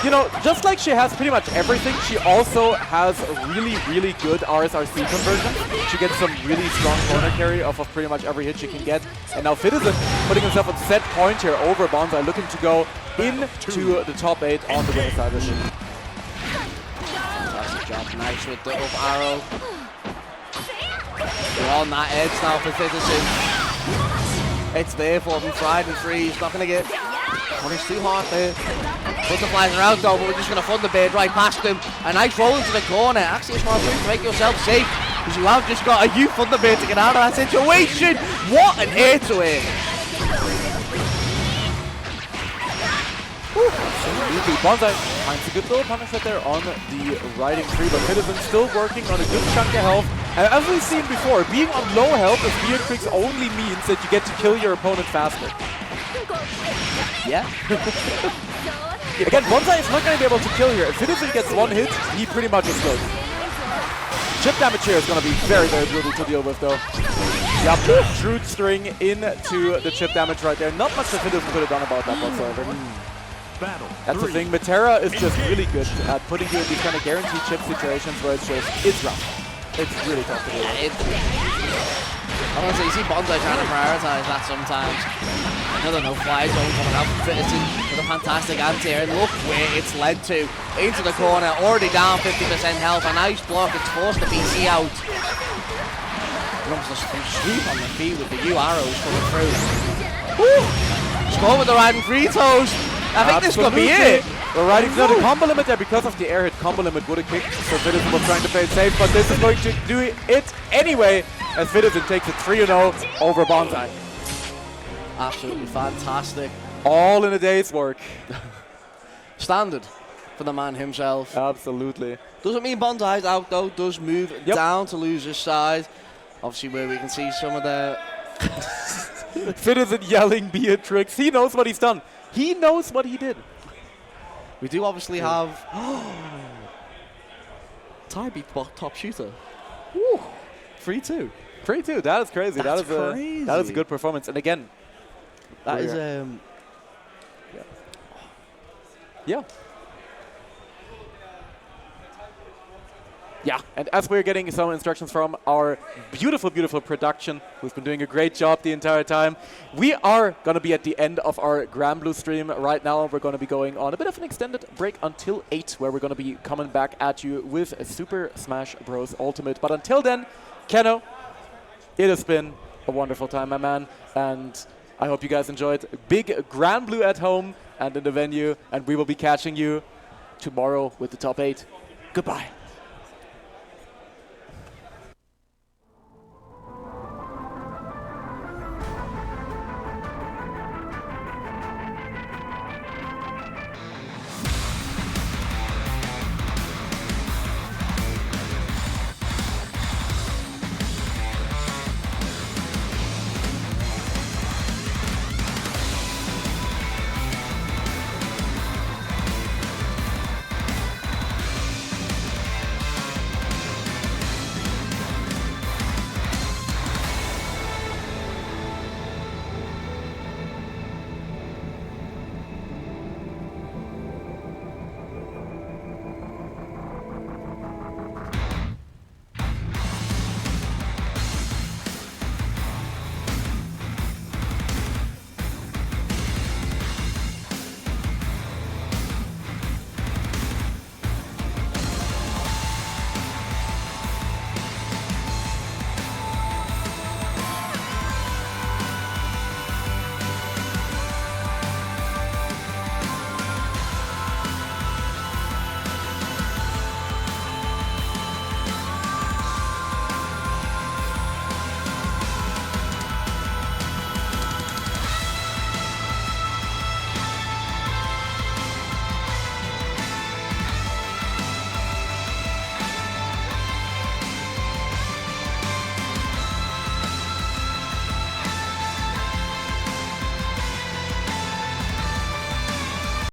you know, just like she has pretty much everything, she also has really, really good RSRC conversion. She gets some really strong corner carry off of pretty much every hit she can get. And now Citizen putting himself on set point here over Bonsai, looking to go into the top 8 on the winner side of it. Fantastic job, nice with the up arrow. We're on that edge now for Citizen. It's there for him, fried and free. He's not going to get punished too hard there. Butterflies around though, but we're just going to Thunderbird right past him. A nice roll into the corner. Actually, a smart move to make yourself safe, because you have just got a youth Thunderbird to get out of that situation. What an air to air. Absolutely. Bonsai finds a good little punish right there on the riding tree, but Citizen still working on a good chunk of health. And as we've seen before, being on low health as Beatrix only means that you get to kill your opponent faster. Yeah. Again, Bonsai is not going to be able to kill here. If Citizen gets one hit, he pretty much explodes. Chip damage here is going to be very, very brutal to deal with, though. Yep, Shrewd string into the chip damage right there. Not much that Citizen could have done about that whatsoever. That's the thing. Matera is just really good at putting you in these kind of guaranteed chip situations where it's rough. It's really tough to deal with. Honestly, you see Bonsai trying to prioritize that sometimes. I don't know, Fly Zone coming out from Citizen with a fantastic anti-air, and look where it's led to. Into the corner, already down 50% health, a nice block, it's forced the BC out. Loves just some sweep on the feet with the U arrows coming through. Woo! Score with the riding free toes. I think this could be it. We're riding through the combo limit there. Because of the air hit, combo limit would have kicked, so Citizen was trying to play it safe, but this is going to do it anyway, as Citizen takes it 3-0 over Bonsai. Absolutely fantastic. All in a day's work. Standard for the man himself. Absolutely. Doesn't mean Bonsai's out though, does move down to loser's side. Obviously where we can see some of the... Citizen yelling Beatrix. He knows what he's done. He knows what he did. We do obviously have... Ty beat top shooter. 3-2. 3-2. That is crazy. That's crazy. That is a good performance. And again... That is... Yeah. Yeah, and as we're getting some instructions from our beautiful, beautiful production, who's been doing a great job the entire time, we are going to be at the end of our Grand Blue stream right now. We're going to be going on a bit of an extended break until 8, where we're going to be coming back at you with Super Smash Bros. Ultimate. But until then, Kenno, it has been a wonderful time, my man, and I hope you guys enjoyed. Big Grand Blue at home and in the venue, and we will be catching you tomorrow with the top 8. Goodbye.